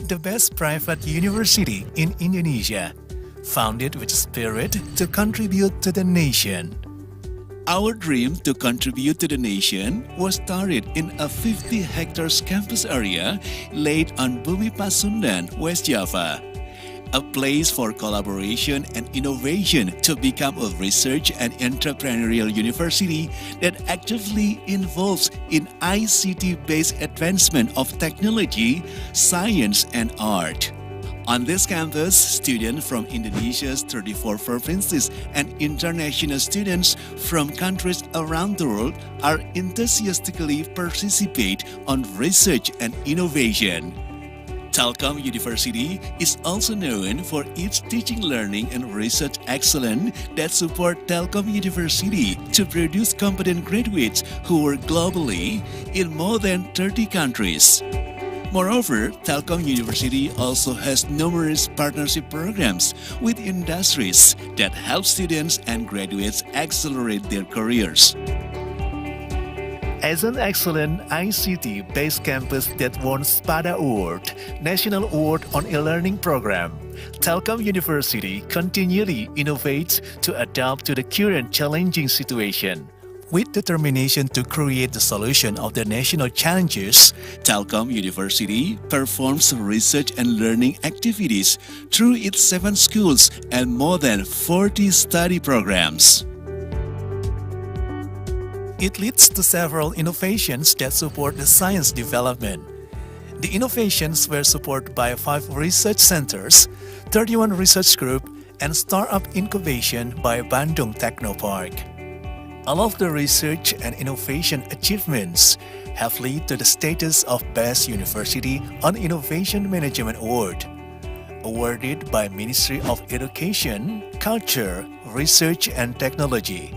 the best private university in Indonesia, founded with spirit to contribute to the nation. Our dream to contribute to the nation was started in a 50 hectares campus area laid on Bumi Pasundan, West Java. A place for collaboration and innovation to become a research and entrepreneurial university that actively involves in ICT-based advancement of technology, science, and art. On this campus, students from Indonesia's 34 provinces and international students from countries around the world are enthusiastically participate on research and innovation. Telkom University is also known for its teaching, learning, and research excellence that support Telkom University to produce competent graduates who work globally in more than 30 countries. Moreover, Telkom University also has numerous partnership programs with industries that help students and graduates accelerate their careers. As an excellent ICT-based campus that won SPADA Award, National Award on e-Learning Program, Telkom University continually innovates to adapt to the current challenging situation. With determination to create the solution of the national challenges, Telkom University performs research and learning activities through its 7 schools and more than 40 study programs. It leads to several innovations that support the science development. The innovations were supported by 5 research centers, 31 research groups, and startup incubation by Bandung Technopark. All of the research and innovation achievements have led to the status of Best University on Innovation Management Award, awarded by Ministry of Education, Culture, Research and Technology.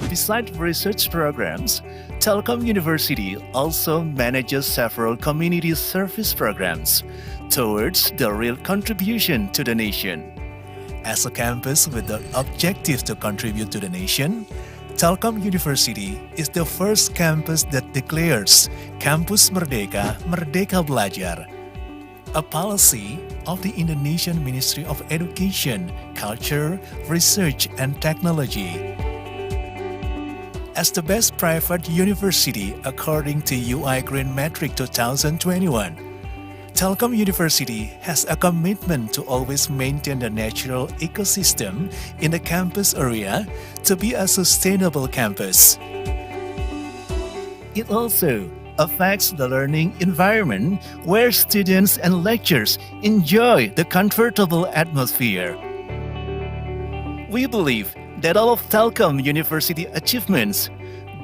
Besides research programs, Telkom University also manages several community service programs towards the real contribution to the nation. As a campus with the objective to contribute to the nation, Telkom University is the first campus that declares Kampus Merdeka, Merdeka Belajar, a policy of the Indonesian Ministry of Education, Culture, Research and Technology. As the best private university according to UI Green Metric 2021, Telkom University has a commitment to always maintain the natural ecosystem in the campus area to be a sustainable campus. It also affects the learning environment where students and lecturers enjoy the comfortable atmosphere. We believe that all of Telkom University achievements,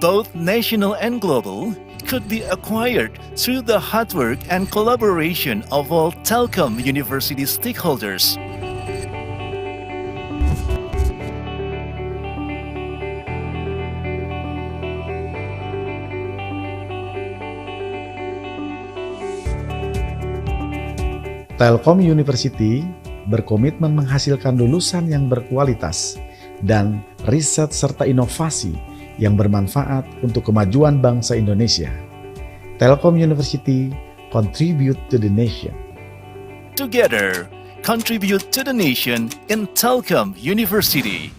both national and global, could be acquired through the hard work and collaboration of all Telkom University stakeholders. Telkom University berkomitmen menghasilkan lulusan yang berkualitas dan riset serta inovasi yang bermanfaat untuk kemajuan bangsa Indonesia. Telkom University contribute to the nation. Together, contribute to the nation in Telkom University.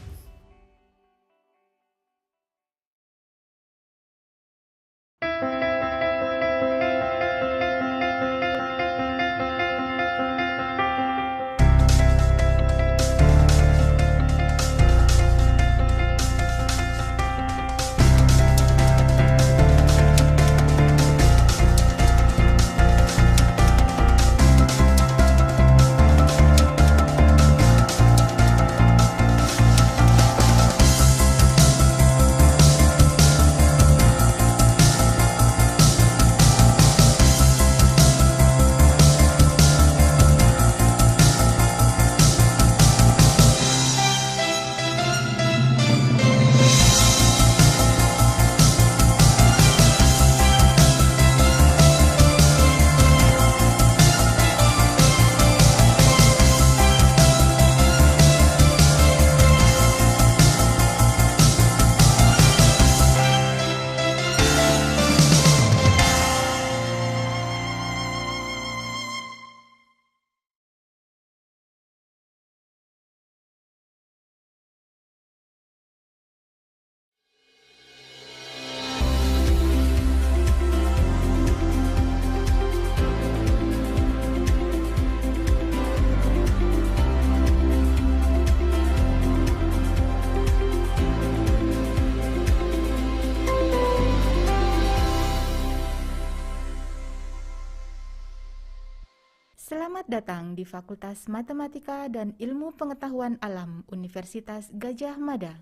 Selamat datang di Fakultas Matematika dan Ilmu Pengetahuan Alam Universitas Gadjah Mada.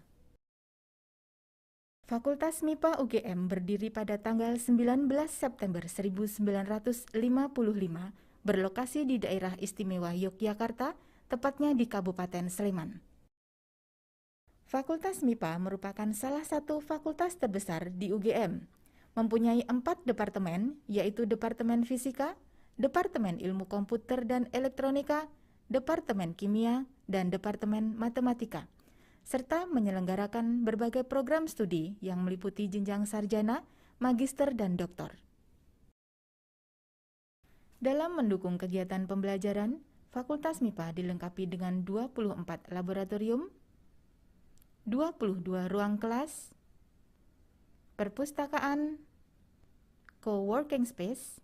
Fakultas MIPA UGM berdiri pada tanggal 19 September 1955, berlokasi di daerah istimewa Yogyakarta, tepatnya di Kabupaten Sleman. Fakultas MIPA merupakan salah satu fakultas terbesar di UGM, mempunyai 4 departemen, yaitu Departemen Fisika, Departemen Ilmu Komputer dan Elektronika, Departemen Kimia, dan Departemen Matematika, serta menyelenggarakan berbagai program studi yang meliputi jenjang sarjana, magister, dan doktor. Dalam mendukung kegiatan pembelajaran, Fakultas MIPA dilengkapi dengan 24 laboratorium, 22 ruang kelas, perpustakaan, co-working space,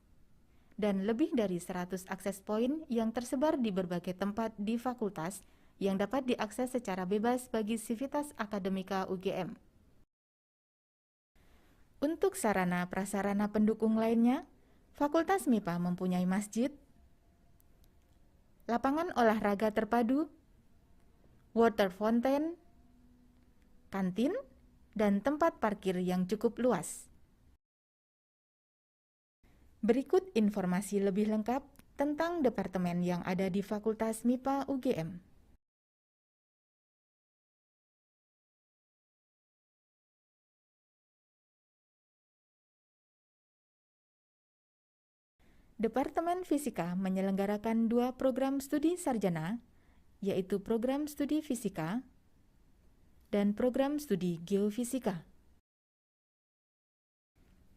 dan lebih dari 100 akses point yang tersebar di berbagai tempat di fakultas yang dapat diakses secara bebas bagi sivitas akademika UGM. Untuk sarana prasarana pendukung lainnya, Fakultas MIPA mempunyai masjid, lapangan olahraga terpadu, water fountain, kantin, dan tempat parkir yang cukup luas. Berikut informasi lebih lengkap tentang departemen yang ada di Fakultas MIPA UGM. Departemen Fisika menyelenggarakan 2 program studi sarjana, yaitu program studi fisika dan program studi geofisika.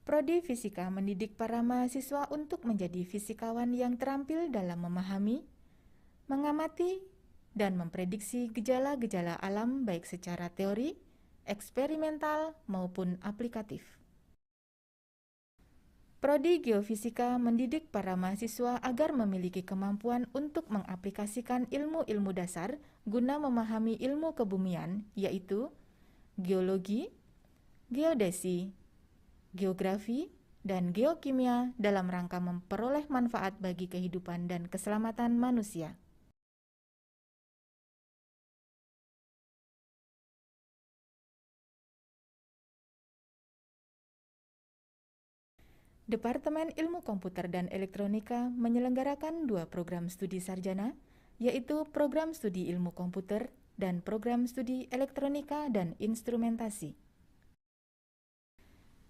Prodi Fisika mendidik para mahasiswa untuk menjadi fisikawan yang terampil dalam memahami, mengamati, dan memprediksi gejala-gejala alam baik secara teori, eksperimental, maupun aplikatif. Prodi Geofisika mendidik para mahasiswa agar memiliki kemampuan untuk mengaplikasikan ilmu-ilmu dasar guna memahami ilmu kebumian, yaitu geologi, geodesi, geografi, dan geokimia dalam rangka memperoleh manfaat bagi kehidupan dan keselamatan manusia. Departemen Ilmu Komputer dan Elektronika menyelenggarakan 2 program studi sarjana, yaitu program studi ilmu komputer dan program studi elektronika dan instrumentasi.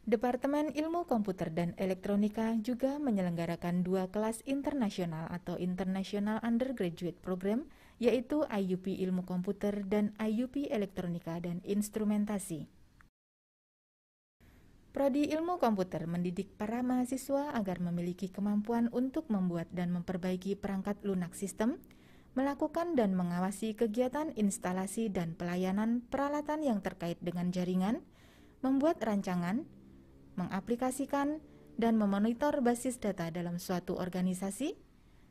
Departemen Ilmu Komputer dan Elektronika juga menyelenggarakan 2 kelas internasional atau International Undergraduate Program, yaitu IUP Ilmu Komputer dan IUP Elektronika dan Instrumentasi. Prodi Ilmu Komputer mendidik para mahasiswa agar memiliki kemampuan untuk membuat dan memperbaiki perangkat lunak sistem, melakukan dan mengawasi kegiatan instalasi dan pelayanan peralatan yang terkait dengan jaringan, membuat rancangan, mengaplikasikan, dan memonitor basis data dalam suatu organisasi,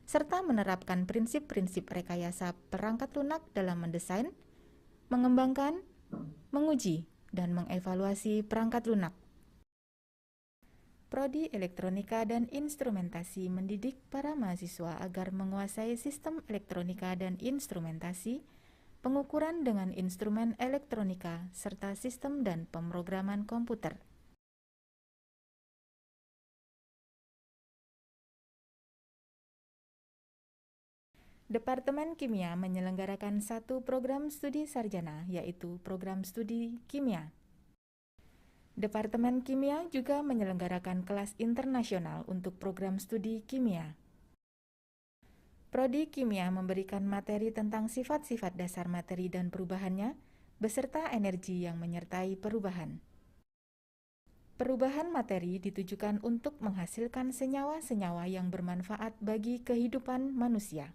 serta menerapkan prinsip-prinsip rekayasa perangkat lunak dalam mendesain, mengembangkan, menguji, dan mengevaluasi perangkat lunak. Prodi Elektronika dan Instrumentasi mendidik para mahasiswa agar menguasai sistem elektronika dan instrumentasi, pengukuran dengan instrumen elektronika, serta sistem dan pemrograman komputer. Departemen Kimia menyelenggarakan 1 program studi sarjana, yaitu program studi kimia. Departemen Kimia juga menyelenggarakan kelas internasional untuk program studi kimia. Prodi Kimia memberikan materi tentang sifat-sifat dasar materi dan perubahannya, beserta energi yang menyertai perubahan. Perubahan materi ditujukan untuk menghasilkan senyawa-senyawa yang bermanfaat bagi kehidupan manusia.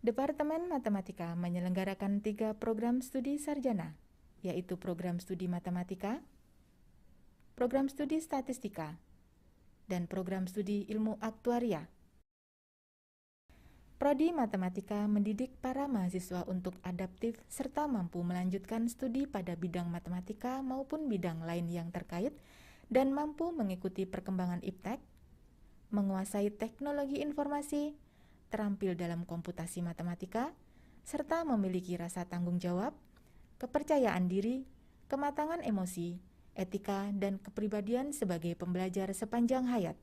Departemen Matematika menyelenggarakan 3 program studi sarjana, yaitu program studi matematika, program studi statistika, dan program studi ilmu aktuaria. Prodi Matematika mendidik para mahasiswa untuk adaptif serta mampu melanjutkan studi pada bidang matematika maupun bidang lain yang terkait dan mampu mengikuti perkembangan iptek, menguasai teknologi informasi, terampil dalam komputasi matematika, serta memiliki rasa tanggung jawab, kepercayaan diri, kematangan emosi, etika, dan kepribadian sebagai pembelajar sepanjang hayat.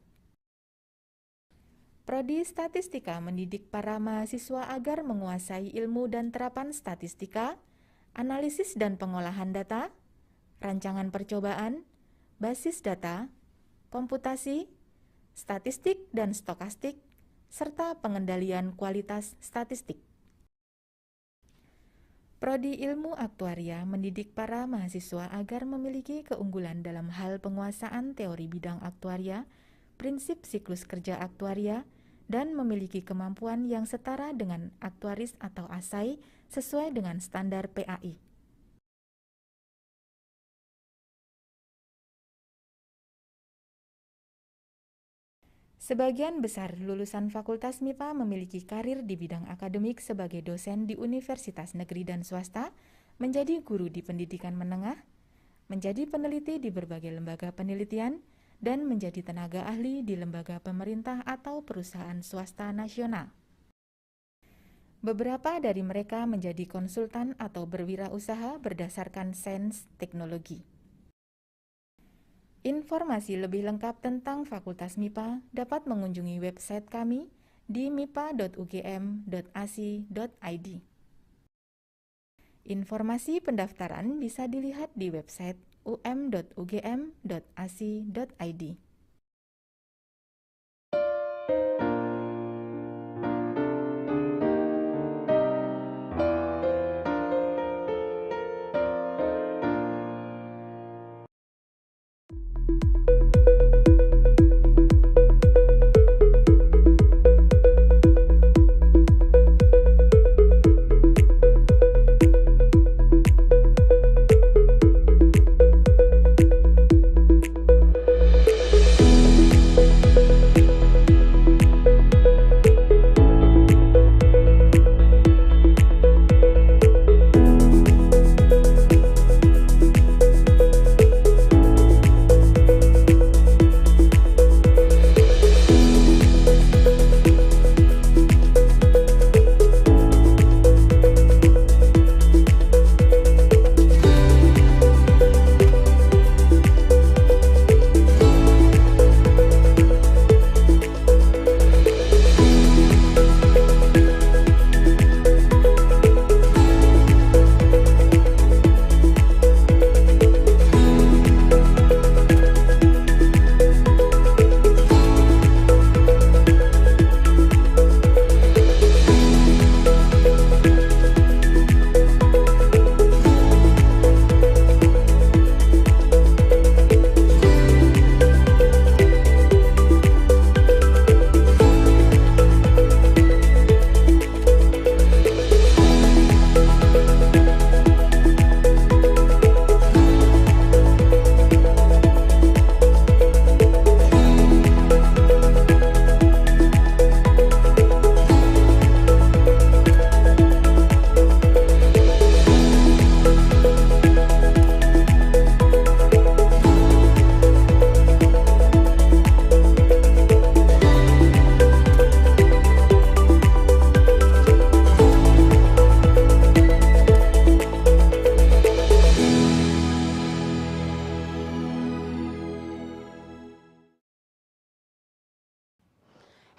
Prodi Statistika mendidik para mahasiswa agar menguasai ilmu dan terapan statistika, analisis dan pengolahan data, rancangan percobaan, basis data, komputasi, statistik dan stokastik, serta pengendalian kualitas statistik. Prodi Ilmu Aktuaria mendidik para mahasiswa agar memiliki keunggulan dalam hal penguasaan teori bidang aktuaria, prinsip siklus kerja aktuaria, dan memiliki kemampuan yang setara dengan aktuaris atau ASAI sesuai dengan standar PAI. Sebagian besar lulusan Fakultas MIPA memiliki karir di bidang akademik sebagai dosen di universitas negeri dan swasta, menjadi guru di pendidikan menengah, menjadi peneliti di berbagai lembaga penelitian, dan menjadi tenaga ahli di lembaga pemerintah atau perusahaan swasta nasional. Beberapa dari mereka menjadi konsultan atau berwirausaha berdasarkan sains teknologi. Informasi lebih lengkap tentang Fakultas MIPA dapat mengunjungi website kami di mipa.ugm.ac.id. Informasi pendaftaran bisa dilihat di website um.ugm.ac.id.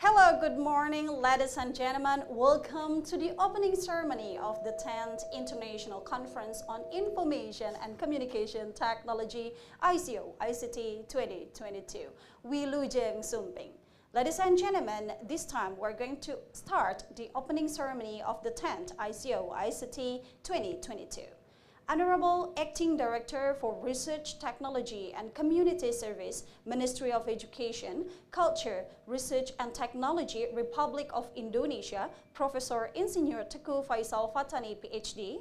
Hello, good morning, ladies and gentlemen. Welcome to the opening ceremony of the 10th International Conference on Information and Communication Technology, ICoICT 2022. Wilujeng Sumping. Ladies and gentlemen, this time we're going to start the opening ceremony of the 10th ICoICT 2022. Honorable Acting Director for Research, Technology and Community Service, Ministry of Education, Culture, Research and Technology, Republic of Indonesia, Professor Insinyur Teguh Faisal Fatani, PhD,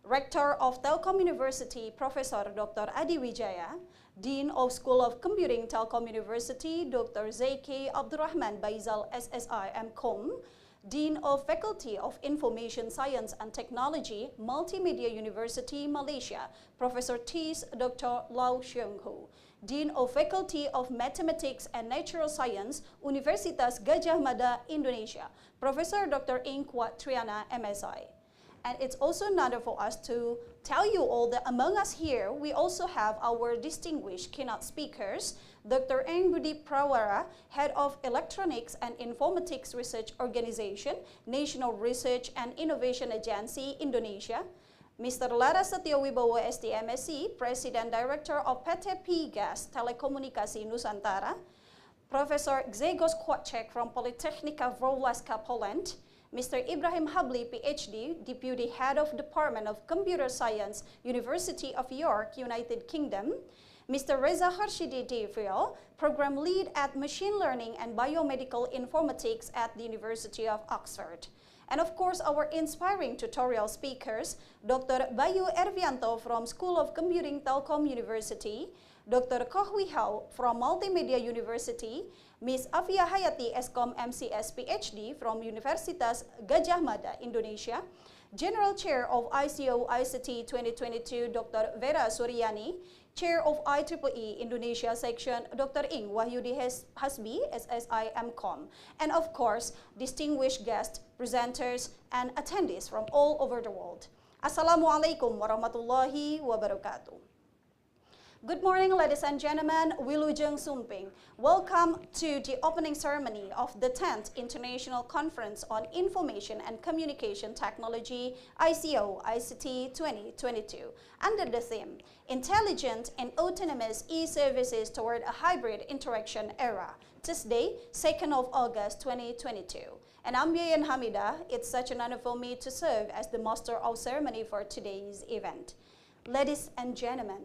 Rector of Telkom University, Professor Dr. Adi Wijaya, Dean of School of Computing, Telkom University, Dr. Zaiki Abdurrahman Baizal, SSI, MCom, Dean of Faculty of Information Science and Technology, Multimedia University, Malaysia, Professor Tis Dr. Lau Siong Hu. Dean of Faculty of Mathematics and Natural Science, Universitas Gadjah Mada, Indonesia, Professor Dr. Ing Kuat Triana, MSI. And it's also an honor for us to tell you all that among us here, we also have our distinguished keynote speakers, Dr. Eng Budi Prawara, Head of Electronics and Informatics Research Organization, National Research and Innovation Agency, Indonesia, Mr. Lara Setio Wibowo STMSc, President Director of PT Pi-Gas Telekomunikasi Nusantara, Professor Grzegorz Kłacek from Politechnika Wrocławska, Poland, Mr. Ibrahim Habli, PhD, Deputy Head of Department of Computer Science, University of York, United Kingdom, Mr. Reza Harshidi Devil, Program Lead at Machine Learning and Biomedical Informatics at the University of Oxford. And of course, our inspiring tutorial speakers, Dr. Bayu Ervianto from School of Computing, Telkom University, Dr. Koh Wee Hao from Multimedia University, Ms. Afia Hayati Eskom MCS PhD from Universitas Gadjah Mada, Indonesia, General Chair of ICoICT 2022, Dr. Vera Suryani, Chair of IEEE Indonesia Section, Dr. Ing Wahyudi Hasbi, SSI MCOM, and of course, distinguished guests, presenters, and attendees from all over the world. Assalamualaikum warahmatullahi wabarakatuh. Good morning, ladies and gentlemen. Wilujeng Sumping. Welcome to the opening ceremony of the 10th International Conference on Information and Communication Technology, ICoICT 2022, under the theme, Intelligent and Autonomous E-Services Toward a Hybrid Interaction Era, Tuesday, 2nd of August 2022. And I'm Yayan Hamida. It's such an honor for me to serve as the master of ceremony for today's event. Ladies and gentlemen,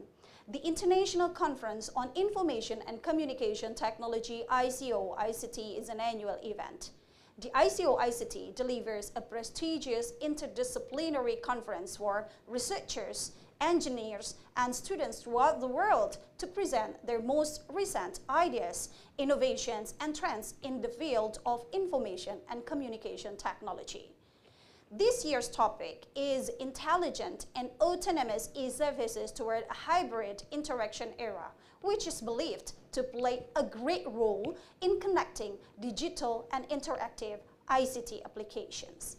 the International Conference on Information and Communication Technology, ICoICT, is an annual event. The ICoICT delivers a prestigious interdisciplinary conference for researchers, engineers, and students throughout the world to present their most recent ideas, innovations, and trends in the field of information and communication technology. This year's topic is Intelligent and Autonomous E-Services Toward a Hybrid Interaction Era, which is believed to play a great role in connecting digital and interactive ICT applications.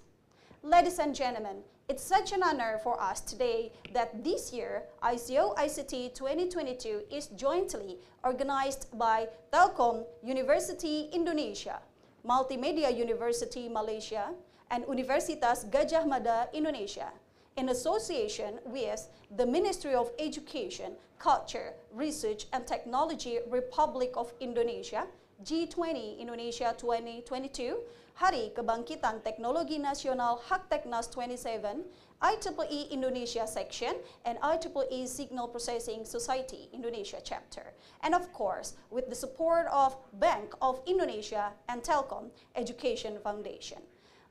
Ladies and gentlemen, it's such an honor for us today that this year, ICoICT 2022 is jointly organized by Telkom University Indonesia, Multimedia University Malaysia, and Universitas Gadjah Mada, Indonesia, in association with the Ministry of Education, Culture, Research and Technology Republic of Indonesia, G20 Indonesia 2022, Hari Kebangkitan Teknologi Nasional Hakteknas 27, IEEE Indonesia Section, and IEEE Signal Processing Society Indonesia Chapter, and of course, with the support of Bank of Indonesia and Telkom Education Foundation.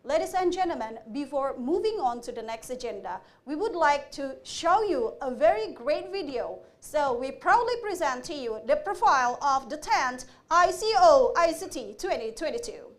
Ladies and gentlemen, before moving on to the next agenda, we would like to show you a very great video. So we proudly present to you the profile of the 10th ICoICT 2022.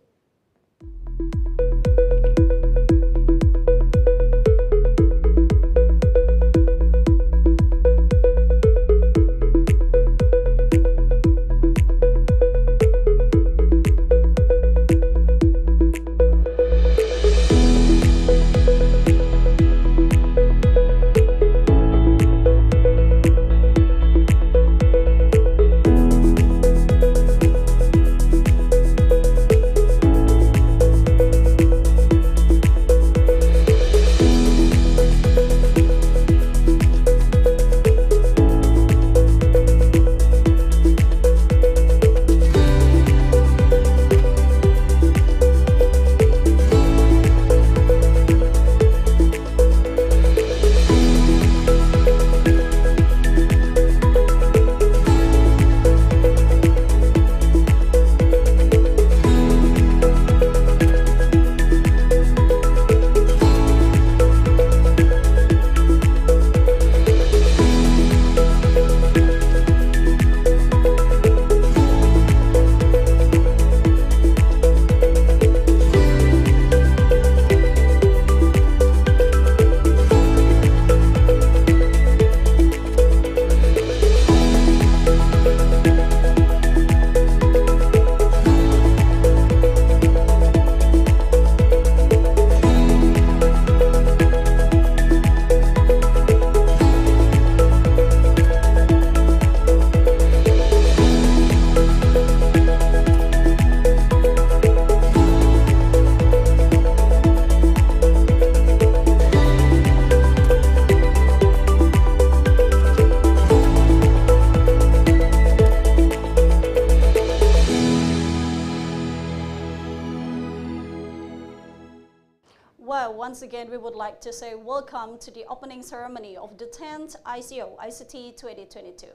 once again, we would like to say welcome to the opening ceremony of the 10th ICoICT 2022.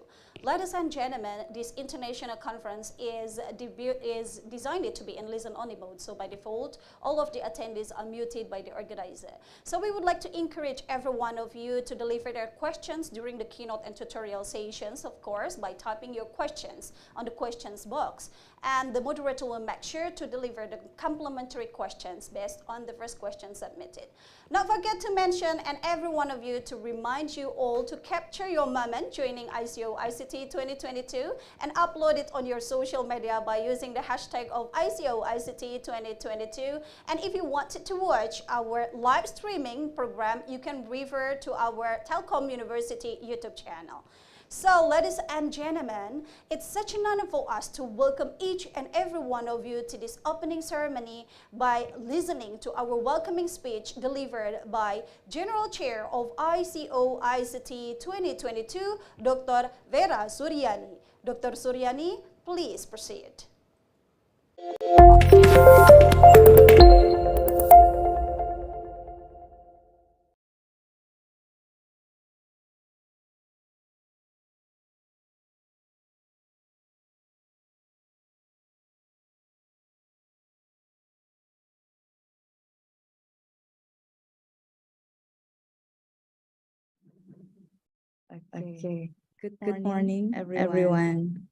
Ladies and gentlemen, this international conference is designed to be in listen-only mode. So by default, all of the attendees are muted by the organizer. So we would like to encourage every one of you to deliver their questions during the keynote and tutorial sessions, of course, by typing your questions on the questions box. And the moderator will make sure to deliver the complementary questions based on the first question submitted. Not forget to mention and every one of you to remind you all to capture your moment joining ICoICT 2022 and upload it on your social media by using the hashtag of ICoICT 2022. And if you wanted to watch our live streaming program, you can refer to our Telkom University YouTube channel. So, ladies and gentlemen, it's such an honor for us to welcome each and every one of you to this opening ceremony by listening to our welcoming speech delivered by General Chair of ICoICT 2022, Dr. Vera Suryani. Dr. Suryani, please proceed. Okay. Good morning, everyone.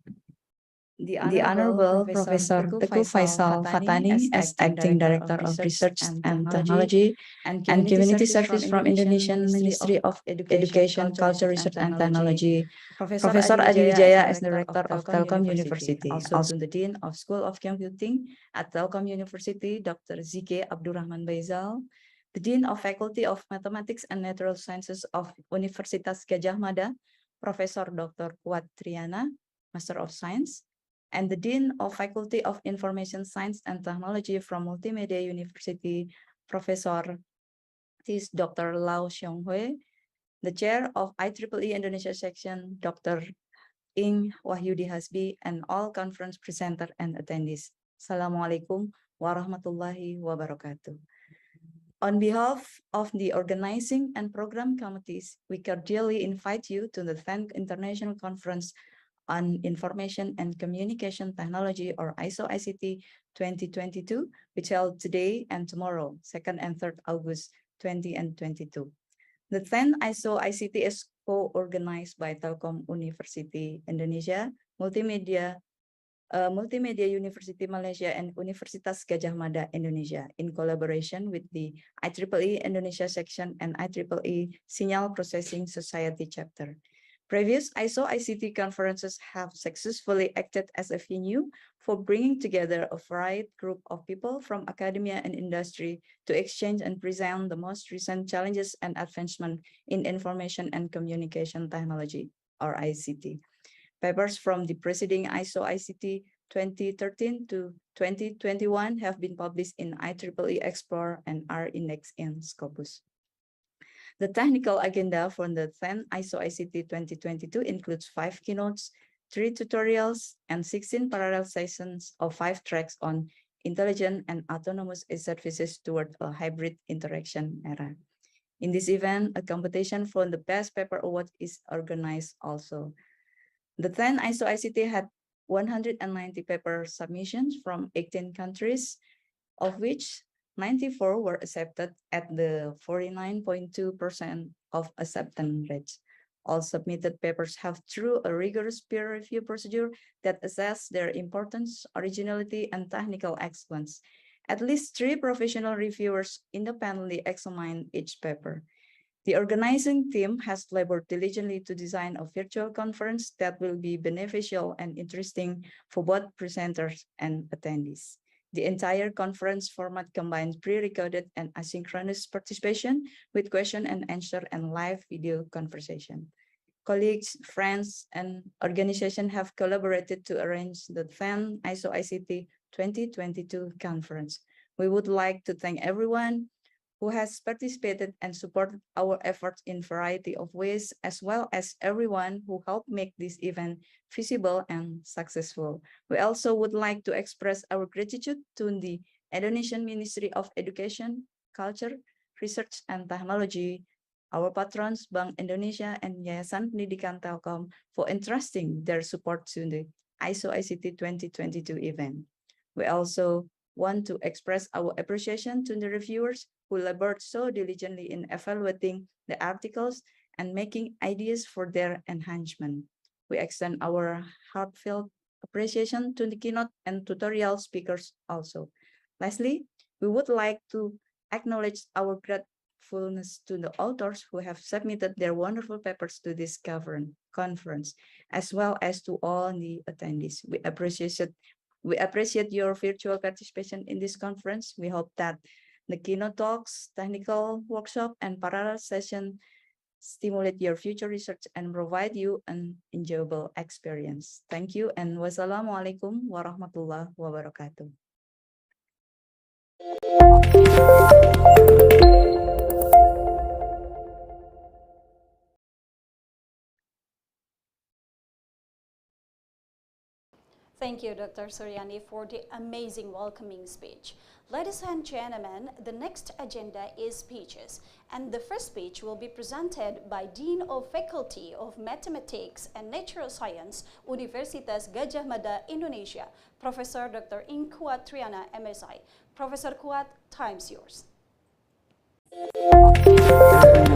The Honorable Professor Teguh Faisal Fatani, as Acting Director of Research and Technology and Community Service from Indonesian Ministry of Education, Culture, Research and Technology. Professor Adi Wijaya, as Director of Telkom University. Also the Dean of School of Computing at Telkom University, Dr. Zike Abdurrahman Baizal. The Dean of Faculty of Mathematics and Natural Sciences of Universitas Gadjah Mada, Professor Dr. Kuat Triana, Master of Science, and the Dean of Faculty of Information Science and Technology from Multimedia University, Professor Dr. Lau Xionghui, the Chair of IEEE Indonesia Section, Dr. Ing Wahyudi Hasbi, and all conference presenter and attendees. Assalamualaikum warahmatullahi wabarakatuh. On behalf of the organizing and program committees, we cordially invite you to the 10th International Conference on Information and Communication Technology, or ICoICT 2022, which held today and tomorrow, 2nd and 3rd August 2022. The 10th ICoICT is co-organized by Telkom University Indonesia, Multimedia University Malaysia, and Universitas Gadjah Mada Indonesia in collaboration with the IEEE Indonesia Section and IEEE Signal Processing Society Chapter. Previous ICoICT conferences have successfully acted as a venue for bringing together a varied group of people from academia and industry to exchange and present the most recent challenges and advancement in information and communication technology, or ICT. Papers from the preceding ICoICT 2013 to 2021 have been published in IEEE Explore and are indexed in Scopus. The technical agenda for the 10th ICoICT 2022 includes 5 keynotes, 3 tutorials, and 16 parallel sessions of 5 tracks on intelligent and autonomous services toward a hybrid interaction era. In this event, a competition for the Best Paper Award is organized also. The 10th ICoICT had 190 paper submissions from 18 countries, of which 94 were accepted at the 49.2% of acceptance rate. All submitted papers have through a rigorous peer review procedure that assess their importance, originality, and technical excellence. At least 3 professional reviewers independently examine each paper. The organizing team has labored diligently to design a virtual conference that will be beneficial and interesting for both presenters and attendees. The entire conference format combines pre-recorded and asynchronous participation with question and answer and live video conversation. Colleagues, friends, and organizations have collaborated to arrange the 10th ICoICT 2022 conference. We would like to thank everyone who has participated and supported our efforts in a variety of ways, as well as everyone who helped make this event feasible and successful. We also would like to express our gratitude to the Indonesian Ministry of Education, Culture, Research and Technology, our patrons Bank Indonesia and Yayasan Pendidikan Telkom for entrusting their support to the ICoICT 2022 event. We also want to express our appreciation to the reviewers who labored so diligently in evaluating the articles and making ideas for their enhancement. We extend our heartfelt appreciation to the keynote and tutorial speakers also. Lastly, we would like to acknowledge our gratefulness to the authors who have submitted their wonderful papers to this conference, as well as to all the attendees. We appreciate your virtual participation in this conference. We hope that the keynote talks, technical workshop, and parallel session stimulate your future research and provide you an enjoyable experience. Thank you, and wassalamualaikum warahmatullahi wabarakatuh. Thank you, Dr. Suryani, for the amazing welcoming speech. Ladies and gentlemen, the next agenda is speeches, and the first speech will be presented by Dean of Faculty of Mathematics and Natural Science, Universitas Gadjah Mada, Indonesia, Professor Dr. ICoICT Triana, MSI. Professor Kuat, time's yours. Thank you very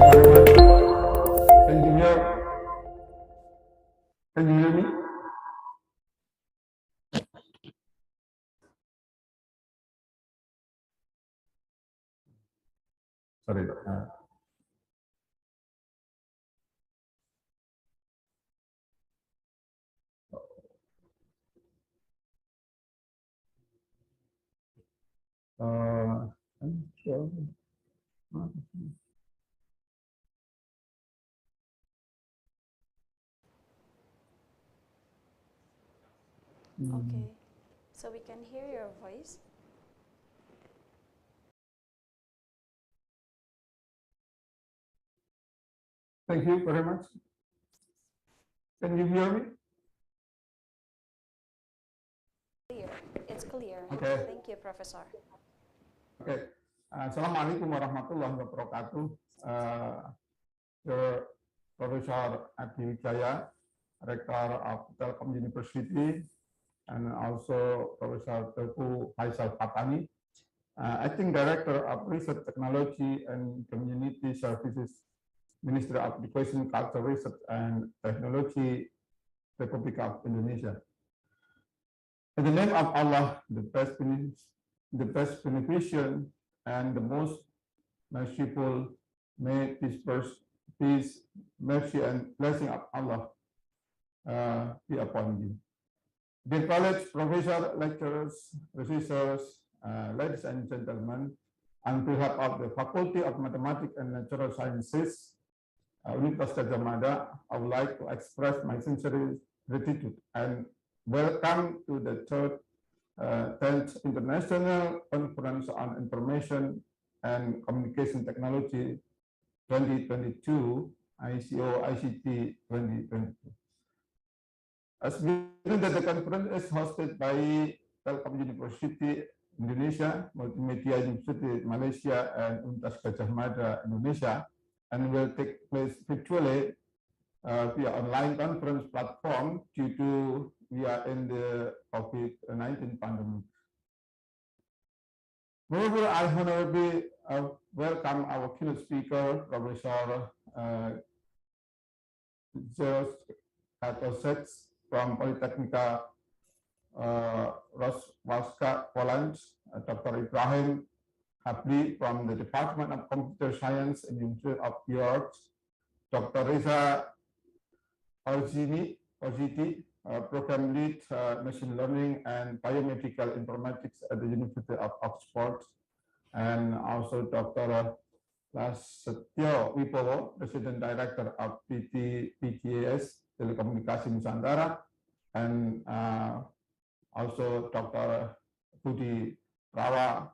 much. Can you hear me? Sorry. Okay, so we can hear your voice. Thank you very much. Can you hear me? Clear. It's clear. Okay. Thank you, Professor. Okay. Assalamualaikum warahmatullahi wabarakatuh. Professor Adi Wijaya, Rector of Telkom University, and also Professor Teku Faisal Patani, Acting Director of Research Technology and Community Services, Ministry of Education, Culture, Research and Technology, Republic of Indonesia. In the name of Allah, the best beneficent and the most merciful, may peace, mercy, and blessing of Allah be upon you. Dear college, professor, lecturers, researchers, ladies and gentlemen, on behalf of the Faculty of Mathematics and Natural Sciences, Universitas Gadjah Mada, I would like to express my sincere gratitude and welcome to the 10th International Conference on Information and Communication Technology 2022, ICoICT 2022. As given that the conference is hosted by Telkom University Indonesia, Multimedia University Malaysia, and Universitas Gadjah Mada Indonesia, and will take place virtually via online conference platform due to we are in the COVID-19 pandemic. Moreover, I honorably welcome our keynote speaker, Professor Zeus Katosets from Politechnika Wrocławska, Poland, Dr. Ibrahim Habli from the Department of Computer Science and University of York, Dr. Reza Orziti, Program Lead Machine Learning and Biomedical Informatics at the University of Oxford, and also Dr. Prasetyo Wibowo, President Director of PTS Telekomunikasi Nusantara, and also Dr. Budi Prawara,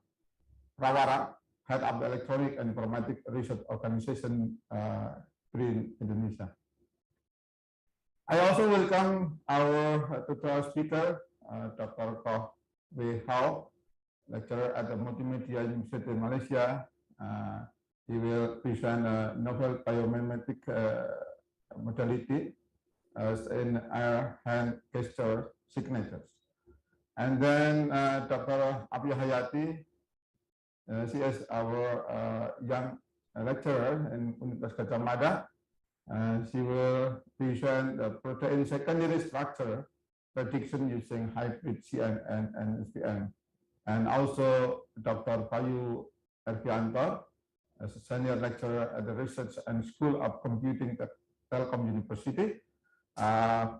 Head of the Electronic and Informatics Research Organization, BRIN Indonesia. I also welcome our tutorial speaker, Dr. Koh Wei Hao, lecturer at the Multimedia University Malaysia, He will present a novel biomimetic modality as in air hand gesture signatures. And then Dr. Abia Hayati, she is our young lecturer in Universitas Gadjah Mada. She will present the protein secondary structure prediction using hybrid CNN and SVM. And also Dr. Bayu Ervianto, as a senior lecturer at the Research and School of Computing at Telkom University,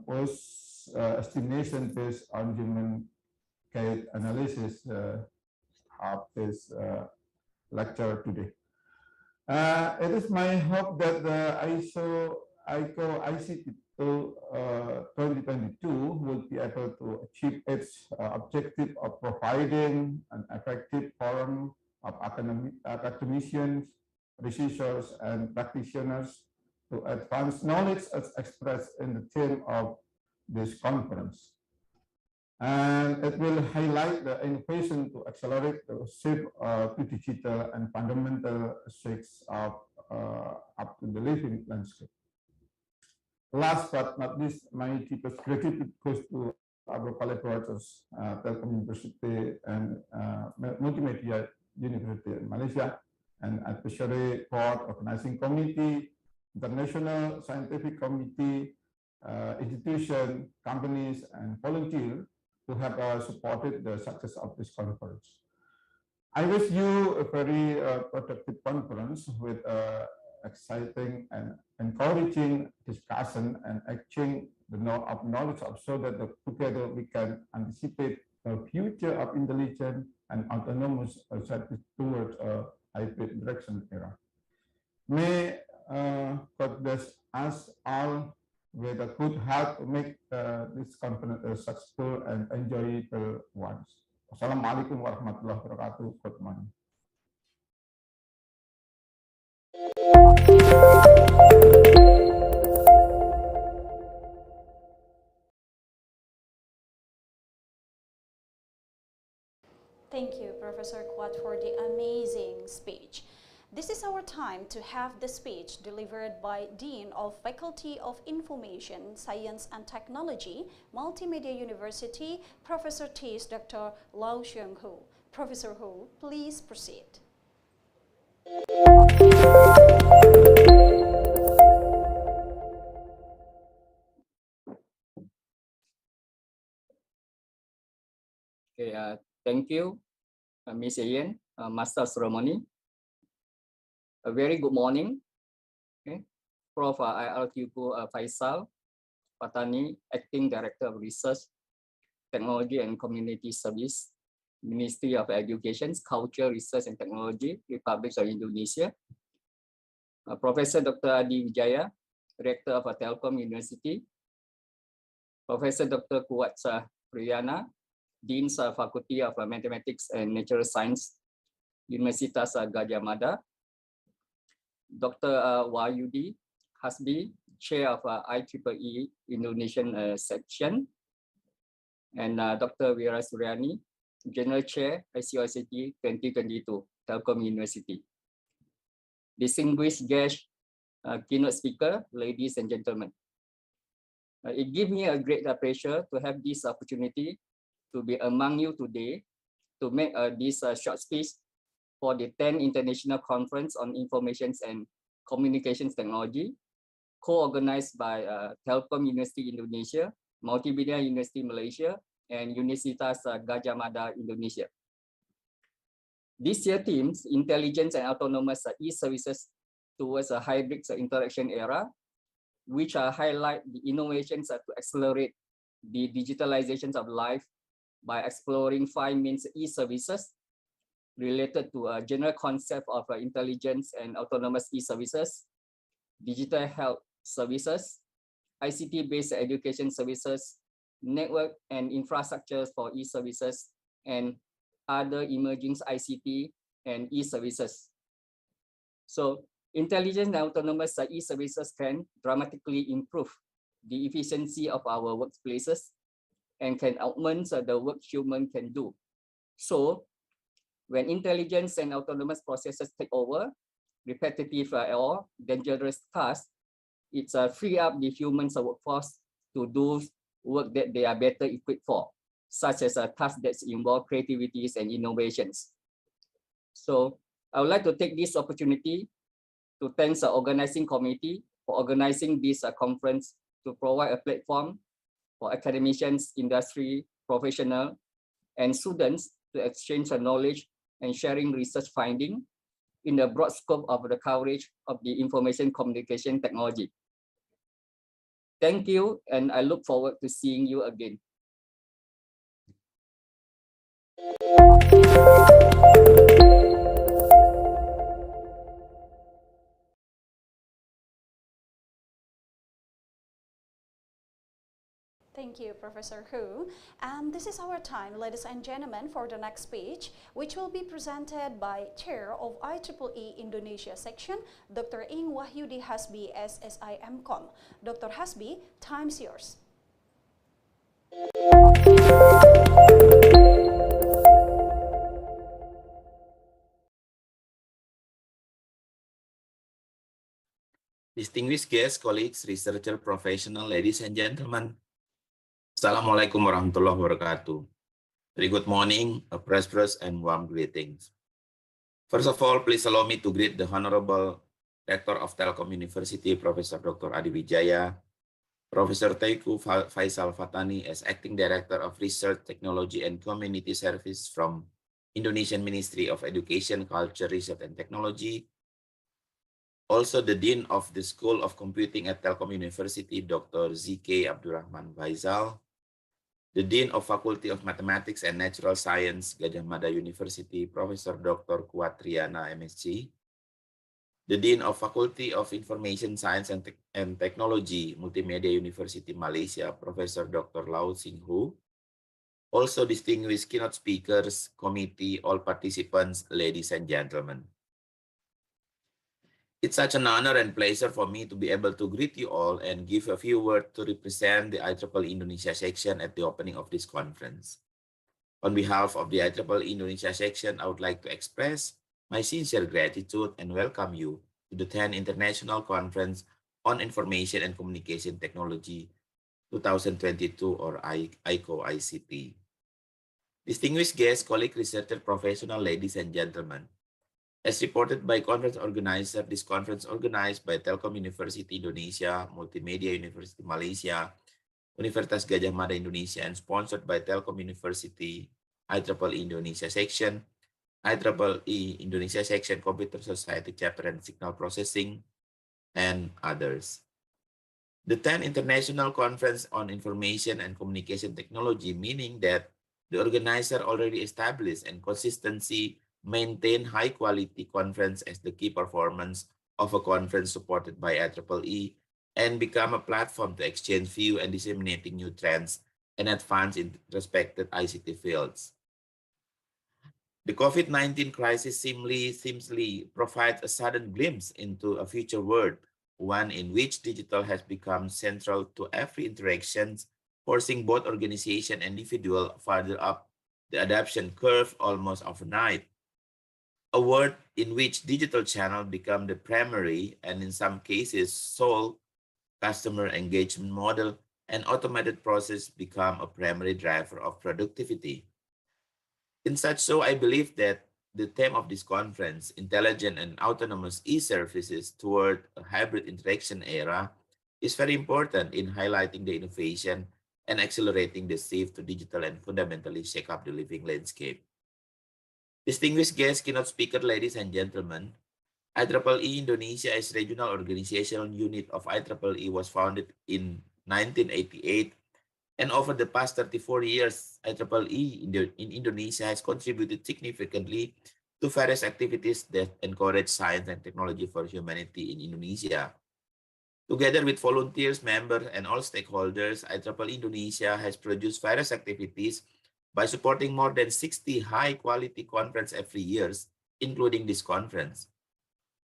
was estimation based on human gait analysis of this lecture today. It is my hope that the ICoICT 2022 will be able to achieve its objective of providing an effective forum of academicians, researchers, and practitioners to advance knowledge as expressed in the theme of this conference. And it will highlight the innovation to accelerate the shift to digital and fundamental shifts of up to the living landscape. Last but not least, my deepest gratitude goes to our collaborators, Telkom University and Multimedia University in Malaysia, and Advisory Board Organizing Committee, International Scientific Committee, institution, companies, and volunteers who have supported the success of this conference. I wish you a very productive conference with exciting and encouraging discussion and exchange the knowledge of so that together we can anticipate the future of intelligent and autonomous service towards a hybrid direction era. May God bless us all with a good heart to make this conference a successful and enjoyable one. Wassalamualaikum warahmatullahi wabarakatuh. Good morning. Thank you, Professor Kuat, for the amazing speech. This is our time to have the speech delivered by Dean of Faculty of Information, Science and Technology, Multimedia University, Professor Tis Dr. Lau Xiong Hu. Professor Hu, please proceed. Okay, thank you, Ms. Ian, Master Ceremony. A very good morning. Okay. Prof. ILTUPU Faisal Patani, Acting Director of Research, Technology and Community Service, Ministry of Education, Culture, Research and Technology, Republic of Indonesia. Professor Dr. Adi Wijaya, Director of Telkom University. Professor Dr. Kuat Priyana, Dean of Faculty of Mathematics and Natural Science, Universitas Gadjah Mada. Dr. Wahyudi Hasbi, Chair of IEEE Indonesian Section, and Dr. Wira Suryani, General Chair, ICoICT 2022, Telkom University. Distinguished guest, keynote speaker, ladies and gentlemen. It gives me a great pleasure to have this opportunity to be among you today to make this short speech for the 10th International Conference on Informations and Communications Technology, co-organized by Telkom University Indonesia, Multimedia University Malaysia, and Universitas Gadjah Mada Indonesia. This year themes, Intelligence and Autonomous E-Services towards a Hybrid Interaction Era, which highlight the innovations to accelerate the digitalization of life by exploring 5 main e-services related to a general concept of intelligence and autonomous e-services, digital health services, ICT-based education services, network and infrastructures for e-services, and other emerging ICT and e-services. So, intelligent and autonomous e-services can dramatically improve the efficiency of our workplaces and can augment the work humans can do. So, when intelligence and autonomous processes take over, repetitive or dangerous tasks, it's free up the human workforce to do work that they are better equipped for, such as tasks that involve creativities and innovations. So I would like to take this opportunity to thank the organizing committee for organizing this conference to provide a platform for academicians, industry, professionals, and students to exchange knowledge and sharing research findings in the broad scope of the coverage of the information communication technology. Thank you, and I look forward to seeing you again. Thank you, Professor Hu. And this is our time, ladies and gentlemen, for the next speech, which will be presented by Chair of IEEE Indonesia Section, Dr. Ing Wahyudi Hasbi, SSI MCOM. Dr. Hasbi, time's yours. Distinguished guests, colleagues, researcher, professional, ladies and gentlemen. Assalamualaikum warahmatullahi wabarakatuh. Very good morning, a prosperous and warm greetings. First of all, please allow me to greet the Honorable Rector of Telkom University, Professor Dr. Adi Wijaya, Professor Teuku Faisal Fatani as Acting Director of Research, Technology, and Community Service from Indonesian Ministry of Education, Culture, Research, and Technology. Also, the Dean of the School of Computing at Telkom University, Dr. Z.K. Abdurrahman Faisal, the Dean of Faculty of Mathematics and Natural Science, Gadjah Mada University, Professor Dr. Kuatriana, MSc, the Dean of Faculty of Information Science and Technology, Multimedia University, Malaysia, Professor Dr. Lau Sing Hu, also distinguished keynote speakers, committee, all participants, ladies and gentlemen. It's such an honor and pleasure for me to be able to greet you all and give a few words to represent the IEEE Indonesia section at the opening of this conference. On behalf of the IEEE Indonesia section, I would like to express my sincere gratitude and welcome you to the 10th International Conference on Information and Communication Technology 2022 or ICoICT. Distinguished guests, colleagues, researcher, professional, ladies and gentlemen. As reported by conference organizer, this conference organized by Telkom University Indonesia, Multimedia University Malaysia, Universitas Gadjah Mada Indonesia, and sponsored by Telkom University, IEEE Indonesia Section, IEEE Indonesia Section, Computer Society Chapter and Signal Processing, and others. The 10th International Conference on Information and Communication Technology, meaning that the organizer already established and consistency maintain high-quality conference as the key performance of a conference supported by IEEE and become a platform to exchange view and disseminating new trends and advance in respected ICT fields. The COVID-19 crisis seemingly provides a sudden glimpse into a future world, one in which digital has become central to every interaction, forcing both organization and individual further up the adoption curve almost overnight. A world in which digital channels become the primary and in some cases sole customer engagement model and automated process become a primary driver of productivity. In such so, I believe that the theme of this conference, Intelligent and Autonomous E-Services Toward a Hybrid Interaction Era, is very important in highlighting the innovation and accelerating the shift to digital and fundamentally shake up the living landscape. Distinguished guests, keynote speaker, ladies and gentlemen, IEEE Indonesia as regional organizational unit of IEEE was founded in 1988, and over the past 34 years, IEEE in Indonesia has contributed significantly to various activities that encourage science and technology for humanity in Indonesia. Together with volunteers, members, and all stakeholders, IEEE Indonesia has produced various activities by supporting more than 60 high-quality conferences every year, including this conference.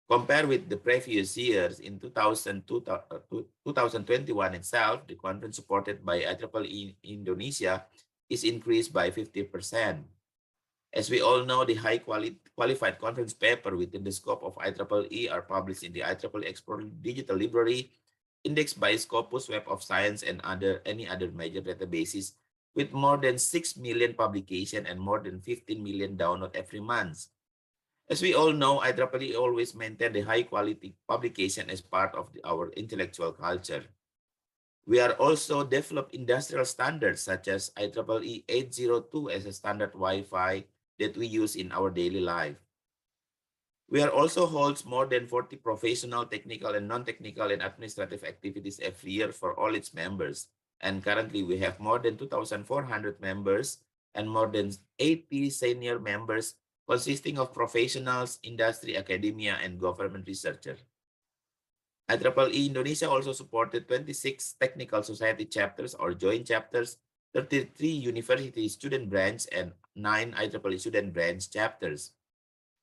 Compared with the previous years, in 2021 itself, the conference supported by IEEE Indonesia is increased by 50%. As we all know, the qualified conference paper within the scope of IEEE are published in the IEEE Explorer Digital Library, indexed by Scopus Web of Science and any other major databases, with more than 6 million publications and more than 15 million downloads every month. As we all know, IEEE always maintain the high quality publication as part of our intellectual culture. We are also developed industrial standards such as IEEE 802 as a standard Wi-Fi that we use in our daily life. We are also holds more than 40 professional, technical, and non-technical and administrative activities every year for all its members. And currently we have more than 2,400 members and more than 80 senior members consisting of professionals, industry, academia, and government researchers. IEEE Indonesia also supported 26 technical society chapters or joint chapters, 33 university student branch, and 9 IEEE student branch chapters.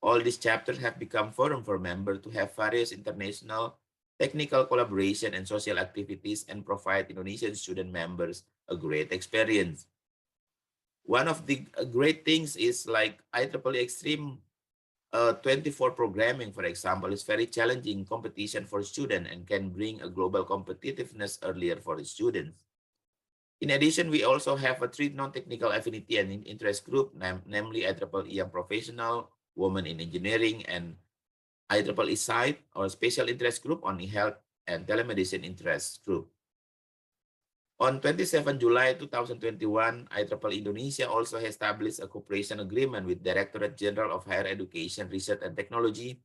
All these chapters have become forum for members to have various international technical collaboration and social activities and provide Indonesian student members a great experience. One of the great things is like IEEE Extreme 24 programming, for example, is very challenging competition for students and can bring a global competitiveness earlier for the students. In addition, we also have a 3 non-technical affinity and interest group, namely IEEE Young Professional, Women in Engineering, and IEEE SITE, or Special Interest Group on Health and Telemedicine Interest Group. On 27 July 2021, IEEE Indonesia also established a cooperation agreement with Directorate General of Higher Education, Research and Technology,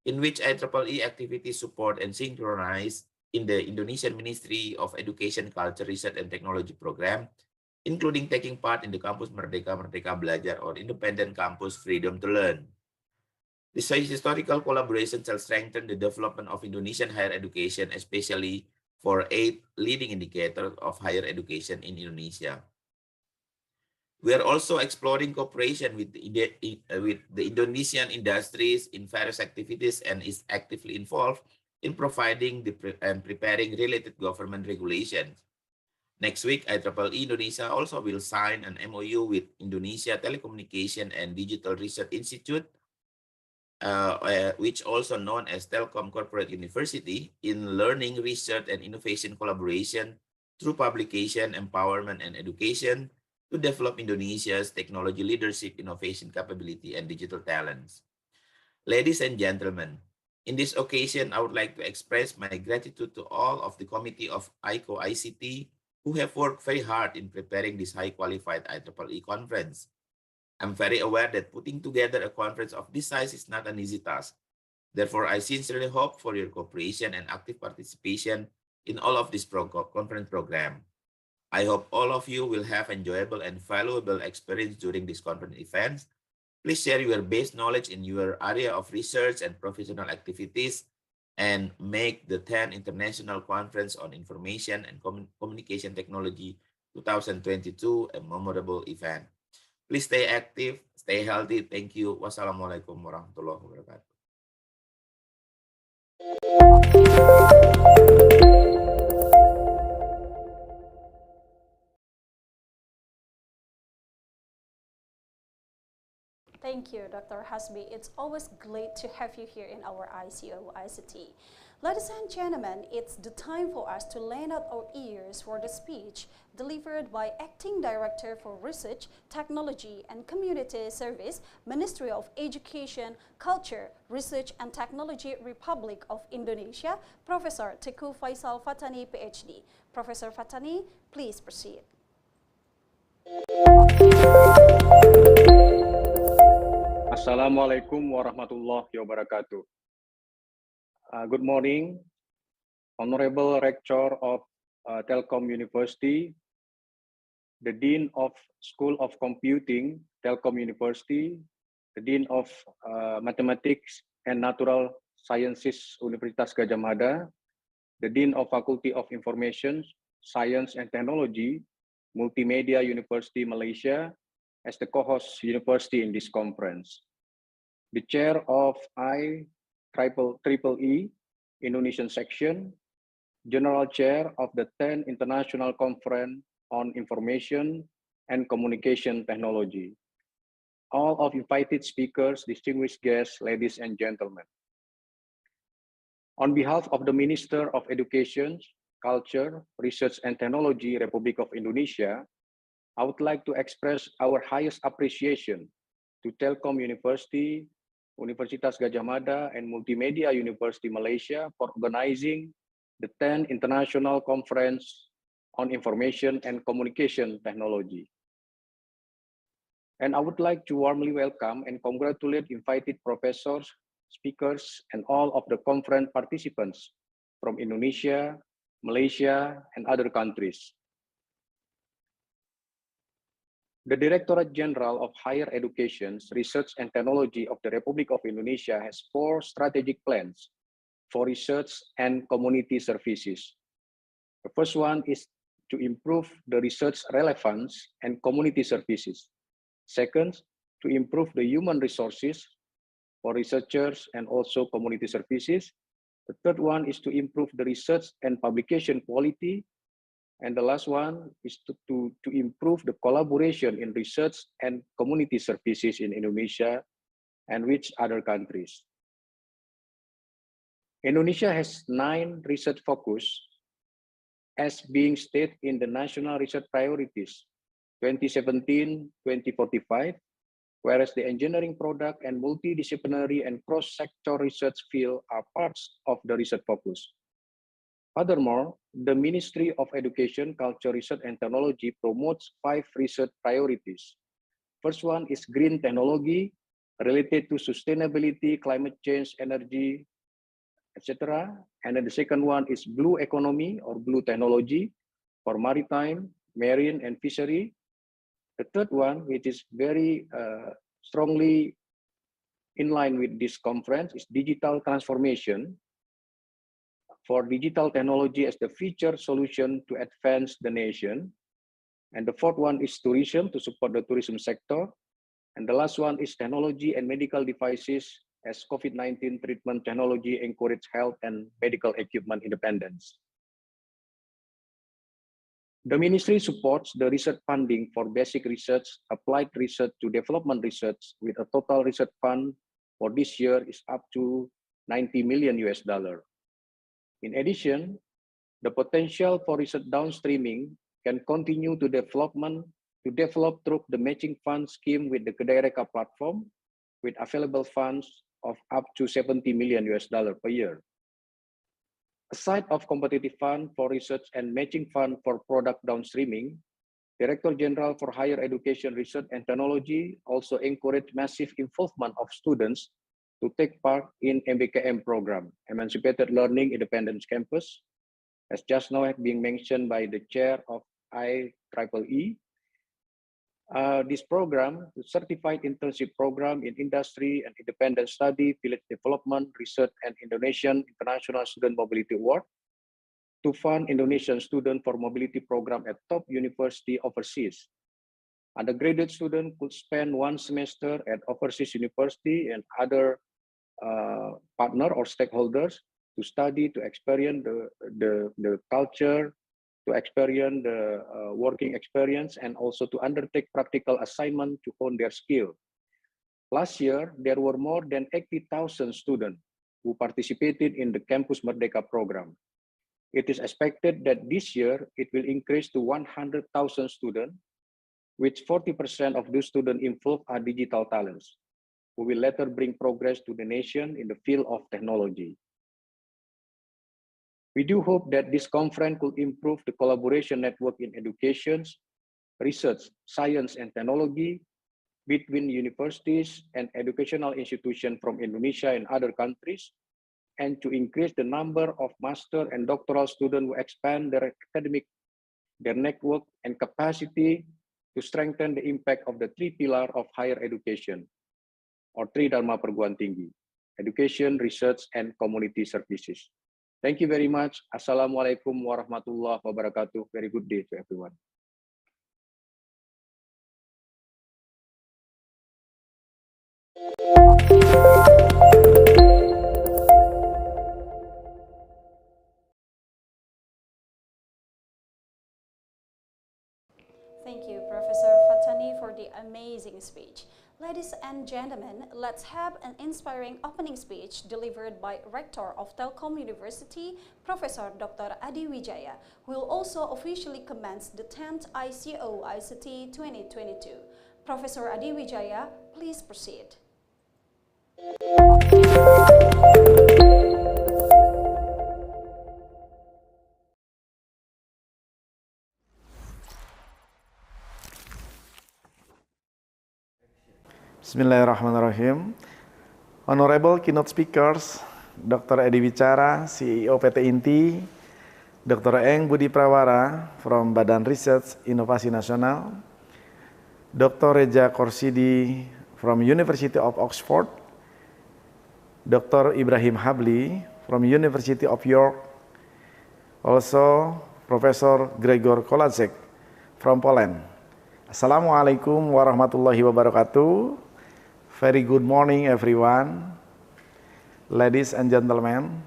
in which IEEE activities support and synchronize in the Indonesian Ministry of Education, Culture, Research and Technology program, including taking part in the Campus Merdeka Merdeka Belajar or Independent Campus Freedom to Learn. This historical collaboration shall strengthen the development of Indonesian higher education, especially for 8 leading indicators of higher education in Indonesia. We are also exploring cooperation with the Indonesian industries in various activities and is actively involved in providing and preparing related government regulations. Next week, IEEE Indonesia also will sign an MOU with Indonesia Telecommunication and Digital Research Institute, which also known as Telkom Corporate University, in learning, research, and innovation collaboration through publication, empowerment, and education to develop Indonesia's technology leadership, innovation capability, and digital talents. Ladies and gentlemen, in this occasion, I would like to express my gratitude to all of the committee of ICoICT who have worked very hard in preparing this high-qualified IEEE conference. I'm very aware that putting together a conference of this size is not an easy task. Therefore, I sincerely hope for your cooperation and active participation in all of this conference program. I hope all of you will have enjoyable and valuable experience during this conference events. Please share your base knowledge in your area of research and professional activities and make the 10th International Conference on Information and Communication Technology 2022 a memorable event. Please stay active, stay healthy. Thank you. Wassalamualaikum warahmatullahi wabarakatuh. Thank you, Dr. Hasbi. It's always great to have you here in our ICoICT. Ladies and gentlemen, it's the time for us to lend out our ears for the speech delivered by Acting Director for Research, Technology and Community Service, Ministry of Education, Culture, Research and Technology, Republic of Indonesia, Professor Teku Faisal Fatani, PhD. Professor Fatani, please proceed. Assalamualaikum warahmatullahi wabarakatuh. Good morning, Honorable Rector of Telkom University, the Dean of School of Computing, Telkom University, the Dean of Mathematics and Natural Sciences, Universitas Gadjah Mada, the Dean of Faculty of Information, Science and Technology, Multimedia University Malaysia, as the co-host university in this conference. The chair of IEEE Indonesian section, general chair of the 10th International Conference on Information and Communication Technology, all of invited speakers, distinguished guests, ladies and gentlemen. On behalf of the Minister of Education, Culture, Research and Technology, Republic of Indonesia, I would like to express our highest appreciation to Telkom University, Universitas Gadjah Mada, and Multimedia University Malaysia for organizing the 10th International Conference on Information and Communication Technology. And I would like to warmly welcome and congratulate invited professors, speakers, and all of the conference participants from Indonesia, Malaysia, and other countries. The Directorate General of Higher Education, Research and Technology of the Republic of Indonesia has 4 strategic plans for research and community services. The first one is to improve the research relevance and community services. Second, to improve the human resources for researchers and also community services. The third one is to improve the research and publication quality. And the last one is to improve the collaboration in research and community services in Indonesia and which other countries. Indonesia has 9 research focus as being stated in the National Research Priorities 2017-2045, whereas the engineering product and multidisciplinary and cross-sector research field are parts of the research focus. Furthermore, the Ministry of Education, Culture, Research and Technology promotes 5 research priorities. First one is green technology related to sustainability, climate change, energy, etc. And then the second one is blue economy or blue technology for maritime, marine, and fishery. The third one, which is very strongly in line with this conference, is digital transformation for digital technology as the future solution to advance the nation. And the fourth one is tourism to support the tourism sector. And the last one is technology and medical devices as COVID-19 treatment technology encourage health and medical equipment independence. The ministry supports the research funding for basic research, applied research to development research with a total research fund for this year is up to $90 million. In addition, the potential for research downstreaming can continue to develop through the matching fund scheme with the Kedai Reka platform with available funds of up to $70 million per year. Aside of competitive fund for research and matching fund for product downstreaming, Director General for Higher Education, Research and Technology also encouraged massive involvement of students to take part in MBKM program, Emancipated Learning Independence Campus, as just now being mentioned by the chair of IEEE. This program, the Certified Internship Program in Industry and Independent Study, Village Development, Research and Indonesian International Student Mobility Award, to fund Indonesian student for mobility program at top university overseas. Undergraduate student could spend 1 semester at overseas university and other partner or stakeholders to study, to experience the culture, to experience the working experience, and also to undertake practical assignment to hone their skill. Last year, there were more than 80,000 students who participated in the Campus Merdeka program. It is expected that this year, it will increase to 100,000 students, which 40% of those students involved are digital talents, who will later bring progress to the nation in the field of technology. We do hope that this conference could improve the collaboration network in education, research, science, and technology between universities and educational institutions from Indonesia and other countries, and to increase the number of master and doctoral students who expand their academic, their network and capacity to strengthen the impact of the 3 pillars of higher education, or 3 Dharma Perguruan Tinggi: education, research, and community services. Thank you very much. Assalamualaikum warahmatullahi wabarakatuh. Very good day to everyone. Thank you, Professor Fatani, for the amazing speech. Ladies and gentlemen, let's have an inspiring opening speech delivered by Rector of Telkom University, Professor Dr. Adi Wijaya, who will also officially commence the 10th ICoICT 2022. Professor Adi Wijaya, please proceed. Bismillahirrahmanirrahim. Honorable keynote speakers, Dr. Edi Wicara, CEO PT Inti, Dr. Eng Budi Prawara from Badan Riset Inovasi Nasional, Dr. Reja Korsidi from University of Oxford, Dr. Ibrahim Habli from University of York, also Professor Gregor Kolacek from Poland. Assalamualaikum warahmatullahi wabarakatuh. Very good morning, everyone. Ladies and gentlemen,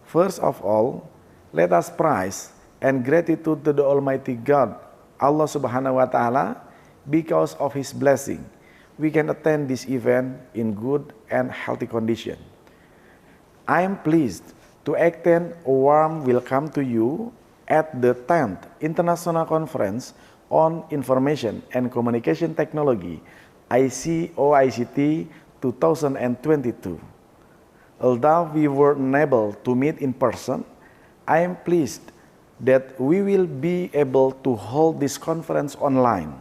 first of all, let us praise and gratitude to the Almighty God, Allah Subhanahu wa Ta'ala, because of His blessing. We can attend this event in good and healthy condition. I am pleased to extend a warm welcome to you at the 10th International Conference on Information and Communication Technology, ICoICT 2022. Although we were unable to meet in person, I am pleased that we will be able to hold this conference online.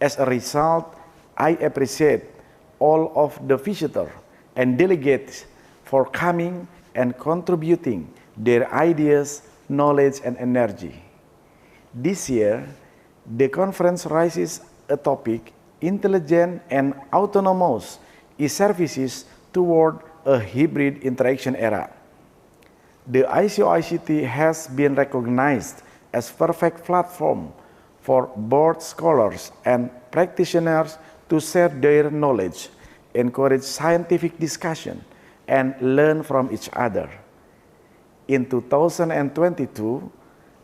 As a result, I appreciate all of the visitors and delegates for coming and contributing their ideas, knowledge, and energy. This year, the conference raises a topic: intelligent and autonomous e-services toward a hybrid interaction era. The ICoICT has been recognized as perfect platform for both scholars and practitioners to share their knowledge, encourage scientific discussion, and learn from each other. In 2022,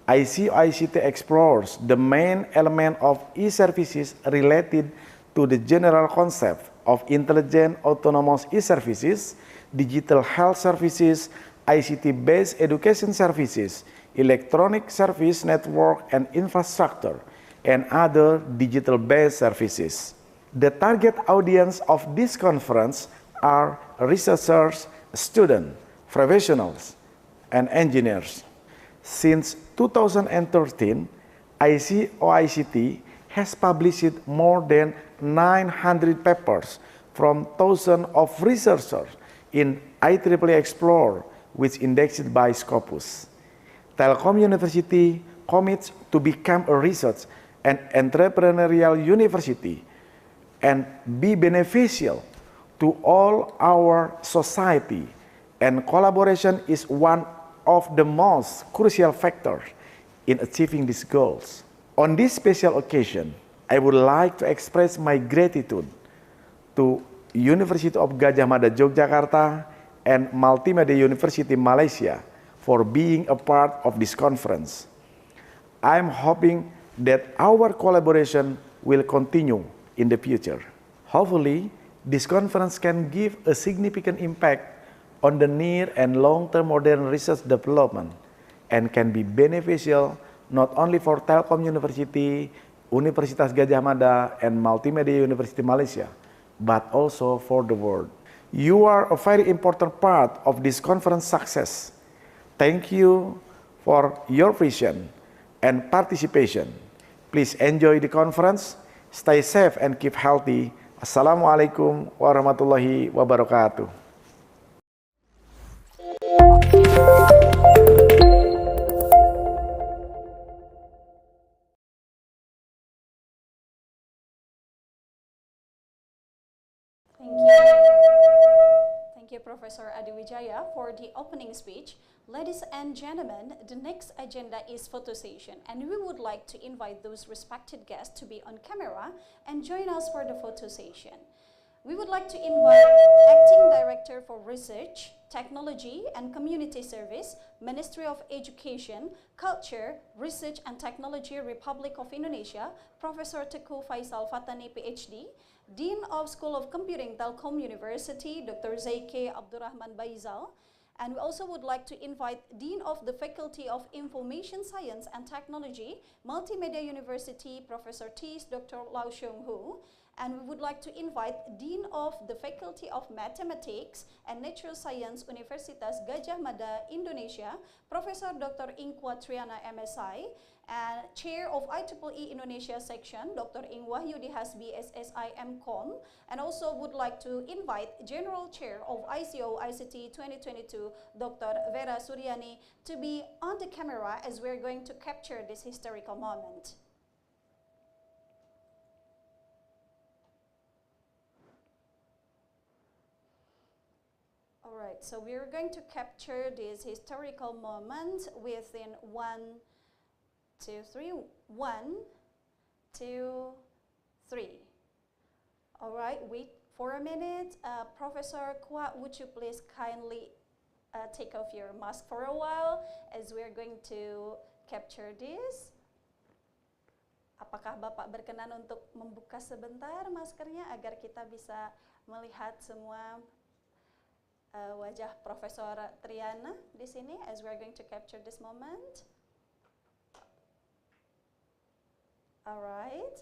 ICoICT explores the main element of e-services related to the general concept of intelligent autonomous e-services, digital health services, ICT-based education services, electronic service network and infrastructure, and other digital-based services. The target audience of this conference are researchers, students, professionals, and engineers. Since 2013, ICoICT has published more than 900 papers from thousands of researchers in IEEE Explore, which indexed by Scopus. Telkom University commits to become a research and entrepreneurial university and be beneficial to all our society, and collaboration is one of the most crucial factors in achieving these goals. On this special occasion, I would like to express my gratitude to University of Gadjah Mada Yogyakarta and Multimedia University Malaysia for being a part of this conference. I am hoping that our collaboration will continue in the future. Hopefully, this conference can give a significant impact on the near and long-term modern research development and can be beneficial not only for Telkom University, Universitas Gadjah Mada, and Multimedia University Malaysia, but also for the world. You are a very important part of this conference success. Thank you for your vision and participation. Please enjoy the conference, stay safe and keep healthy. Assalamualaikum warahmatullahi wabarakatuh. Thank you, Professor Adi Wijaya, for the opening speech. Ladies and gentlemen, the next agenda is photo session, and we would like to invite those respected guests to be on camera and join us for the photo session. we would like to invite Acting Director for Research, Technology and Community Service, Ministry of Education, Culture, Research and Technology, Republic of Indonesia, Professor Teku Faisal Fatani, PhD, Dean of School of Computing, Telkom University, Dr. Zaike Abdurrahman Baizal. And we also would like to invite Dean of the Faculty of Information Science and Technology, Multimedia University, Professor Tis, Dr. Lau Xiong Hu. And we would like to invite Dean of the Faculty of Mathematics and Natural Science, Universitas Gadjah Mada, Indonesia, Professor Dr. Ingkwa Triana, MSI, and Chair of IEEE Indonesia Section, Dr. Ing Wahyudi Hasbi, SSI MCOM, and also would like to invite General Chair of ICoICT 2022, Dr. Vera Suryani, to be on the camera as we're going to capture this historical moment. All right, so we're going to capture this historical moment within 1, 2, 3. 1, 2, 3. All right, wait for a minute. Professor Kwa, would you please kindly take off your mask for a while as we're going to capture this. Apakah Bapak berkenan untuk membuka sebentar maskernya agar kita bisa melihat semua wajah Profesor Triana di sini as we're going to capture this moment. All right.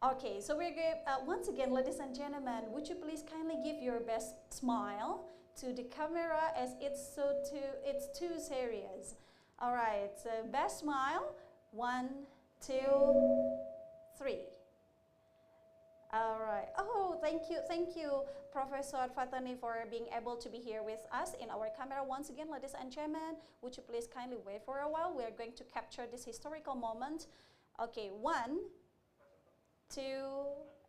Okay, so we're going once again, ladies and gentlemen, would you please kindly give your best smile to the camera as it's too serious. All right, so best smile. 1, 2, 3. All right. Oh, thank you, Professor Fatani, for being able to be here with us in our camera. Once again, ladies and gentlemen, would you please kindly wait for a while? We are going to capture this historical moment. Okay, 1, 2,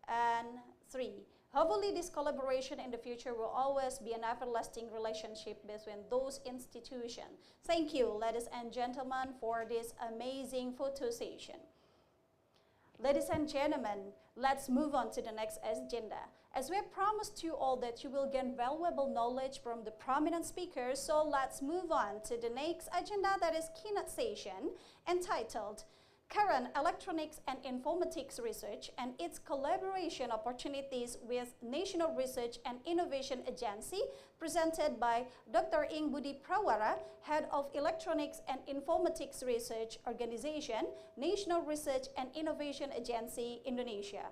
and 3. Hopefully, this collaboration in the future will always be an everlasting relationship between those institutions. Thank you, ladies and gentlemen, for this amazing photo session. Ladies and gentlemen, let's move on to the next agenda. As we have promised you all that you will gain valuable knowledge from the prominent speakers, so let's move on to the next agenda, that is keynote session entitled Current Electronics and Informatics Research and its Collaboration Opportunities with National Research and Innovation Agency, presented by Dr. Ing Budi Prawara, Head of Electronics and Informatics Research Organization, National Research and Innovation Agency, Indonesia.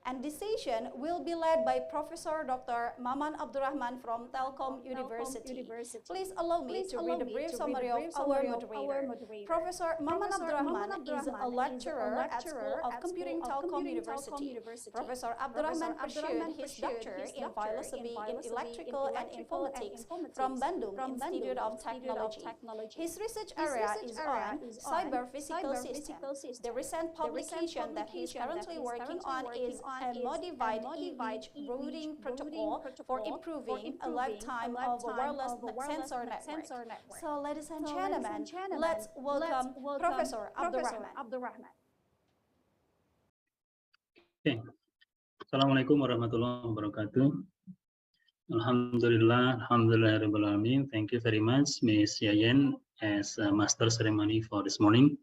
And this session will be led by Professor Dr. Maman Abdurrahman from Telkom University. Please allow me to read a brief summary of our moderator. Professor Maman Abdurrahman is a lecturer at School of Computing Telkom University. Professor Abdurrahman pursued his doctorate in philosophy in electrical and informatics from Bandung Institute of Technology. His research area is on cyber physical systems. The recent publication that he is currently working on is a modified EVH routing protocol for improving a lifetime of a wireless sensor network. So, ladies and gentlemen, let's welcome Professor Abdurrahman. Okay. Assalamualaikum warahmatullahi wabarakatuh. Alhamdulillahirrahmanirrahim. Thank you very much, Ms. Yayen, as a master ceremony for this morning.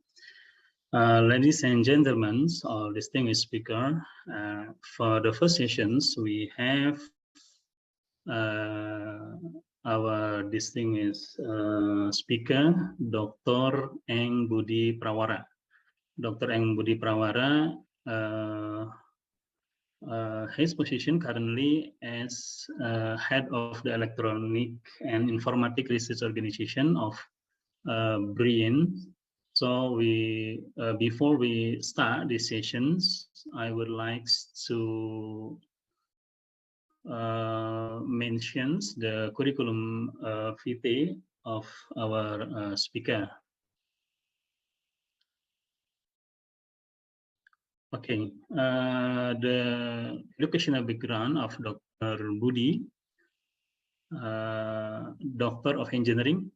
Ladies and gentlemen, all distinguished speaker, for the first sessions, we have our distinguished speaker, Dr. Eng Budi Prawara. Dr. Eng Budi Prawara, his position currently as head of the Electronic and Informatic Research Organization of BRIN. So before we start these sessions, I would like to mention the curriculum vitae of our speaker. Okay, the educational background of Dr. Budi, Doctor of Engineering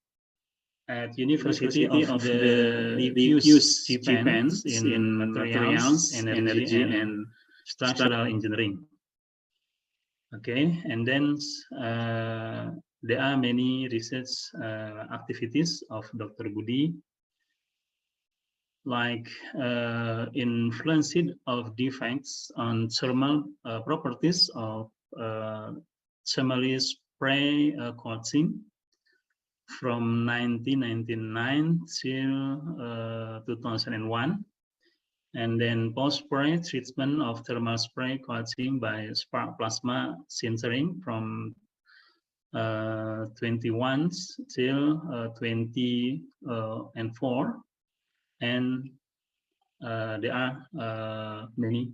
at University of the Diffuse Defense in Materials, Energy, and Structural Engineering. Okay, and then there are many research activities of Dr. Budi, like influence of defects on thermal properties of thermal spray coating from 1999 till 2001. And then post-spray treatment of thermal spray coating by spark plasma sintering from 21 till 2004. And there are many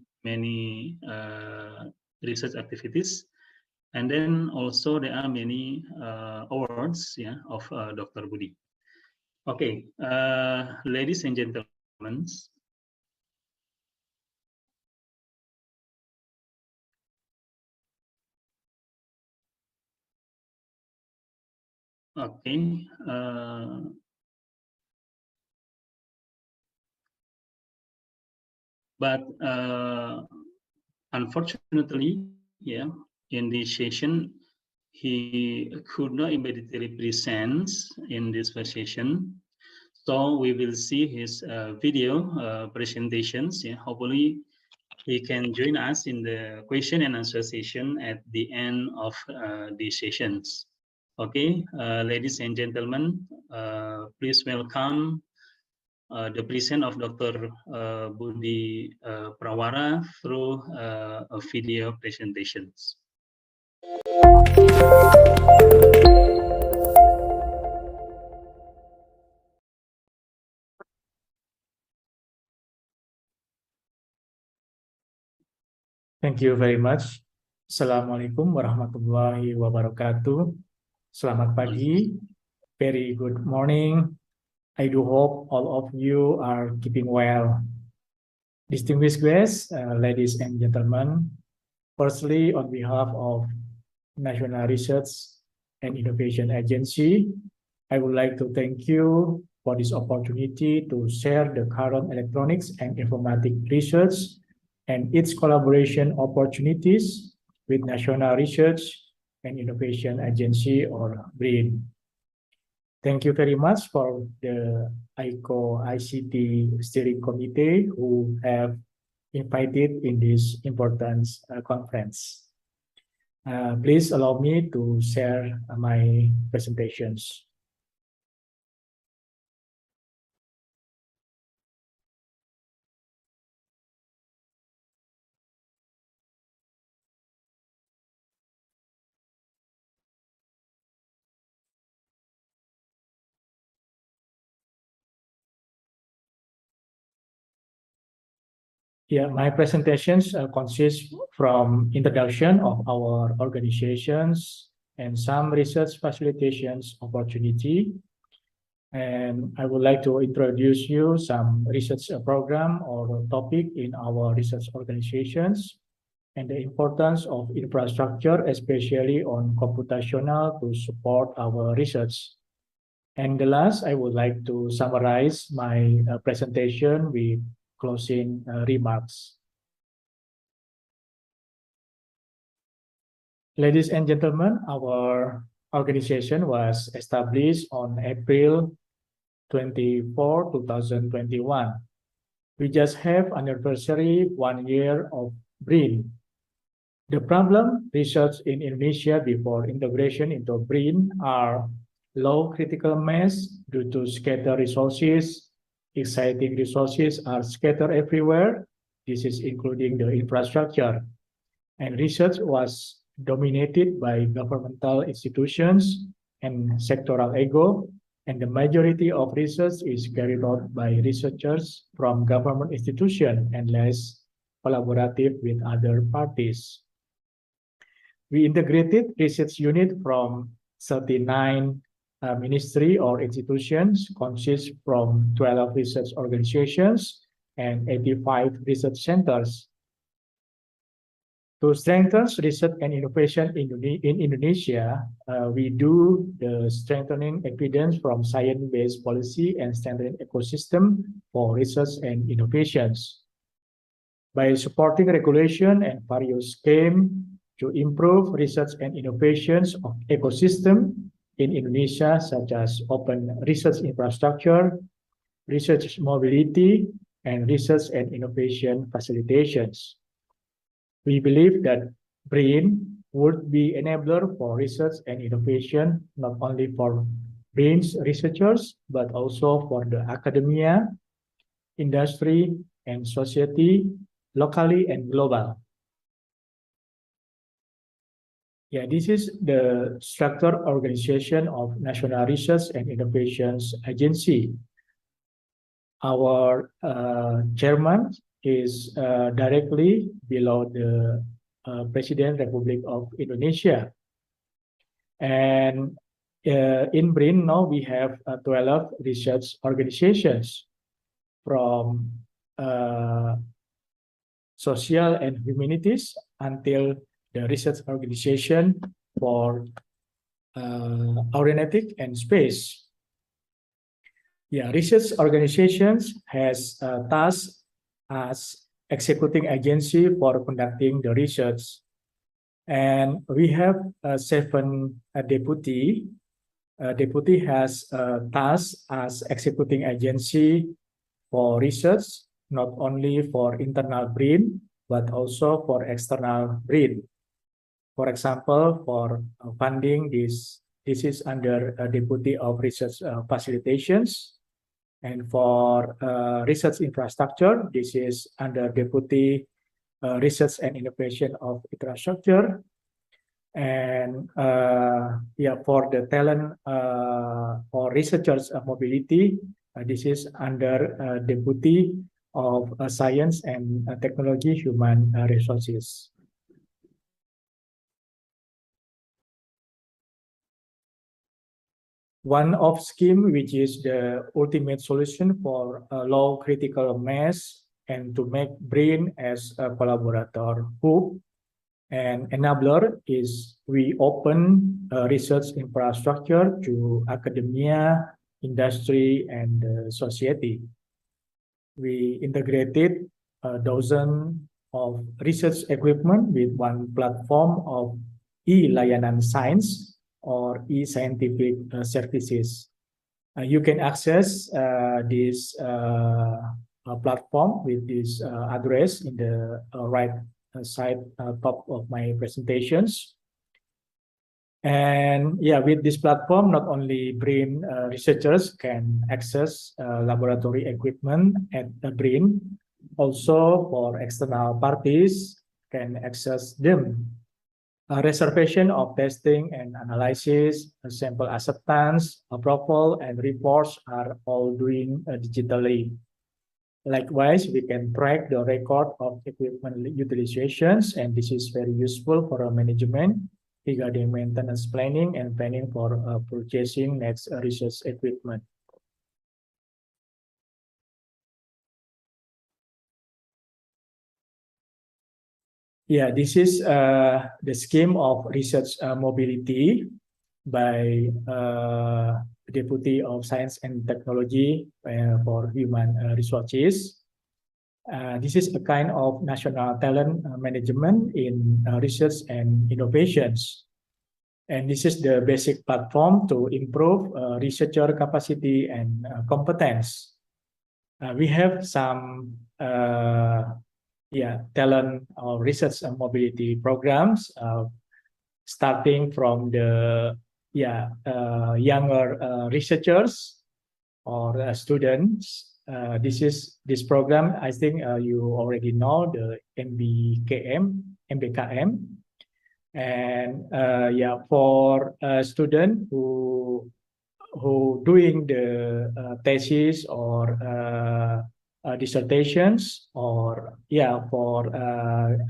research activities. And then also there are many awards, yeah, of Dr. Budi. Okay, ladies and gentlemen. Okay, but unfortunately, yeah, in this session, he could not immediately present in this first session. So we will see his video presentations. Yeah, hopefully he can join us in the question and answer session at the end of these sessions. Okay, ladies and gentlemen, please welcome the present of Dr. Budi Prawara through a video presentations. Thank you very much. Assalamualaikum warahmatullahi wabarakatuh. Selamat pagi. Very good morning. I do hope all of you are keeping well. Distinguished guests, ladies and gentlemen, firstly, on behalf of National Research and Innovation Agency, I would like to thank you for this opportunity to share the current electronics and informatics research and its collaboration opportunities with National Research and Innovation Agency, or BRIN. Thank you very much for the ICoICT Steering Committee who have invited in this important conference. Please allow me to share my presentations. Yeah, my presentations consist from introduction of our organizations and some research facilitations opportunity. And I would like to introduce you some research program or topic in our research organizations and the importance of infrastructure, especially on computational to support our research. And the last, I would like to summarize my presentation with closing remarks. Ladies and gentlemen, our organization was established on April 24, 2021. We just have anniversary 1 year of BRIN. The problem research in Indonesia before integration into BRIN are low critical mass due to scattered resources. Exciting resources are scattered everywhere. This is including the infrastructure. And research was dominated by governmental institutions and sectoral ego. And the majority of research is carried out by researchers from government institutions and less collaborative with other parties. We integrated research unit from 39 ministry or institutions, consists from 12 research organizations and 85 research centers. To strengthen research and innovation in Indonesia, we do the strengthening evidence from science-based policy and strengthening ecosystem for research and innovations. By supporting regulation and various schemes, to improve research and innovations of ecosystem in Indonesia, such as open research infrastructure, research mobility, and research and innovation facilitations. We believe that BRIN would be enabler for research and innovation, not only for BRIN's researchers, but also for the academia, industry, and society, locally and global. Yeah, this is the structured organization of National Research and Innovations Agency. Our chairman is directly below the President Republic of Indonesia. And in BRIN now we have 12 research organizations from social and humanities until the research organization for aeronautic and space. Yeah, research organizations has tasks as executing agency for conducting the research. And we have 7 deputy. Deputy has tasks as executing agency for research, not only for internal BRIN, but also for external BRIN. For example, for funding, this is under Deputy of Research Facilitations. And for research infrastructure, this is under Deputy Research and Innovation of Infrastructure. And yeah, for the talent or researchers mobility, this is under Deputy of Science and Technology Human Resources. One of scheme which is the ultimate solution for low critical mass and to make BRIN as a collaborator hub and enabler is we open research infrastructure to academia, industry, and society. We integrated dozens of research equipment with one platform of e-layanan science or e-scientific services. You can access this platform with this address in the right side top of my presentations. And yeah, with this platform, not only BRIN researchers can access laboratory equipment at BRIN, also for external parties can access them. Reservation of testing and analysis, sample acceptance, approval, and reports are all doing digitally. Likewise, we can track the record of equipment utilizations, and this is very useful for our management regarding maintenance planning and planning for purchasing next research equipment. Yeah, this is the scheme of research mobility by Deputy of Science and Technology for Human Resources. This is a kind of national talent management in research and innovations. And this is the basic platform to improve researcher capacity and competence. We have some talent or research and mobility programs, starting from the younger researchers or students. This program, I think you already know, the MBKM. And for a student who doing the thesis or dissertations, or for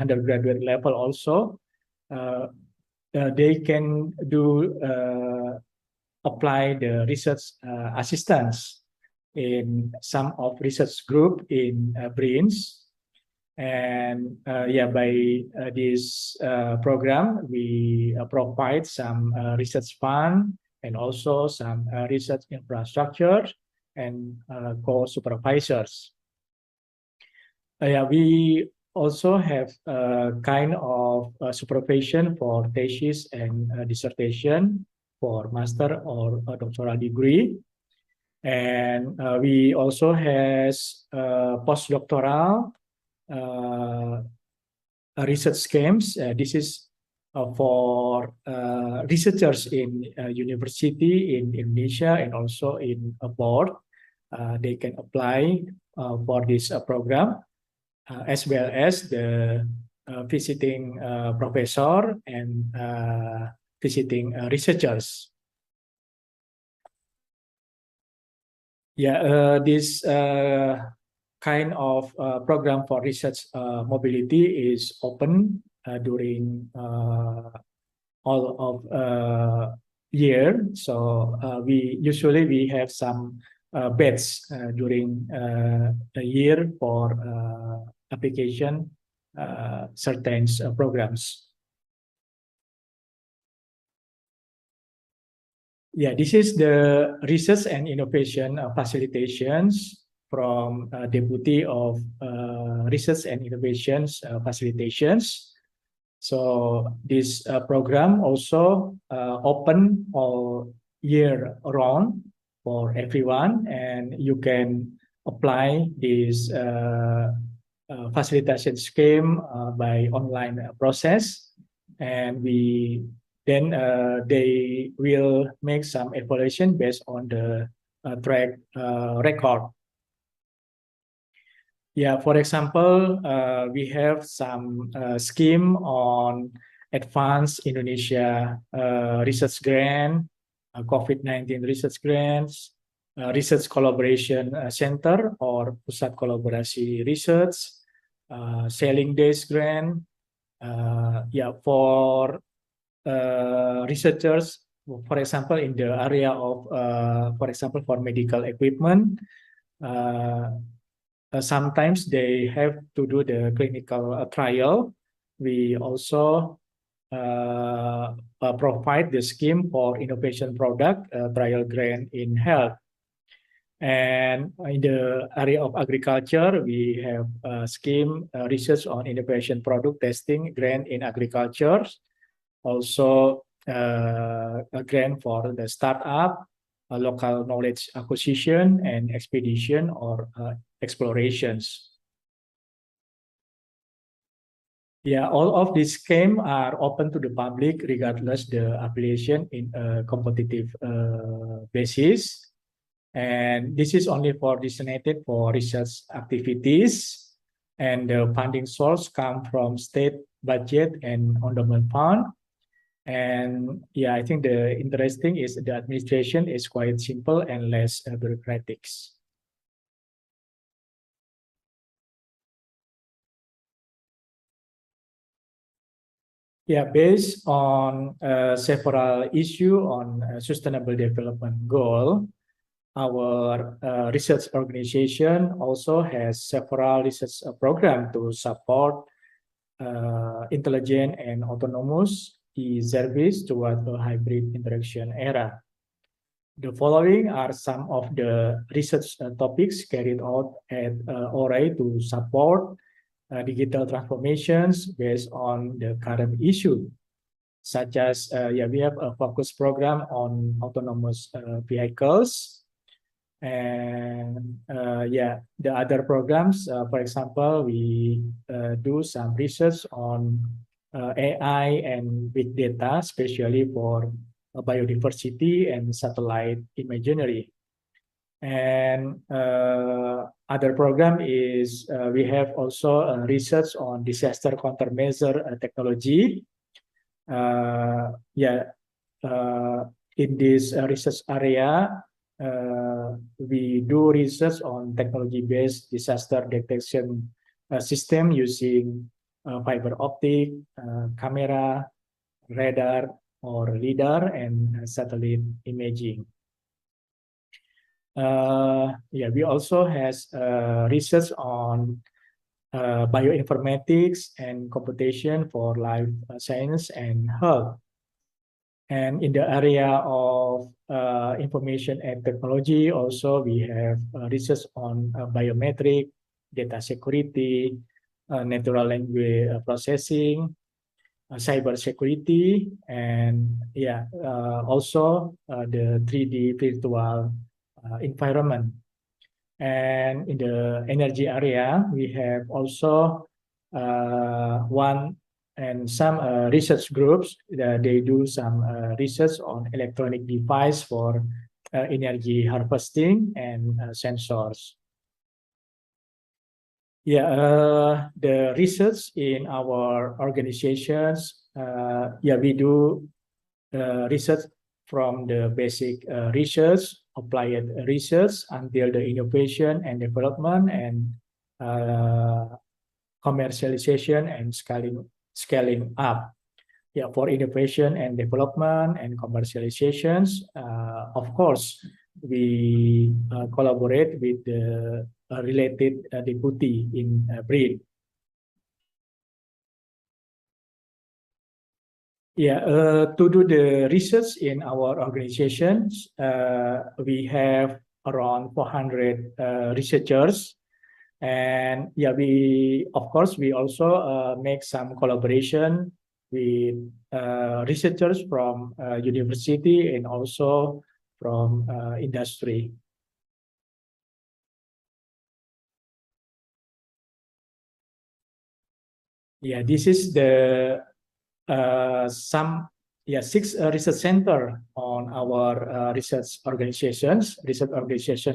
undergraduate level also, they can do apply the research assistance in some of research group in BRINS. And by this program, we provide some research fund and also some research infrastructure and co-supervisors. We also have a kind of supervision for thesis and dissertation for master or a doctoral degree. And we also has postdoctoral research schemes. This is for researchers in university in Indonesia and also in abroad. They can apply for this program, as well as the visiting professor and visiting researchers. Yeah, this kind of program for research mobility is open during all of year. So we usually have some bets during a year for application certain programs. Yeah, this is the research and innovation facilitations from Deputy of Research and Innovations Facilitations. So this program also open all year round for everyone, and you can apply this facilitation scheme by online process, and then they will make some evaluation based on the track record. Yeah, for example, we have some scheme on advanced Indonesia research grant, COVID-19 research grants, research collaboration center or pusat kolaborasi research, selling days grant. Yeah, for researchers, for example, in the area of, for example, for medical equipment, sometimes they have to do the clinical trial. We also provide the scheme for innovation product trial grant in health. And in the area of agriculture, we have a scheme research on innovation product testing grant in agriculture. Also, a grant for the startup, local knowledge acquisition, and expedition or explorations. Yeah, all of these schemes are open to the public regardless the affiliation in a competitive basis. And this is only for designated for research activities. And the funding source come from state budget and endowment fund. And yeah, I think the interesting is the administration is quite simple and less bureaucratic. Yeah, based on several issues on sustainable development goal, our research organization also has several research programs to support intelligent and autonomous e-service toward a hybrid interaction era. The following are some of the research topics carried out at ORAI to support digital transformations based on the current issue, such as yeah, we have a focus program on autonomous vehicles. And yeah, the other programs, for example, we do some research on AI and big data, especially for biodiversity and satellite imagery. And other program is we have also research on disaster countermeasure technology. Yeah, in this research area, we do research on technology-based disaster detection system using fiber optic, camera, radar, or LIDAR, and satellite imaging. Yeah, we also has research on bioinformatics and computation for life science and health. And in the area of information and technology, also we have research on biometric, data security, natural language processing, cyber security, and also the 3D virtual environment. And in the energy area, we have also one and some research groups. They do some research on electronic device for energy harvesting and sensors. The research in our organizations, we do research from the basic research, applied research, until the innovation and development and commercialization and scaling up. For innovation and development and commercializations, of course, we collaborate with the related deputy in BRIN. To do the research in our organizations, we have around 400 researchers. And we also make some collaboration with researchers from university and also from industry. This is the six research center on our research organizations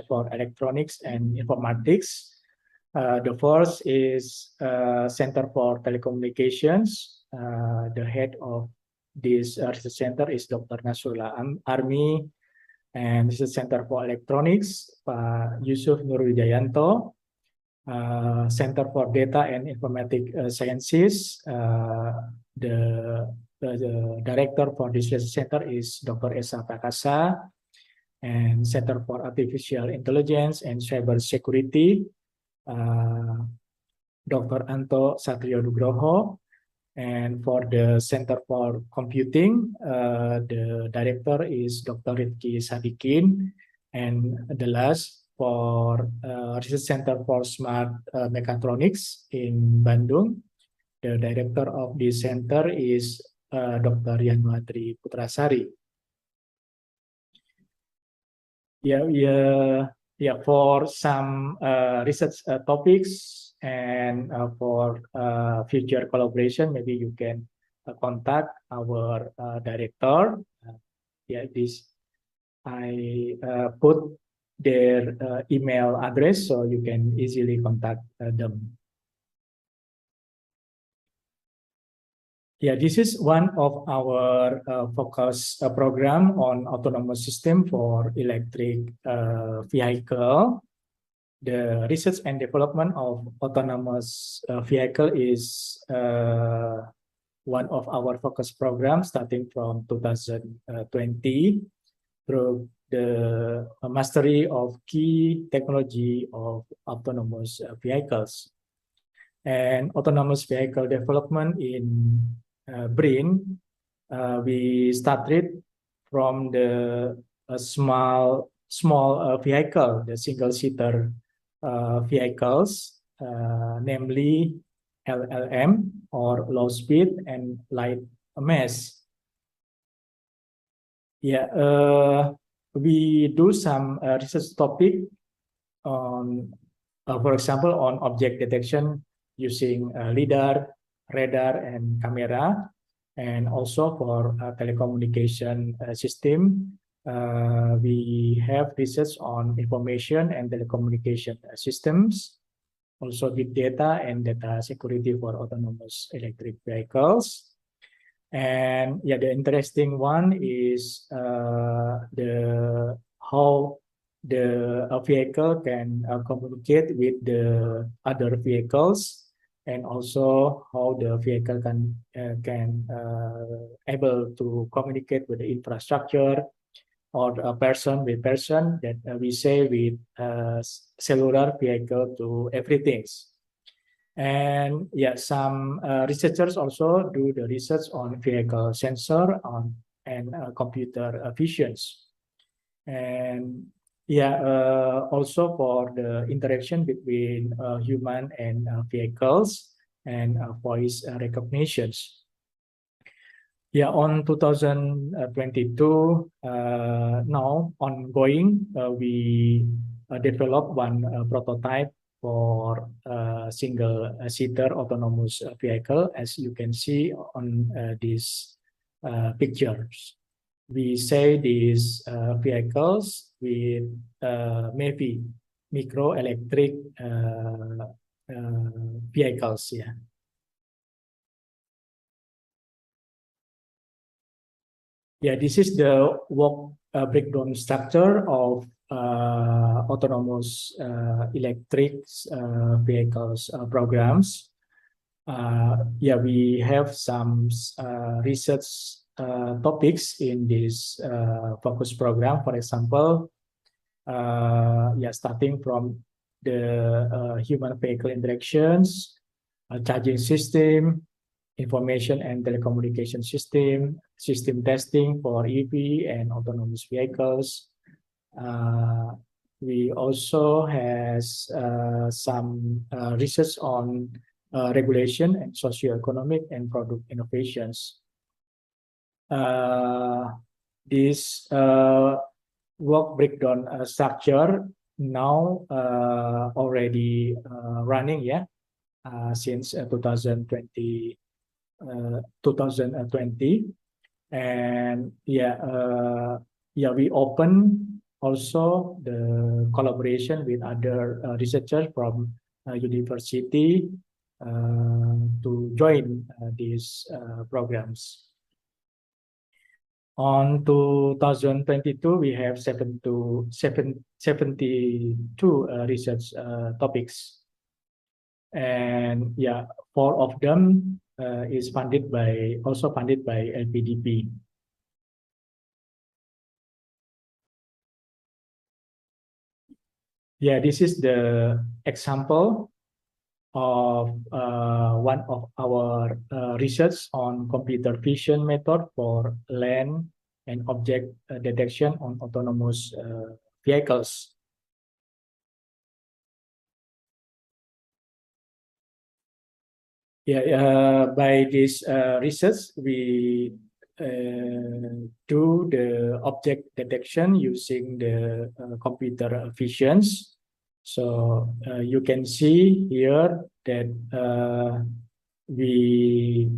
for electronics and informatics. The first is Center for Telecommunications. The head of this research center is Dr. Nasrullah Armi, and Research Center for Electronics, Pak Yusuf Nurwijayanto. Center for Data and Informatic Sciences. The director for this research center is Dr. Esa Prakasa, and Center for Artificial Intelligence and Cyber Security, Dr. Anto Satrio Nugroho. And for the Center for Computing, the director is Dr. Ritki Sadikin. And the last, for Research Center for Smart Mechatronics in Bandung, the director of this center is Dr. Yanwatri Putrasari. For some research topics and for future collaboration, maybe you can contact our director. I put their email address so you can easily contact them. This is one of our focus program on autonomous system for electric vehicle. The research and development of autonomous vehicle is one of our focus programs starting from 2020 through the mastery of key technology of autonomous vehicles. And autonomous vehicle development in BRIN, we started from the small vehicle, the single-seater vehicles, namely LLM or low speed and light mass. We do some research topic on, for example, on object detection using LiDAR, radar, and camera, and also for telecommunication system. We have research on information and telecommunication systems, also big data and data security for autonomous electric vehicles. And the interesting one is how the vehicle can communicate with the other vehicles, and also how the vehicle can able to communicate with the infrastructure or person with person, that we say with cellular vehicle to everything. And some researchers also do the research on vehicle sensor and computer visions. And also for the interaction between human and vehicles, and voice recognitions. Yeah, on 2022, now ongoing, we developed one prototype for single-seater autonomous vehicle, as you can see on these pictures. We say these vehicles with maybe micro-electric vehicles, yeah. Yeah, this is the work breakdown structure of autonomous electric vehicles programs. Yeah, we have some research topics in this focus program. For example, yeah, starting from the human vehicle interactions, charging system, information and telecommunication system, system testing for EV and autonomous vehicles. We also has some research on regulation and socio-economic and product innovations. This work breakdown structure now already running, yeah, since 2020. And yeah, yeah, we open also the collaboration with other researchers from university to join these programs. On 2022, we have 72 research topics. And yeah, 4 of them is also funded by LPDP. Yeah, this is the example of one of our research on computer vision method for land and object detection on autonomous vehicles. Yeah, by this research, we do the object detection using the computer visions. So you can see here that we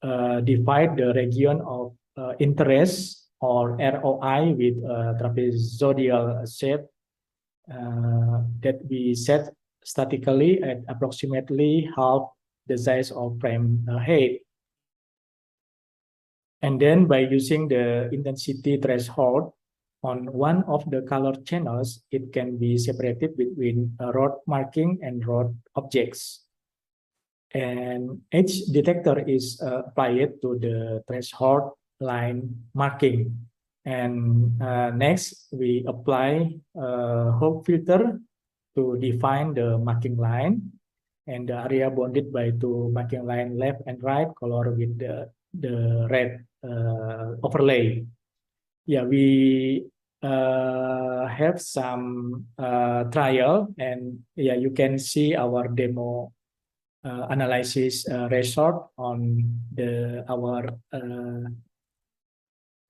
divide the region of interest or ROI with trapezoidal shape that we set statically at approximately half the size of frame height. And then by using the intensity threshold on one of the color channels, it can be separated between road marking and road objects. And each detector is applied to the threshold line marking. And next, we apply a Hopf filter to define the marking line, and the area bounded by 2 marking line left and right color with the red overlay. Yeah, we have some trial, and yeah, you can see our demo analysis result on our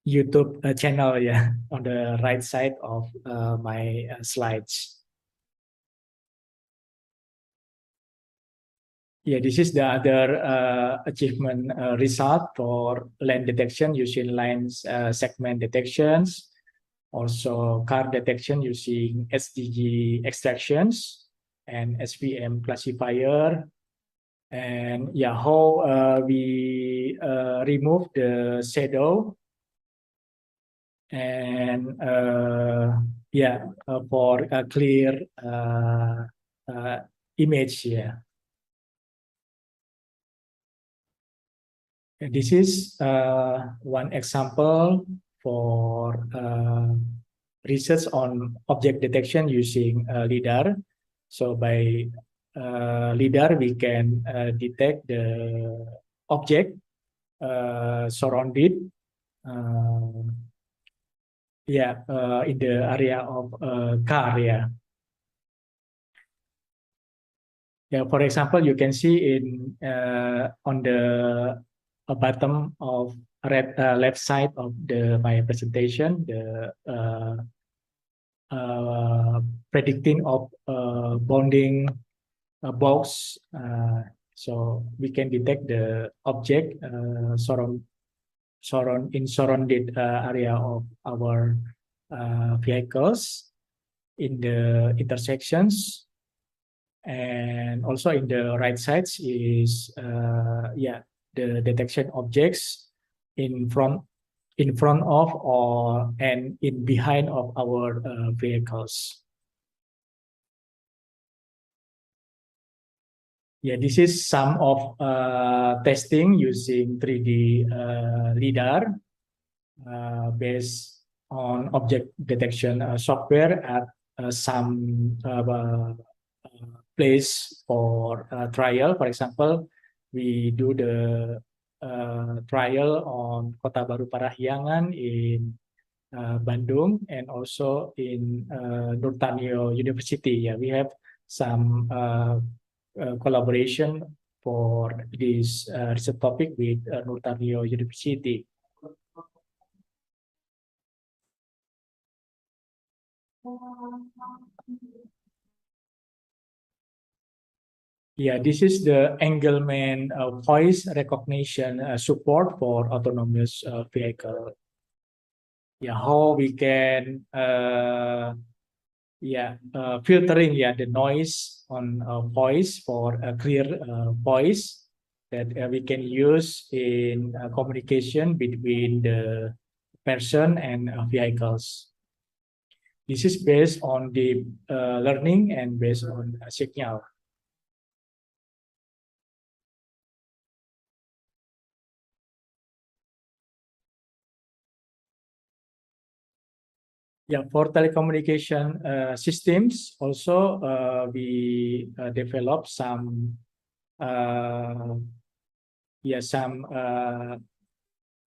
YouTube channel, yeah, on the right side of my slides. Yeah, this is the other achievement result for lane detection using line segment detections, also car detection using SDG extractions and SVM classifier, and yeah, how we remove the shadow, and yeah, for a clear image here. This is one example for research on object detection using LiDAR. So by LiDAR, we can detect the object surrounded in the area of a car, yeah. Yeah, for example, you can see in on the bottom of left side of my presentation, the predicting of bounding box. So we can detect the object surrounded area of our vehicles in the intersections, and also in the right sides is the detection objects in front of or and in behind of our vehicles. Yeah, this is some of testing using 3D LiDAR based on object detection software at some place for trial. For example, we do the trial on Kota Baru Parahyangan in Bandung and also in Nurtanio University. Yeah, we have some collaboration for this research topic with Nurtanio University. Yeah, this is the Engelmann voice recognition support for autonomous vehicle. Yeah, how we can filtering the noise on voice for a clear voice that we can use in communication between the person and vehicles. This is based on the learning and based on signal. Yeah, for telecommunication systems, also we develop some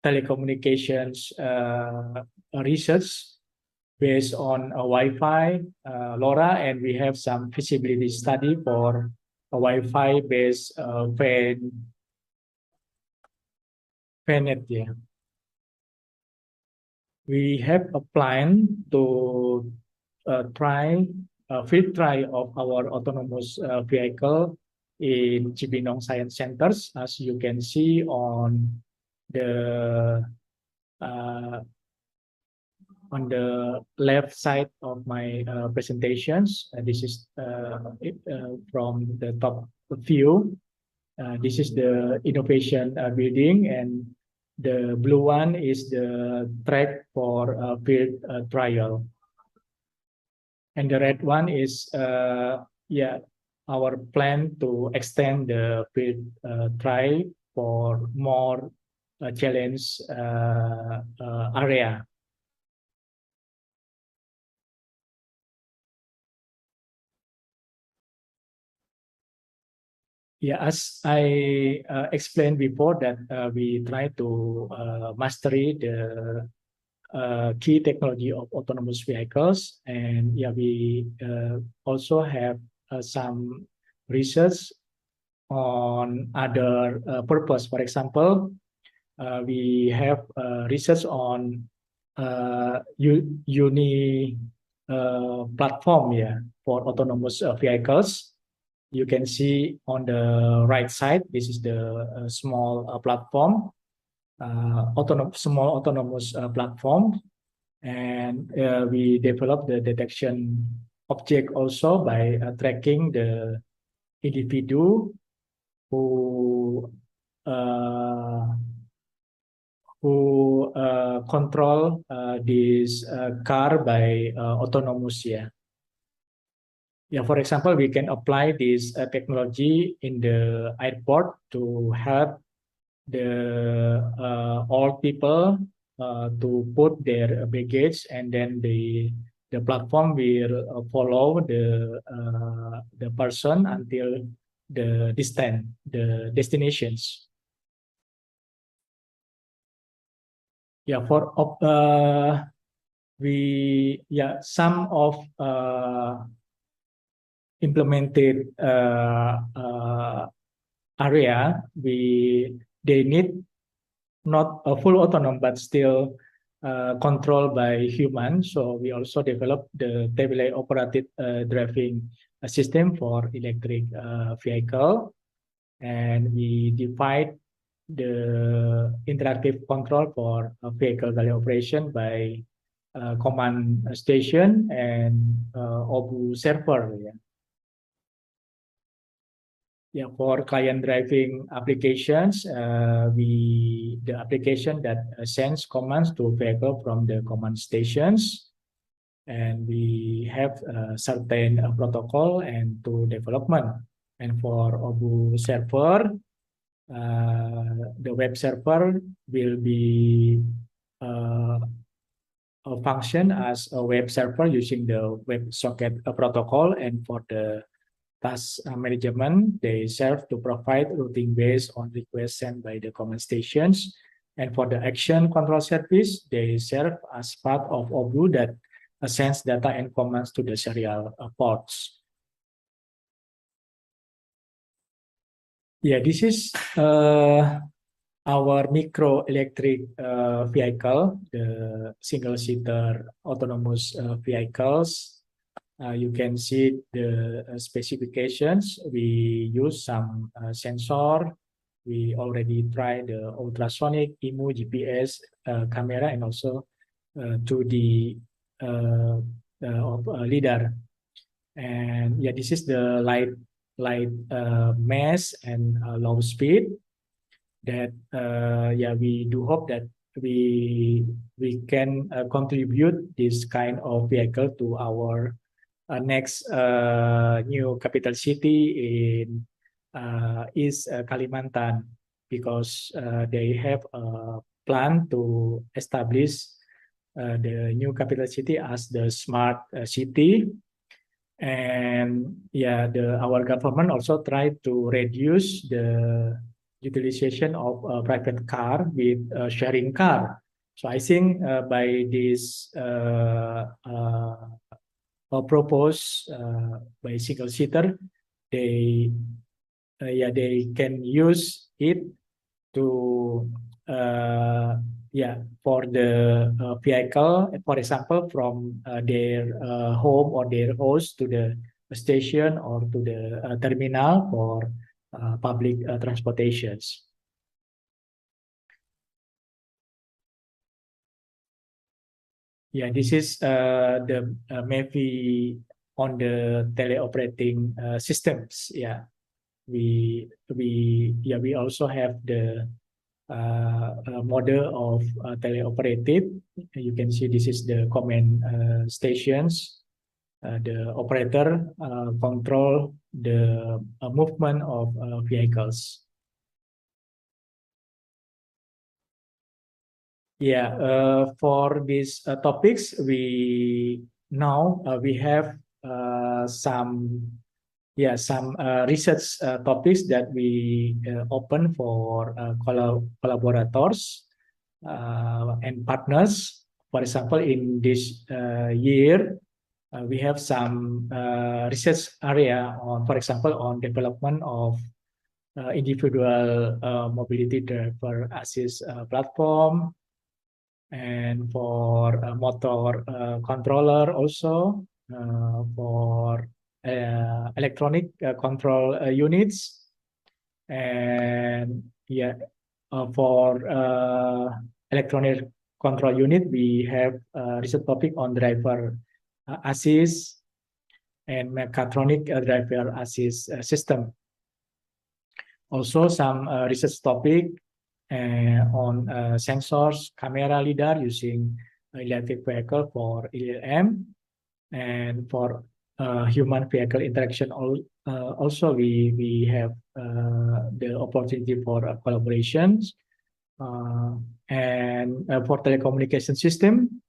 telecommunications research based on Wi-Fi, LoRa, and we have some feasibility study for a Wi-Fi based VNet. Yeah. We have a plan to field trial of our autonomous vehicle in Cibinong Science Centers, as you can see on the left side of my presentations. This is from the top view. This is the innovation building, and the blue one is the track for field trial. And the red one is our plan to extend the field trial for more challenge area. Yeah, as I explained before, that we try to mastery the key technology of autonomous vehicles, and we also have some research on other purpose. For example, we have research on uni platform for autonomous vehicles. You can see on the right side, this is the small platform, small autonomous platform, and we develop the detection object also by tracking the individual who control this car by autonomous. Yeah, for example, we can apply this technology in the airport to help the all people to put their baggage, and then the platform will follow the person until the destinations. Yeah, for some of implemented area, they need not a full autonomous, but still controlled by humans. So we also developed the tablet operated driving system for electric vehicle, and we divide the interactive control for vehicle daily operation by command station and OBU server. Yeah. Yeah, for client driving applications, the application that sends commands to vehicle from the command stations, and we have a certain protocol and to development. And for OBU server, the web server will be a function as a web server using the WebSocket protocol, and for the task management, they serve to provide routing based on requests sent by the command stations. And for the action control service, they serve as part of OBU that sends data and commands to the serial ports. Yeah, this is our micro electric vehicle, the single-seater autonomous vehicles. You can see the specifications. We use some sensor. We already tried the ultrasonic, IMU, GPS camera, and also 2D LiDAR. And yeah, this is the light mass and low speed. That yeah, we do hope that we can contribute this kind of vehicle to our next new capital city in East Kalimantan, because they have a plan to establish the new capital city as the smart city. And yeah, our government also tried to reduce the utilization of a private car with a sharing car. So I think by this proposed by single seater, they can use it to for the vehicle, for example, from their home or their house to the station or to the terminal for public transportations. Yeah, this is the maybe on the teleoperating systems. Yeah, we also have the model of teleoperated. You can see this is the command stations. The operator control the movement of vehicles. Yeah, for these topics, we have some research topics that we open for collaborators and partners. For example, in this year, we have some research area on, for example, on development of individual mobility driver assist platform, and for motor controller also, for electronic control units, and for electronic control unit, we have research topic on driver assist and mechatronic driver assist system. Also some research topic on sensors, camera, LiDAR using electric vehicle for ELM, and for human vehicle interaction. Also, we have the opportunity for collaborations, and for telecommunication system,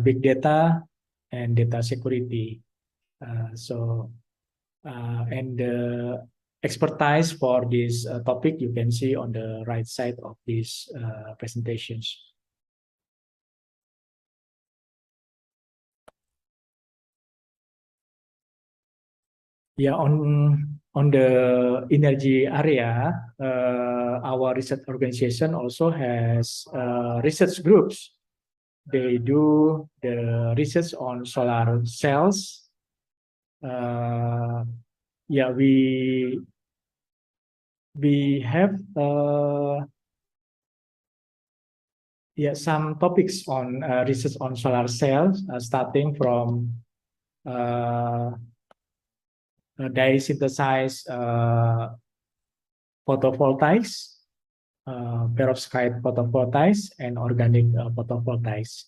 big data, and data security. And the expertise for this topic you can see on the right side of these presentations. Yeah, on the energy area, our research organization also has research groups. They do the research on solar cells. Yeah, we have yeah, some topics on research on solar cells, starting from dye synthesized photovoltaics, perovskite photovoltaics, and organic photovoltaics.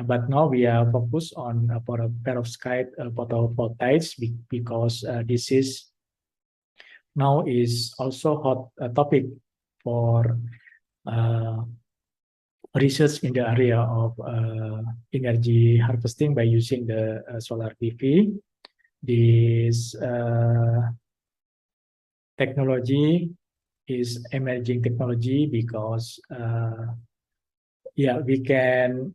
But now we are focused on perovskite photovoltaics because this is now is also hot topic for research in the area of energy harvesting by using the solar PV. This technology is emerging technology because yeah, we can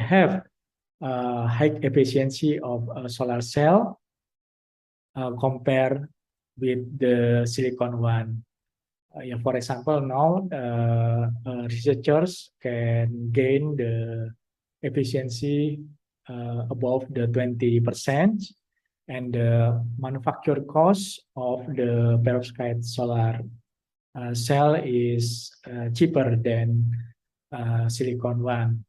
have high efficiency of a solar cell compared with the silicon one. Yeah, for example, now researchers can gain the efficiency above the 20%, and the manufacture cost of the perovskite solar cell is cheaper than silicon one,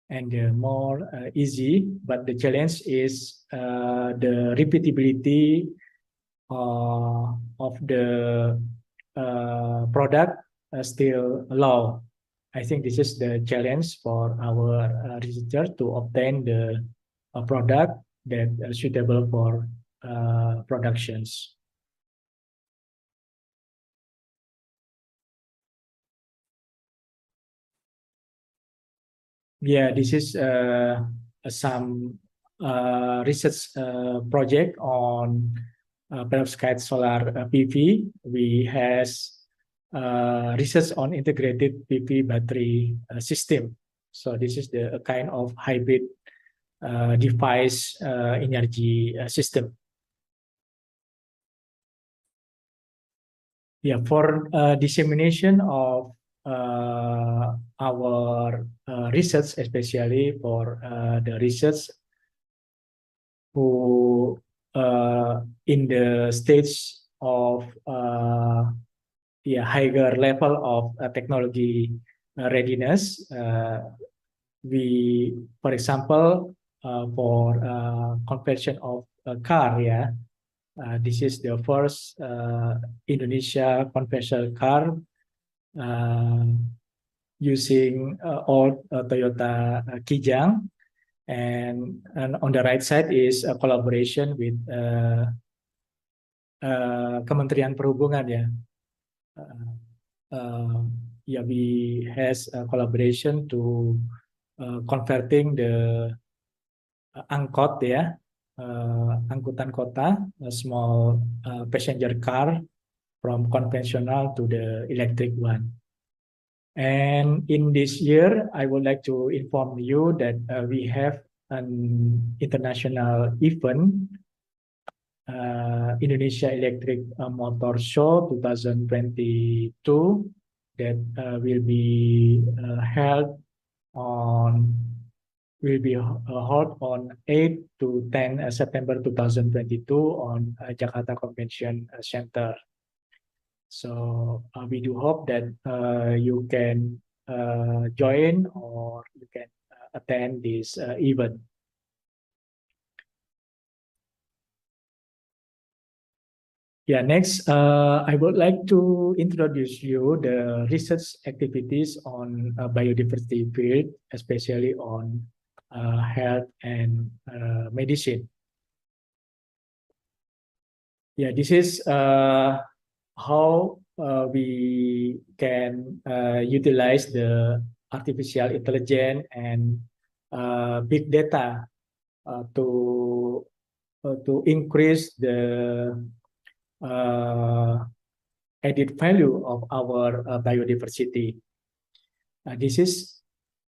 and more easy. But the challenge is the repeatability of the product still low. I think this is the challenge for our researchers to obtain the product that are suitable for productions. Yeah, this is some research project on perovskite solar PV. We has research on integrated PV battery system. So this is the kind of hybrid device energy system. Yeah, for dissemination of our research, especially for the research who in the stage of yeah, higher level of technology readiness. We, for example, for conversion of a car, yeah, this is the first Indonesia conventional car using old Toyota Kijang, and on the right side is a collaboration with Kementerian Perhubungan, ya. Yeah, we has a collaboration to converting the angkot, ya, angkutan kota, a small passenger car from conventional to the electric one. And in this year, I would like to inform you that we have an international event, Indonesia Electric Motor Show 2022, that will be held on 8 to 10 September 2022 on Jakarta Convention Center. So we do hope that you can join or you can attend this event. Yeah, next, I would like to introduce you the research activities on biodiversity field, especially on health and medicine. Yeah, this is how we can utilize the artificial intelligence and big data to increase the added value of our biodiversity. This is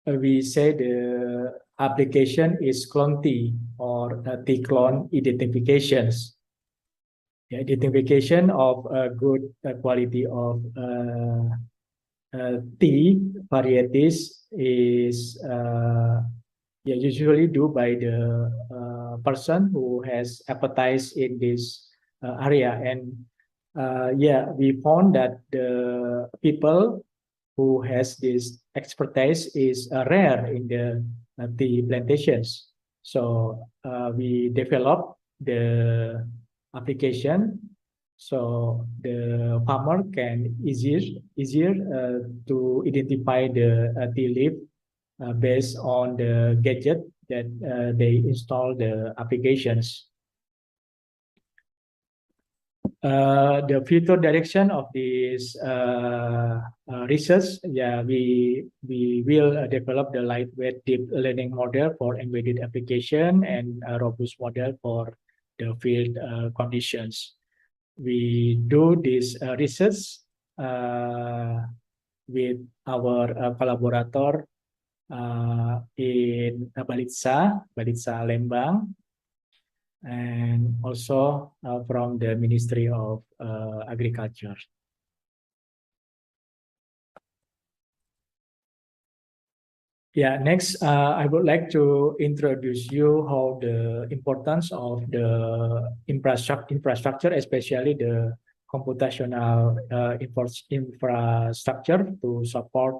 we say the application is clone-T or T-clone identifications. The identification of a good quality of T varieties is usually do by the person who has expertise in this area. And we found that the people who has this expertise is rare in the tea plantations. So we developed the application so the farmer can easier to identify the tea leaf based on the gadget that they install the applications. The future direction of this research, we will develop the lightweight deep learning model for embedded application and a robust model for the field conditions. We do this research with our collaborator in Balitsa Lembang, and also from the Ministry of Agriculture. Yeah, next I would like to introduce you how the importance of the infrastructure, especially the computational infrastructure to support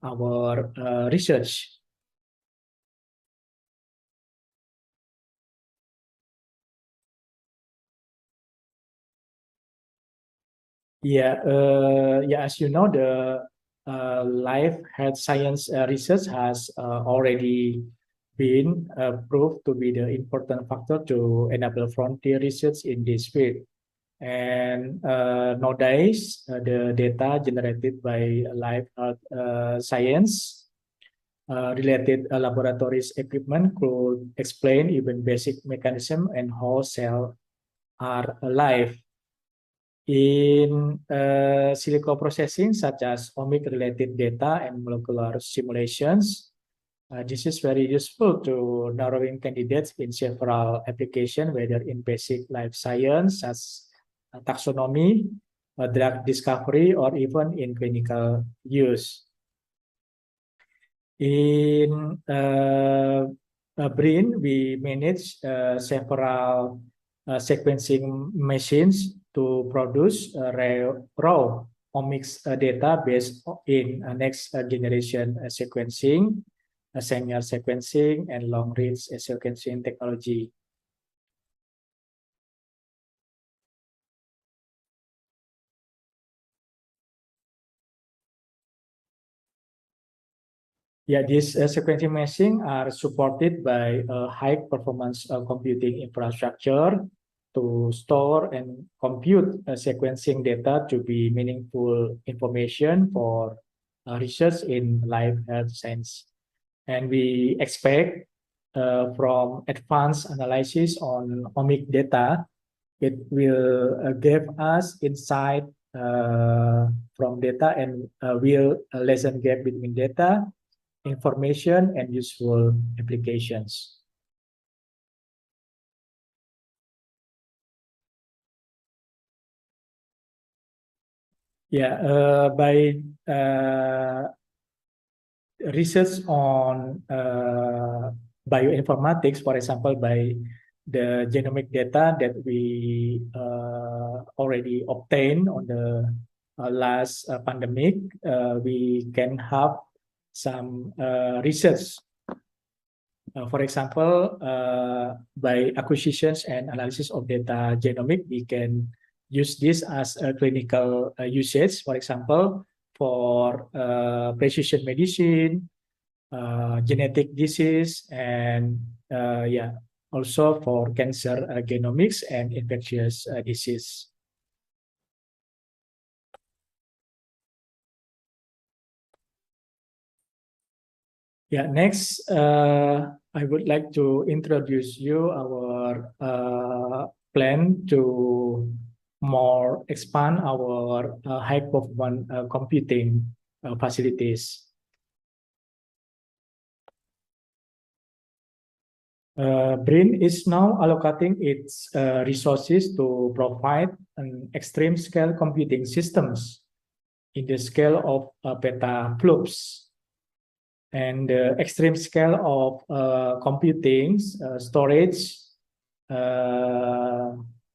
our research. As you know, the life health science research has already been proved to be the important factor to enable frontier research in this field. And nowadays, the data generated by life health science related laboratories equipment could explain even basic mechanism and how cells are alive. In silico processing, such as omic-related data and molecular simulations, this is very useful to narrowing candidates in several applications, whether in basic life science, as taxonomy, drug discovery, or even in clinical use. In BRIN, we manage several sequencing machines to produce raw omics data based in next generation sequencing, Sanger sequencing, and long-read sequencing technology. These sequencing machines are supported by a high-performance computing infrastructure to store and compute sequencing data to be meaningful information for research in life health science. And we expect from advanced analysis on omic data, it will give us insight from data and will lessen gap between data, information, and useful applications. By research on bioinformatics, for example, by the genomic data that we already obtained on the last pandemic, we can have some research. For example, by acquisitions and analysis of data genomic, we can use this as a clinical usage, for example, for precision medicine, genetic disease, and also for cancer genomics and infectious disease. Next, I would like to introduce you our plan to more expand our high performance computing facilities. BRIN is now allocating its resources to provide an extreme scale computing systems in the scale of petaflops. And the extreme scale of computing storage,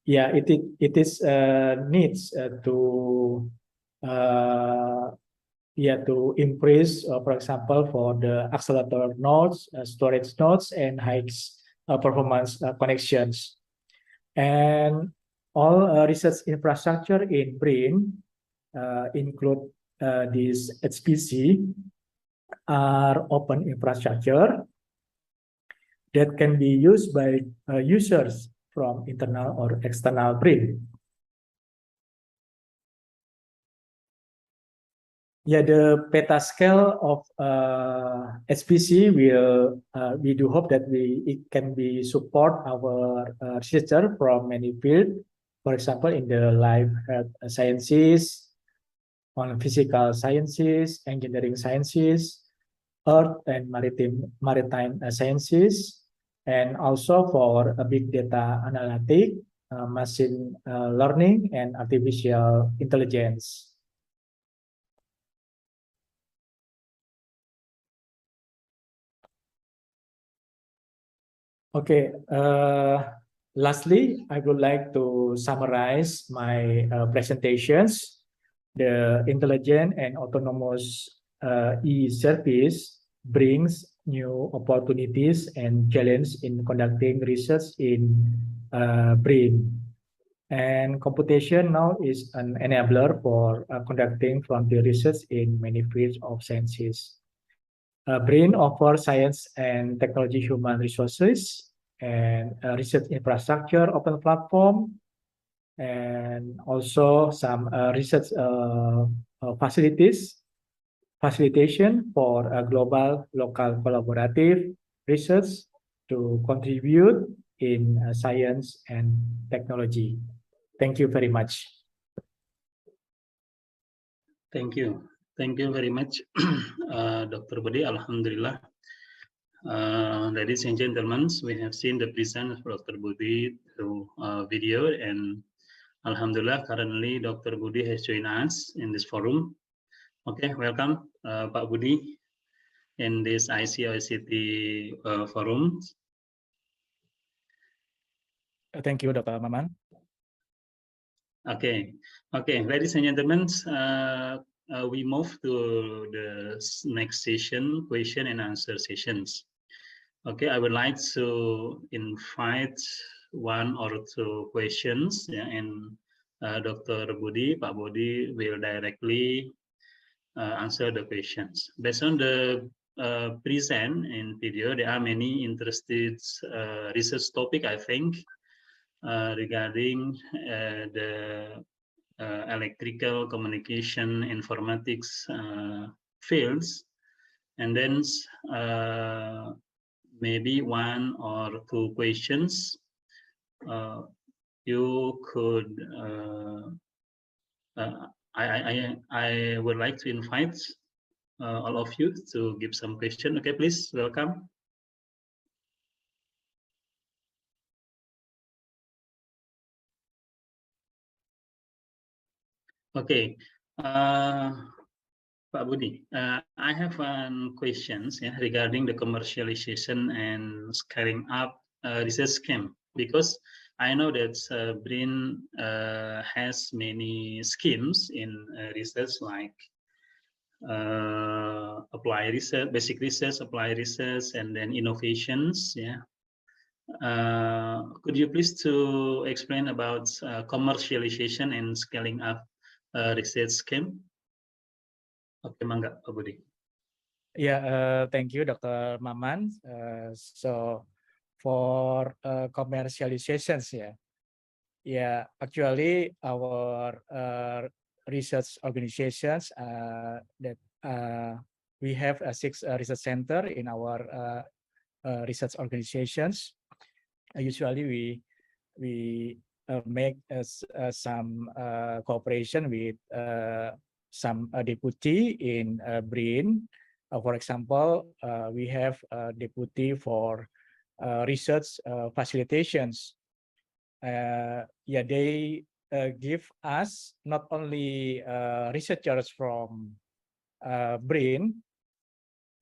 it is needs to increase, for example, for the accelerator nodes, storage nodes, and high performance connections. And all research infrastructure in BRIN include this HPC are open infrastructure that can be used by users from internal or external BRIN. Yeah, the petascale of HPC will, we do hope that it can be support our researcher from many fields, for example, in the life health sciences, on physical sciences, engineering sciences, earth and maritime sciences, and also for big data analytic, machine learning, and artificial intelligence. Okay, lastly, I would like to summarize my presentations. The intelligent and autonomous e-service brings new opportunities and challenges in conducting research in BRIN. And computation now is an enabler for conducting frontier research in many fields of sciences. BRIN offers science and technology human resources and research infrastructure open platform, and also some research facilitation for global local collaborative research to contribute in science and technology. Thank you very much. Thank you. Thank you very much, Dr. Budi. Alhamdulillah. Ladies and gentlemen, we have seen the present of Dr. Budi through video, and Alhamdulillah, currently Dr. Budi has joined us in this forum. Okay, welcome, Pak Budi, in this ICoICT forum. Thank you, Dr. Maman. Okay, ladies and gentlemen, we move to the next session, question and answer sessions. Okay, I would like to invite one or two questions, and Dr. Budi, Pak Budi will directly answer the questions. Based on the present in video, there are many interested research topic, I think, regarding the electrical communication informatics fields, and then maybe one or two questions you could I would like to invite all of you to give some question. Okay, please welcome. Okay, Pak Budi, I have one questions regarding the commercialization and scaling up research scheme, because I know that BRIN has many schemes in research, like applied research, basic research, applied research, and then innovations. Yeah. Could you please to explain about commercialization and scaling up research scheme? Okay, mangga, Pak Budi. Yeah, thank you, Dr. Maman. So for commercializations, actually our research organizations that we have 6 research center in our research organizations. Usually we make some cooperation with some deputy in BRIN. For example, we have a deputy for research facilitations. Yeah, they give us not only researchers from BRIN,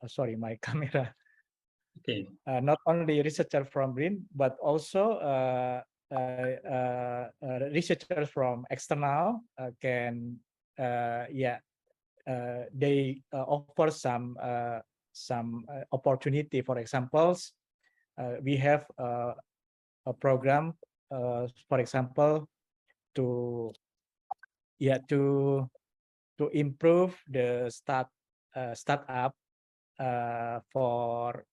sorry, my camera. Okay. Not only researcher from BRIN, but also researchers from external can, they offer some opportunity. For examples, we have a program, for example, to improve the startup for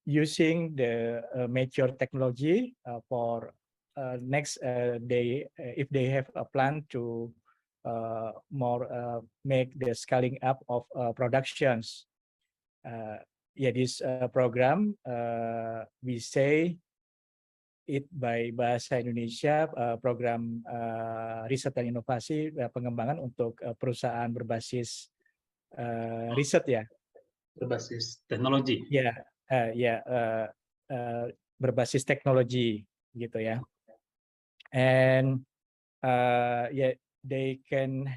using the mature technology for next day, if they have a plan to make the scaling up of productions. This program we say it by bahasa Indonesia, program riset dan inovasi, pengembangan untuk perusahaan berbasis riset ya. Berbasis teknologi. Berbasis teknologi gitu ya. And they can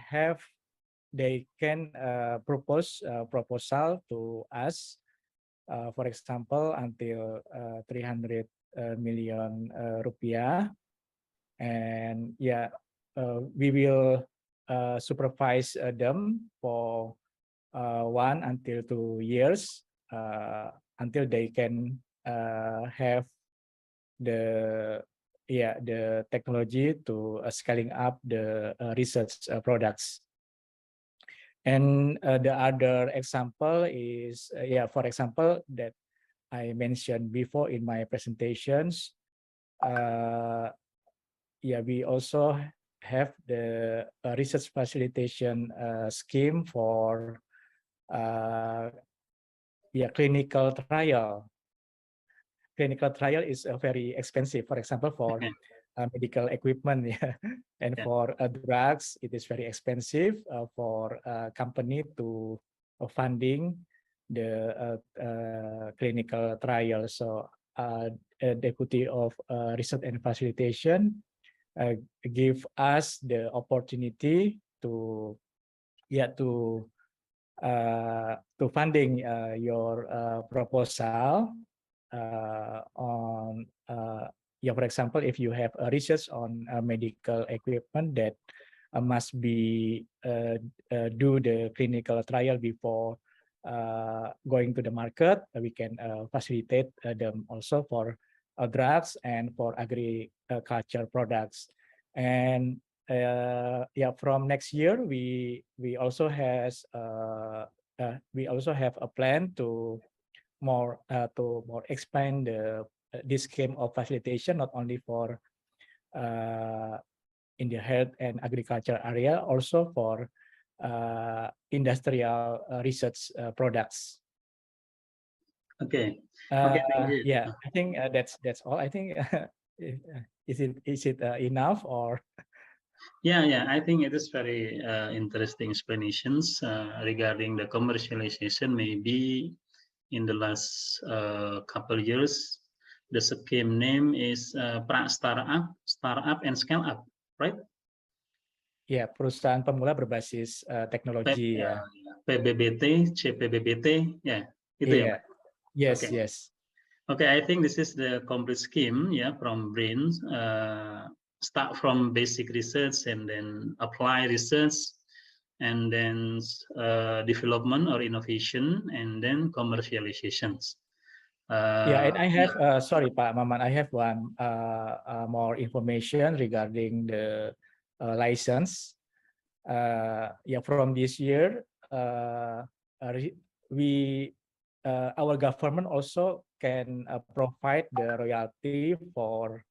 propose proposal to us, for example, until 300 million rupiah, and we will supervise them for 1 until 2 years until they can have the technology to scaling up the research products. And the other example is, for example, that I mentioned before in my presentations, we also have the research facilitation scheme for clinical trial. Clinical trial is very expensive. For example, for medical equipment, and for drugs, it is very expensive for a company to funding the clinical trial. So, Deputy of Research and Facilitation give us the opportunity to funding your proposal on for example, if you have a research on medical equipment that must be do the clinical trial before going to the market, we can facilitate them also for drugs and for agriculture products. And from next year, we also have a plan to more expand this scheme of facilitation, not only for in the health and agriculture area, also for industrial research products. Okay. Okay. Thank you. I think that's all. I think is it enough or? Yeah. I think it is very interesting explanations regarding the commercialization. Maybe in the last couple years, the scheme name is Startup and Scale Up, right? Ya, perusahaan pemula berbasis teknologi ya. PBBT, CPBBT, itu ya. Yes, okay. Yes. Okay, I think this is the complete scheme, from BRAIN. Start from basic research and then apply research, and then development or innovation, and then commercializations. And I have, sorry Pak Maman, I have one more information regarding the license. From this year, our government also can provide the royalty for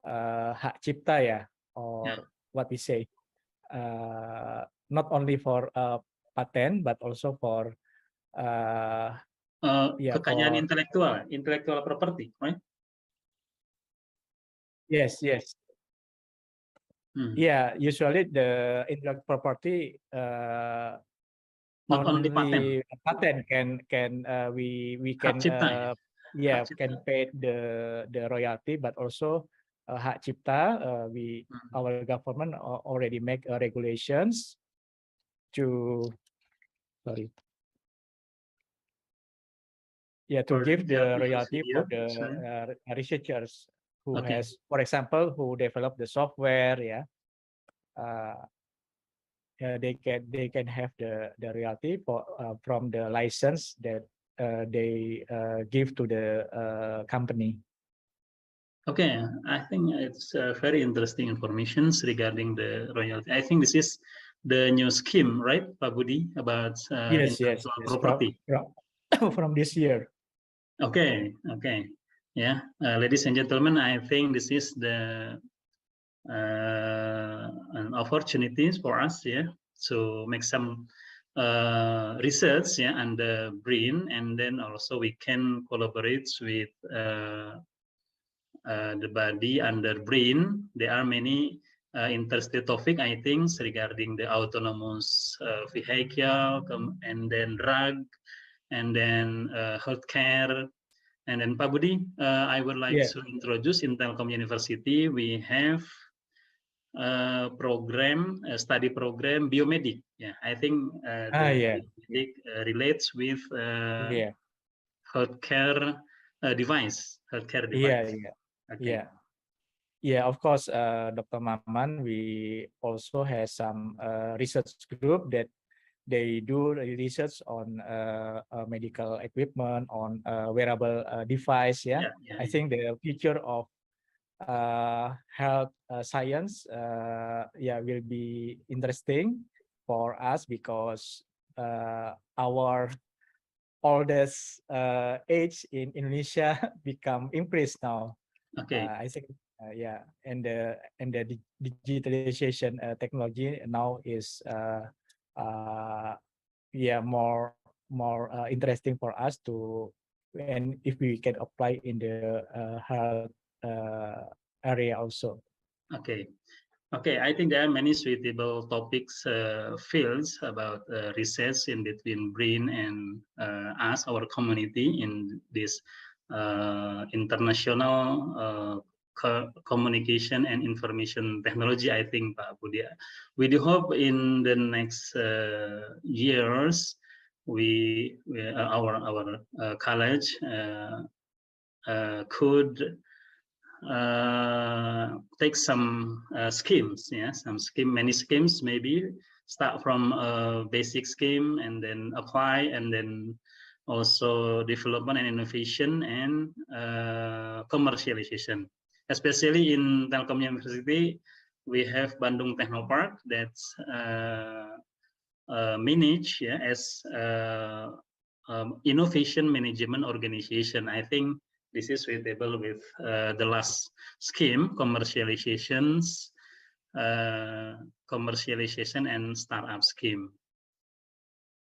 hak cipta or what we say, not only for patent but also for kekayaan intellectual property, right? Yes. Usually the intellectual property Not only patent. patent can we Hak can cipta, ya? yeah Hak cipta. can pay the royalty, but also hak cipta our government already make regulations to to For give the royalty yeah, for the sorry. researchers who Okay. has, for example, who develop the software. They can have the royalty for from the license that they give to the company. Okay, I think it's very interesting information regarding the royalty. I think this is the new scheme, right, Pak Budi, about Yes, intellectual yes, property. from this year. Okay, okay, yeah, ladies and gentlemen, I think this is the an opportunities for us, to make some research, and the brain, and then also we can collaborate with the body and the brain. There are many interesting topic, I think, regarding the autonomous vehicle, and then drug, and then healthcare. And then Pak Budi, I would like to introduce in Telkom University, we have program, study program biomedic. Yeah, I think the biomedic relates with healthcare device. Yeah, of course, Dr. Maman, we also have some research group that they do research on medical equipment, on wearable device. I think the future of health science will be interesting for us, because our oldest age in Indonesia become increased now. Okay. I think and the digitalization technology now is more interesting for us to, and if we can apply in the health area also. Okay. Okay, I think there are many suitable topics, fields about research in between brain and us, our community, in this international communication and information technology. I think, Pak Budi, we do hope in the next years, our college could take some schemes, many schemes, maybe start from a basic scheme and then apply, and then also development and innovation and commercialization. Especially in Telkom University, we have Bandung Technopark that's managed as innovation management organization. I think this is suitable with the last scheme, commercialization and startup scheme.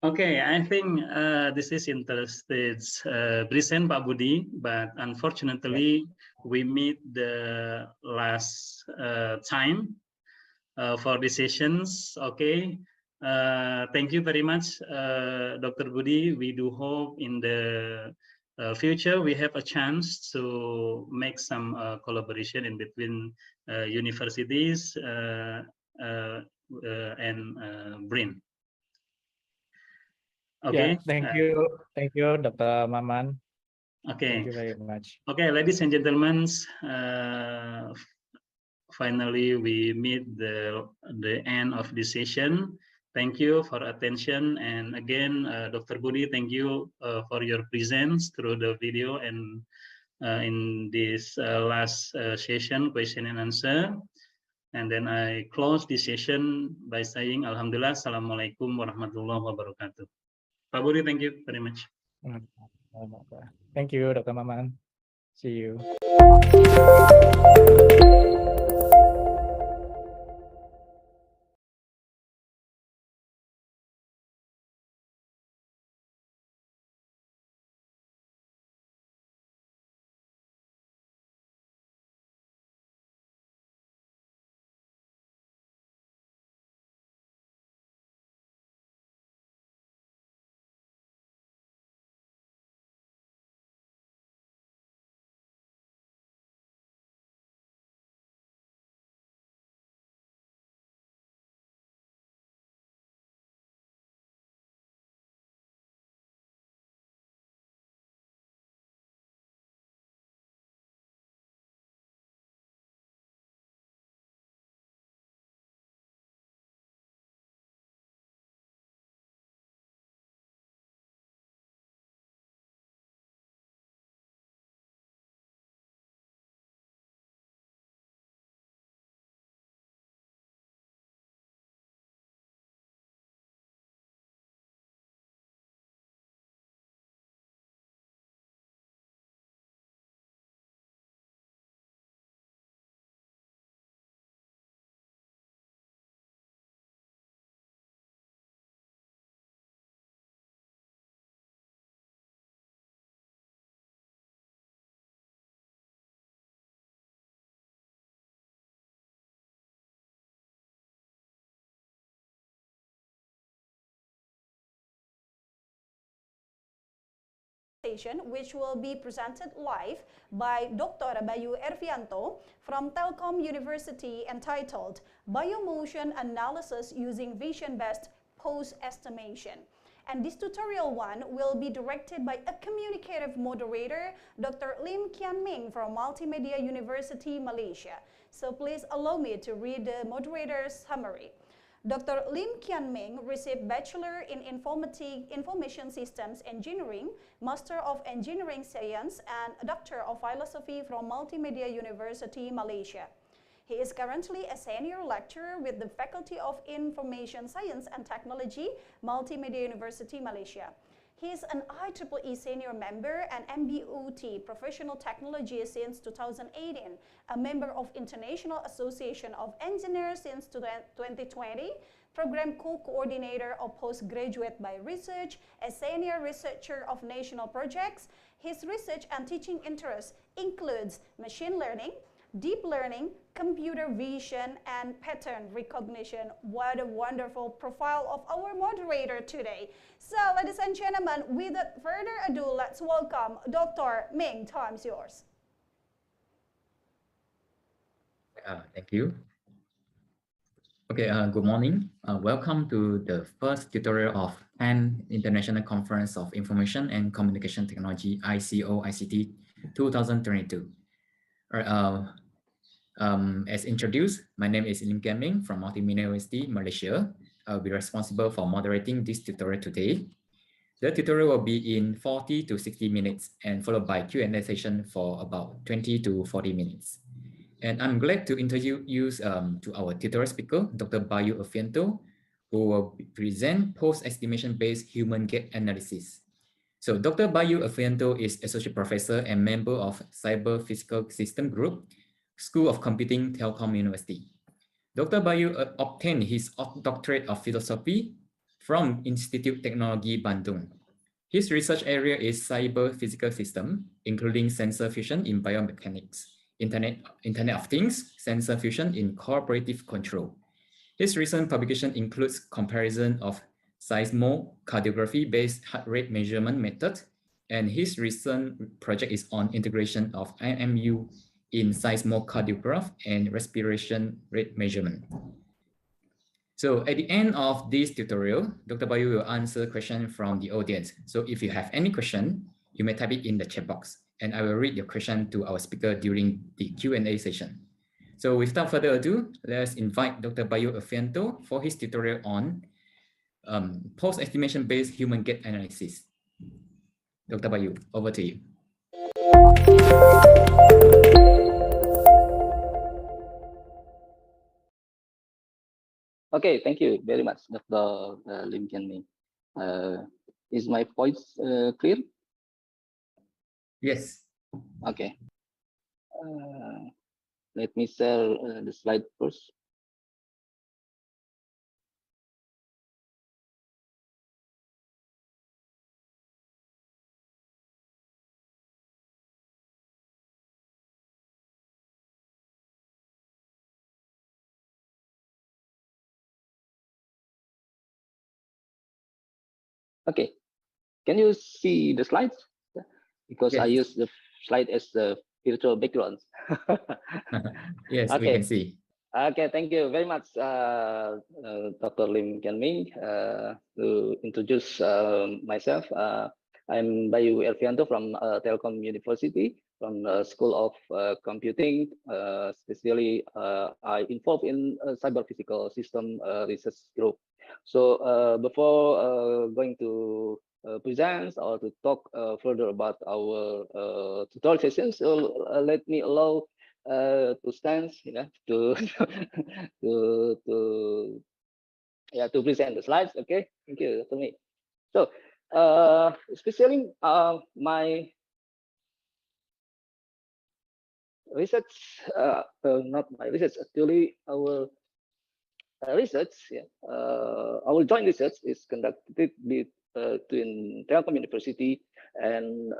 Okay, I think this is interesting present, Pak Budi, but unfortunately we meet the last time for the sessions. Okay, thank you very much, Dr. Budi. We do hope in the future we have a chance to make some collaboration in between universities and BRIN. Okay. Thank you, Dr. Maman. Okay. Thank you very much. Okay, ladies and gentlemen, finally we meet the end of this session. Thank you for attention, and again, Dr. Budi, thank you for your presence through the video and in this last session, question and answer. And then I close this session by saying, Alhamdulillah, Assalamualaikum warahmatullahi wabarakatuh. Pak Budi, thank you very much. Thank you, Dr. Maman. See you. which will be presented live by Dr. Bayu Ervianto from Telkom University, entitled Biomotion Analysis Using Vision-Based Pose Estimation. And this tutorial one will be directed by a communicative moderator, Dr. Lim Kian Ming from Multimedia University, Malaysia. So please allow me to read the moderator's summary. Dr. Lim Kian Ming received Bachelor in Information Systems Engineering, Master of Engineering Science, and Doctor of Philosophy from Multimedia University, Malaysia. He is currently a senior lecturer with the Faculty of Information Science and Technology, Multimedia University, Malaysia. He is an IEEE senior member and MBUT professional technology since 2018, a member of International Association of Engineers since 2020, program co-coordinator of Postgraduate by Research, a senior researcher of national projects. His research and teaching interests includes machine learning, deep learning, computer vision, and pattern recognition. What a wonderful profile of our moderator today. So, ladies and gentlemen, without further ado, let's welcome Dr. Ming. Time's yours. Thank you. Okay, good morning. Welcome to the first tutorial of 10th International Conference of Information and Communication Technology, ICoICT 2022. As introduced, my name is Lim Kian Ming from Multimedia University, Malaysia. I'll be responsible for moderating this tutorial today. The tutorial will be in 40 to 60 minutes and followed by Q&A session for about 20 to 40 minutes. And I'm glad to introduce you to our tutorial speaker, Dr. Bayu Ervianto, who will present post-estimation-based human gap analysis. So Dr. Bayu Ervianto is Associate Professor and member of Cyber Physical System Group, School of Computing, Telkom University. Dr. Bayu obtained his doctorate of philosophy from Institute Teknologi Bandung. His research area is cyber physical system, including sensor fusion in biomechanics, Internet of Things, sensor fusion in cooperative control. His recent publication includes comparison of seismocardiography-based heart rate measurement method, and his recent project is on integration of IMU in seismocardiograph and respiration rate measurement. So at the end of this tutorial, Dr. Bayu will answer questions from the audience. So if you have any question, you may type it in the chat box, and I will read your question to our speaker during the Q&A session. So without further ado, let's invite Dr. Bayu Ervianto for his tutorial on post-estimation-based human gap analysis. Dr. Bayu, over to you. Okay, thank you very much, Dr. Lim Kian Ming. Is my voice clear? Yes. Okay. Let me share the slide first. Okay, can you see the slides? Because yes. I use the slide as the virtual background. Yes, okay. We can see. Okay, thank you very much, Dr. Lim Kian Ming. To introduce myself, I'm Bayu Ervianto from Telkom University, from the School of Computing. Especially, I involved in cyber physical system research group. So before going to present or to talk further about our tutorial sessions, so let me allow to stand, to to present the slides. Okay, thank you, Dr. Ming. So especially my research, not my research, actually our research, our joint research is conducted between Telkom University and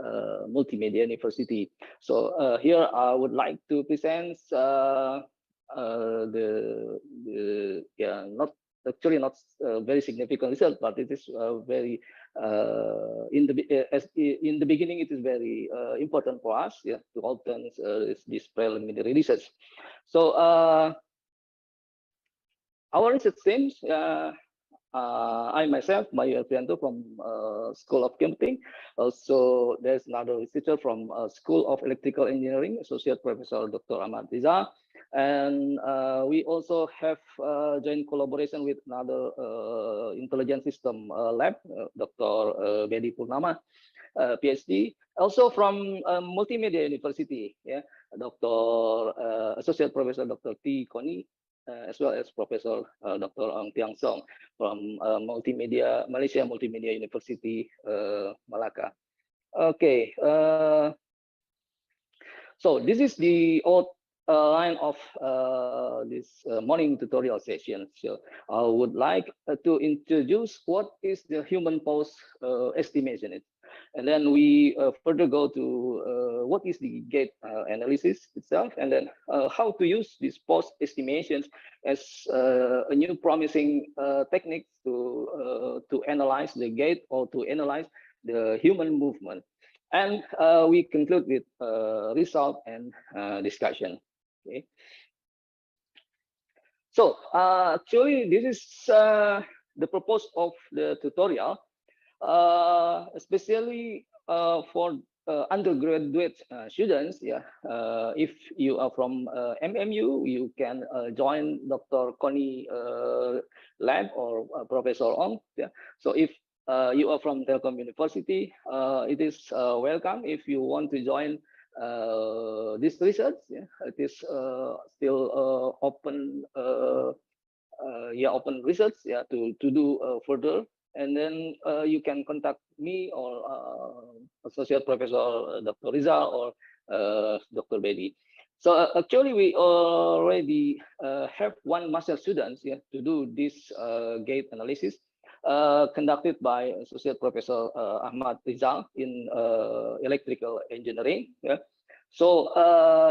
Multimedia University. So here I would like to present not actually not very significant result, but it is very in the beginning it is very important for us, yeah, to obtain this preliminary research. So our research teams, I myself, Bayu Elvianto from School of Computing. Also, there's another researcher from School of Electrical Engineering, Associate Professor Dr. Ahmad Riza. And we also have joint collaboration with another intelligence system lab, Dr. Bedi Purnama, PhD. Also from Multimedia University, yeah, Dr. Associate Professor Dr. T. Koni, as well as Professor Dr. Ong Tiang Song from Malaysia Multimedia University, Malacca. Okay, so this is the outline of this morning tutorial session. So I would like to introduce what is the human pulse estimation. And then we further go to what is the gate analysis itself, and then how to use these pulse estimations as a new promising technique to analyze the gait or to analyze the human movement. And we conclude with result and discussion. Okay. So actually, this is the purpose of the tutorial. Especially for undergraduate students, yeah. If you are from MMU, you can join Dr. Koni lab or Professor Ong. Yeah. So if you are from Telkom University, it is welcome. If you want to join this research, yeah, it is still open. Open research, yeah, to do further. And then you can contact me or Associate Professor Dr. Riza or Dr. Bedi. So actually, we already have one master student, yeah, to do this gate analysis conducted by Associate Professor Ahmad Rizal in electrical engineering. Yeah. So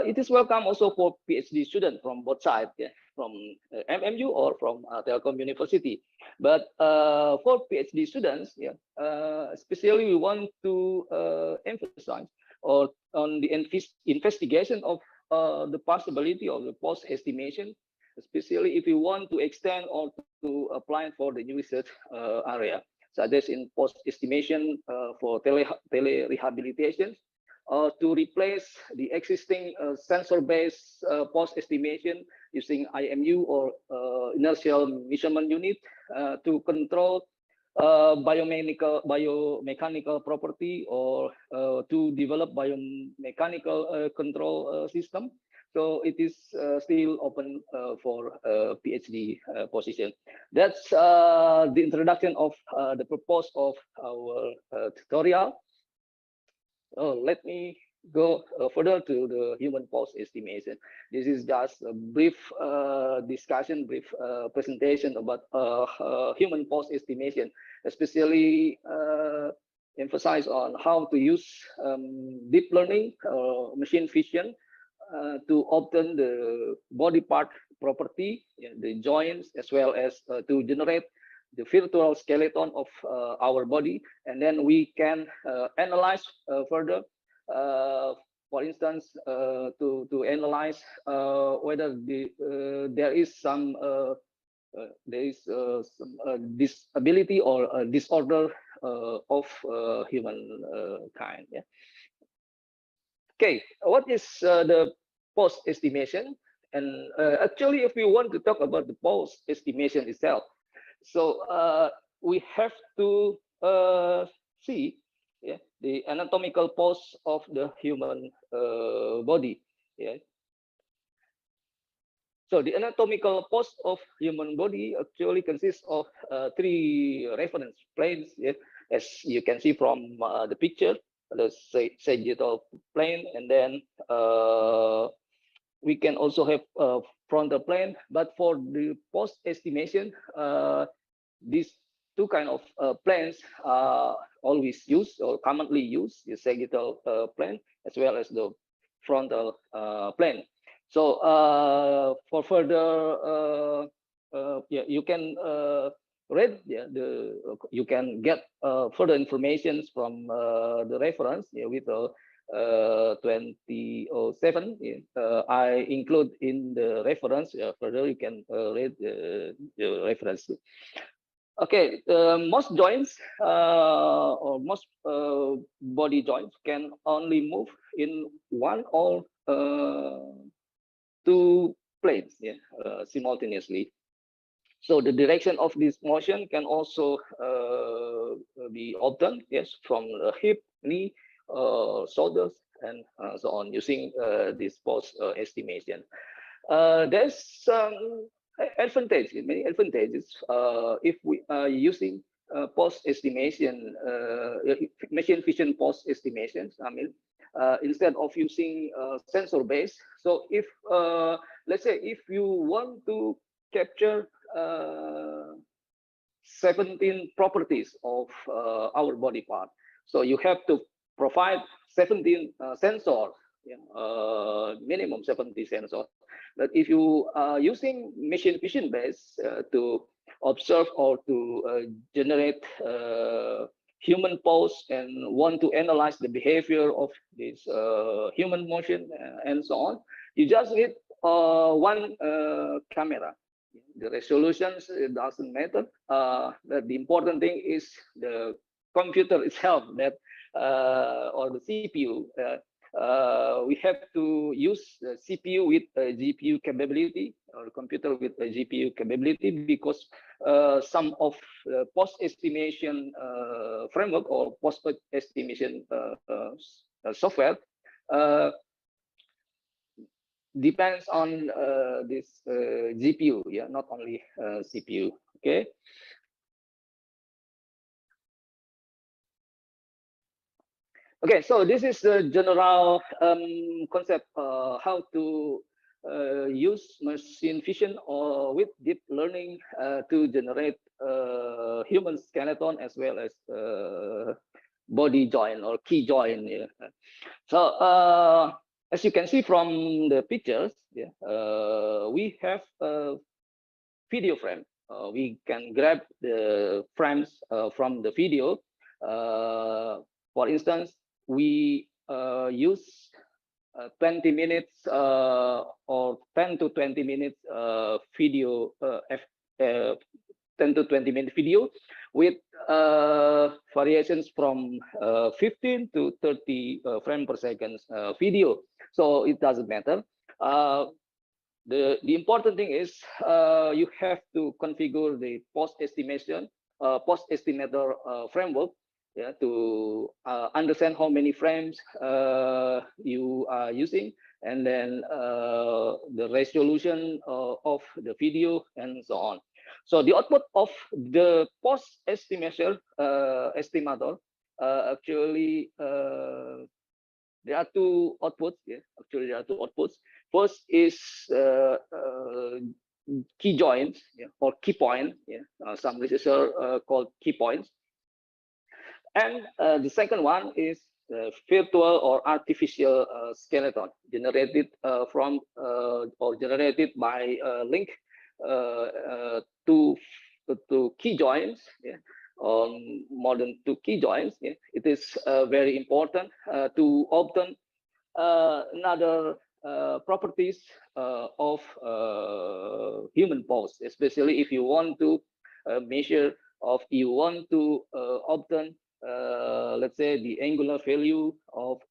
it is welcome also for PhD students from both sides, yeah, from MMU or from Telkom University. But for PhD students, yeah, especially we want to emphasize on the investigation of the possibility of the post estimation, especially if you want to extend or to apply for the new research area, such as in post estimation for tele rehabilitation, to replace the existing sensor-based post estimation using IMU or inertial measurement unit to control biomechanical property or to develop biomechanical control system. So it is still open for PhD position. That's the introduction of the purpose of our tutorial. Let me go further to the human pulse estimation. This is just a brief discussion, brief presentation about human pulse estimation, especially emphasize on how to use deep learning or machine vision to obtain the body part property, the joints, as well as to generate the virtual skeleton of our body, and then we can analyze further. For instance, to analyze whether there is some disability or a disorder of human kind. Yeah. Okay, what is the post estimation? And actually, if we want to talk about the post estimation itself, so we have to see, yeah, the anatomical pose of the human body. Yeah. So the anatomical pose of human body actually consists of three reference planes, yeah, as you can see from the picture, the sagittal plane, and then we can also have frontal plane. But for the post estimation, these two kind of planes are always used or commonly used, the sagittal plane as well as the frontal plane. So for further yeah, you can read you can get further information from the reference with 2007. I include in the reference. Further, you can read the reference. Okay, most joints or most body joints can only move in one or two planes simultaneously. So the direction of this motion can also be obtained, yes, from the hip, knee, shoulders, and so on, using this pose estimation. There's some advantage, many advantages if we are using pose estimation, machine vision pose estimations. I mean, instead of using sensor based. So if let's say if you want to capture 17 properties of our body part, so you have to provide 17 sensors, minimum 70 sensors. But if you are using machine vision based to observe or to generate human pose and want to analyze the behavior of this human motion and so on, you just need one camera. The resolutions, it doesn't matter. The important thing is the computer itself, that or the CPU. We have to use the CPU with GPU capability, or computer with GPU capability, because some of post estimation framework or post estimation software depends on this GPU, not only CPU. Okay. Okay, so this is the general concept how to use machine vision or with deep learning to generate human skeleton as well as body joint or key joint. So as you can see from the pictures, we have a video frame. We can grab the frames from the video. For instance, we use 20 minutes or 10 to 20 minutes video, 10 to 20 minute video with variations from 15 to 30 frame per second video. So it doesn't matter. The important thing is you have to configure the post estimation, post estimator framework, to understand how many frames you are using, and then the resolution of the video and so on. So the output of the post estimation estimator actually there are two outputs. Actually there are two outputs. First is key joints, or key point. Some researchers call key points. And the second one is virtual or artificial skeleton generated from or generated by link to key joints, more than 2 key joints. It is very important to obtain another properties of human pose, especially if you want to measure, of you want to obtain let's say the angular value of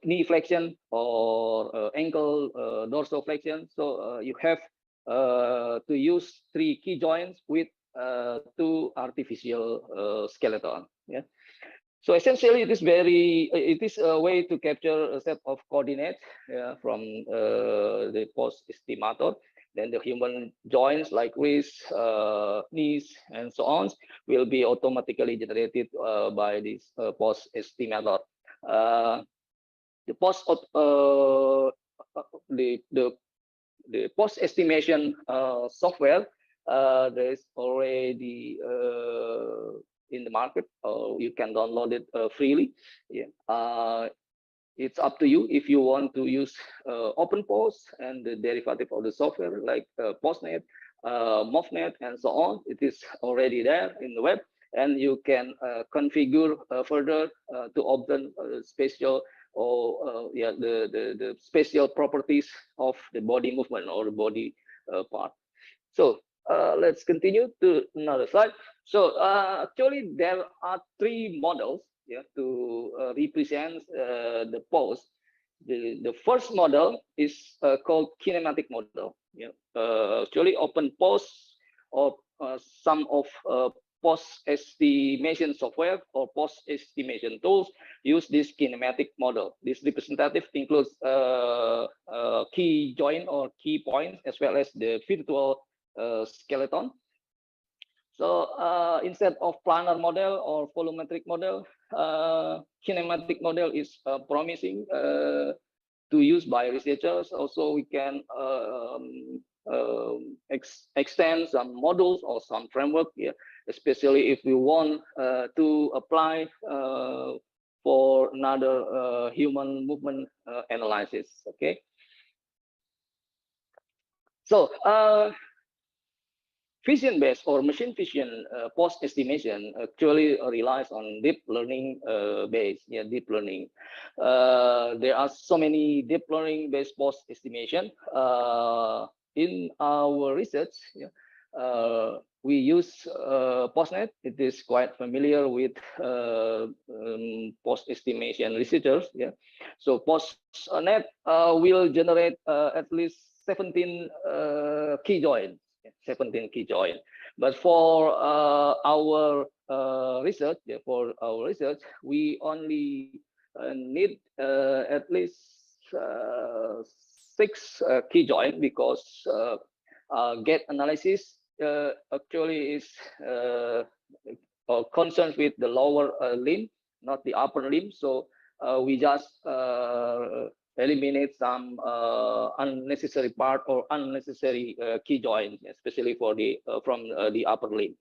knee flexion or ankle dorsiflexion. So you have to use 3 key joints with 2 artificial skeleton. So essentially, it is a way to capture a set of coordinates from the post estimator. Then the human joints like wrists, knees, and so on will be automatically generated by this post estimator. The post estimation software there is already in the market. You can download it freely. It's up to you if you want to use OpenPOS and the derivative of the software like PostNet, MOVNet, and so on. It is already there in the web, and you can configure further to obtain spatial or the spatial properties of the body movement or the body part. So let's continue to another slide. So actually, there are three models to represent the pose. The first model is called kinematic model. Actually, open pose or some of post estimation software or post estimation tools use this kinematic model. This representative includes key joint or key points as well as the virtual skeleton. So instead of planar model or volumetric model, kinematic model is promising to use by researchers. Also, we can extend some modules or some framework, especially if we want to apply for another human movement analysis. Okay. So vision-based or machine vision post estimation actually relies on deep learning deep learning. There are so many deep learning based post estimation. In our research, we use PostNet. It is quite familiar with post estimation researchers. So PostNet will generate at least 17 key joins. 17 key join. But for our research, we only need at least 6 key join because gate analysis actually is concerned with the lower limb, not the upper limb. So we just eliminate some unnecessary part or unnecessary key joint, especially for the from the upper limb.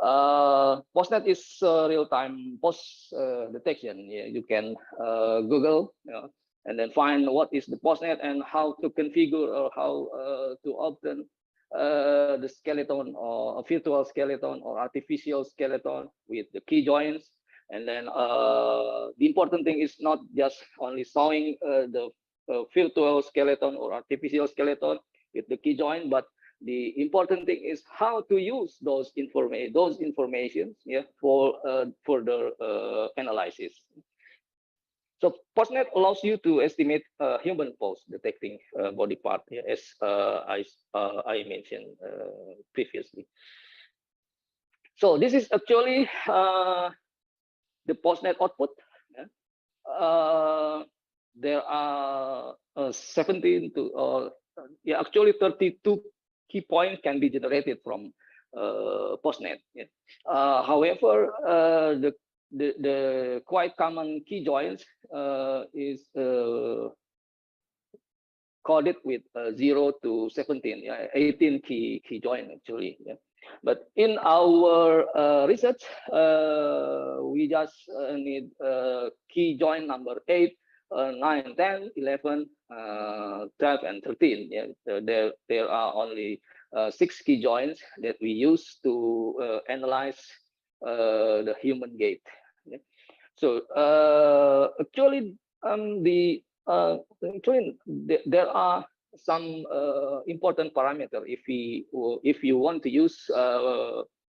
PostNet is real-time post detection. You can Google and then find what is the PostNet and how to configure or how to obtain the skeleton or a virtual skeleton or artificial skeleton with the key joints. And then the important thing is not just only showing the virtual skeleton or artificial skeleton with the key joint, but the important thing is how to use those informations for further analysis. So PostNet allows you to estimate human pose detecting body part, as I mentioned previously. So this is actually the PostNet output. There are 17 to actually 32 key points can be generated from PostNet. However, the quite common key joints is coded with 0 to 17, 18 key joint actually. But in our research, we just need key joint number 8, 9, 10, 11, 12, and 13. There are only 6 key joints that we use to analyze the human gait. So actually, there are some important parameters if you want to use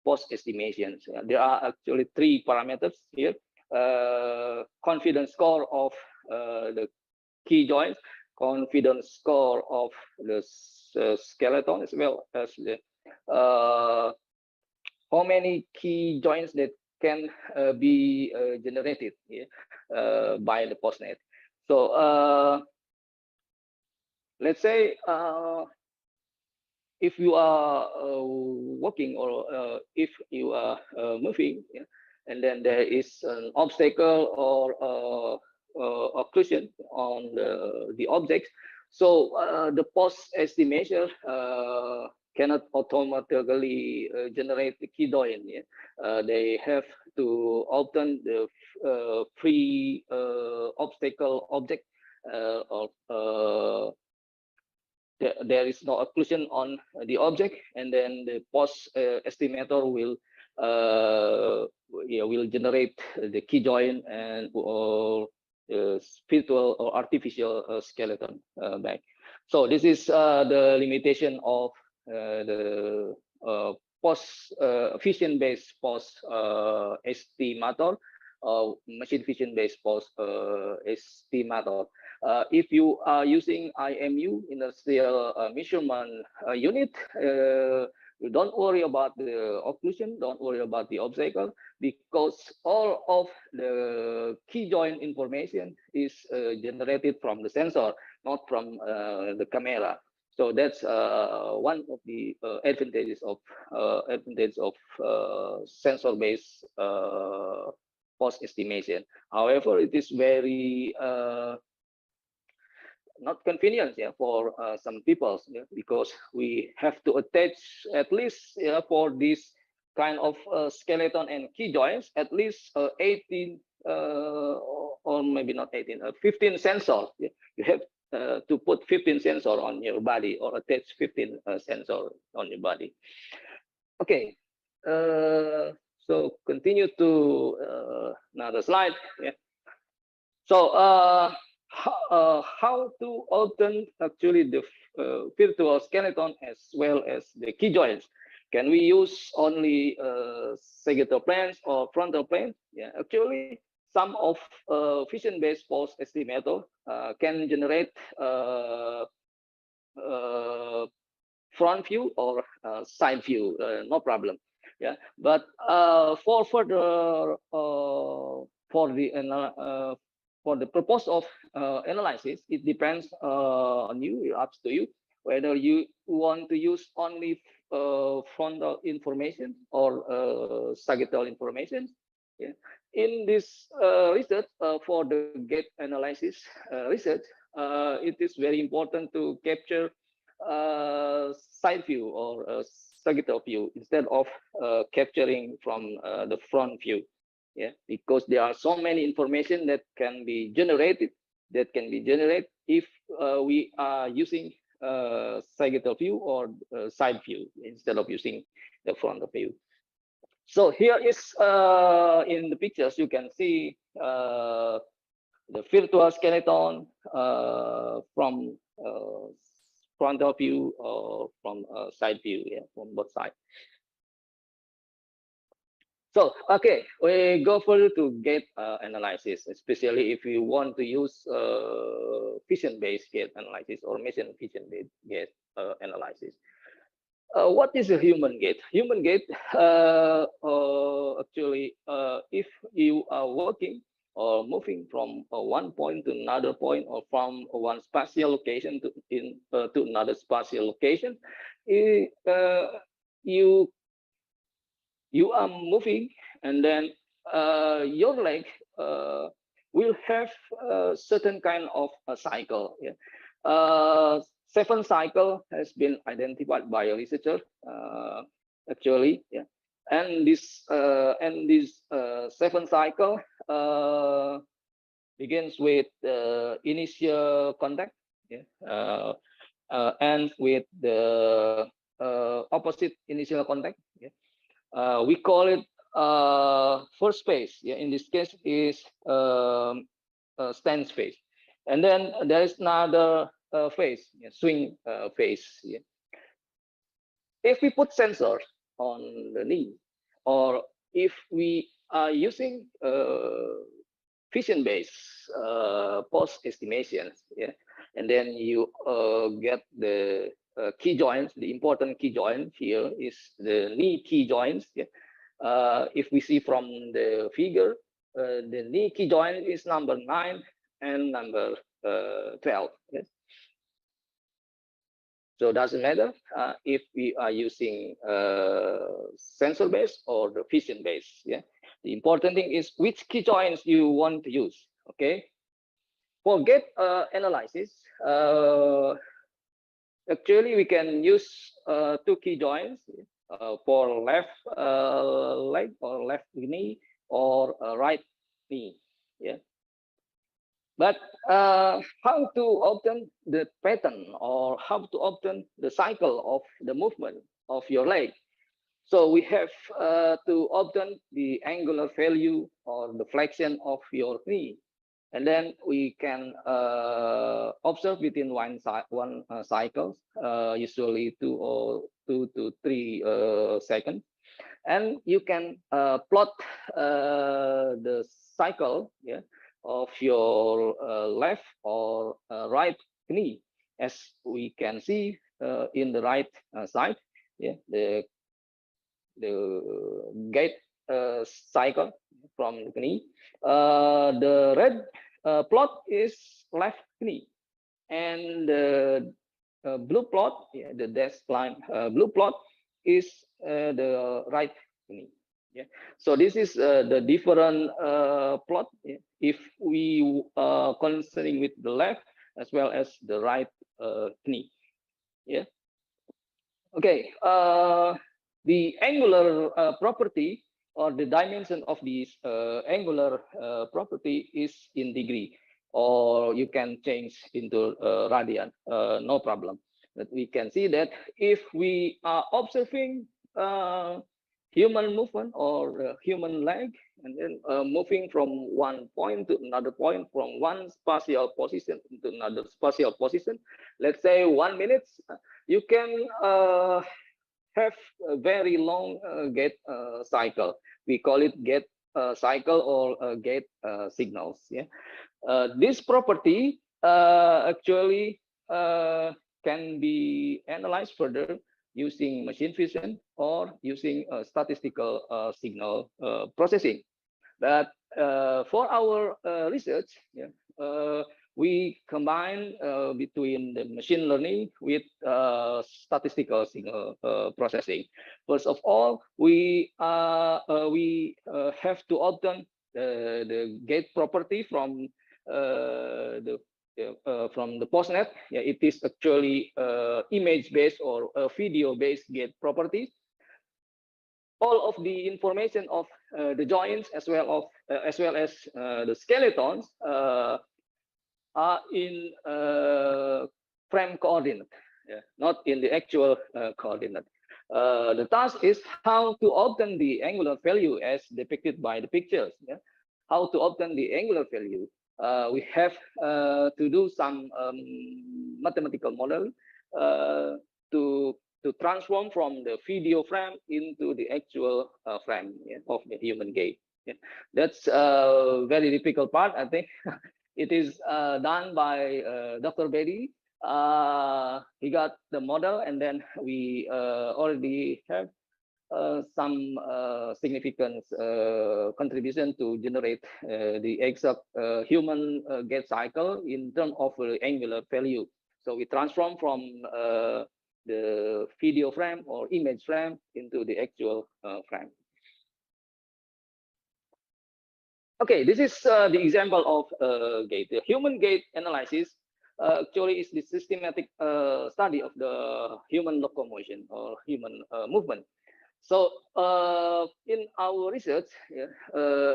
post estimations. There are actually 3 parameters here: confidence score of the key joints, confidence score of the skeleton, as well as the how many key joints that can be generated by the PostNet. So let's say if you are walking or if you are moving, and then there is an obstacle or occlusion on the object, so the post estimation cannot automatically generate the key joint. They have to obtain the free obstacle object there is no occlusion on the object, and then the post estimator will will generate the key join and or virtual or artificial skeleton back. So this is the limitation of the post vision based post estimator, machine vision based post estimator. If you are using IMU, industrial measurement unit, you don't worry about the occlusion, don't worry about the obstacle, because all of the key joint information is generated from the sensor, not from the camera. So that's one of the advantages of sensor-based post estimation. However, it is very not convenient for some people, because we have to attach at least for this kind of skeleton and key joints at least 18 or maybe not 18, 15 sensors. You have to put 15 sensor on your body or attach 15 sensor on your body. Okay, so continue to another slide. So how to obtain actually the virtual skeleton as well as the key joints? Can we use only sagittal planes or frontal planes? Yeah, actually, some of vision-based post estimator can generate front view or side view, no problem. Yeah, but for further for the purpose of analysis, it depends on you. Up to you whether you want to use only frontal information or sagittal information. Yeah. In this research, for the gate analysis research, it is very important to capture side view or sagittal view instead of capturing from the front view. Yeah, because there are so many information that can be generated if we are using sagittal view or side view instead of using the front view. So here is in the pictures you can see the virtual skeleton from frontal view or from side view, yeah, from both sides. So, okay, we go further to gate analysis, especially if you want to use vision-based gate analysis or machine vision-based gate analysis. What is a human gate? Human gate, actually, if you are working or moving from one point to another point or from one spatial location to another spatial location, you are moving, and then your leg will have a certain kind of a cycle. Yeah. 7 cycle has been identified by a researcher actually. Yeah. And this 7 cycle begins with initial contact, yeah, ends with the opposite initial contact. Yeah. We call it first phase. Yeah, in this case is stand phase, and then there is another phase, yeah, swing phase. Yeah. If we put sensors on the knee, or if we are using vision-based post estimations, yeah, and then you get the key joints. The important key joint here is the knee key joints. Yeah. If we see from the figure, the knee key joint is number 9 and number 12. Yes. So it doesn't matter if we are using sensor based or the vision based. Yeah. The important thing is which key joints you want to use. Okay. For gate analysis, actually we can use 2 key joints for left leg or left knee or right knee. Yeah. But how to obtain the pattern or how to obtain the cycle of the movement of your leg? So we have to obtain the angular value or the flexion of your knee. And then we can observe within one cycle, usually 2 to 3 seconds. And you can plot the cycle, yeah, of your left or right knee, as we can see in the right side, yeah, the gait cycle from the knee. The red plot is left knee, and the blue plot, yeah, the dashed line blue plot is the right knee. Yeah, so this is the different plot. Yeah? If we concerning with the left as well as the right knee. Yeah. Okay. The angular property or the dimension of this angular property is in degree, or you can change into radian, no problem. But we can see that if we are observing human movement or human leg, and then moving from one point to another point, from one spatial position to another spatial position, let's say 1 minute, you can have a very long gait cycle. We call it gait cycle or gait signals. Yeah, this property actually can be analyzed further using machine vision or using statistical signal processing. But for our research, yeah, we combine between the machine learning with statistical signal processing. First of all, we have to obtain the gate property from the postnet. Yeah, it is actually image-based or video-based gate properties. All of the information of the joints as well as the skeletons are in frame coordinate, yeah, not in the actual coordinate. The task is how to obtain the angular value as depicted by the pictures. Yeah? How to obtain the angular value? We have to do some mathematical model to transform from the video frame into the actual frame, yeah, of the human gait. Yeah. That's a very difficult part, I think. It is done by Dr. Bedi. He got the model, and then we already have some significant contribution to generate the exact human gait cycle in terms of angular value. So we transform from the video frame or image frame into the actual frame. Okay, this is the example of gait. The human gait analysis actually is the systematic study of the human locomotion or human movement. So in our research, yeah,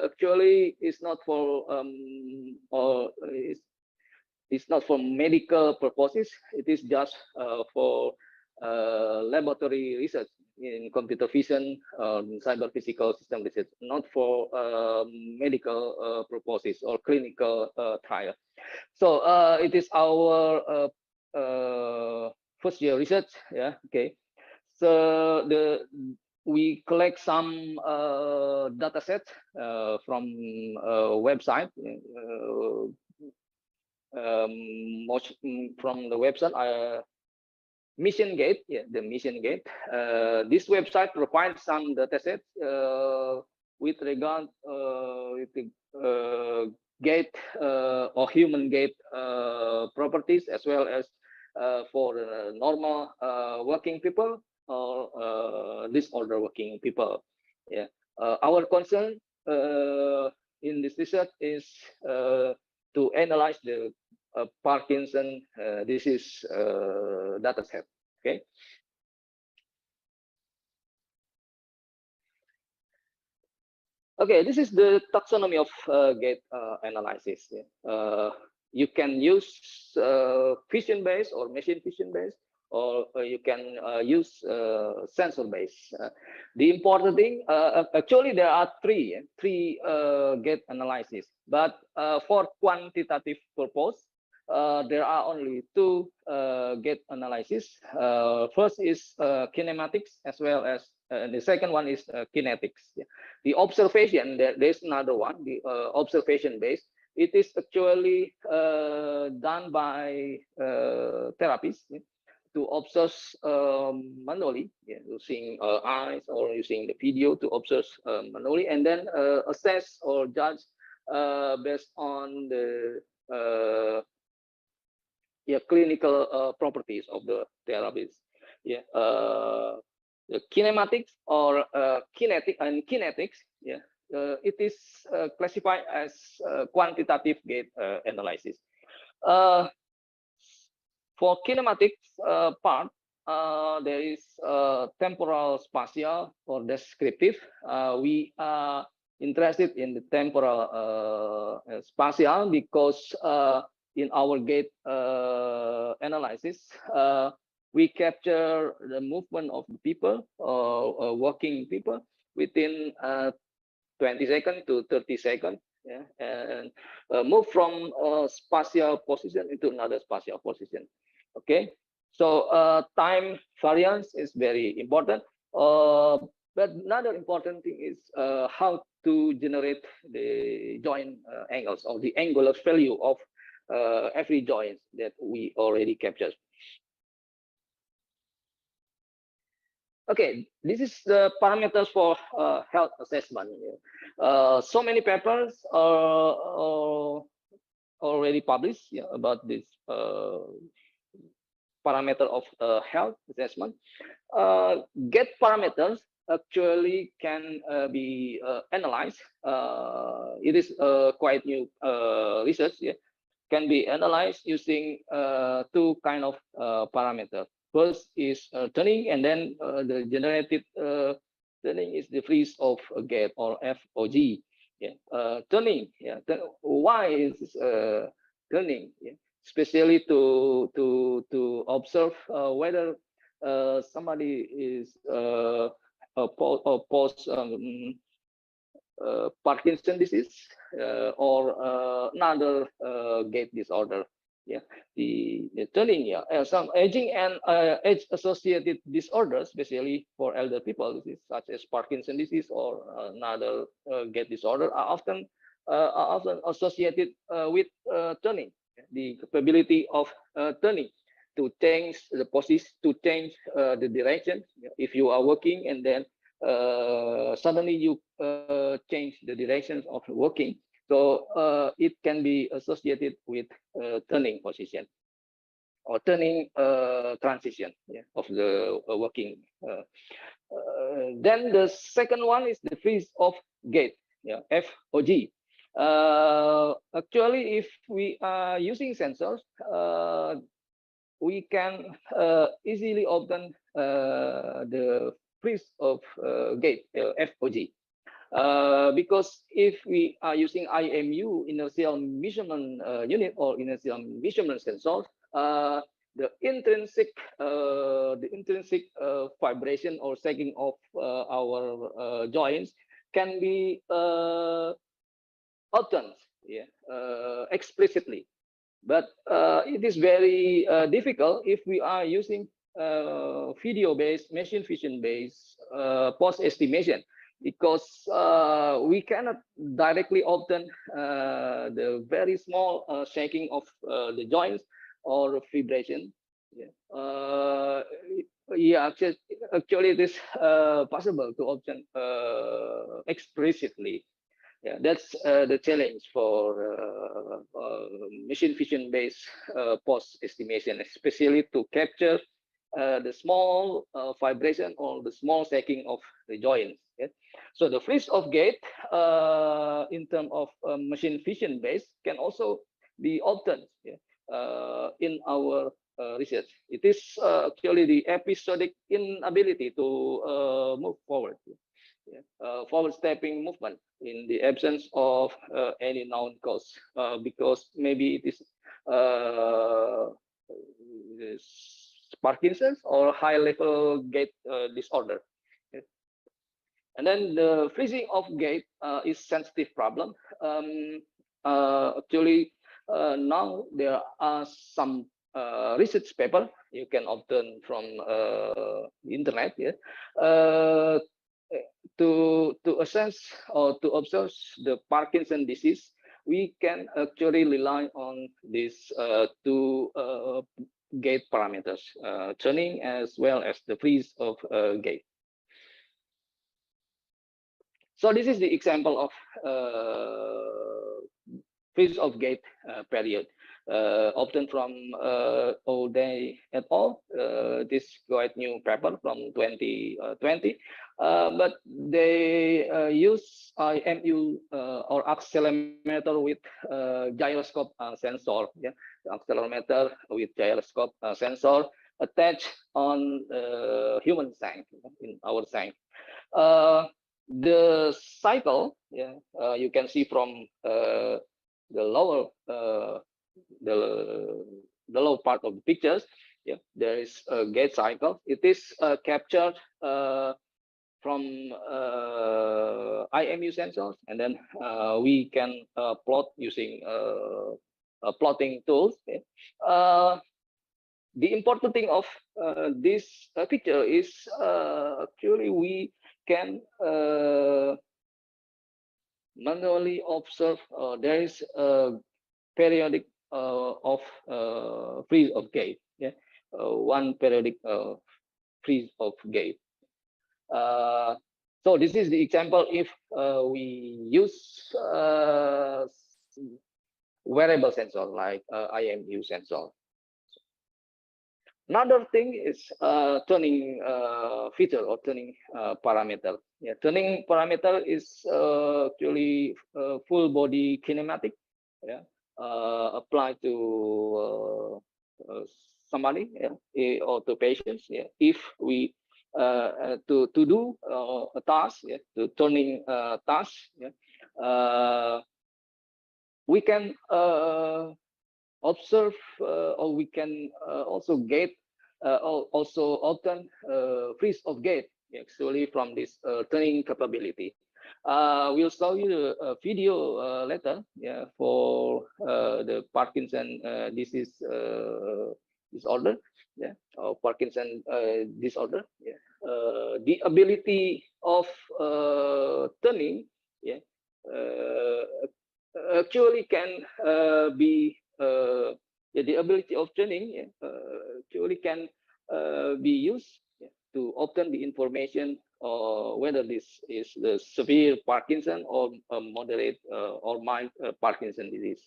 actually it's not for or it's not for medical purposes. It is just for laboratory research in computer vision, cyber physical system research, not for medical purposes or clinical trial. So it is our first year research. Yeah. Okay. So we collect some data set from a website. From the website Mission Gate, yeah, the Mission Gate. This website provides some data sets with regard with the gait or human gait properties, as well as for normal working people or disorder working people. Yeah, our concern in this research is to analyze the Parkinson disease data set. Okay. Okay, this is the taxonomy of gate analysis. You can use vision-based or machine vision-based, or you can use sensor-based. The important thing, actually, there are three gate analysis, but for quantitative purpose, there are only two gate analysis. First is kinematics, as well as the second one is kinetics. The observation, there's another one, the observation based. It is actually done by therapists to observe manually, using eyes or using the video to observe manually, and then assess or judge based on the clinical properties of the therapies. The kinematics or kinetics, it is classified as quantitative gate analysis. For kinematics part, there is temporal, spatial, or descriptive. We are interested in the temporal spatial because in our gate analysis, we capture the movement of the people, working people, within 20 seconds to 30 seconds, and move from spatial position into another spatial position. Okay, so time variance is very important. But another important thing is how to generate the joint angles, or the angular value of every joint that we already captured. Okay, this is the parameters for health assessment. So many papers are already published about this parameter of health assessment. Gate parameters actually can be analyzed. It is quite new research. Can be analyzed using two kind of parameters. First is turning, and then the generated turning is the freeze of a gate, or FOG. Turning. Why is turning? Especially to observe whether somebody is post Parkinson disease or another gait disorder. The turning, some aging and age-associated disorders, especially for elder people, such as Parkinson disease or another gait disorder, are often associated with turning. The capability of turning, to change the position, to change the direction. If you are working and then suddenly you change the directions of working, so it can be associated with turning position or turning transition of the working. Then the second one is the freeze of gait, FOG. Actually, if we are using sensors, we can easily obtain the freeze of gait, FOG. Because if we are using IMU, inertial measurement unit, or inertial measurement sensors, the intrinsic vibration or sagging of our joints can be obtained explicitly. But it is very difficult if we are using video-based, machine vision-based post-estimation, because we cannot directly obtain the very small shaking of the joints or vibration. Actually, it is possible to obtain explicitly. That's the challenge for machine vision-based post-estimation, especially to capture the small vibration or the small shaking of the joints. So the freeze of gait, in terms of machine vision-based, can also be obtained in our research. It is actually the episodic inability to move forward. forward stepping movement in the absence of any known cause, because maybe it is Parkinson's or high level gait disorder. And then the freezing of gait is sensitive problem. Actually, now there are some research paper you can obtain from internet, to assess or to observe the Parkinson disease. We can actually rely on these two gait parameters, turning as well as the freeze of gait. So this is the example of freeze of gait period, obtained from O'Day et al. This quite new paper from 2020, but they use IMU or accelerometer with gyroscope sensor. Yeah, the accelerometer with gyroscope sensor attached on human shank, in our shank. The cycle, you can see from the lower lower part of the pictures. There is a gait cycle. It is captured from IMU sensors, and then we can plot using plotting tools. The important thing of this picture is actually we can manually observe there is a periodic of freeze of gait. One periodic freeze of gait. So this is the example if we use wearable sensor like IMU sensor. Another thing is turning feature or turning parameter. Turning parameter is actually full body kinematic. Applied to somebody, or to patients. If we to do a task, to turning task, we can observe or we can also gait, also obtain freeze of gait actually from this turning capability. We'll show you a video later, for the Parkinson disease disorder, or Parkinson disorder. The ability of turning, actually can be the ability of turning actually can be used to obtain the information whether this is the severe Parkinson or moderate or mild Parkinson disease.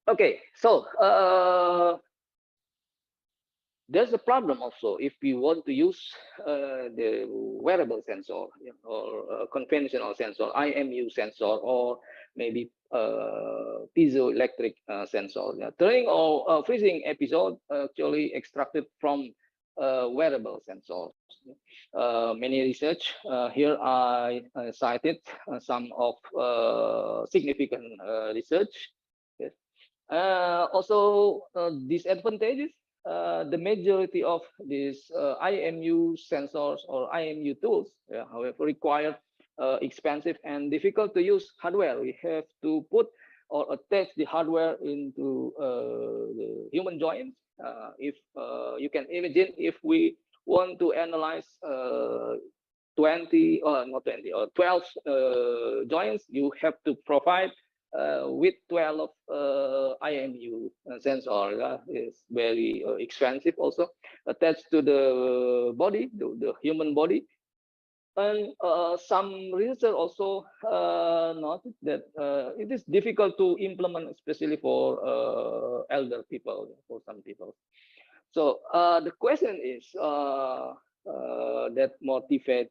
Okay, so there's a problem also if we want to use the wearable sensor or conventional sensor, IMU sensor, or maybe piezoelectric sensor. Turning or freezing episode actually extracted from wearable sensors. Many research here I cited some of significant research. Also disadvantages. The majority of these IMU sensors or IMU tools, however, require expensive and difficult to use hardware. We have to put or attach the hardware into the human joints. If you can imagine, if we want to analyze 20 or not 20 or 12 joints, you have to provide with 12 IMU sensor. Is very expensive also, attached to the body, the human body. And some researchers also noted that it is difficult to implement, especially for elder people, for some people. So the question is that motivated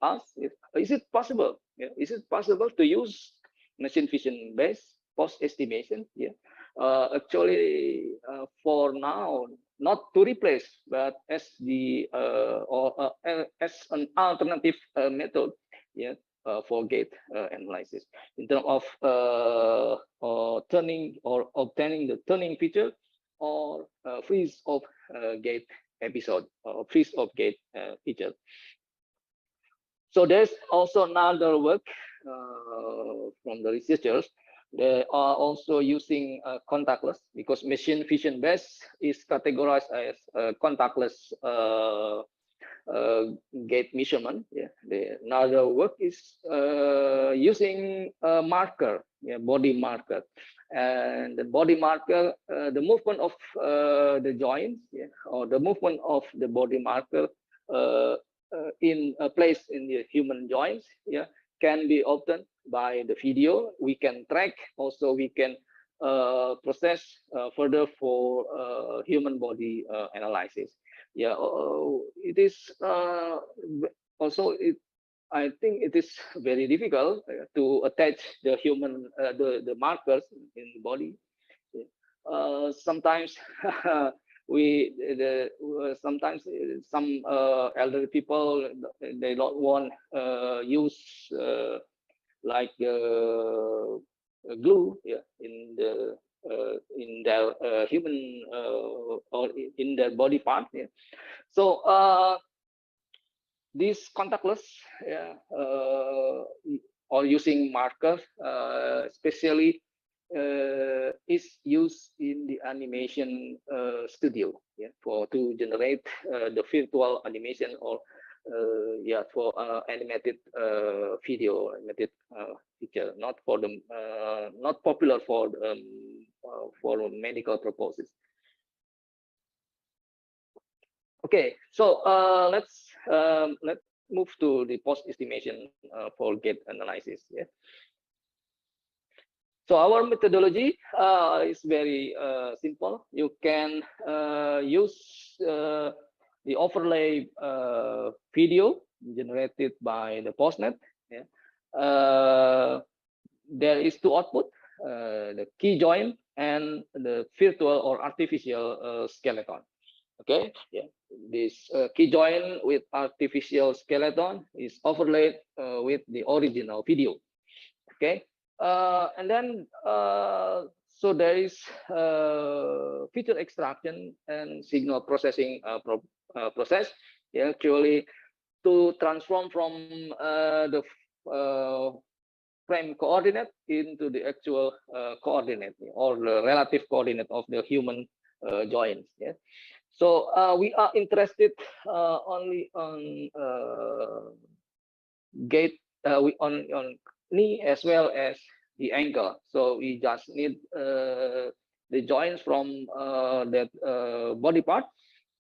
us: is it possible? Is it possible to use machine vision based post estimation actually for now not to replace, but as the as an alternative method, yeah, for gate analysis in terms of turning or obtaining the turning feature or freeze of gate episode or freeze of gate feature. So there's also another work from the researchers. They are also using contactless, because machine vision based is categorized as contactless gate measurement. Yeah. Another work is using a marker, yeah, body marker, and the body marker, the movement of the joints, yeah, or the movement of the body marker in a place in the human joints, yeah, can be obtained by the video. We can track, also we can process further for human body analysis. Yeah, it is also I think it is very difficult to attach the human the markers in the body. Sometimes sometimes some elderly people, they don't want use like glue, yeah, in their human or in their body part, yeah. So these contactless, yeah, or using markers, especially is used in the animation studio, yeah, for to generate the virtual animation or yeah, for animated video, animated picture, not for the not popular for medical purposes. Okay, so let's move to the post estimation for gate analysis. Yeah. So our methodology is very simple. You can use the overlay video generated by the postnet. Yeah. There is two output, the key joint and the virtual or artificial skeleton. Okay, yeah, this key joint with artificial skeleton is overlaid with the original video. Okay, and then so there is feature extraction and signal processing process. Yeah, actually to transform from the frame coordinate into the actual coordinate or the relative coordinate of the human joints. Yeah. So we are interested only on gate, on knee as well as the ankle. So we just need the joints from that body part,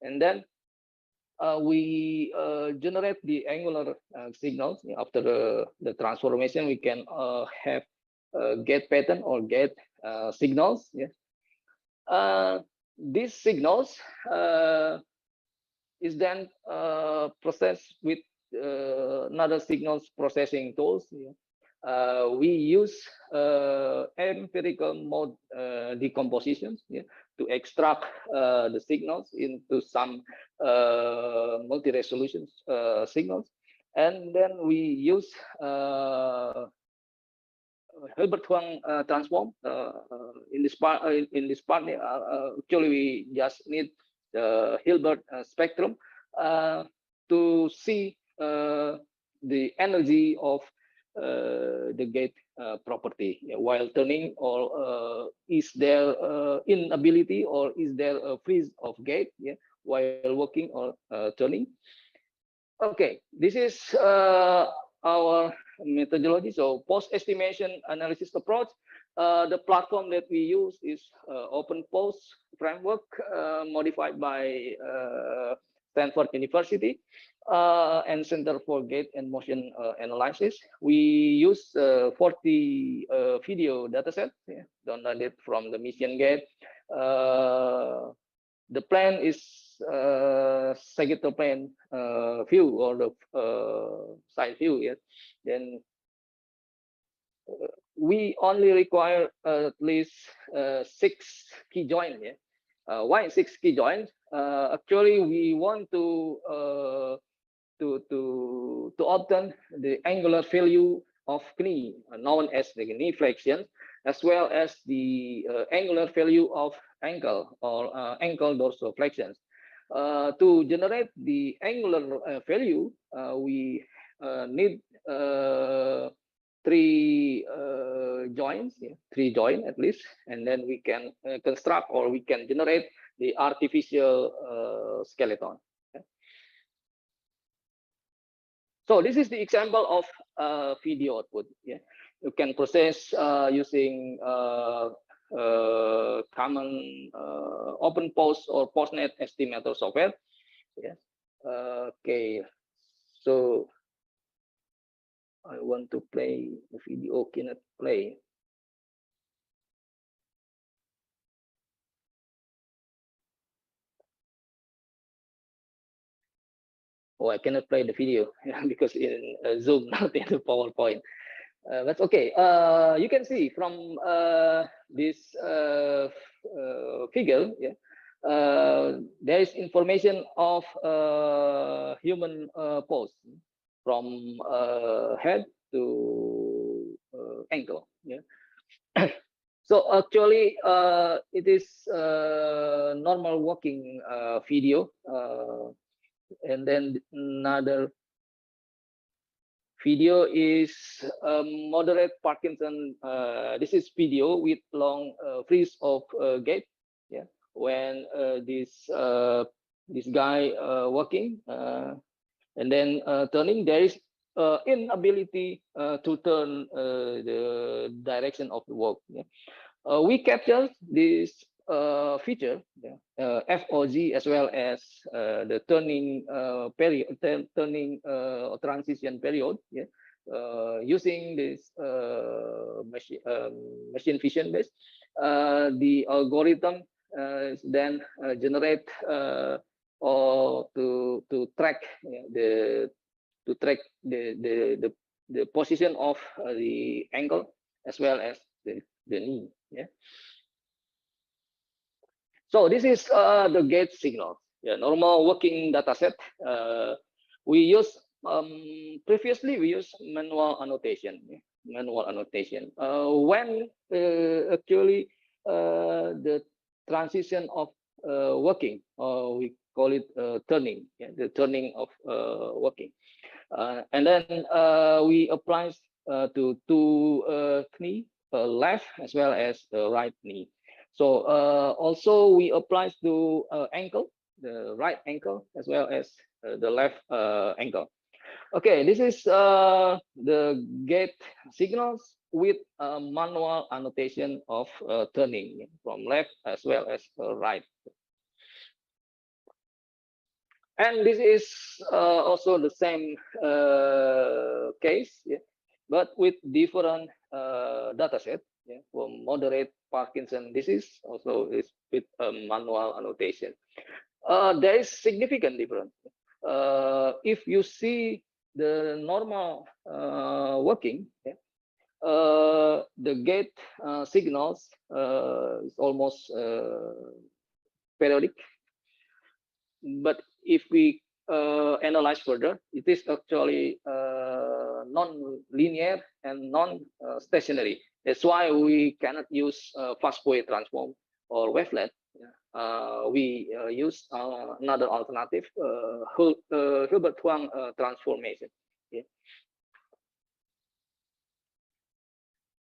and then we generate the angular signals. After the transformation, we can have gate pattern or gate signals. Yeah. These signals is then processed with another signals processing tools. Yeah. We use empirical mode decompositions, yeah, to extract the signals into some multi-resolution signals, and then we use Hilbert Huang transform in this part. Actually, we just need the Hilbert spectrum to see the energy of the gate property, yeah, while turning, or is there inability or is there a freeze of gate, yeah, while working or turning. Okay, this is our methodology. So post estimation analysis approach, the platform that we use is open post framework modified by Stanford University and Center for Gate and Motion Analysis. We use 40 video dataset, yeah, downloaded from the mission gate. The plan is sagittal plane view, or the side view. Yeah. Then we only require at least 6 key join. Yeah? Why 6 key join? Actually, we want to obtain the angular value of knee, known as the knee flexion, as well as the angular value of ankle or ankle dorsiflexion. To generate the angular value, we need 3 joints, yeah, 3 joints at least, and then we can construct or we can generate the artificial skeleton. Okay. So this is the example of video output. Yeah, you can process using common open post or postnet estimator software. Yes. Okay. So I want to play the video, cannot play. Oh, I cannot play the video because in Zoom, not in the PowerPoint. That's okay. You can see from this figure, yeah, there is information of human pose from head to ankle. Yeah. So actually, it is normal walking video, and then another video is moderate Parkinson. This is video with long freeze of gait. Yeah, when this guy walking and then turning, there is inability to turn the direction of the walk. Yeah. We capture this feature, yeah, FOG, as well as the turning period, turning transition period, yeah, using this machine vision based. The algorithm then generate or to track, yeah, the position of the ankle as well as the knee. Yeah. So this is the gait signal. Yeah, normal working data set. We use previously we use manual annotation. Yeah, manual annotation. When actually the transition of working, we call it turning. Yeah, the turning of working. And then we apply to 2 knee, left as well as the right knee. So also we apply to ankle, the right ankle as well as the left ankle. Okay, this is the gait signals with manual annotation of turning from left as well as right. And this is also the same case, yeah, but with different data set. Yeah, for moderate Parkinson disease, also is with manual annotation. There is significant difference. If you see the normal working, yeah, the gait signals is almost periodic. But if we analyze further, it is actually non-linear and non-stationary. That's why we cannot use fast Fourier transform or wavelet. We use another alternative, Hilbert-Huang transformation. Yeah.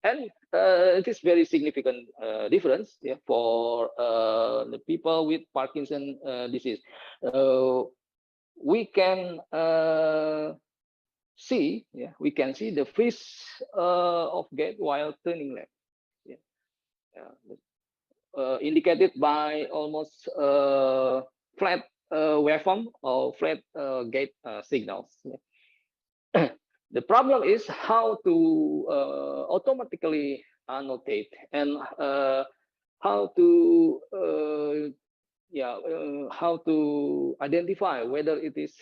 And it is very significant difference, yeah, for the people with Parkinson disease. We can see, yeah, we can see the freeze of gait while turning left. Yeah. Indicated by almost flat waveform or flat gait signals. Yeah. The problem is how to automatically annotate and how to how to identify whether it is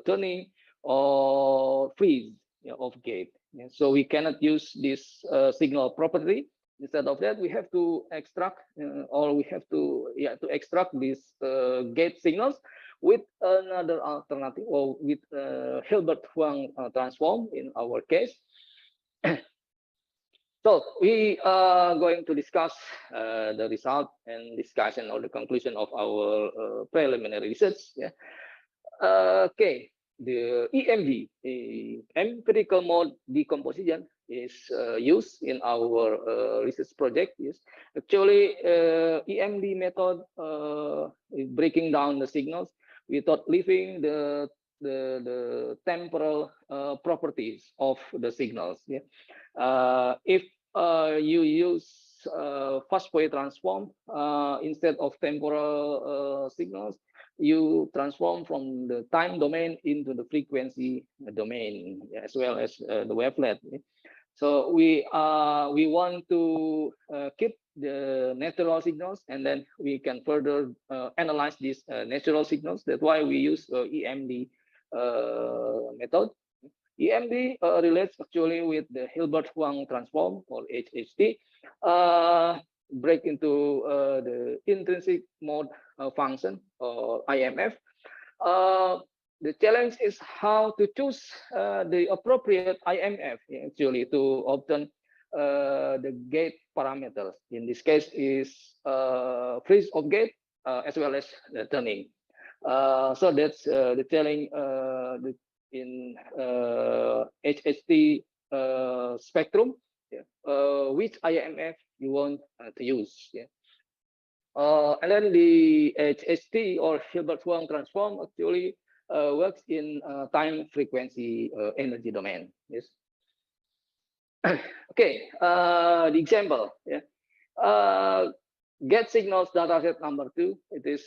turning or freeze. of gate. So we cannot use this signal property. Instead of that, we have to extract or we have to extract these gate signals with another alternative, or with Hilbert-Huang transform in our case. So we are going to discuss the result and discussion or the conclusion of our preliminary research. Okay, the EMD, empirical mode decomposition, is used in our research project. Yes, actually, EMD method is breaking down the signals without leaving the temporal properties of the signals. If you use fast Fourier transform instead of temporal signals, you transform from the time domain into the frequency domain, as well as the wavelet. So we want to keep the natural signals, and then we can further analyze these natural signals. That's why we use EMD method. EMD relates actually with the Hilbert-Huang transform, or HHT, break into the intrinsic mode function, or IMF. The challenge is how to choose the appropriate IMF actually to obtain the gate parameters. In this case is freeze of gate as well as the turning. So that's the telling in HHT spectrum, which IMF you want to use. And then the HHT or Hilbert-Huang transform actually works in time frequency energy domain. Yes. Okay. The example. Get signals dataset number 2. It is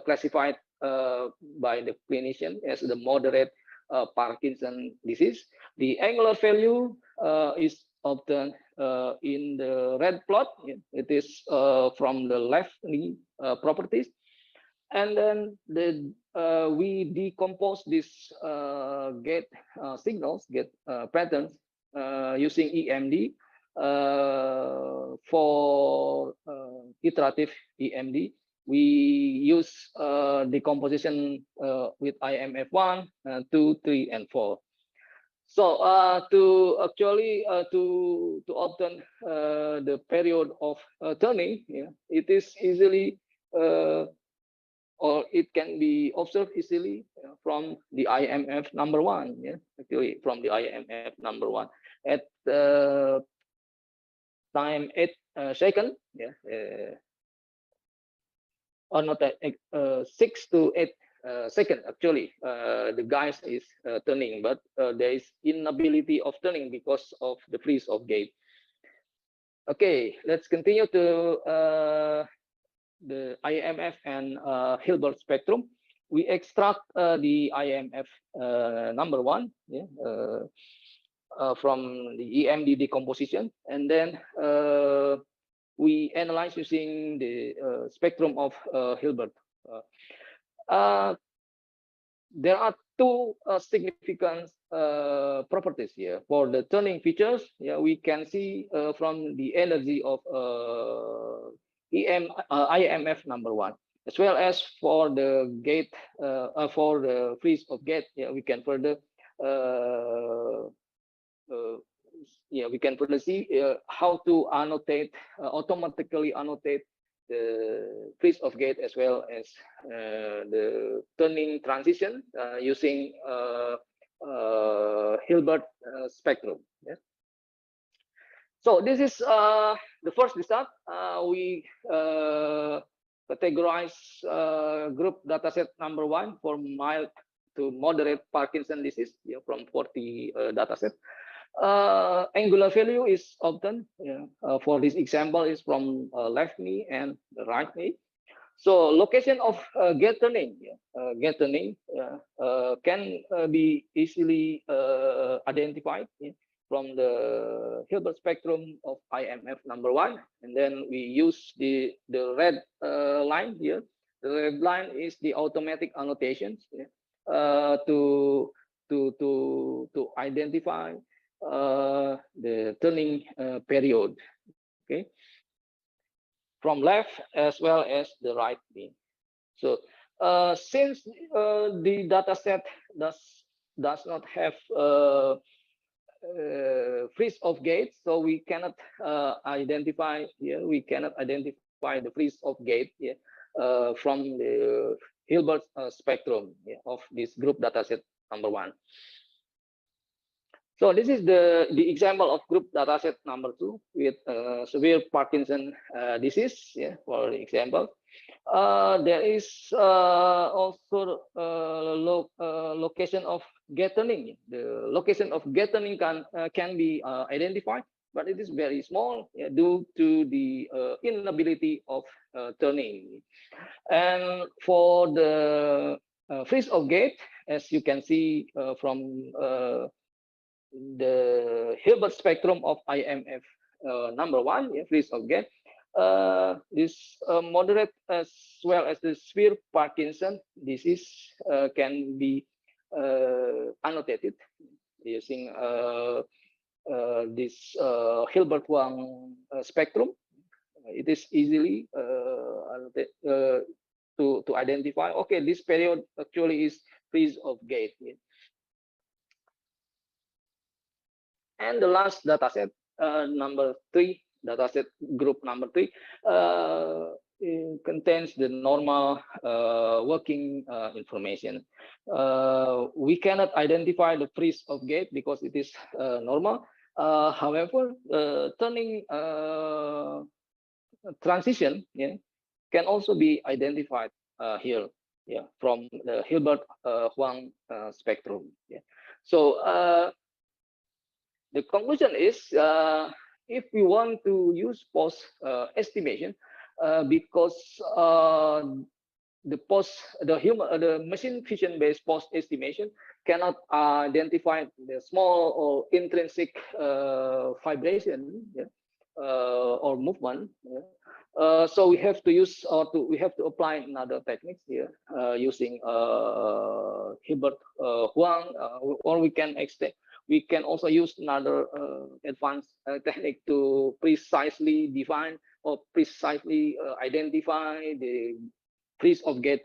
classified by the clinician as the moderate Parkinson disease. The angular value is obtained in the red plot. It is from the left knee properties, and then we decompose these gate signals, gate patterns using EMD for iterative EMD. We use decomposition with IMF1, 2, 3, and 4. So to actually to obtain the period of turning, it is easily or it can be observed easily from the IMF number 1. Actually from the IMF number 1 at time 8 seconds. Or not 6 to 8 seconds actually the guys is turning, but there is inability of turning because of the freeze of gate. Okay, let's continue to the IMF and Hilbert spectrum. We extract the IMF number 1 from the EMD decomposition, and then we analyze using the spectrum of Hilbert. There are two significant properties here. For the turning features, we can see from the energy of IMF number 1, as well as for the gate, for the freeze of gate. We can further we can further see how to annotate, automatically annotate the freeze of gate as well as the turning transition using Hilbert spectrum. So this is the first result. We categorize group dataset number 1 for mild to moderate Parkinson disease from 40 dataset. Angular value is obtained for this example is from left knee and the right knee. So location of gate turning, can be easily identified from the Hilbert spectrum of IMF number 1, and then we use the red line here. The red line is the automatic annotations to identify the turning period, okay, from left as well as the right beam. So since the data set does not have freeze of gate, so we cannot identify here. We cannot identify the freeze of gate here from the Hilbert spectrum of this group dataset number 1. So this is the example of group dataset number 2 with severe Parkinson disease. Yeah, for example, there is also location of gate turning. The location of gate turning can be identified, but it is very small due to the inability of turning. And for the freeze of gate, as you can see from the Hilbert spectrum of IMF number 1, freeze of gate, this moderate as well as the severe Parkinson disease can be annotated using this Hilbert Wang spectrum. It is easily to identify. Okay, this period actually is freeze of gate. And the last dataset, number 3, dataset group number 3, contains the normal working information. We cannot identify the freeze of gate because it is normal. However, turning transition can also be identified here from the Hilbert Wang spectrum. So the conclusion is, if we want to use post estimation, because the machine vision based post estimation cannot identify the small or intrinsic vibration or movement. So we have to use we have to apply another techniques here using Hilbert Wang, or we can extend. We can also use another advanced technique to precisely define or precisely identify the freeze of gate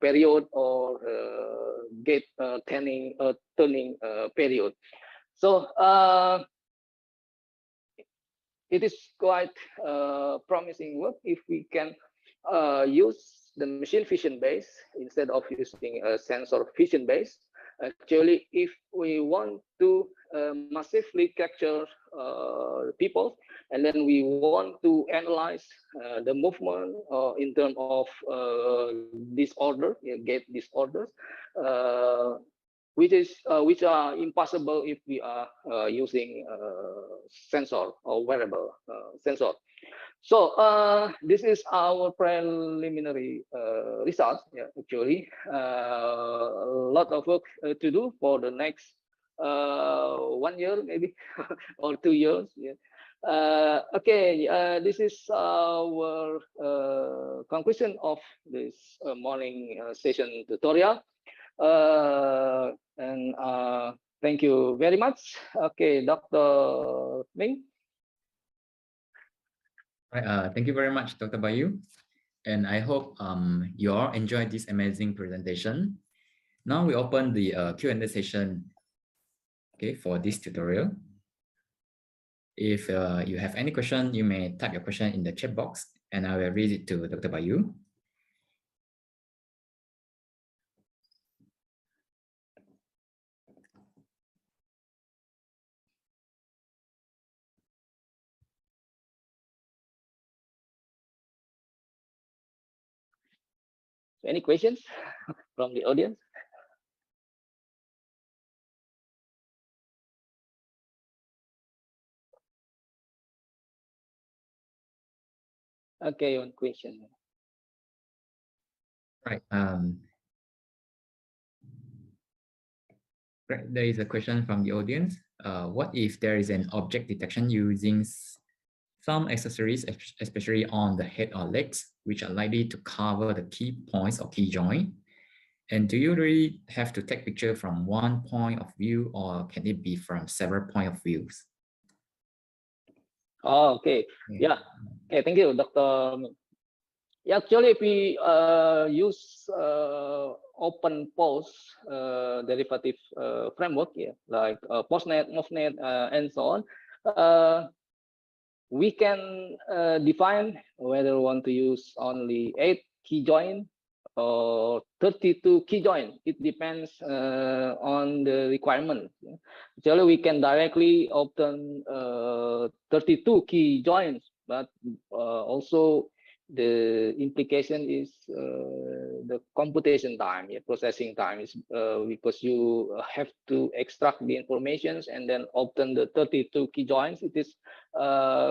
period or gate turning period. So it is quite promising work if we can use the machine vision base instead of using a sensor vision base. Actually, if we want to massively capture people, and then we want to analyze the movement in terms of disorder, gate disorders, which are impossible if we are using sensor or wearable sensor. So this is our preliminary results. Actually, a lot of work to do for the next 1 year, maybe, or 2 years. Okay, this is our conclusion of this morning session tutorial. And thank you very much. Okay, Dr. Ming. Thank you very much, Dr. Bayu. And I hope you all enjoyed this amazing presentation. Now we open the Q&A session, okay, for this tutorial. If you have any question, you may type your question in the chat box and I will read it to Dr. Bayu. Any questions from the audience? Okay, one question. Right. Right. There is a question from the audience. What if there is an object detection using some accessories, especially on the head or legs, which are likely to cover the key points or key joint? And do you really have to take picture from one point of view, or can it be from several point of views? Oh, okay. Yeah. Okay. Thank you, Dr. Yeah, actually, if we use open post derivative framework, yeah, like postnet, mofnet, and so on, we can define whether we want to use only 8 key join or 32 key join. It depends on the requirement. Actually, we can directly obtain 32 key joins, but also the implication is the computation time, processing time is because you have to extract the informations and then obtain the 32 key joins. It is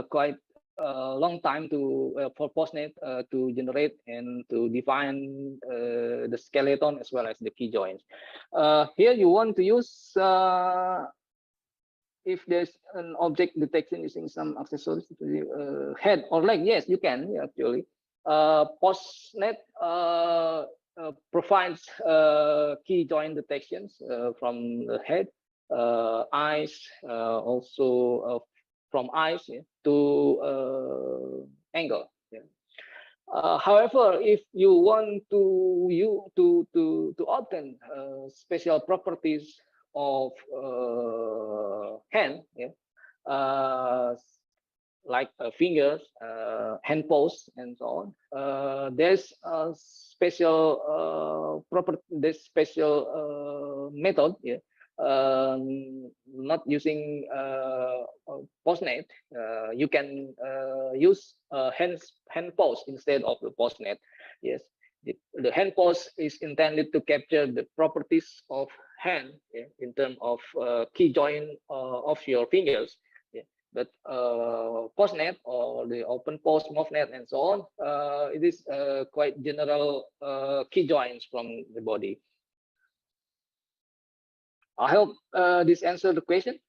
quite a long time to for postnet to generate and to define the skeleton as well as the key joins. Here you want to use if there's an object detection using some accessories, head or leg, yes, you can actually. Postnet provides key joint detections from the head, eyes, also from eyes to angle. However, if you want to obtain special properties of hand, like fingers, hand pose, and so on, there's a special this special method, not using postnet. You can use hand pose instead of the postnet. Yes, the hand pose is intended to capture the properties of hand in terms of key joint of your fingers. But postnet or the open post, mofnet, and so on, it is quite general key joints from the body. I hope this answered the question.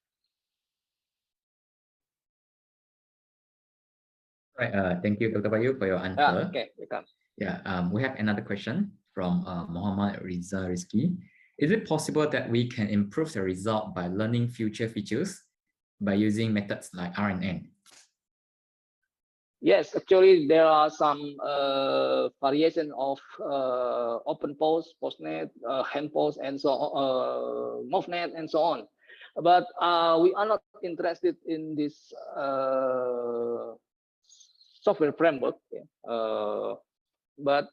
Right. Thank you, Dr. Bayu, for your answer. Okay, welcome. Yeah. We have another question from Muhammad Riza Rizki. Is it possible that we can improve the result by learning future features by using methods like RNN? Yes, actually, there are some variation of open post, postnet, hand post, and so on, mofnet, and so on. But we are not interested in this software framework. But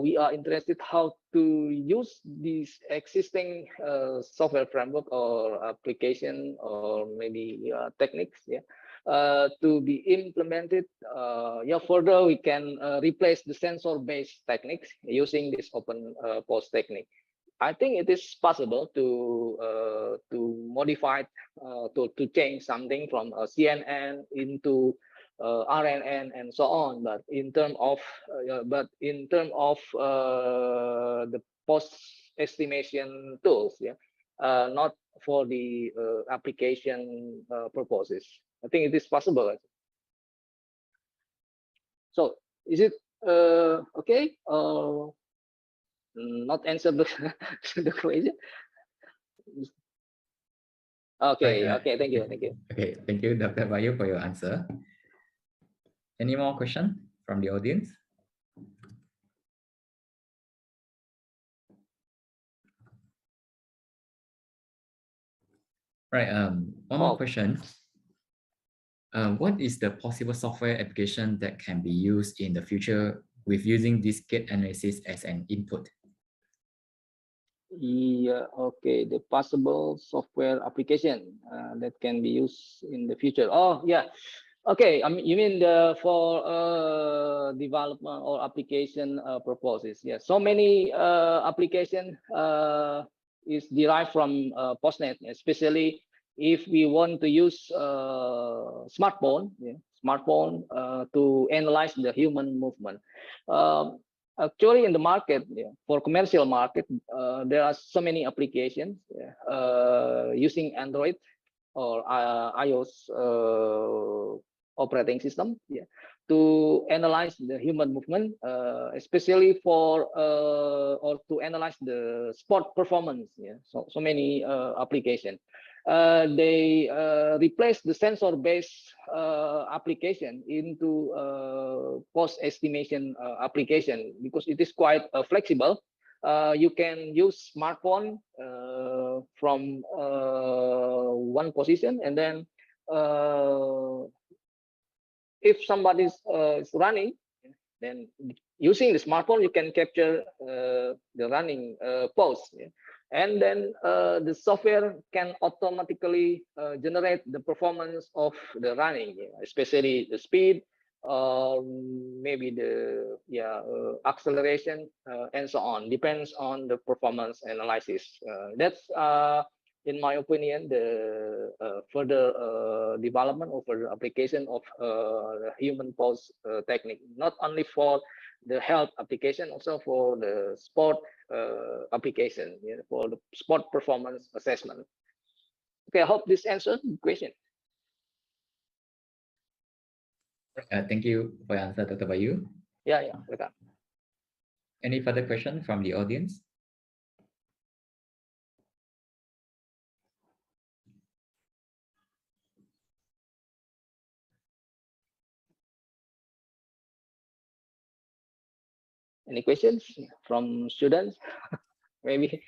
we are interested how to use these existing software framework or application or maybe techniques, to be implemented. Further we can replace the sensor-based techniques using this open post technique. I think it is possible to modify to change something from a CNN into RNN and so on, but in terms of the post estimation tools, not for the application purposes. I think it is possible. So is it okay? Not answer the the question. Okay. Okay. Thank you. Thank you. Okay. Thank you, Dr. Bayu, for your answer. Any more questions from the audience? Right. One more question. What is the possible software application that can be used in the future with using this gate analysis as an input? Yeah, okay, the possible software application that can be used in the future. Oh, yeah. Okay, I mean, you mean for development or application purposes? Yeah, so many application is derived from postnet, especially if we want to use smartphone to analyze the human movement. Actually, in the market, for commercial market, there are so many applications using Android or iOS operating system to analyze the human movement, especially for or to analyze the sport performance. Yeah, so many applications. They replace the sensor-based application into post estimation application because it is quite flexible. You can use smartphone from one position, and then if somebody is running, then using the smartphone you can capture the running pose, yeah? And then the software can automatically generate the performance of the running, yeah? Especially the speed, maybe the acceleration, and so on. Depends on the performance analysis. That's in my opinion, the further development or further application of human pose technique, not only for the health application, also for the sport application, yeah, for the sport performance assessment. Okay, I hope this answers the question. Thank you for your answer, Dr. Bayu. Yeah, welcome. Any further question from the audience? Any questions from students? Maybe.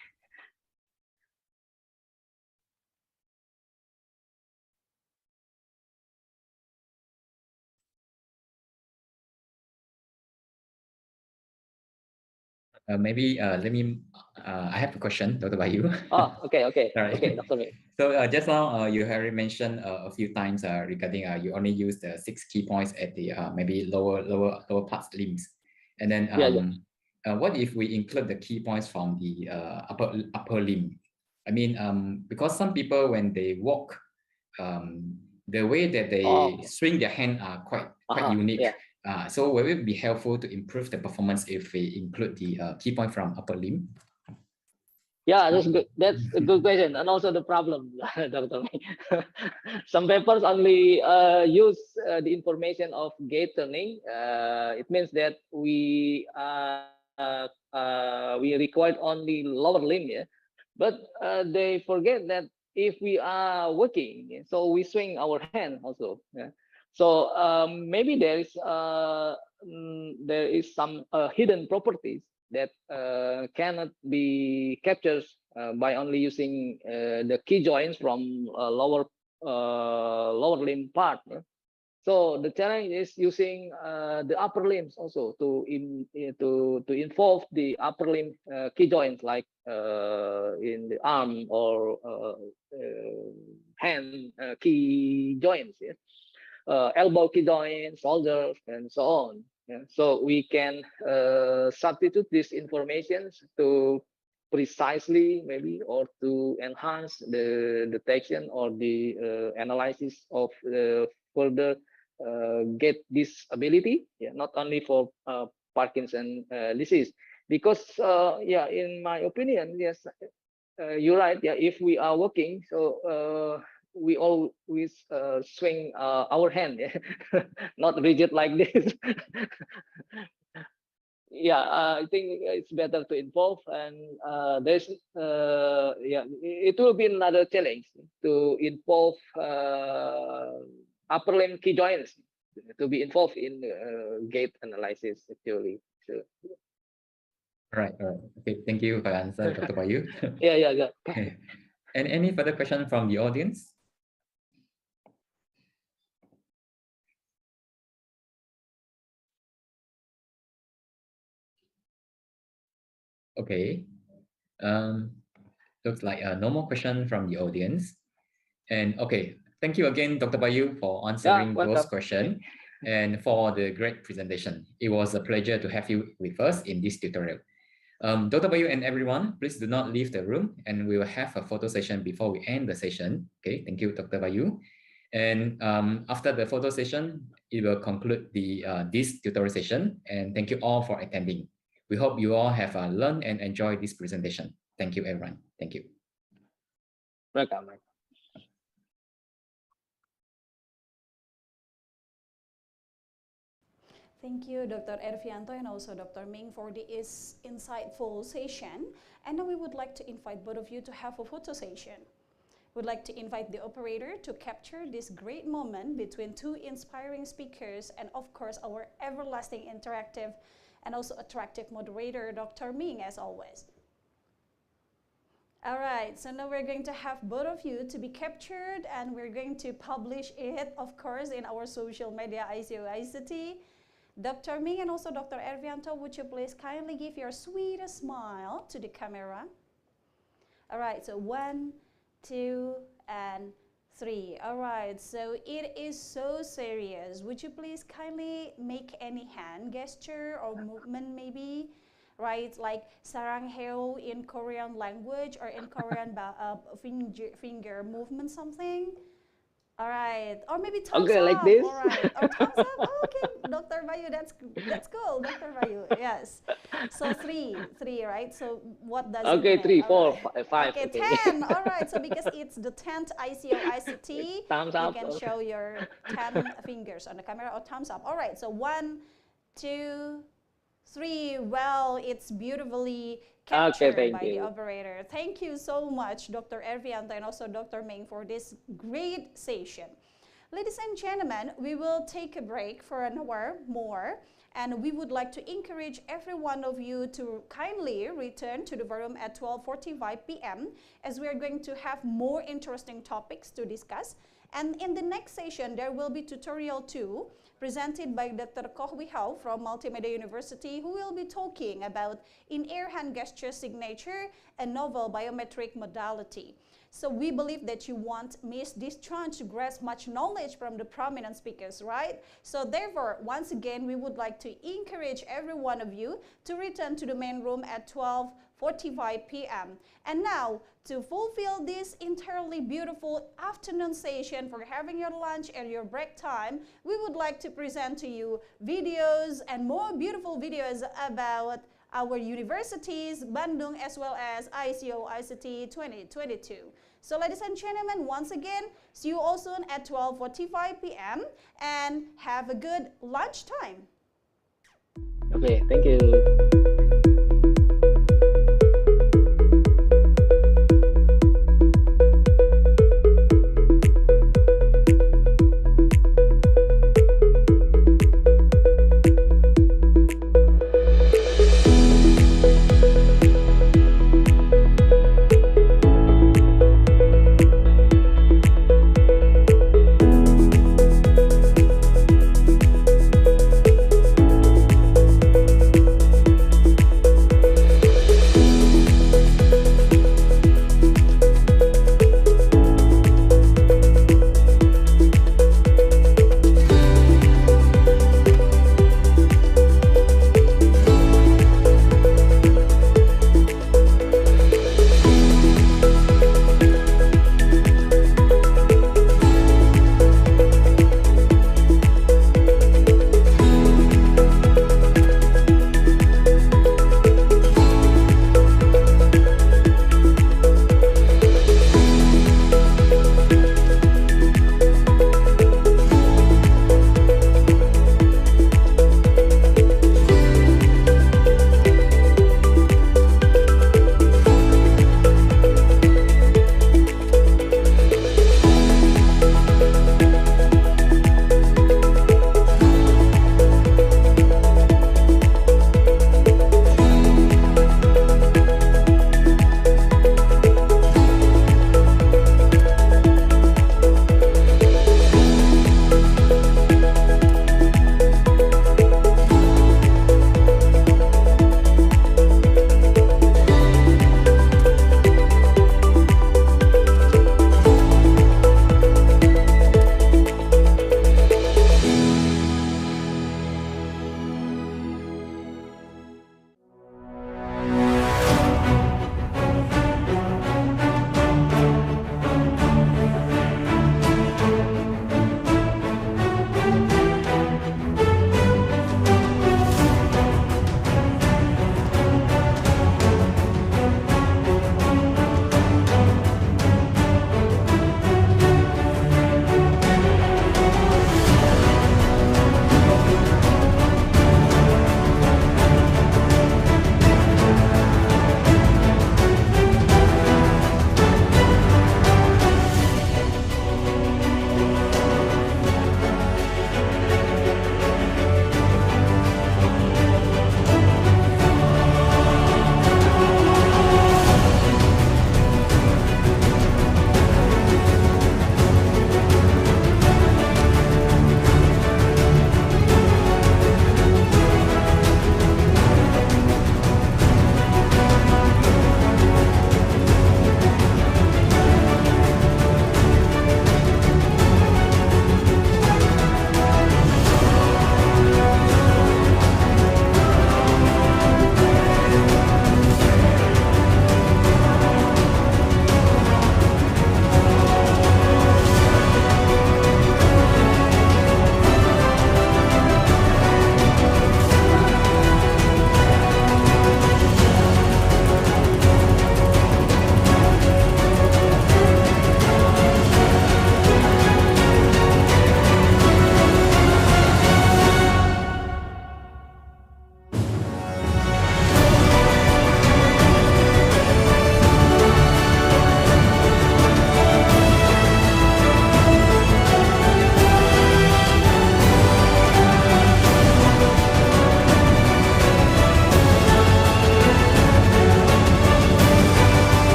Maybe let me. I have a question, Dr. Bayu. Oh, okay, Sorry. okay, Dr. Ming. So just now you already mentioned a few times regarding you only use the 6 key points at the maybe lower parts limbs, and then what if we include the key points from the upper limb? I mean, because some people when they walk, the way that they swing their hand are quite unique. Yeah. So will it be helpful to improve the performance if we include the key point from upper limb? Yeah, that's good. That's a good question, and also the problem, Dr. Ming. Some papers only use the information of gait turning. It means that we require only lower limb, yeah? But they forget that if we are working, so we swing our hand also. Yeah? So maybe there is some hidden properties that cannot be captured by only using the key joints from lower limb part. Yeah? So the challenge is using the upper limbs also to involve the upper limb key joints, like in the arm or hand key joints, yeah? Elbow key joints, shoulders, and so on. Yeah? So we can substitute these informations to precisely maybe or to enhance the detection or the analysis of further get this ability, yeah, not only for Parkinson disease, because in my opinion, yes, you're right. Yeah, if we are working, so we always swing our hand, yeah? Not rigid like this. Yeah, I think it's better to involve, and there's it will be another challenge to involve upper limb key joints to be involved in gait analysis actually. So. Right. Okay. Thank you for your answer, Dr. Bayu. Yeah. And any further question from the audience? Okay. Looks like no more question from the audience. And okay, thank you again, Dr. Bayu, for answering those questions and for the great presentation. It was a pleasure to have you with us in this tutorial. Dr. Bayu and everyone, please do not leave the room, and we will have a photo session before we end the session. Okay, thank you, Dr. Bayu. And after the photo session, it will conclude the this tutorial session. And thank you all for attending. We hope you all have learned and enjoyed this presentation. Thank you, everyone. Thank you. Welcome. Thank you, Dr. Ervianto and also Dr. Ming for this insightful session. And now we would like to invite both of you to have a photo session. We'd like to invite the operator to capture this great moment between two inspiring speakers and of course our everlasting interactive and also attractive moderator, Dr. Ming, as always. All right, so now we're going to have both of you to be captured and we're going to publish it, of course, in our social media, ICoICT. Dr. Ming and also Dr. Ervianto, would you please kindly give your sweetest smile to the camera? All right, so 1, 2, and 3. All right, so it is so serious. Would you please kindly make any hand gesture or movement maybe? Right, like sarang heo in Korean language or in Korean finger movement something. All right, or maybe thumbs Okay, up. like this. All right, or thumbs up. Oh, okay, Dr. Bayu, that's cool, Dr. Bayu. Yes. So three, right? So what does Okay, it mean? 3, 4, All right. 5. Okay, 10. All right. So because it's the 10th ICoICT, Thumbs you up. can show your 10 fingers on the camera or thumbs up. All right. So 1, 2, 3. Well, it's beautifully captured by the operator. Thank you so much, Dr. Ervianto and also Dr. Ming for this great session. Ladies and gentlemen, we will take a break for an hour more and we would like to encourage every one of you to kindly return to the room at 12:45 p.m. as we are going to have more interesting topics to discuss. And in the next session, there will be tutorial 2 presented by Dr. Koh Wee Hao from Multimedia University, who will be talking about in-ear hand gesture signature, a novel biometric modality. So we believe that you won't miss this chance to grasp much knowledge from the prominent speakers, right? So therefore, once again, we would like to encourage every one of you to return to the main room at 12:45 p.m. And now, to fulfill this entirely beautiful afternoon session for having your lunch and your break time, we would like to present to you videos and more beautiful videos about our universities, Bandung, as well as ICoICT 2022. So ladies and gentlemen, once again, see you all soon at 12:45 p.m. and have a good lunchtime. Okay, thank you.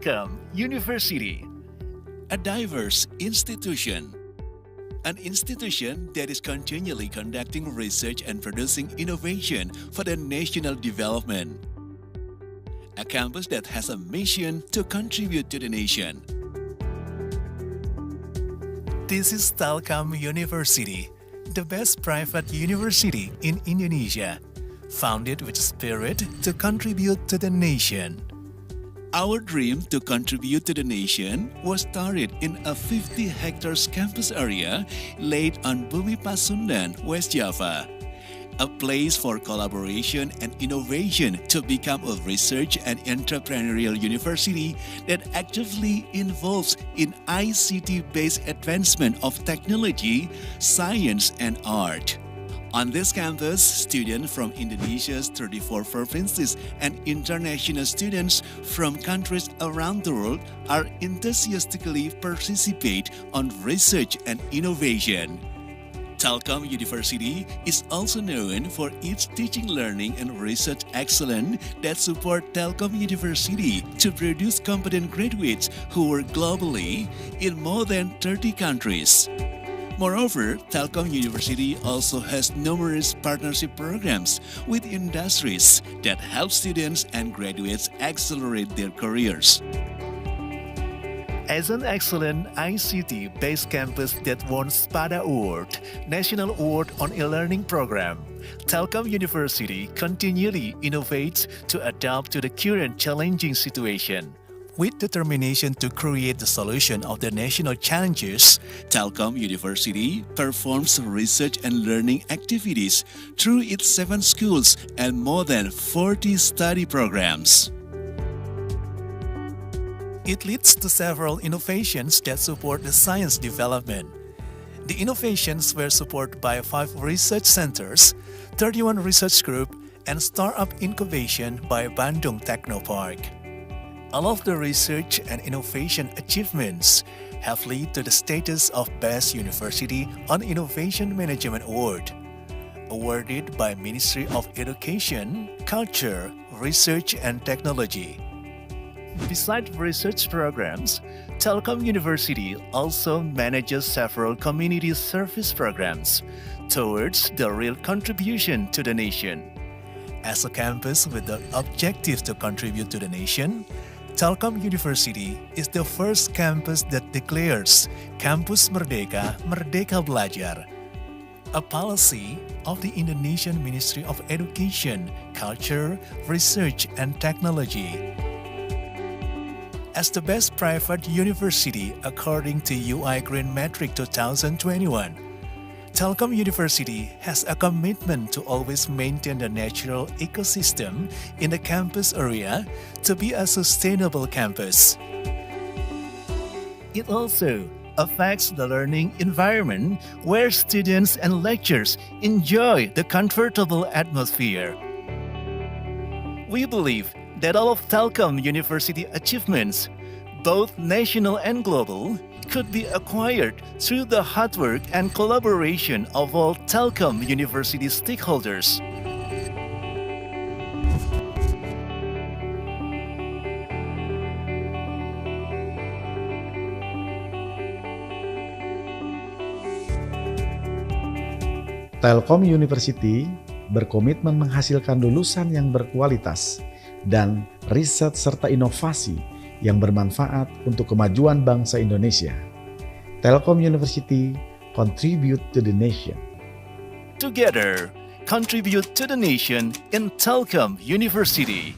Telkom University, a diverse institution. An institution that is continually conducting research and producing innovation for the national development. A campus that has a mission to contribute to the nation. This is Telkom University, the best private university in Indonesia, founded with spirit to contribute to the nation. Our dream to contribute to the nation was started in a 50 hectares campus area laid on Bumi Pasundan, West Java. A place for collaboration and innovation to become a research and entrepreneurial university that actively involves in ICT-based advancement of technology, science, and art. On this campus, students from Indonesia's 34 provinces and international students from countries around the world are enthusiastically participate on research and innovation. Telkom University is also known for its teaching, learning, and research excellence that support Telkom University to produce competent graduates who work globally in more than 30 countries. Moreover, Telkom University also has numerous partnership programs with industries that help students and graduates accelerate their careers. As an excellent ICT-based campus that won SPADA Award, National Award on E-Learning Program, Telkom University continually innovates to adapt to the current challenging situation. With determination to create the solution of the national challenges, Telkom University performs research and learning activities through its 7 schools and more than 40 study programs. It leads to several innovations that support the science development. The innovations were supported by 5 research centers, 31 research groups, and startup incubation by Bandung Technopark. All of the research and innovation achievements have led to the status of Best University on Innovation Management Award, awarded by Ministry of Education, Culture, Research and Technology. Besides research programs, Telkom University also manages several community service programs towards the real contribution to the nation. As a campus with the objective to contribute to the nation, Telkom University is the first campus that declares Kampus Merdeka, Merdeka Belajar, a policy of the Indonesian Ministry of Education, Culture, Research and Technology. As the best private university according to UI Green Metric 2021, Telkom University has a commitment to always maintain the natural ecosystem in the campus area to be a sustainable campus. It also affects the learning environment where students and lecturers enjoy the comfortable atmosphere. We believe that all of Telkom University achievements, both national and global, could be acquired through the hard work and collaboration of all Telkom University stakeholders. Telkom University berkomitmen menghasilkan lulusan yang berkualitas dan riset serta inovasi yang bermanfaat untuk kemajuan bangsa Indonesia. Telkom University contribute to the nation. Together, contribute to the nation in Telkom University.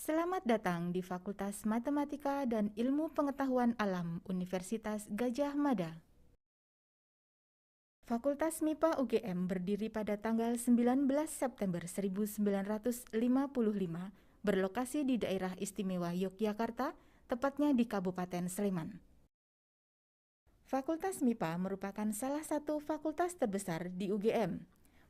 Selamat datang di Fakultas Matematika dan Ilmu Pengetahuan Alam Universitas Gadjah Mada. Fakultas MIPA UGM berdiri pada tanggal 19 September 1955, berlokasi di daerah istimewa Yogyakarta, tepatnya di Kabupaten Sleman. Fakultas MIPA merupakan salah satu fakultas terbesar di UGM,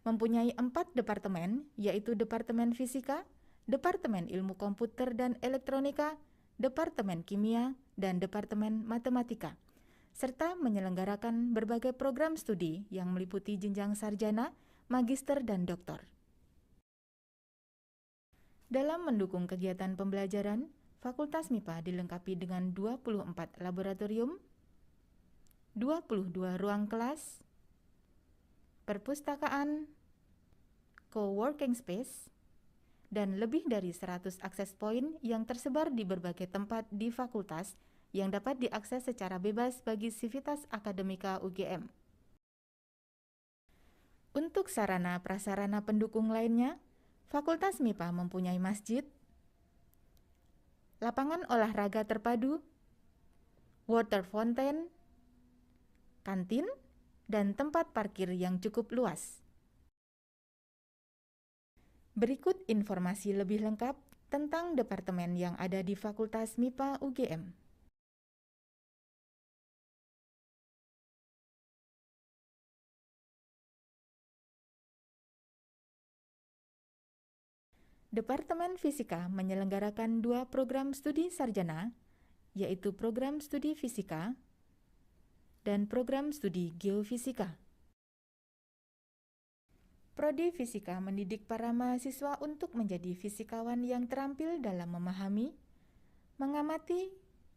mempunyai 4 departemen, yaitu Departemen Fisika, Departemen Ilmu Komputer dan Elektronika, Departemen Kimia, dan Departemen Matematika, serta menyelenggarakan berbagai program studi yang meliputi jenjang sarjana, magister, dan doktor. Dalam mendukung kegiatan pembelajaran, Fakultas MIPA dilengkapi dengan 24 laboratorium, 22 ruang kelas, perpustakaan, co-working space, dan lebih dari 100 akses point yang tersebar di berbagai tempat di fakultas yang dapat diakses secara bebas bagi sivitas akademika UGM. Untuk sarana prasarana pendukung lainnya, Fakultas MIPA mempunyai masjid, lapangan olahraga terpadu, water fountain, kantin, dan tempat parkir yang cukup luas. Berikut informasi lebih lengkap tentang departemen yang ada di Fakultas MIPA UGM. Departemen Fisika menyelenggarakan 2 program studi sarjana, yaitu program studi fisika dan program studi geofisika. Prodi Fisika mendidik para mahasiswa untuk menjadi fisikawan yang terampil dalam memahami, mengamati,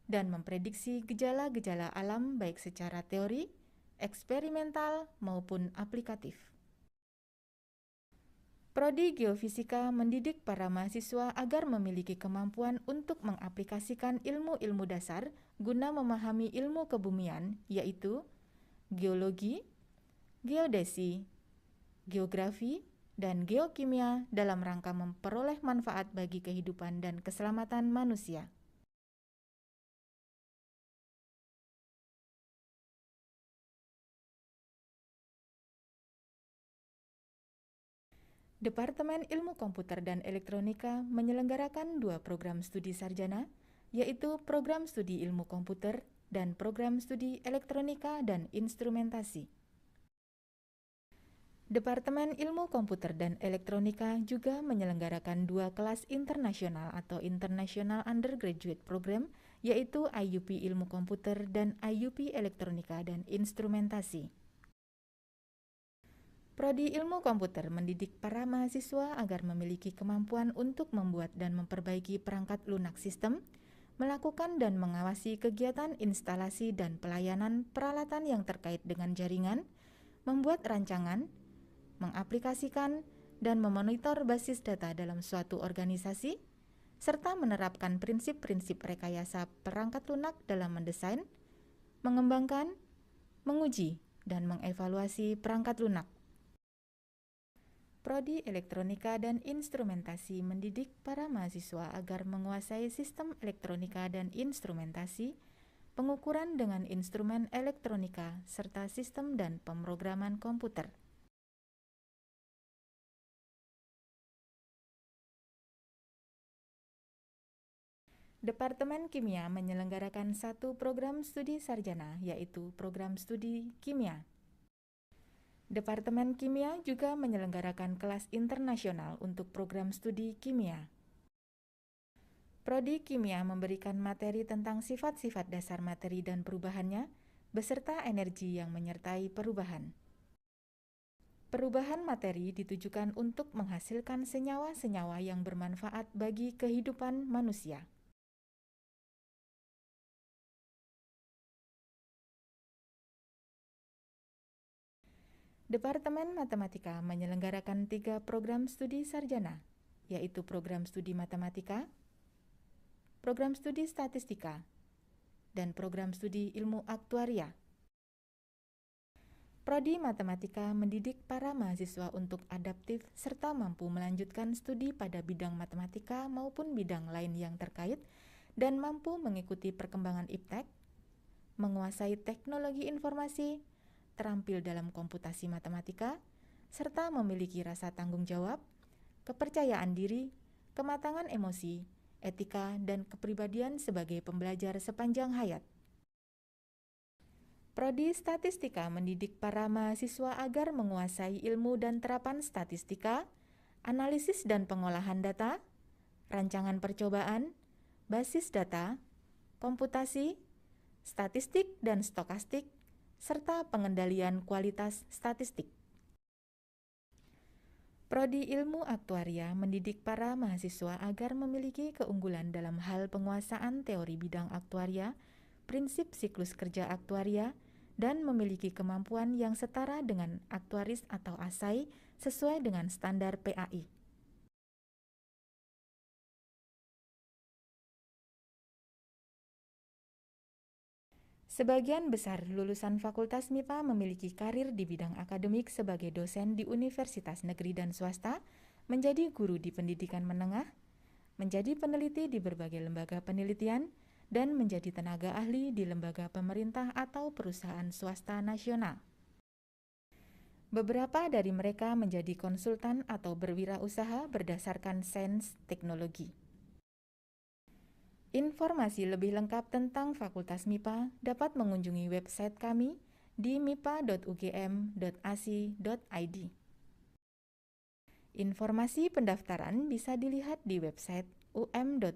dan memprediksi gejala-gejala alam baik secara teori, eksperimental, maupun aplikatif. Prodi Geofisika mendidik para mahasiswa agar memiliki kemampuan untuk mengaplikasikan ilmu-ilmu dasar guna memahami ilmu kebumian, yaitu geologi, geodesi, geografi, dan geokimia dalam rangka memperoleh manfaat bagi kehidupan dan keselamatan manusia. Departemen Ilmu Komputer dan Elektronika menyelenggarakan 2 program studi sarjana, yaitu program studi ilmu komputer dan program studi elektronika dan instrumentasi. Departemen Ilmu Komputer dan Elektronika juga menyelenggarakan 2 kelas internasional atau International Undergraduate Program, yaitu IUP Ilmu Komputer dan IUP Elektronika dan Instrumentasi. Prodi Ilmu Komputer mendidik para mahasiswa agar memiliki kemampuan untuk membuat dan memperbaiki perangkat lunak sistem, melakukan dan mengawasi kegiatan instalasi dan pelayanan peralatan yang terkait dengan jaringan, membuat rancangan, mengaplikasikan, dan memonitor basis data dalam suatu organisasi, serta menerapkan prinsip-prinsip rekayasa perangkat lunak dalam mendesain, mengembangkan, menguji, dan mengevaluasi perangkat lunak. Prodi Elektronika dan Instrumentasi mendidik para mahasiswa agar menguasai sistem elektronika dan instrumentasi, pengukuran dengan instrumen elektronika, serta sistem dan pemrograman komputer. Departemen Kimia menyelenggarakan 1 program studi sarjana, yaitu program studi kimia. Departemen Kimia juga menyelenggarakan kelas internasional untuk program studi kimia. Prodi Kimia memberikan materi tentang sifat-sifat dasar materi dan perubahannya, beserta energi yang menyertai perubahan. Perubahan materi ditujukan untuk menghasilkan senyawa-senyawa yang bermanfaat bagi kehidupan manusia. Departemen Matematika menyelenggarakan 3 program studi sarjana, yaitu program studi matematika, program studi statistika, dan program studi ilmu aktuaria. Prodi Matematika mendidik para mahasiswa untuk adaptif serta mampu melanjutkan studi pada bidang matematika maupun bidang lain yang terkait dan mampu mengikuti perkembangan iptek, menguasai teknologi informasi, terampil dalam komputasi matematika, serta memiliki rasa tanggung jawab, kepercayaan diri, kematangan emosi, etika, dan kepribadian sebagai pembelajar sepanjang hayat. Prodi Statistika mendidik para mahasiswa agar menguasai ilmu dan terapan statistika, analisis dan pengolahan data, rancangan percobaan, basis data, komputasi, statistik dan stokastik, serta pengendalian kualitas statistik. Prodi Ilmu Aktuaria mendidik para mahasiswa agar memiliki keunggulan dalam hal penguasaan teori bidang aktuaria, prinsip siklus kerja aktuaria, dan memiliki kemampuan yang setara dengan aktuaris atau ASAI sesuai dengan standar PAI. Sebagian besar lulusan Fakultas MIPA memiliki karir di bidang akademik sebagai dosen di universitas negeri dan swasta, menjadi guru di pendidikan menengah, menjadi peneliti di berbagai lembaga penelitian, dan menjadi tenaga ahli di lembaga pemerintah atau perusahaan swasta nasional. Beberapa dari mereka menjadi konsultan atau berwirausaha berdasarkan sains teknologi. Informasi lebih lengkap tentang Fakultas MIPA dapat mengunjungi website kami di mipa.ugm.ac.id. Informasi pendaftaran bisa dilihat di website um.ugm.ac.id.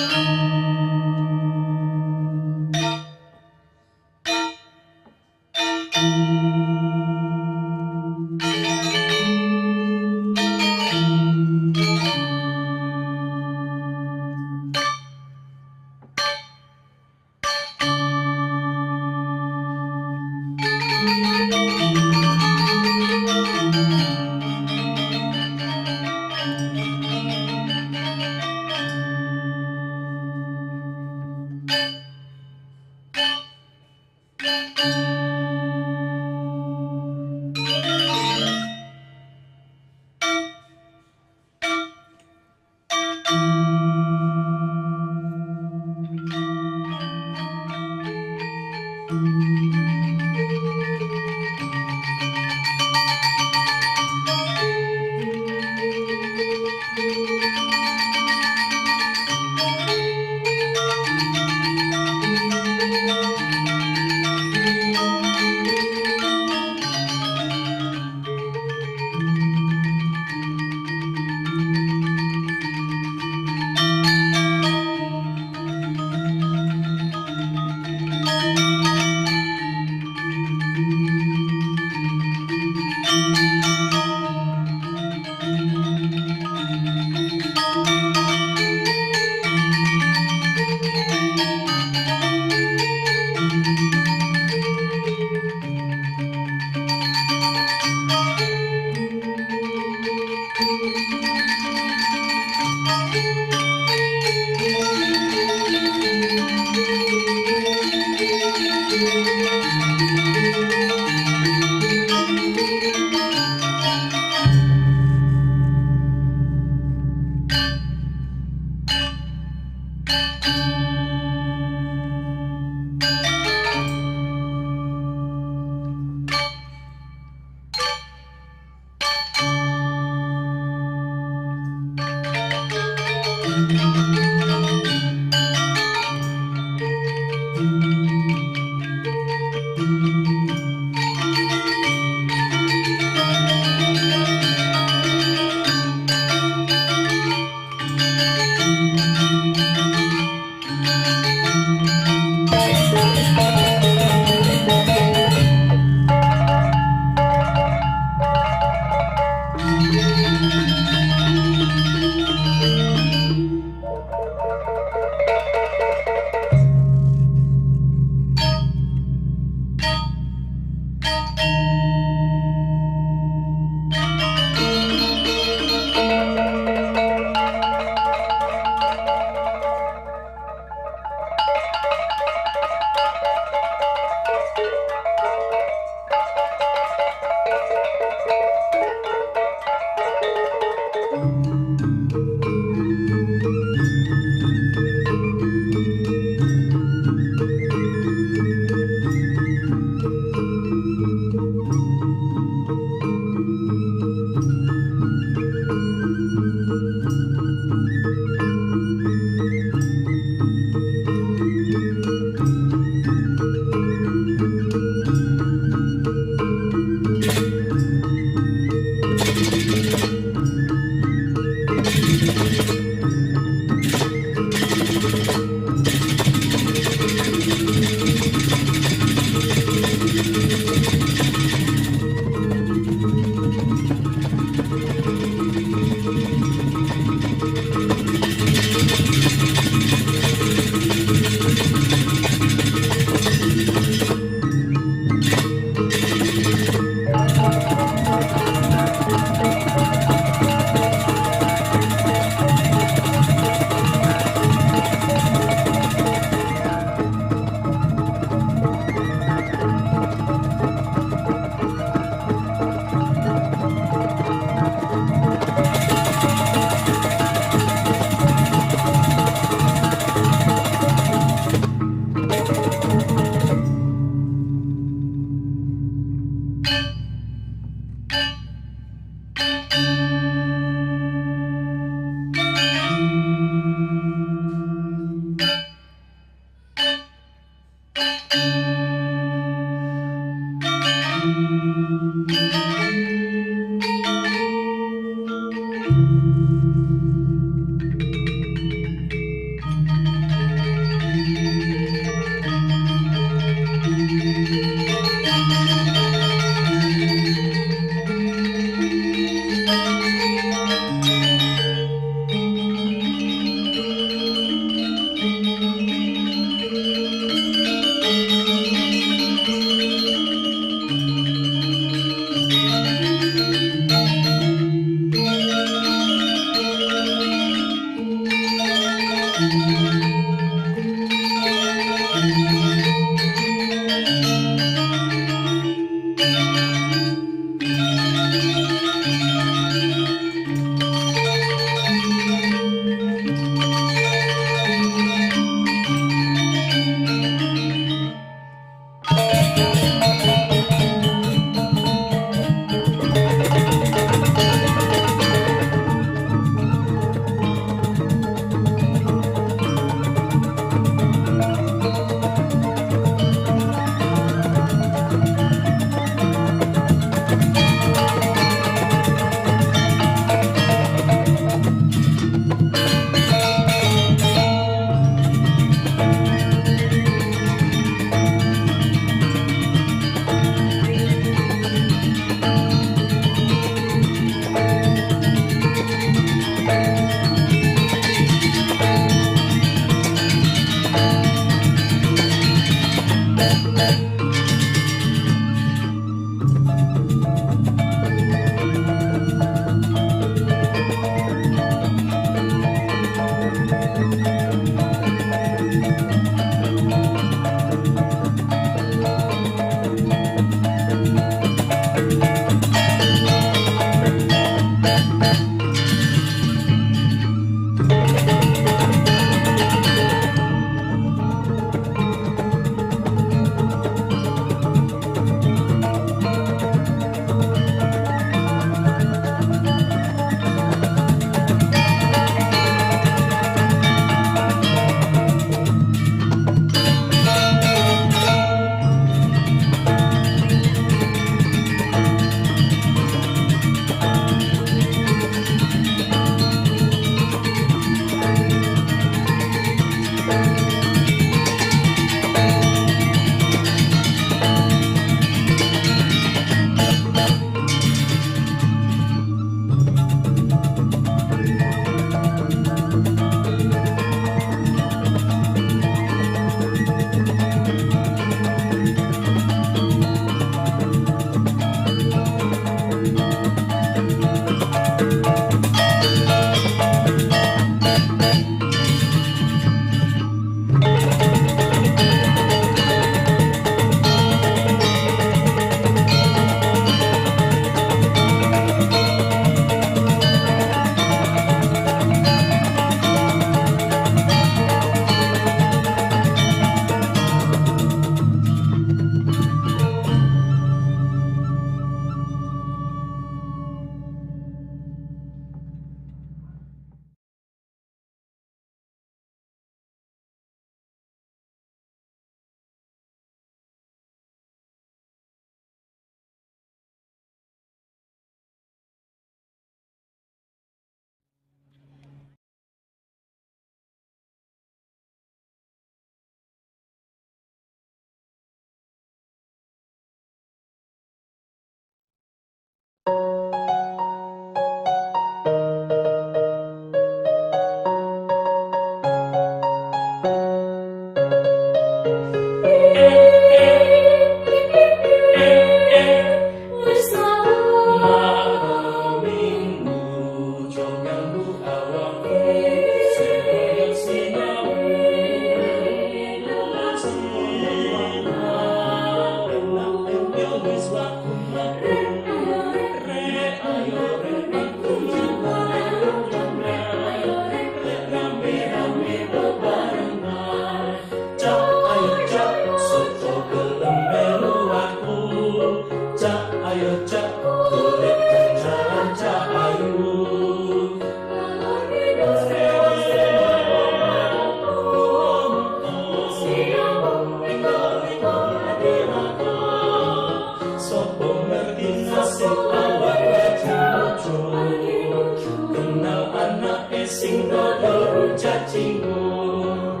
sing dodo cacinggur.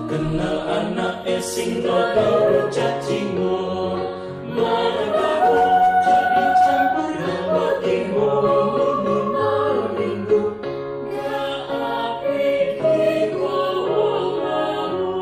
Kenal anak sing dodo cacinggur, mereka jadi campur dodo timun minggu gak api kiko lalu.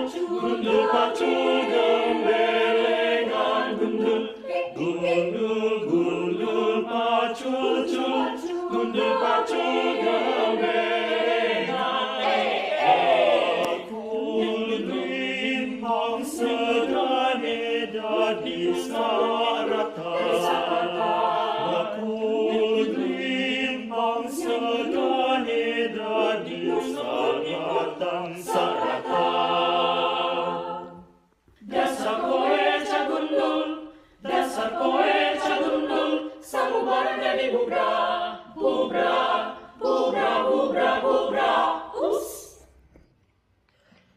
gundul pacu gembelengan gundul, gundul gundul pacu gundul pacu gembelengan. Limpang sedane dadi sarata, limpang sedane dadi sarata. Dasar kowe cagundul, dasar kowe cagundul, samubar jadi bubra, bubra, bubra, bubra, bubra, us.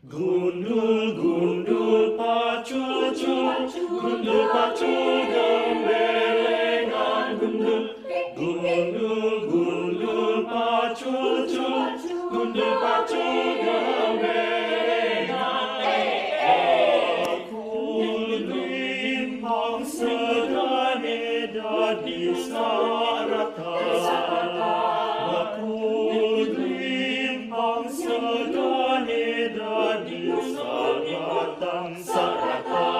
Gundul, gundul pacu, gundul pacu gembelengan gundul, gundul, gundul pacu, gundul pacu gembelengan. Limpang sedane dadi sarata, limpang sedane dadi sarata.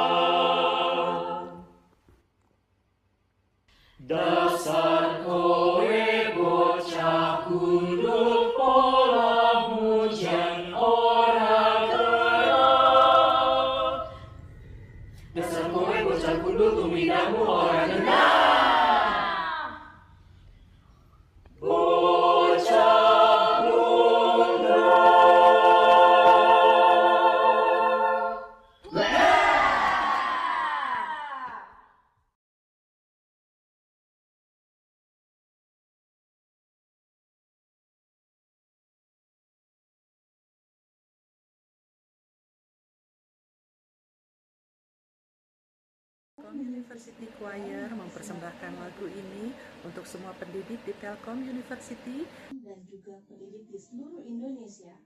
Dasar kowe bocah gundul pola mujan ora gerak. Dasar kowe bocah gundul tumindamu ora genah. Bocah gundul. Telkom University Choir mempersembahkan lagu ini untuk semua pendidik di Telkom University dan juga pendidik di seluruh Indonesia.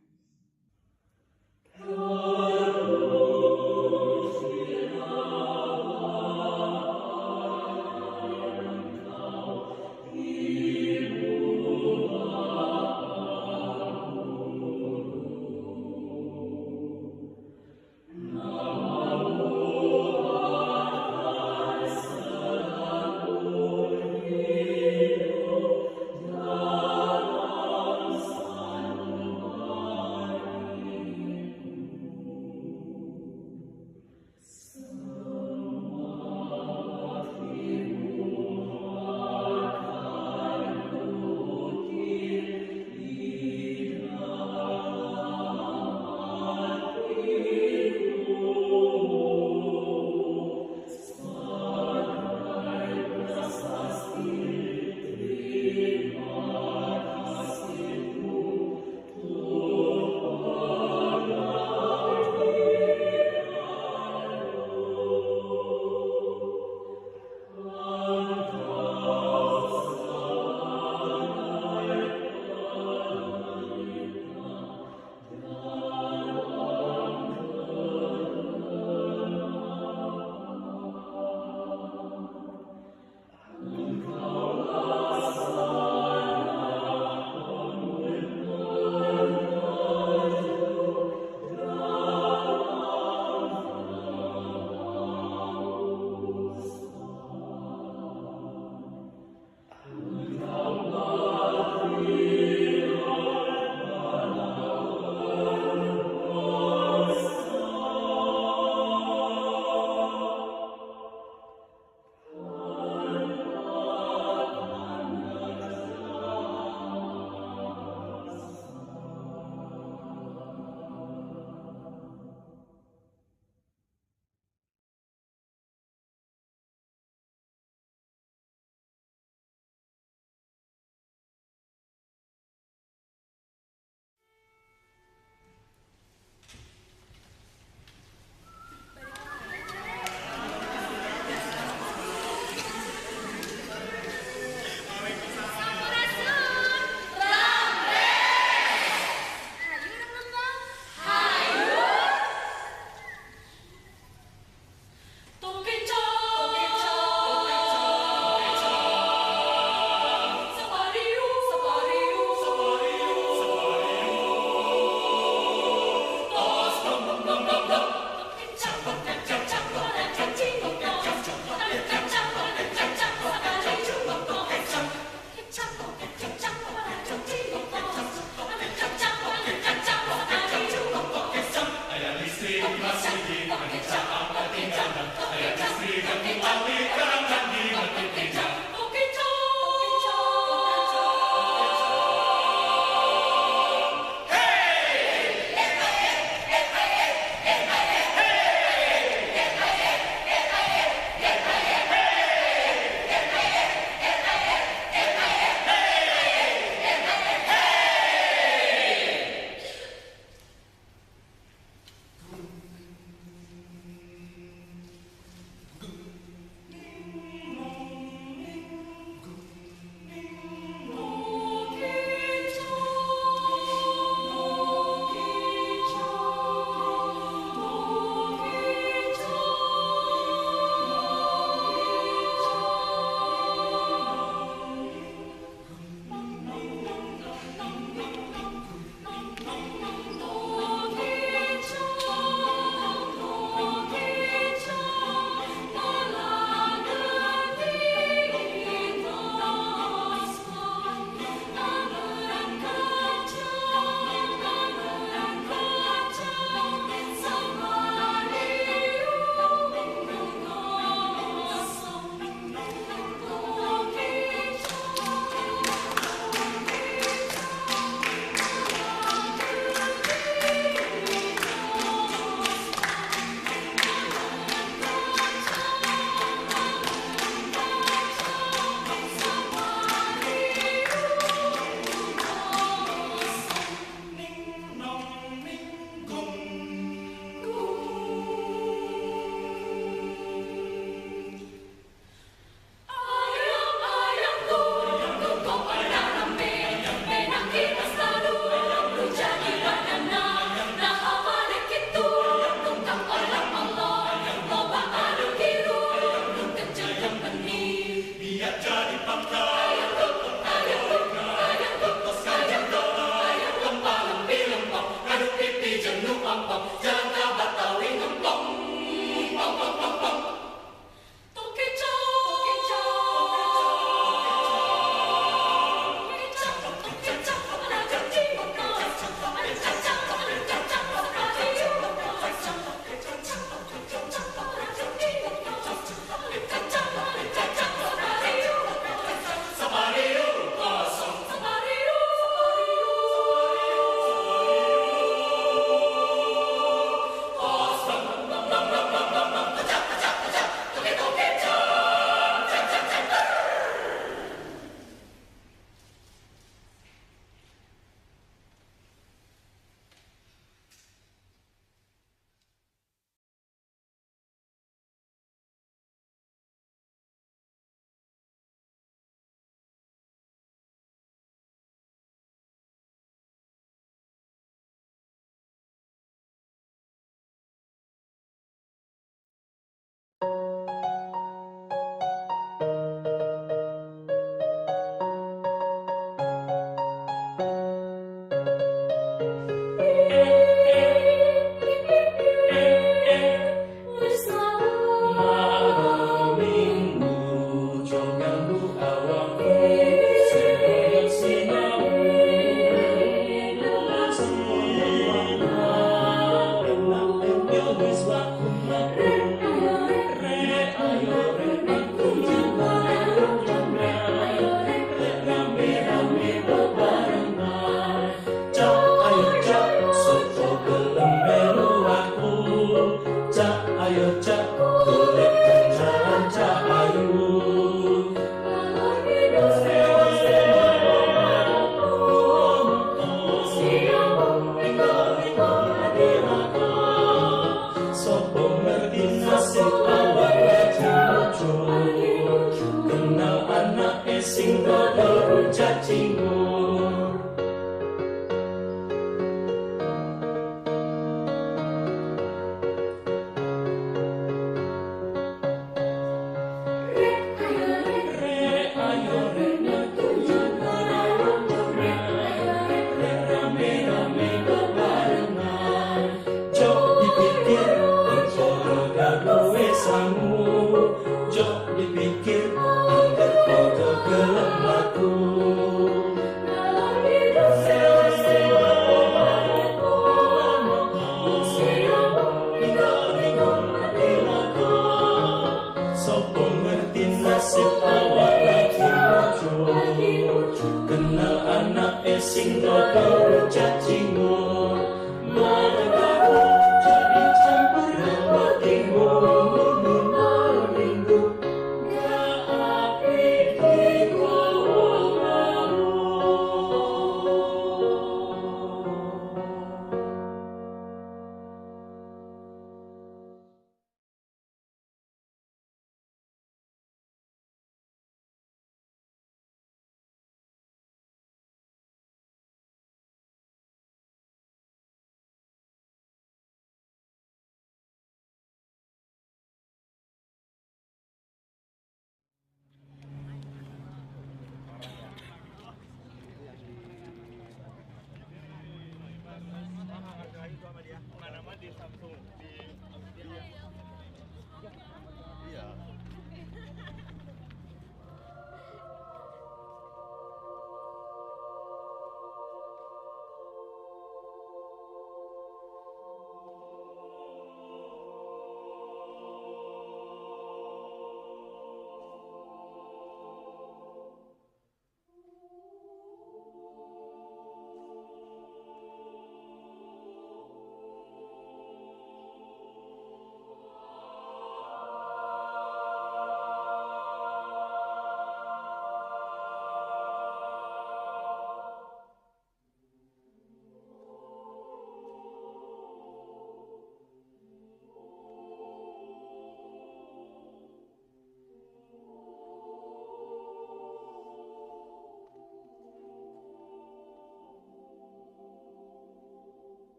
Kenal anak sing dodo cacing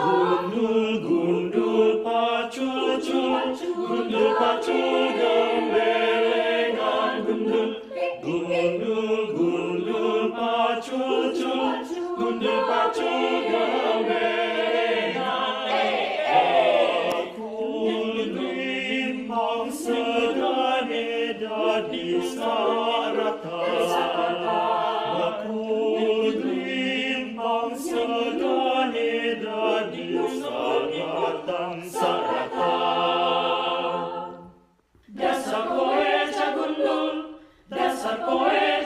Gundul gundul pacul gundul pacul gembelengan gundul gundul gundul pacul gundul pacul gembelengan aku limpang sedane dadi sarata aku limpang sedane dadi saratan dasar kowe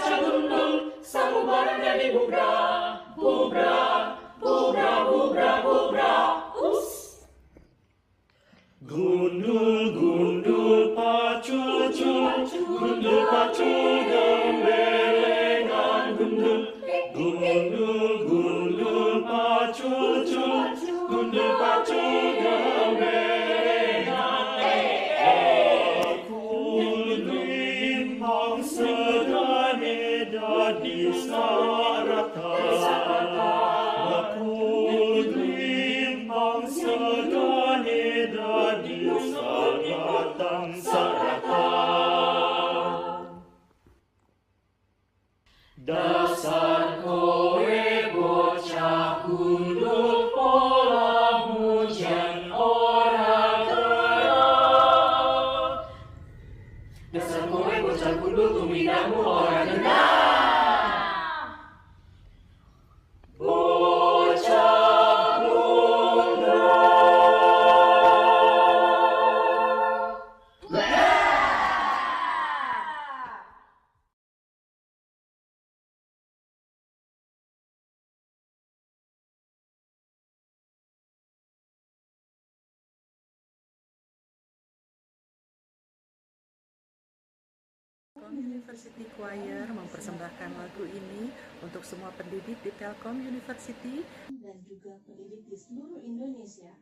cagundul samubarang jadi bubra us gundul pacul gembelengan gundul pacul gembelengan aku limpang sedane dadi sarata aku limpang sedane dadi saratan dasar kowe bocah gundul pola mujan ora gerak dasar kowe bocah gundul tumindamu ora gerak bocah gundul Telkom University Choir mempersembahkan lagu ini untuk semua pendidik di Telkom University dan juga pendidik di seluruh Indonesia.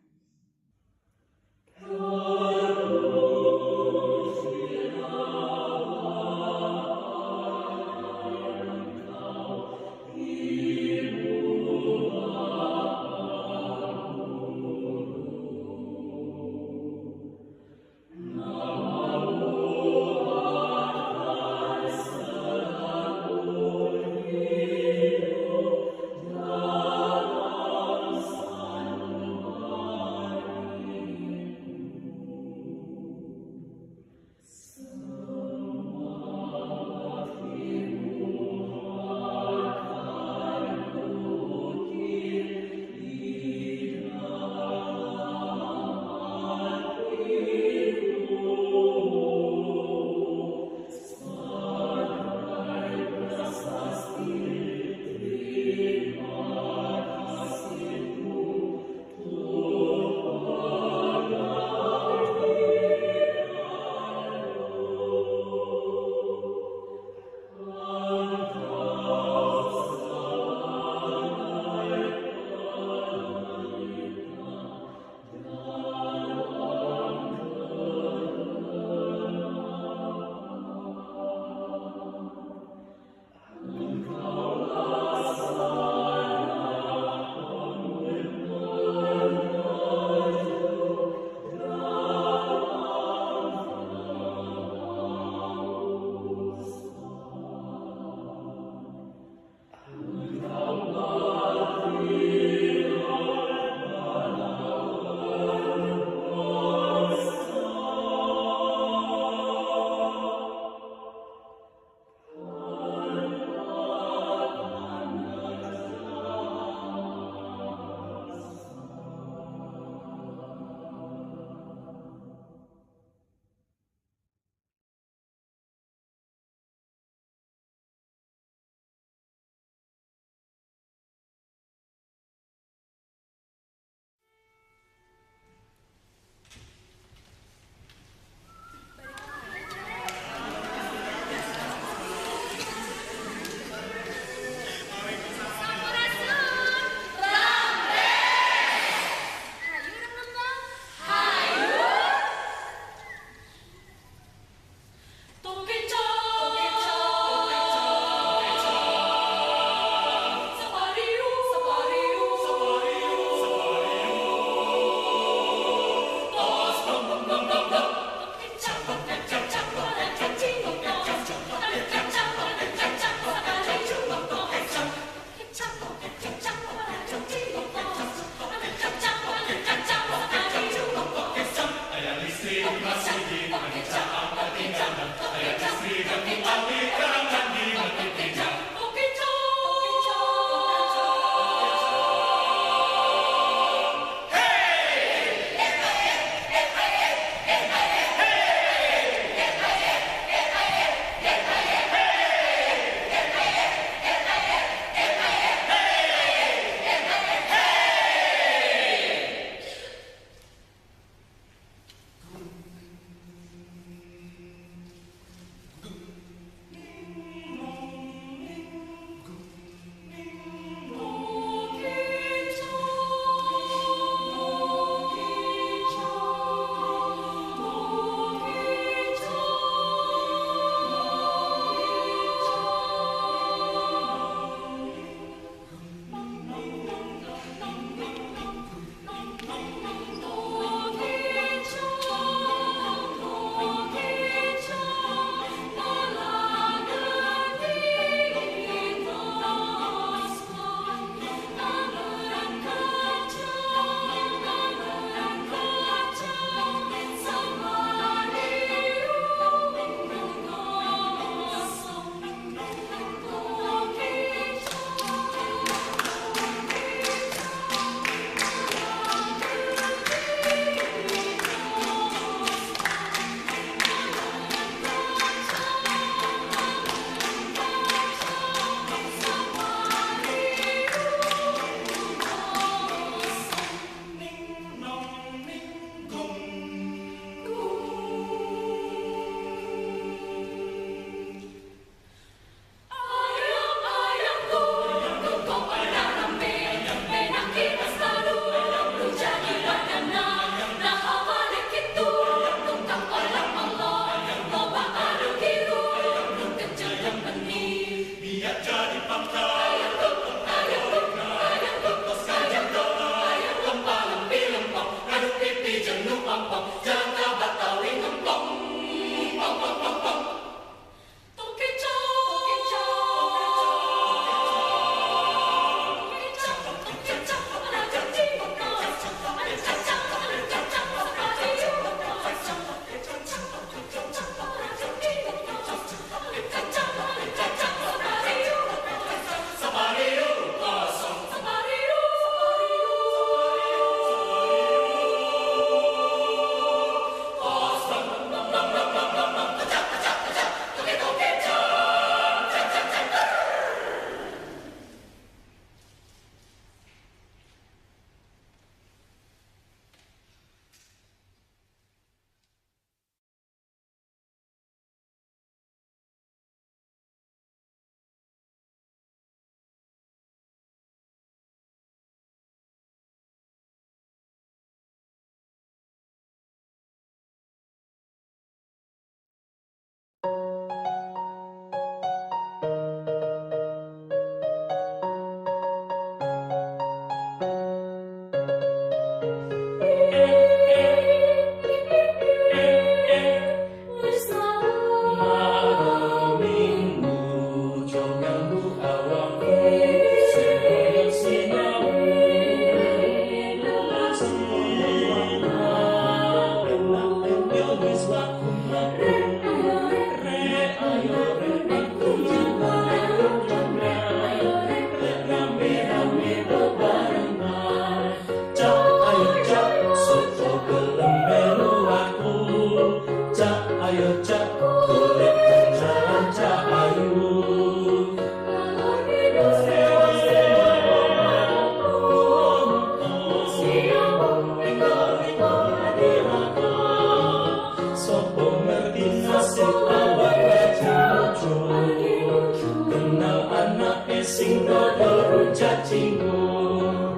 sing dodo rujak cingur.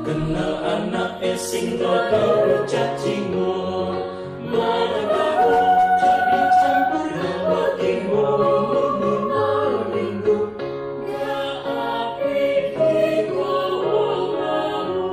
Kenal anak sing dodo rujak cingur. Margaru jadi campur dapat timun malam minggu. Gak api kita lalu.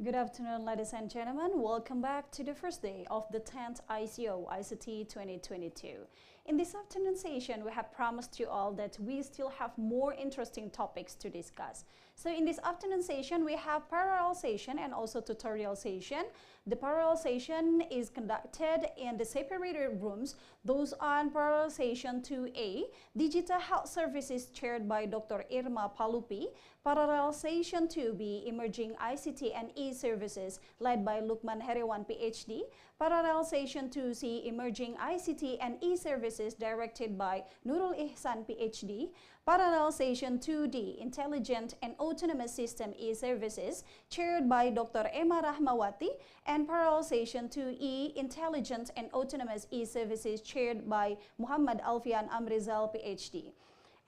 Good afternoon, ladies and gentlemen. Welcome back to the first day of the 10th ICoICT 2022. In this afternoon session, we have promised you all that we still have more interesting topics to discuss. So in this afternoon session, we have parallel session and also tutorial session. The parallel session is conducted in the separated rooms. Those on parallel session 2A, Digital Health Services chaired by Dr. Irma Palupi. Parallel session 2B, Emerging ICT and E-Services led by Lukman Heriwan PhD. Parallel session 2C, Emerging ICT and E-Services directed by Nurul Ihsan PhD. Parallel session 2D, Intelligent and Autonomous System E-Services chaired by Dr. Emma Rahmawati. And parallel session 2E, Intelligent and Autonomous E-Services chaired by Muhammad Alfian Amrizal PhD.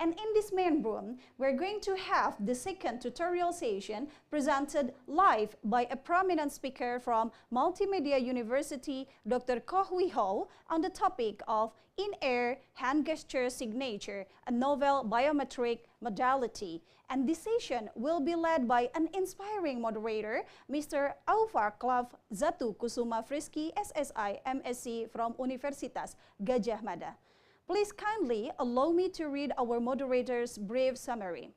And in this main room, we're going to have the second tutorial session presented live by a prominent speaker from Multimedia University, Dr. Koh Hui Ho, on the topic of in-air hand gesture signature, a novel biometric modality. And this session will be led by an inspiring moderator, Mr. Aufar Klav Zatu Kusuma Friski, SSI, MSc from Universitas Gadjah Mada. Please kindly allow me to read our moderator's brief summary.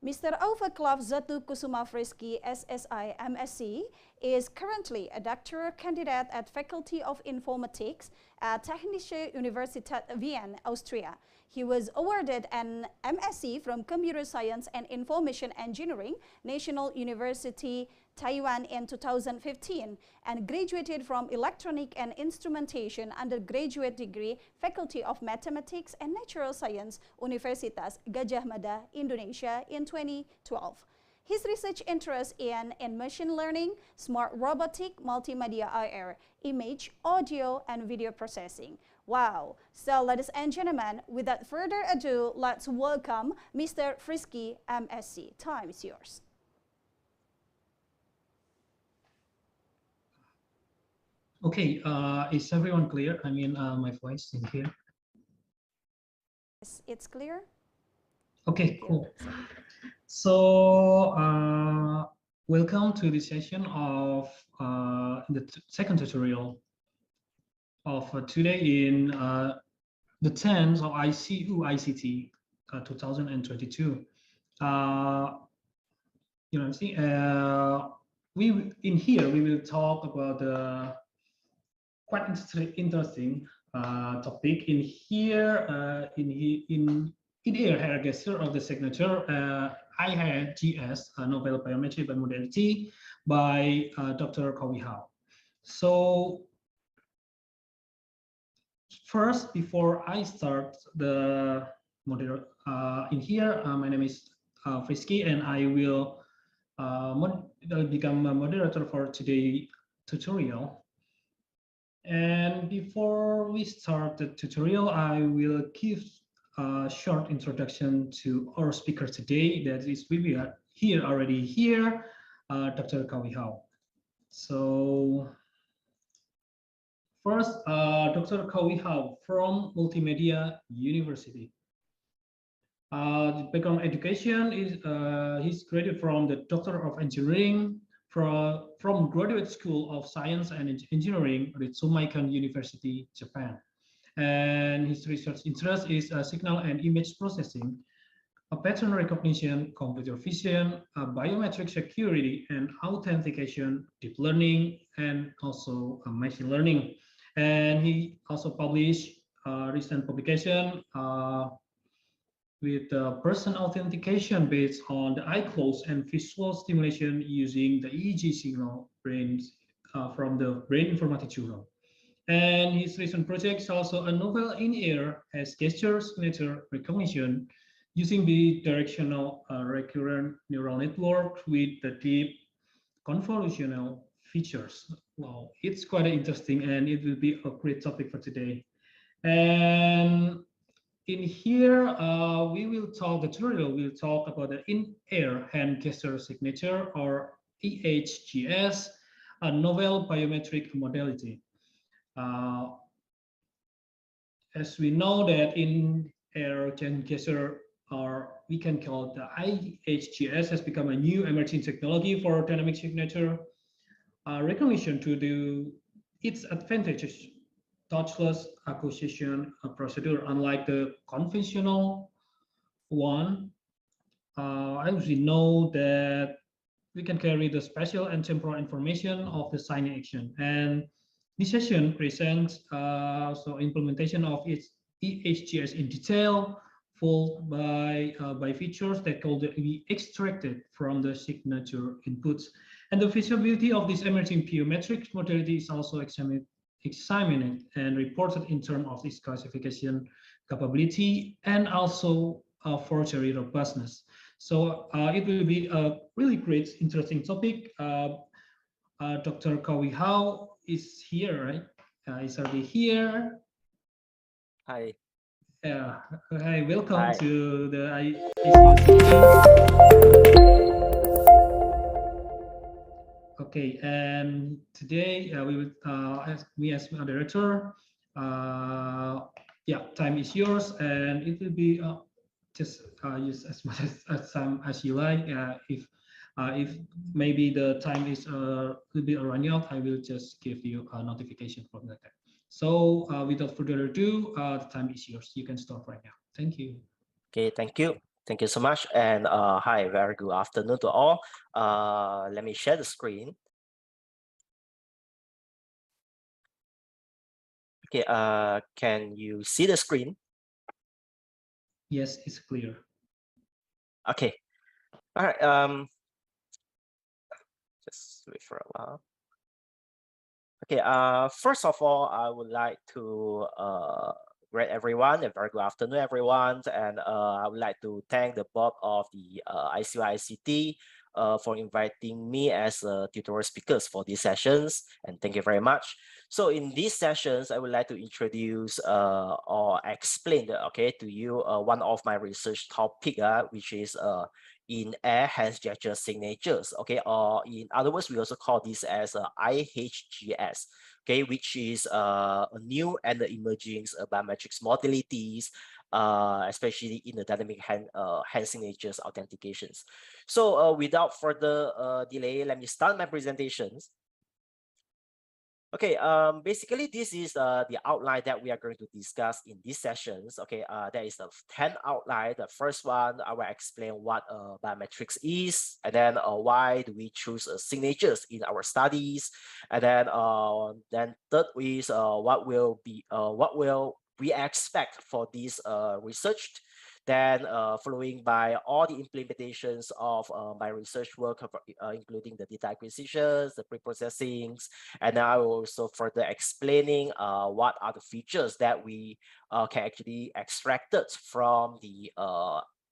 Mr. Aufar Klav Zatu Kusuma Friski, SSI, MSc, is currently a doctoral candidate at Faculty of Informatics at Technische Universität Wien, Austria. He was awarded an MSc from Computer Science and Information Engineering, National University, Taiwan in 2015, and graduated from Electronic and Instrumentation undergraduate degree, Faculty of Mathematics and Natural Science, Universitas Gadjah Mada, Indonesia in 2012. His research interests in machine learning, smart robotic, multimedia IR, image, audio, and video processing. Wow! So, ladies and gentlemen, without further ado, let's welcome Mr. Friski, MSc. Time is yours. Okay, is everyone clear? I mean, my voice in here. Yes, it's clear. Okay, cool. So, welcome to the session of the second tutorial of today in the 10th of ICoICT 2022. You know, see, we will talk about the quite interesting topic in here in air hair gesture of the signature IHGS novel biometric modality by Dr. Koh Hui Ho. So first, before I start the model in here, my name is Friski, and I will become a moderator for today's tutorial. And before we start the tutorial, I will give a short introduction to our speaker today. That is, we are already here, Dr. Koh Hui Ho. So first, Dr. Koh Hui Ho from Multimedia University. The background education is he's graduated from the Doctor of Engineering from Graduate School of Science and Engineering at Temukan University, Japan. And his research interest is signal and image processing, pattern recognition, computer vision, biometric security and authentication, deep learning, and also machine learning. And he also published recent publication with person authentication based on the eye close and visual stimulation using the EEG signal from the Brain Informatics journal. And his recent project is also a novel in-air as gesture signature recognition using bidirectional recurrent neural network with the deep convolutional features. Wow, it's quite interesting, and it will be a great topic for today. And in here, we will talk about the in-air hand gesture signature, or IHGS, a novel biometric modality. As we know that in-air hand gesture, or we can call it the IHGS, has become a new emerging technology for dynamic signature recognition to its advantages. Touchless acquisition procedure, unlike the conventional one, as we know that we can carry the spatial and temporal information of the signing action. And this session presents so implementation of its EHGS in detail, followed by features that could be extracted from the signature inputs. And the feasibility of this emerging biometric modality is also examined and reported in terms of its classification capability and also forgery robustness. So it will be a really great, interesting topic. Dr. Kawi Hao is here, right? Is already here. Hi. Hi, welcome Hi. to the ICoICT. Okay, and today we will, as me as moderator, yeah, time is yours, and it will be just use as much as time as you like. If maybe the time is a little bit running out, I will just give you a notification from that. So without further ado, the time is yours. You can start right now. Thank you. Okay, thank you. Thank you so much. And hi, very good afternoon to all. Let me share the screen. Okay, can you see the screen? Yes, it's clear. Okay. All right. Just wait for a while. Okay. First of all, I would like to greet everyone, and very good afternoon, everyone. And I would like to thank the board of the ICoICT for inviting me as a tutorial speakers for these sessions, and thank you very much. So in these sessions, I would like to introduce or explain to you one of my research topic, which is in-air hand gesture signatures, okay, or in other words, we also call this as IHGS, okay, which is a new and emerging biometrics modalities, especially in the dynamic hand signatures authentications. So without further delay, let me start my presentations. Okay, basically this is the outline that we are going to discuss in these sessions. Okay, there is the 10 outline. The first one, I will explain what biometrics is, and then why do we choose signatures in our studies, and then third is what will we expect for this research. Then following by all the implementations of my research work, including the data acquisitions, the pre-processings, and I will also further explaining what are the features that we can actually extract it from the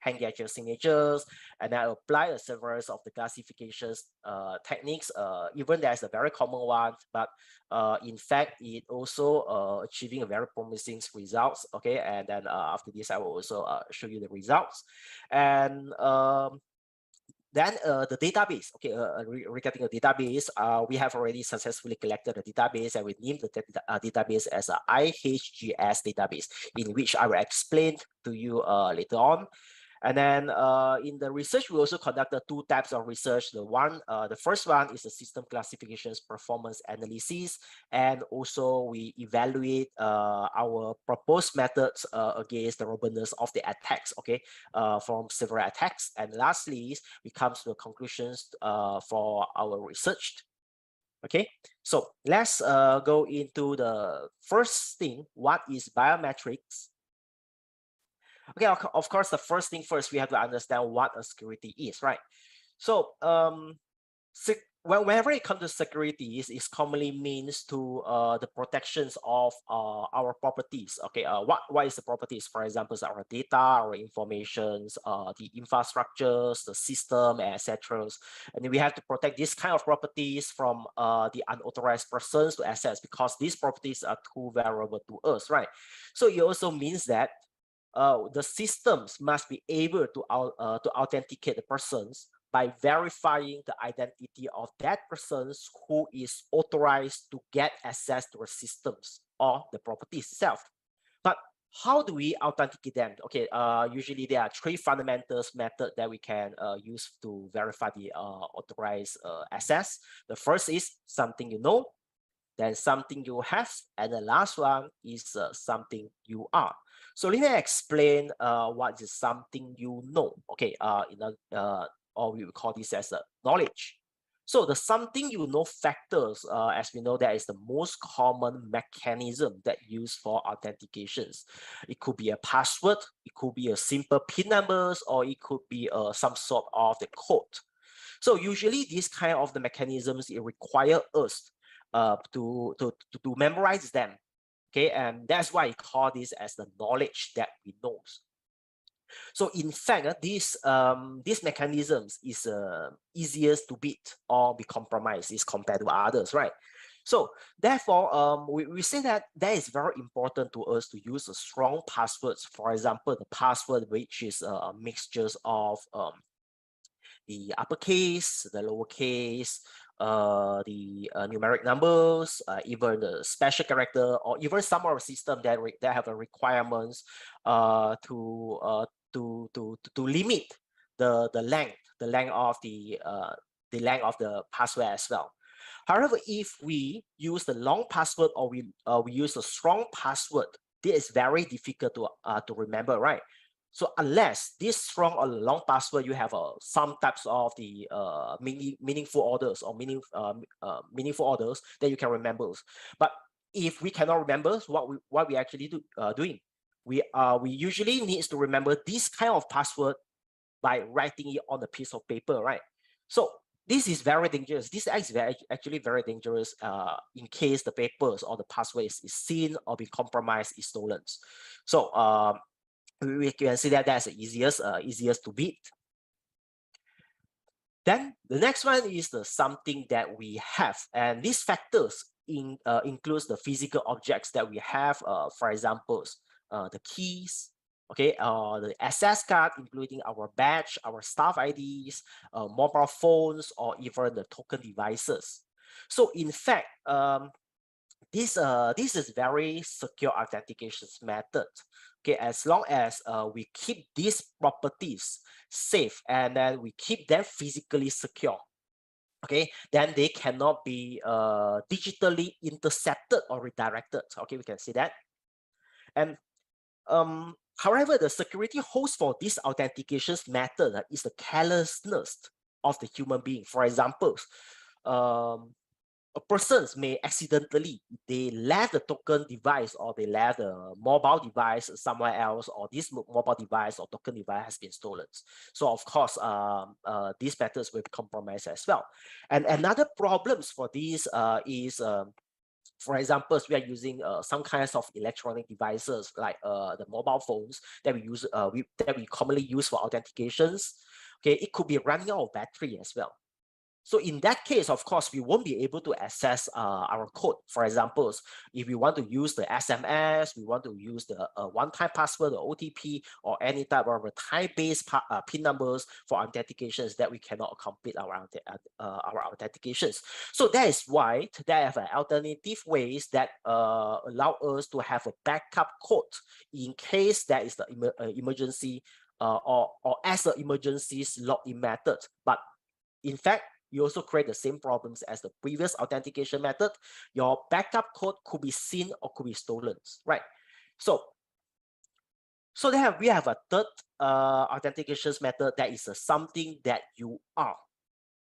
hand gesture signatures, and I apply several of the classifications techniques. Even there's a very common one, but in fact, it also achieving a very promising results. Okay, and then after this, I will also show you the results, and then the database, okay, regarding the database, we have already successfully collected the database, and we named the database as a IHGS database, in which I will explain to you later on. And then in the research, we also conducted two types of research. The first one is the system classifications performance analysis, and also we evaluate our proposed methods against the robustness of the attacks, okay, from several attacks. And lastly, we come to the conclusions for our research. Okay, so let's go into the first thing. What is biometrics? Okay, of course, the first thing first, we have to understand what a security is, right? So whenever it comes to security, it commonly means to the protections of our properties. Okay, what is the properties? For example, our data, our informations, the infrastructures, the system, etc. And then we have to protect this kind of properties from the unauthorized persons to access, because these properties are too valuable to us, right? So it also means that the systems must be able to authenticate the persons by verifying the identity of that person who is authorized to get access to the systems or the properties itself. But How do we authenticate them? Okay, usually there are three fundamentals method that we can use to verify the authorized access. The first is something you know, then something you have, and the last one is something you are. So let me explain what is something you know. Okay, or we will call this as a knowledge. So the something you know factors, as we know, that is the most common mechanism that used for authentications. It could be a password, it could be a simple PIN numbers, or it could be some sort of the code. So usually these kind of the mechanisms, it require us to memorize them. Okay, and that's why I call this as the knowledge that we know. So in fact, these mechanisms is easiest to beat or be compromised is compared to others, right? So therefore, we say that that is very important to us to use a strong passwords. For example, the password which is a mixture of the uppercase, the lowercase, the numeric numbers, even the special character, or even some of the system that have a requirements to limit the length of the password as well. However, if we use the long password or we use a strong password, this is very difficult to remember, right? So unless this strong or long password, you have some types of the meaningful orders or meaningful orders that you can remember. But if we cannot remember what we actually doing, we usually needs to remember this kind of password by writing it on a piece of paper, right? So this is very dangerous. This is actually very dangerous in case the papers or the password is seen or be compromised, is stolen. So we can see that that's the easiest to beat. Then the next one is the something that we have, and these factors includes the physical objects that we have. For example, the keys, okay, the access card, including our badge, our staff IDs, mobile phones, or even the token devices. So in fact, this is very secure authentication method. Okay, as long as we keep these properties safe and then we keep them physically secure, okay, then they cannot be digitally intercepted or redirected. Okay, we can see that. And however, the security host for this authentication method is the carelessness of the human being. For example, a person may accidentally, they left the token device or they left the mobile device somewhere else, or this mobile device or token device has been stolen. So of course, these methods will be compromised as well. And another problems for these is, for example, we are using some kinds of electronic devices like the mobile phones that we use, that we commonly use for authentications. Okay, it could be running out of battery as well. So in that case, of course, we won't be able to access our code. For example, if we want to use the SMS, we want to use the one-time password or OTP or any type of time-based PIN numbers for authentications, that we cannot complete our authentications. So that is why there are alternative ways that allow us to have a backup code in case there is the emergency or as an emergency login method. But in fact, you also create the same problems as the previous authentication method. Your backup code could be seen or could be stolen, right? So we have a third authentication method that is something that you are.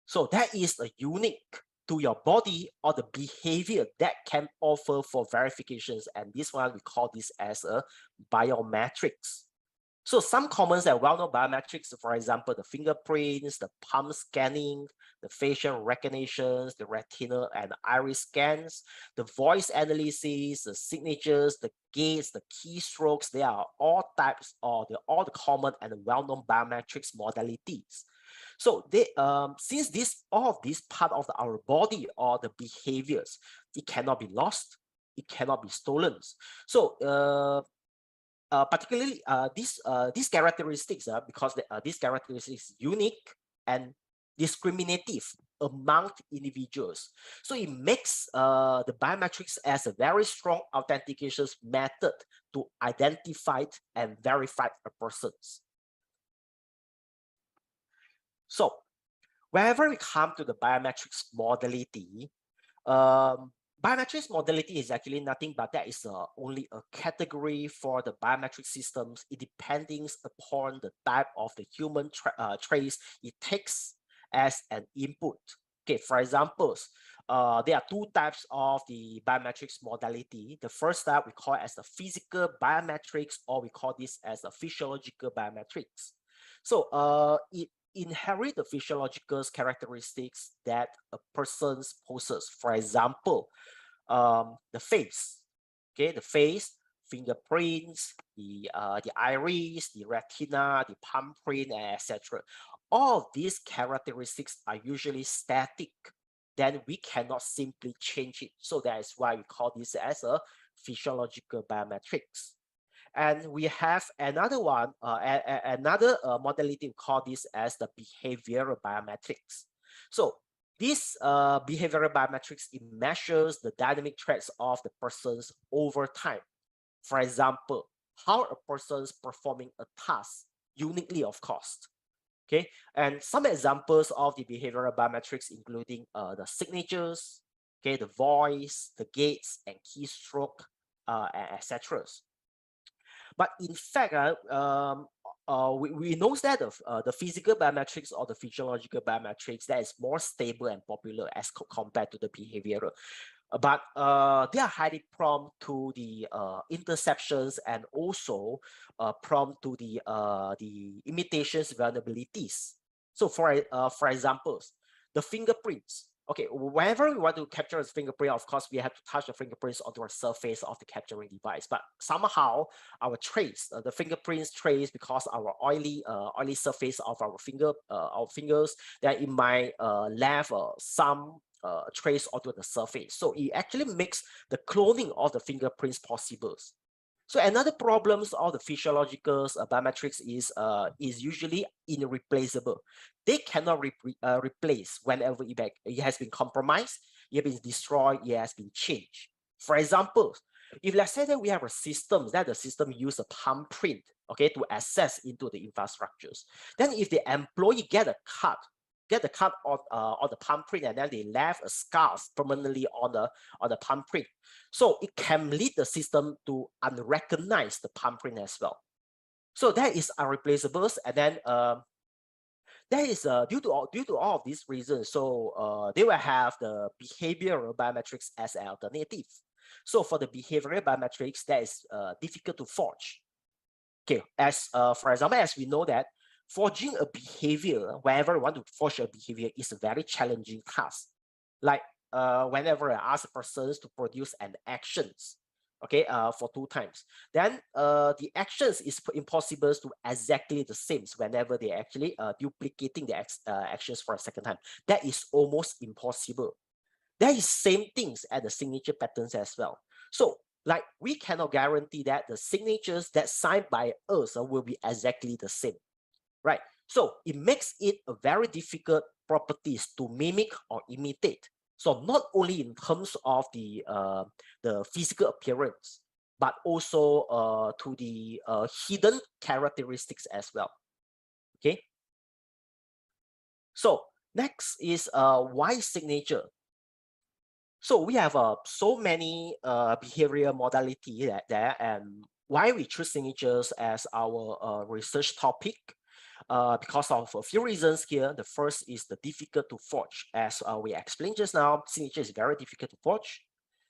So that is a unique to your body or the behavior that can offer for verifications. And this one, we call this as a biometrics. So some common and well-known biometrics, for example, the fingerprints, the palm scanning, the facial recognitions, the retina and iris scans, the voice analysis, the signatures, the gates, the keystrokes, they are all types or all the common and well-known biometrics modalities. So they, since all of these part of our body or the behaviors, it cannot be lost, it cannot be stolen. So particularly these characteristics, because these characteristics unique and discriminative among individuals. So it makes the biometrics as a very strong authentication method to identify and verify a person. So whenever we come to the biometrics modality, biometrics modality is actually nothing but that is only a category for the biometric systems. It depends upon the type of the human trace it takes as an input. Okay, for example, there are two types of the biometrics modality. The first type we call as the physical biometrics, or we call this as the physiological biometrics. So it inherit the physiological characteristics that a person possesses. For example, the face, okay, the face, fingerprints, the iris, the retina, the palm print, etc. All of these characteristics are usually static. Then we cannot simply change it. So that is why we call this as a physiological biometrics. And we have another one, another modality we call this as the behavioral biometrics. So this behavioral biometrics, it measures the dynamic traits of the persons over time. For example, how a person's performing a task uniquely, of course. Okay, and some examples of the behavioral biometrics including the signatures, okay, the voice, the gaits, and keystroke, etc. But in fact, we know that the physical biometrics or the physiological biometrics that is more stable and popular as compared to the behavioral. But they are highly prone to the interceptions and also prone to the imitations vulnerabilities. So for example, the fingerprints. Okay, whenever we want to capture a fingerprint, of course, we have to touch the fingerprints onto a surface of the capturing device. But somehow our trace, the fingerprints trace, because our oily surface of our fingers, that it might leave some trace onto the surface. So it actually makes the cloning of the fingerprints possible. So another problems of the physiological biometrics is usually irreplaceable. They cannot replace whenever it has been compromised, it has been destroyed, it has been changed. For example, if let's say that we have a system that the system use a palm print, okay, to access into the infrastructures, then if the employee get the cut on the palm print, and then they left a scars permanently on the palm print. So it can lead the system to unrecognize the palm print as well. So that is unreplaceable, and then that is due to all of these reasons. So they will have the behavioral biometrics as an alternative. So for the behavioral biometrics, that is difficult to forge. Okay, as for example, as we know that forging a behavior, whenever we want to forge a behavior, is a very challenging task. Like whenever I ask persons to produce an actions, okay, for 2 times, then the actions is impossible to exactly the same whenever they actually duplicating the actions for a second time. That is almost impossible. There is same things at the signature patterns as well. So like we cannot guarantee that the signatures that signed by us will be exactly the same. Right, so it makes it a very difficult properties to mimic or imitate. So not only in terms of the physical appearance, but also to the hidden characteristics as well. Okay. So next is why signature. So we have so many behavioral modality there, and why we choose signatures as our research topic. Because of a few reasons here. The first is the difficult to forge. As we explained just now, signature is very difficult to forge.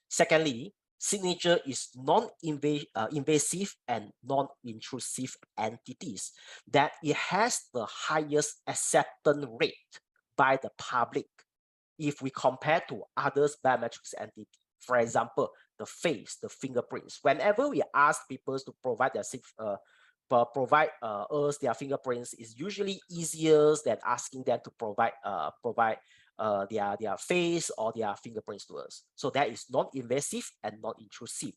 Secondly, signature is non-invasive and non-intrusive entities, that it has the highest acceptance rate by the public if we compare to others biometrics entities. For example, the face, the fingerprints. Whenever we ask people to provide their provide us their fingerprints, is usually easier than asking them to provide their face or their fingerprints to us. So that is non-invasive and non-intrusive,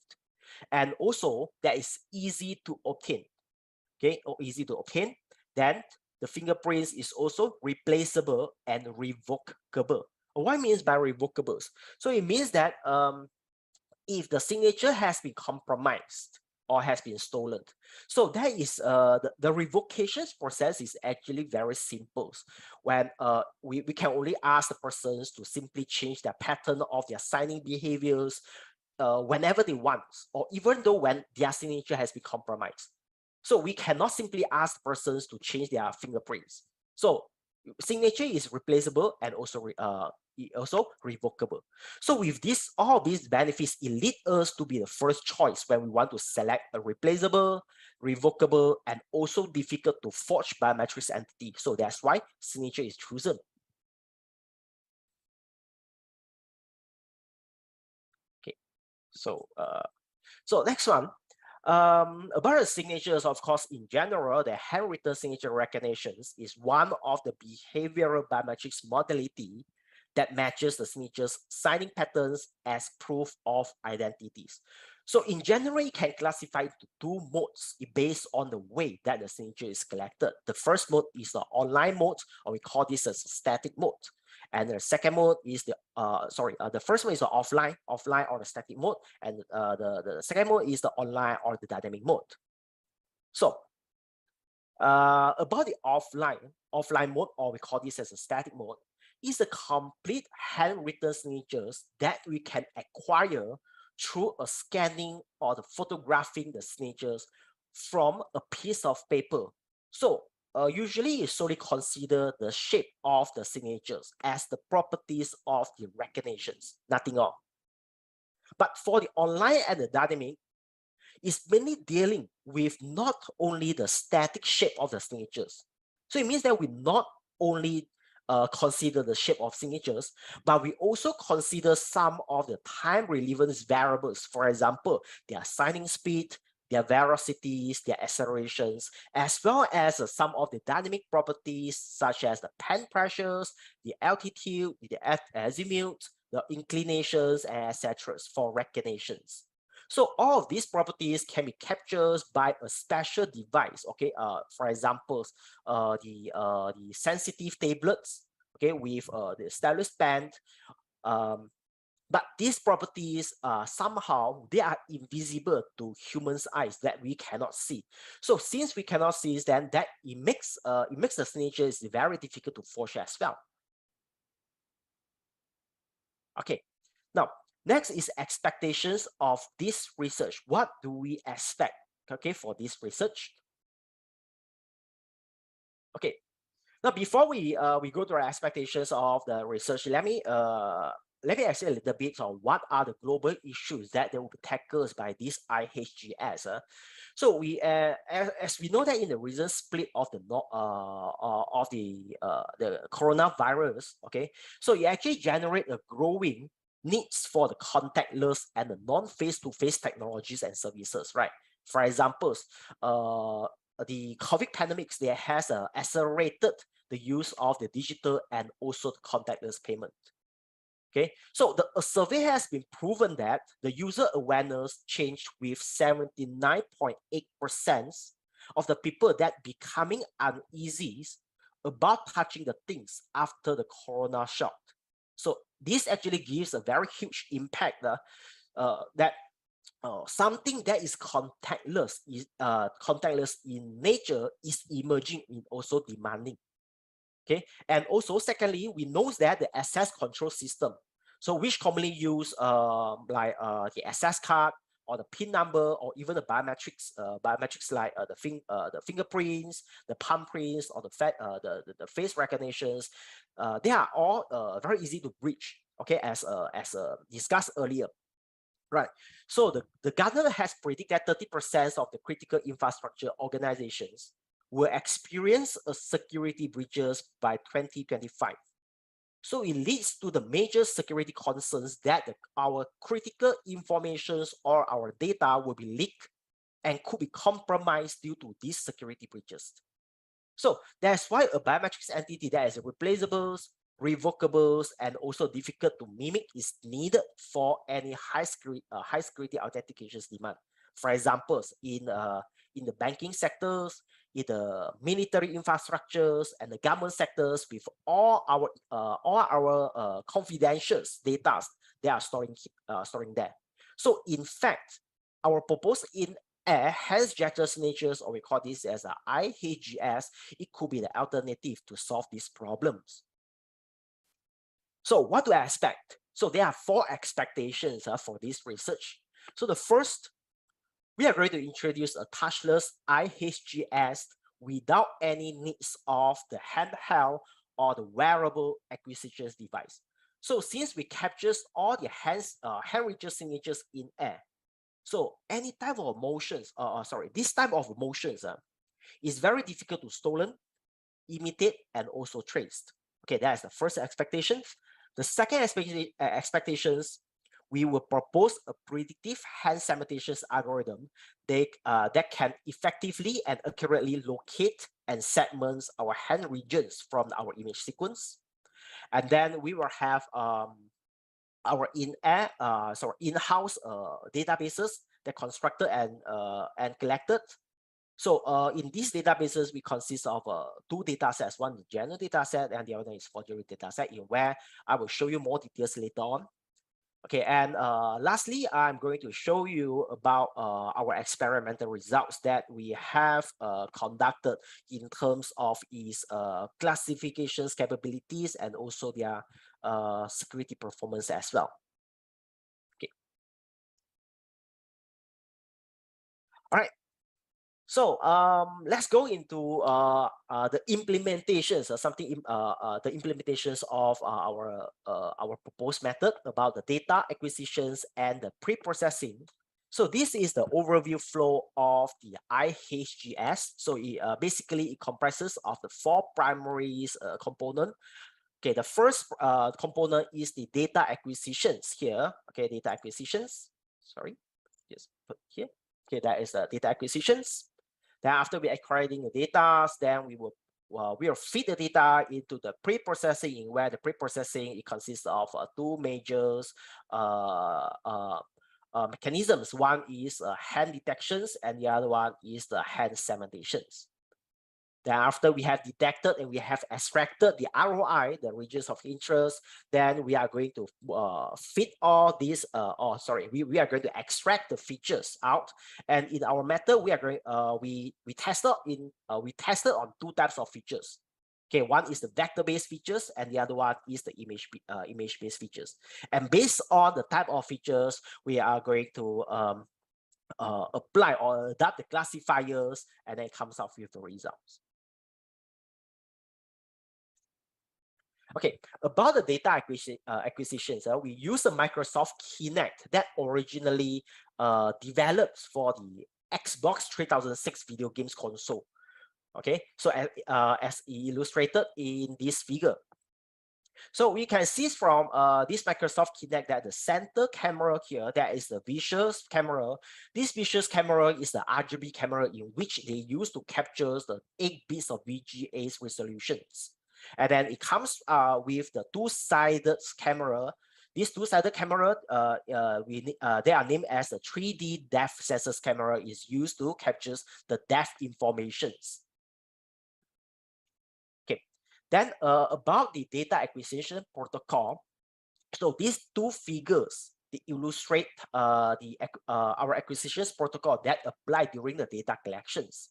and also that is easy to obtain. Okay, or easy to obtain. Then the fingerprints is also replaceable and revocable. What it means by revocables? So it means that if the signature has been compromised or has been stolen, so that is the revocation process is actually very simple. When we can only ask the persons to simply change their pattern of their signing behaviors whenever they want, or even though when their signature has been compromised. So we cannot simply ask persons to change their fingerprints. So signature is replaceable and also revocable. So with this, all these benefits, it leads us to be the first choice when we want to select a replaceable, revocable, and also difficult to forge biometrics entity. So that's why signature is chosen. Okay, so next one. About the signatures, of course, in general, the handwritten signature recognitions is one of the behavioral biometrics modality that matches the signature's signing patterns as proof of identities. So in general, you can classify into two modes based on the way that the signature is collected. The first mode is the online mode, or we call this as static mode. And the second mode is the first one is the offline or the static mode, and the second mode is the online or the dynamic mode. So about the offline mode, or we call this as a static mode, is the complete handwritten signatures that we can acquire through a scanning or the photographing the signatures from a piece of paper. So usually you solely consider the shape of the signatures as the properties of the recognitions, nothing else. But for the online and the dynamic, it's mainly dealing with not only the static shape of the signatures. So it means that we not only consider the shape of signatures, but we also consider some of the time relevance variables. For example, their signing speed, their velocities, their accelerations, as well as some of the dynamic properties such as the pen pressures, the altitude, the azimuth, the inclinations, and etc. for recognitions. So all of these properties can be captured by a special device. Okay, for example, the sensitive tablets. Okay, with the stylus pen. But these properties somehow they are invisible to humans' eyes that we cannot see. So since we cannot see, then that it makes the signatures very difficult to forge as well. Okay, now next is expectations of this research. What do we expect? Okay, for this research. Okay, now before we go to our expectations of the research, let me ask you a little bit on what are the global issues that will be tackled by this IHGS. So we, as we know that in the recent split of the coronavirus, okay, so you actually generate a growing needs for the contactless and the non-face-to-face technologies and services, right? For example, the COVID pandemics, there has accelerated the use of the digital and also the contactless payment. Okay, so a survey has been proven that the user awareness changed with 79.8% of the people that becoming uneasy about touching the things after the corona shock. So this actually gives a very huge impact that something that is contactless in nature is emerging in also demanding. Okay, and also secondly, we know that the access control system, so which commonly use the access card or the PIN number or even the biometrics like the fingerprints, the palm prints, or the face recognitions, they are all very easy to breach. Okay, as discussed earlier. Right. So the government has predicted that 30% of the critical infrastructure organizations will experience a security breaches by 2025. So it leads to the major security concerns that our critical informations or our data will be leaked and could be compromised due to these security breaches. So that's why a biometrics entity that is replaceables, revocables, and also difficult to mimic is needed for any high security authentications demand. For example, in the banking sectors, in the military infrastructures and the government sectors with all our confidential data they are storing there. So in fact, our proposed in-air hands gesture signatures, or we call this as a IHGS, it could be the alternative to solve these problems. So what do I expect? So there are 4 expectations for this research. So the first, we are going to introduce a touchless IHGS without any needs of the handheld or the wearable acquisitions device. So since we captures all the hand register signatures in air, so any type of motions, this type of motions is very difficult to stolen, imitate, and also traced. Okay, that is the first expectation. The second expectations, we will propose a predictive hand segmentations algorithm that can effectively and accurately locate and segment our hand regions from our image sequence. And then we will have our in-house databases that constructed and collected. So in these databases, we consist of 2 data sets. One is general data set, and the other is forgery data set, in where I will show you more details later on. Okay, and lastly, I'm going to show you about our experimental results that we have conducted in terms of its classifications capabilities and also their security performance as well. Okay. All right. So let's go into the implementations, the implementations of our proposed method about the data acquisitions and the pre-processing. So this is the overview flow of the IHGS. So basically it comprises of the 4 primary components. Okay, the first component is the data acquisitions here. Okay, data acquisitions. Sorry, just put here. Okay, that is the data acquisitions. Then after we acquiring the data, then we will feed the data into the pre-processing, where the pre-processing it consists of 2 major mechanisms. One is hand detections, and the other one is the hand segmentations. Then after we have detected and we have extracted the ROI, the regions of interest, then we are going to fit all these, we are going to extract the features out. And in our method, we are going, we tested on 2 types of features. Okay, one is the vector-based features, and the other one is the image-based features. And based on the type of features, we are going to apply or adapt the classifiers, and then it comes out with the results. Okay, about the data acquisitions, we use a Microsoft Kinect that originally developed for the Xbox 3006 video games console. Okay, so as illustrated in this figure. So we can see from this Microsoft Kinect that the center camera here, that is the visual camera. This visual camera is the RGB camera in which they use to capture the 8 bits of VGA resolutions. And then it comes with the 2-sided camera. This 2-sided camera, they are named as the 3D depth sensors camera, is used to capture the depth informations. Okay, then about the data acquisition protocol. So these 2 figures, they illustrate our acquisitions protocol that apply during the data collections.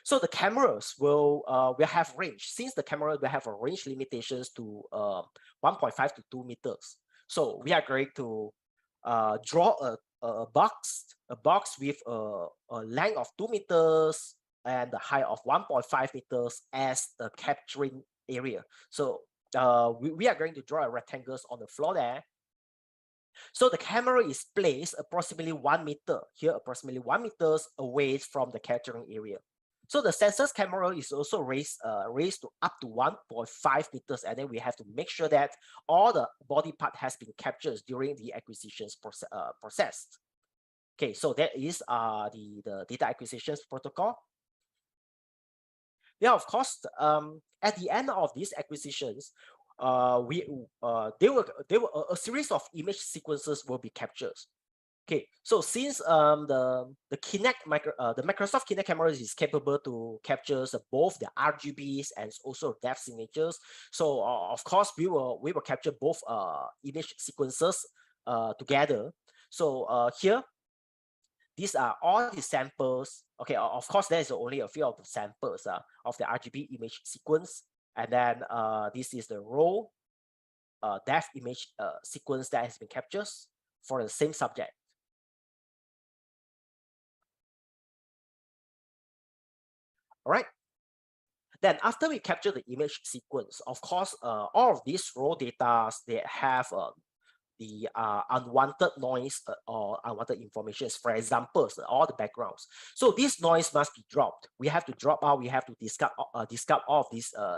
So the cameras will have range. Since the camera will have a range limitations to 1.5 to 2 meters. So we are going to draw a box with a length of 2 meters and the height of 1.5 meters as the capturing area. So we are going to draw rectangles on the floor there. So the camera is placed approximately 1 meter, here approximately 1 meters away from the capturing area. So the sensors camera is also raised to up to 1.5 meters, and then we have to make sure that all the body part has been captured during the acquisitions process. Okay, so that is the data acquisitions protocol. Yeah, of course, at the end of these acquisitions, a series of image sequences will be captured. Okay, so since the Microsoft Kinect camera is capable to capture both the RGBs and also depth signatures, so of course we will capture both image sequences together. So here, these are all the samples. Okay, of course there is only a few of the samples of the RGB image sequence, and then this is the raw depth image sequence that has been captured for the same subject. All right. Then after we capture the image sequence, of course, all of these raw data, they have the unwanted noise or unwanted information. For example, all the backgrounds. So this noise must be dropped. We have to drop out. We have to discard all of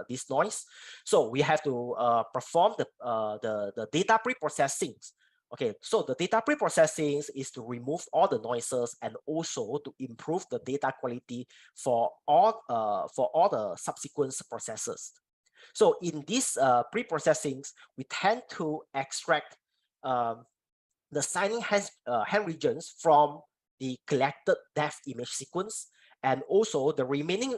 this noise. So we have to perform the data pre-processing. Okay, so the data pre-processing is to remove all the noises and also to improve the data quality for all the subsequent processes. So in these pre-processing, we tend to extract the signing hand regions from the collected depth image sequence, and also the remaining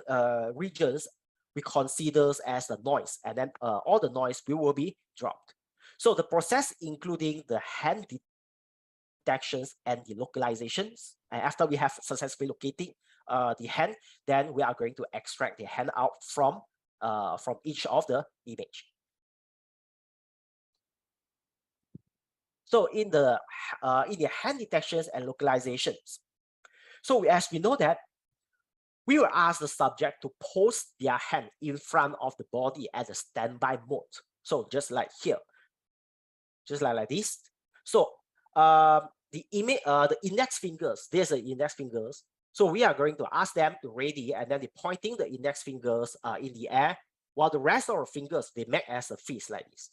regions we consider as the noise, and then all the noise will be dropped. So the process including the hand detections and the localizations, and after we have successfully located the hand, then we are going to extract the hand out from each of the image. So in the hand detections and localizations, so as we know that we will ask the subject to post their hand in front of the body at the standby mode. So just like here, just like this. So the index fingers, there's the index fingers. So we are going to ask them to ready, and then pointing the index fingers in the air, while the rest of the fingers, they make as a fist like this.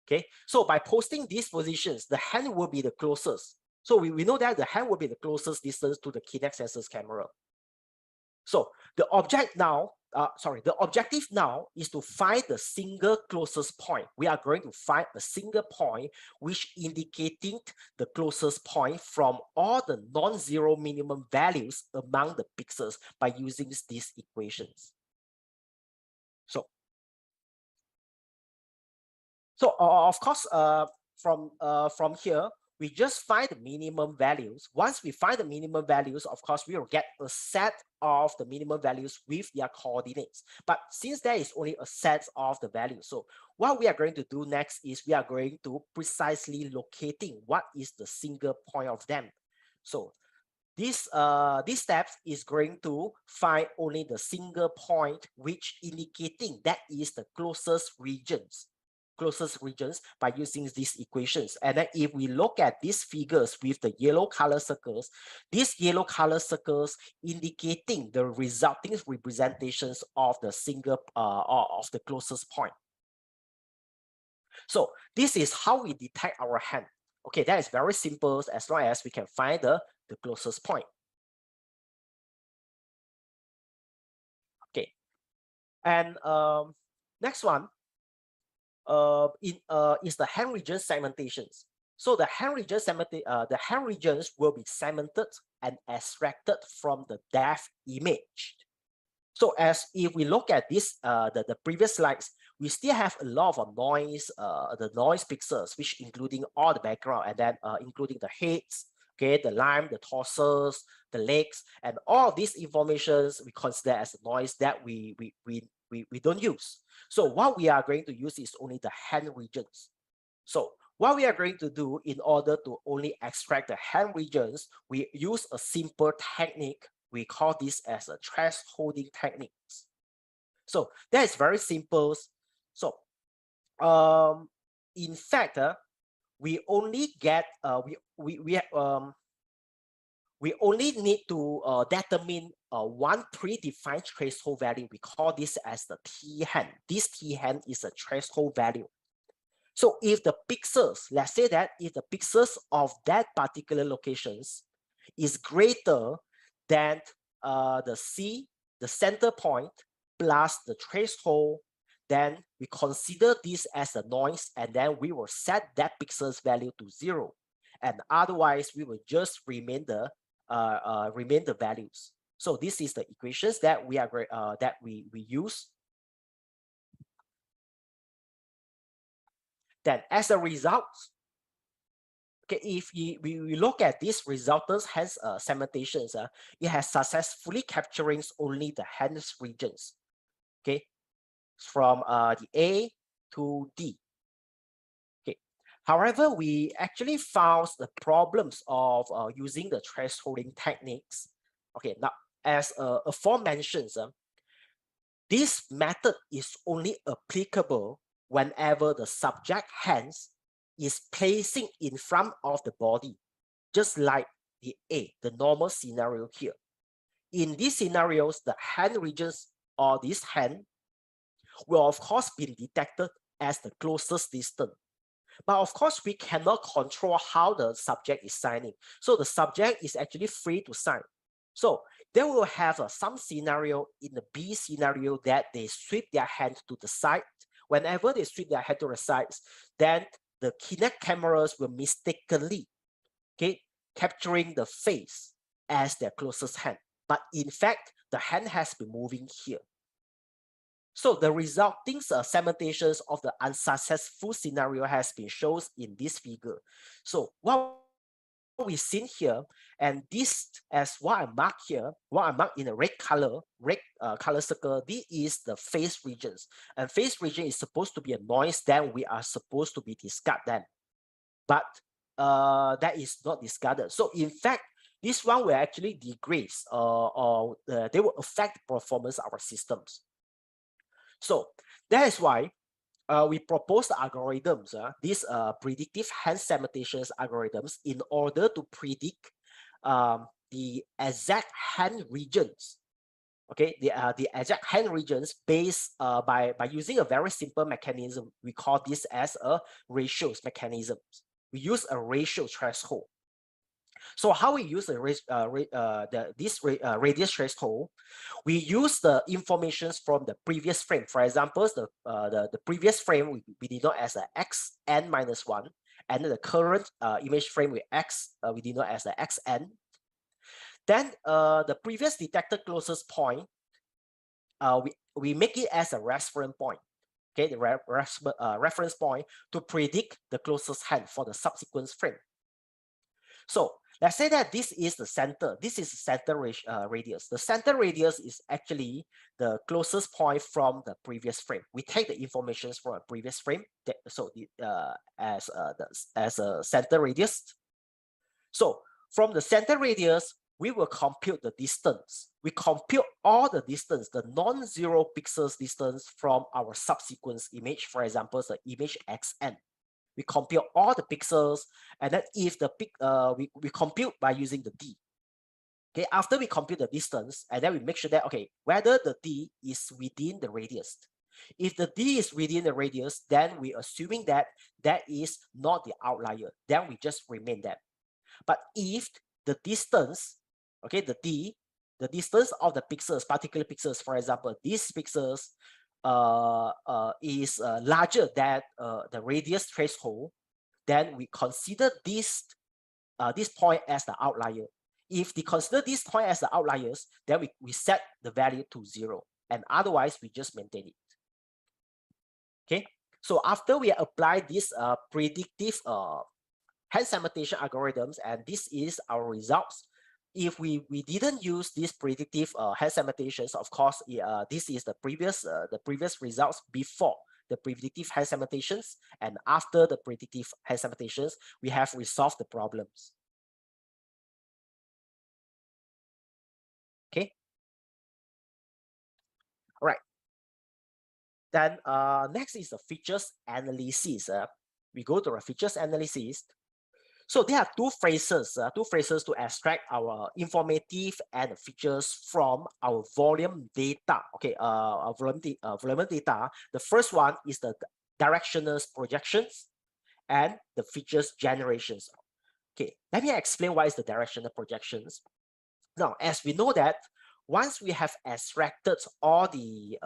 Okay, so by posting these positions, the hand will be the closest. So we know that the hand will be the closest distance to the Kinect sensor's camera. So the objective now is to find the single closest point. We are going to find a single point which indicating the closest point from all the non-zero minimum values among the pixels by using these equations. So of course, from here, we just find the minimum values. Once we find the minimum values, of course, we will get a set of the minimum values with their coordinates. But since there is only a set of the values, so what we are going to do next is we are going to precisely locating what is the single point of them. So this step is going to find only the single point which indicating that is the closest regions by using these equations. And then if we look at these figures with the yellow color circles, these yellow color circles indicating the resulting representations of the single of the closest point. So this is how we detect our hand. Okay, that is very simple as long as we can find the closest point. Okay, and next one is the hand region segmentations. So the hand regions will be segmented and extracted from the depth image. So as if we look at this, the previous slides, we still have a lot of noise, the noise pixels, which including all the background, and then including the heads, okay, the line, the torsos, the legs, and all of these informations we consider as noise that we don't use. So what we are going to use is only the hand regions. So what we are going to do in order to only extract the hand regions, we use a simple technique. We call this as a thresholding techniques. So that is very simple. So in fact, we only get we only need to determine one predefined threshold value. We call this as the T hand. This T hand is a threshold value. So if the pixels, let's say that if the pixels of that particular locations is greater than the center point plus the threshold, then we consider this as a noise, and then we will set that pixels value to 0. and otherwise we will just remain the values. So this is the equations that we are that we use. Then as a result, okay, if we look at this resultants hence segmentations, it has successfully capturing only the hence regions, okay, from the A to D. Okay, however, we actually found the problems of using the thresholding techniques. Okay, now as aforementioned, this method is only applicable whenever the subject hands is placing in front of the body, just like the A, the normal scenario here. In these scenarios, the hand regions or this hand will of course be detected as the closest distance. But of course, we cannot control how the subject is signing. So the subject is actually free to sign. So they will have some scenario in the B scenario that they sweep their hand to the side. Whenever they sweep their hand to the sides, then the Kinect cameras will mistakenly, okay, capturing the face as their closest hand. But in fact, the hand has been moving here. So the resulting segmentations of the unsuccessful scenario has been shown in this figure. So what we've seen here, and this as what I mark here, what I mark in a red color circle, this is the face regions. And face region is supposed to be a noise that we are supposed to be discarded then. But that is not discarded. So in fact, this one will actually degrade or they will affect the performance of our systems. So that is why we propose the algorithms, these predictive hand segmentations algorithms, in order to predict the exact hand regions. Okay, the exact hand regions based by using a very simple mechanism. We call this as a ratios mechanism. We use a ratio threshold. So how we use this radius threshold? We use the informations from the previous frame. For example, the previous frame we denote as a xn minus 1, and the current image frame with we denote as a xn. Then the previous detected closest point, we make it as a reference point. Okay, the reference point to predict the closest hand for the subsequent frame. So let's say that this is the center. This is the center radius. The center radius is actually the closest point from the previous frame. We take the information from a previous frame, as a center radius. So from the center radius, we will compute the distance. We compute all the distance, the non-zero pixels distance from our subsequent image. For example, the image xn. We compute all the pixels, and then if the we compute by using the D. Okay, after we compute the distance, and then we make sure that, okay, whether the D is within the radius. If the D is within the radius, then we assuming that that is not the outlier. Then we just remain that. But if the distance, okay, the D, the distance of the pixels, particular pixels, for example, these pixels is larger than the radius threshold, then we consider this point as the outlier. If we consider this point as the outliers, then we set the value to 0, and otherwise we just maintain it. Okay, so after we apply this predictive hand segmentation algorithms, and this is our results. If we didn't use these predictive hand segmentations, of course, this is the previous results before the predictive hand segmentations, and after the predictive hand segmentations, we have resolved the problems. Okay. All right. Then next is the features analysis. We go to the features analysis. So there are two phrases to extract our informative and features from our volume data. Okay, our volume data. The first one is the directional projections and the features generations. Okay, let me explain what is the directional projections. Now, as we know that once we have extracted all the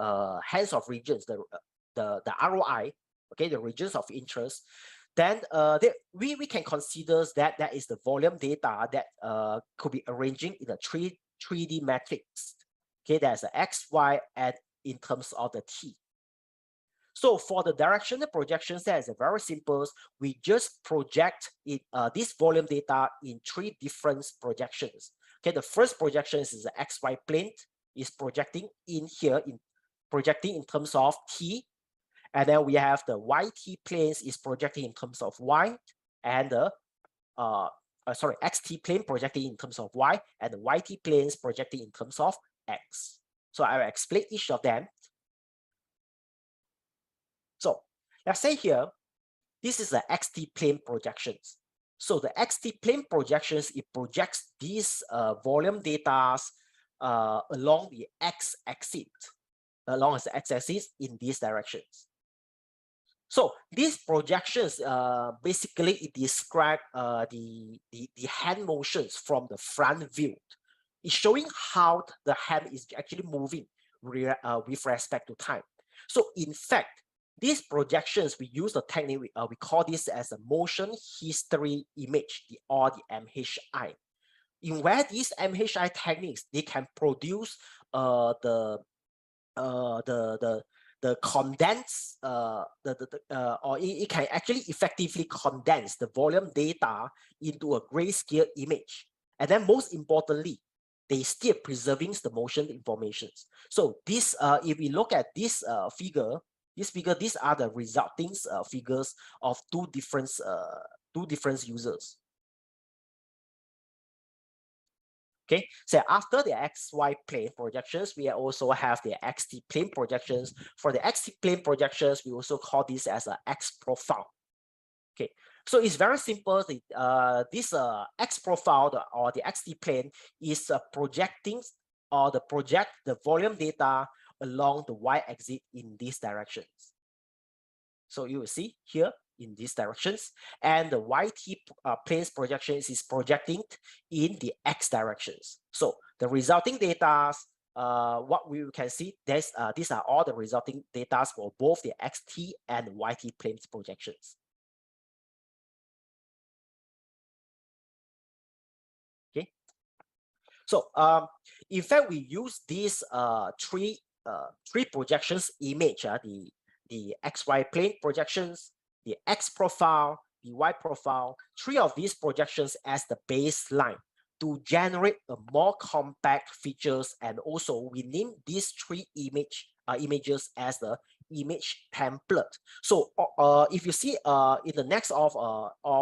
hands of regions, the ROI, okay, the regions of interest, then we can consider that that is the volume data that could be arranging in a 3D matrix. Okay, there's a x, y, and in terms of the t. So for the directional projections, that is very simple. We just project it, this volume data in 3 different projections. Okay, the first projection is the xy plane, is projecting in here, projecting in terms of t. And then we have the YT planes is projecting in terms of Y, and the XT plane projecting in terms of Y, and the YT planes projecting in terms of X. So I will explain each of them. So let's say here, this is the XT plane projections. So the XT plane projections, it projects these volume data along the x-axis, along the x-axis in these directions. So these projections basically it describe the hand motions from the front view. It's showing how the hand is actually moving with respect to time. So in fact, these projections, we use the technique, we call this as a motion history image, or the MHI. In where these MHI techniques, they can produce the condense, or it can actually effectively condense the volume data into a grayscale image. And then most importantly, they still preserving the motion informations. So this, if we look at this figure, these are the resulting figures of two different users. Okay, so after the XY plane projections, we also have the XT plane projections. For the XT plane projections, we also call this as an X profile. Okay, so it's very simple. This X profile or the XT plane is projecting or project the volume data along the y-axis in these directions. So you will see here in these directions, and the YT planes projections is projecting in the X directions. So the resulting data, what we can see, these are all the resulting data for both the XT and YT planes projections. Okay. So in fact, we use these three projections image, the XY plane projections, the X profile, the Y profile, 3 of these projections as the baseline to generate a more compact features, and also we name these 3 images as the image template. So if you see in the next of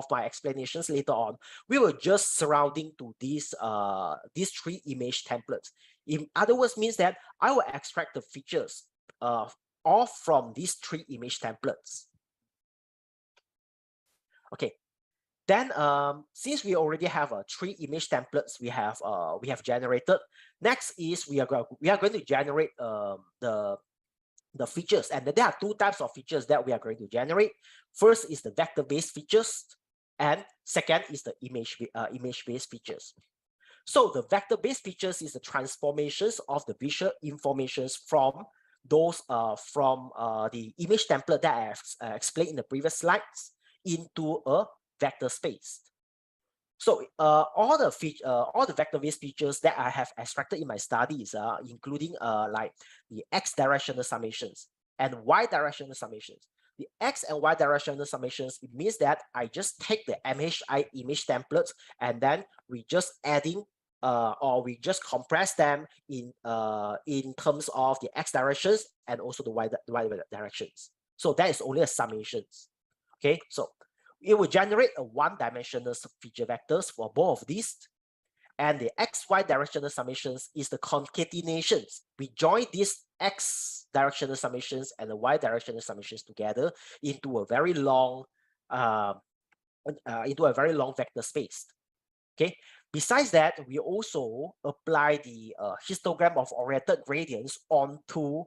my explanations later on, we will just surrounding to these 3 image templates. In other words, means that I will extract the features all from these 3 image templates. Okay, then since we already have 3 image templates we have generated, next is we are going to generate the features, and there are 2 types of features that we are going to generate. First is the vector-based features, and second is the image-based features. So the vector-based features is the transformations of the visual informations from those the image template that I have explained in the previous slides into a vector space. So all the vector-based features that I have extracted in my studies, including like the X directional summations and Y directional summations. The X and Y directional summations, it means that I just take the MHI image templates and then we just adding or we just compress them in terms of the X directions and also the Y directions. So that is only a summations. Okay, so it will generate a 1-dimensional feature vectors for both of these. And the XY directional summations is the concatenations. We join these X directional summations and the Y directional summations together into a very long vector space. Okay. Besides that, we also apply the histogram of oriented gradients onto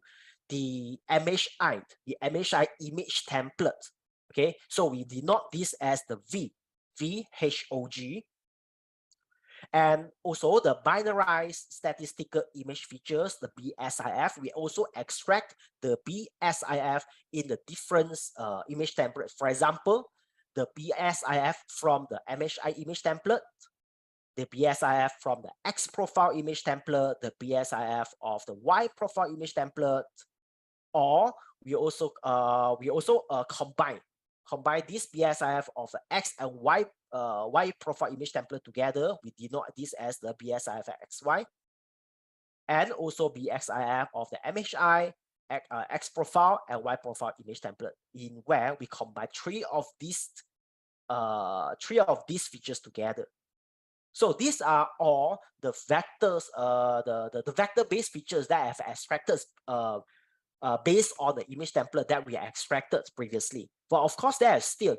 the MHI image template. Okay, so we denote this as the VHOG. And also the binarized statistical image features, the BSIF, we also extract the BSIF in the different image templates. For example, the BSIF from the MHI image template, the BSIF from the X profile image template, the BSIF of the Y profile image template, or we also combine this BSIF of the X and Y Y profile image template together. We denote this as the BSIF XY, and also BSIF of the MHI, X profile and Y profile image template, in where we combine three of these features together. So these are all the vectors, the vector-based features that I have extracted based on the image template that we extracted previously. But of course, there still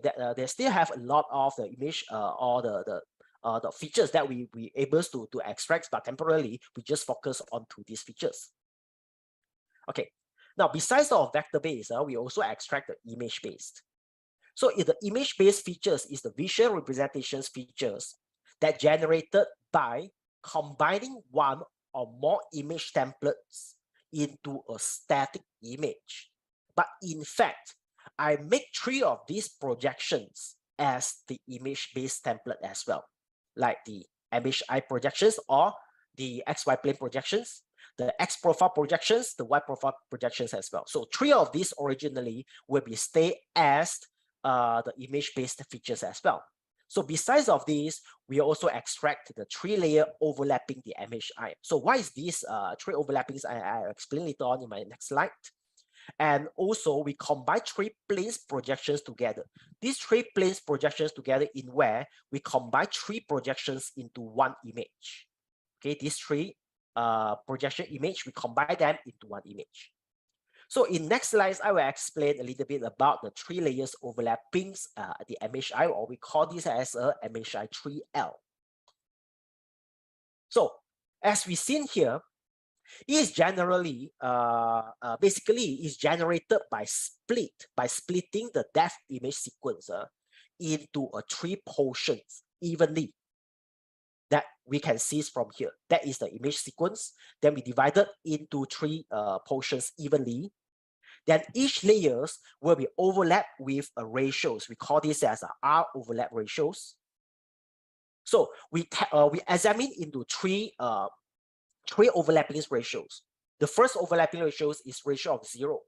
have a lot of the image or the features that we able to extract, but temporarily we just focus on these features. Okay. Now, besides the vector-based, we also extract the image-based. So if the image-based features is the visual representations features that generated by combining one or more image templates into a static image. But in fact, I make three of these projections as the image-based template as well, like the MHI projections or the XY plane projections, the X profile projections, the Y profile projections as well. So three of these originally will be stay as the image-based features as well. So besides of these, we also extract the three-layer overlapping the MHI. So why is this three overlappings? I'll explain later on in my next slide. And also we combine three planes projections together. These three planes projections together in where we combine three projections into one image. Okay, these three projection image, we combine them into one image. So in next slides, I will explain a little bit about the three layers overlapping the MHI, or we call this as a MHI 3L. So as we seen here, it is generally basically is generated by splitting the depth image sequence into three portions evenly. That we can see from here. That is the image sequence. Then we divide it into three portions evenly. Then each layers will be overlapped with ratios. We call this as R overlap ratios. So we examine into three overlapping ratios. The first overlapping ratios is ratio of 0.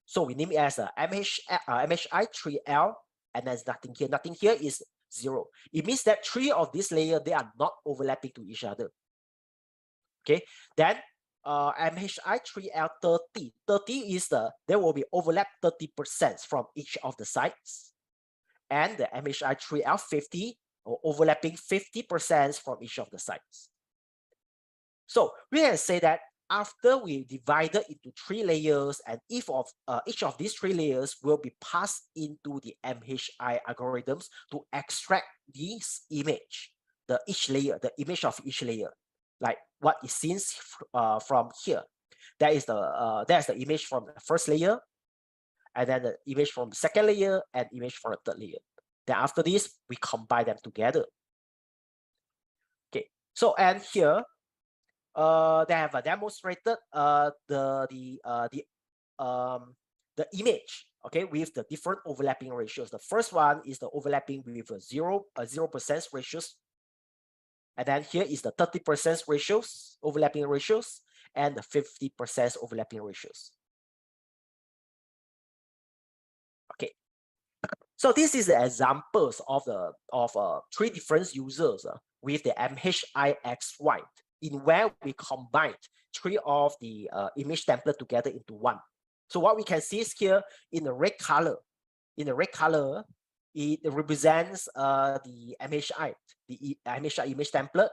So we name it as MHI 3L, and there's nothing here. Nothing here is 0. It means that three of these layers, they are not overlapping to each other. Okay, then MHI 3L 30. 30 is there will be overlap 30% from each of the sides. And the MHI 3L 50 or overlapping 50% from each of the sides. So we can say that after we divide it into three layers, and each of these three layers will be passed into the MHI algorithms to extract this image, the image of each layer, like what is seen from here. That is that's the image from the first layer, and then the image from the second layer, and image from the third layer. Then after this, we combine them together. Okay, so and here. They have demonstrated the image, okay, with the different overlapping ratios. The first one is the overlapping with 0% ratios, and then here is the 30% ratios, overlapping ratios, and the 50% overlapping ratios. Okay, so this is the examples of three different users with the MHIXY. In where we combined three of the image template together into one. So what we can see is here in the red color. In the red color, it represents the MHI, the MHI image template.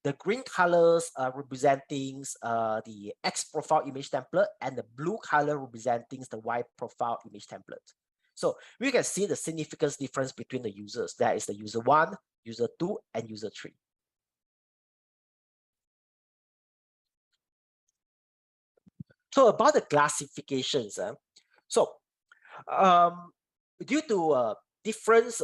The green colors are representing the X profile image template, and the blue color representing the Y profile image template. So we can see the significant difference between the users. That is the user 1, user 2, and user 3. So about the classifications, due to different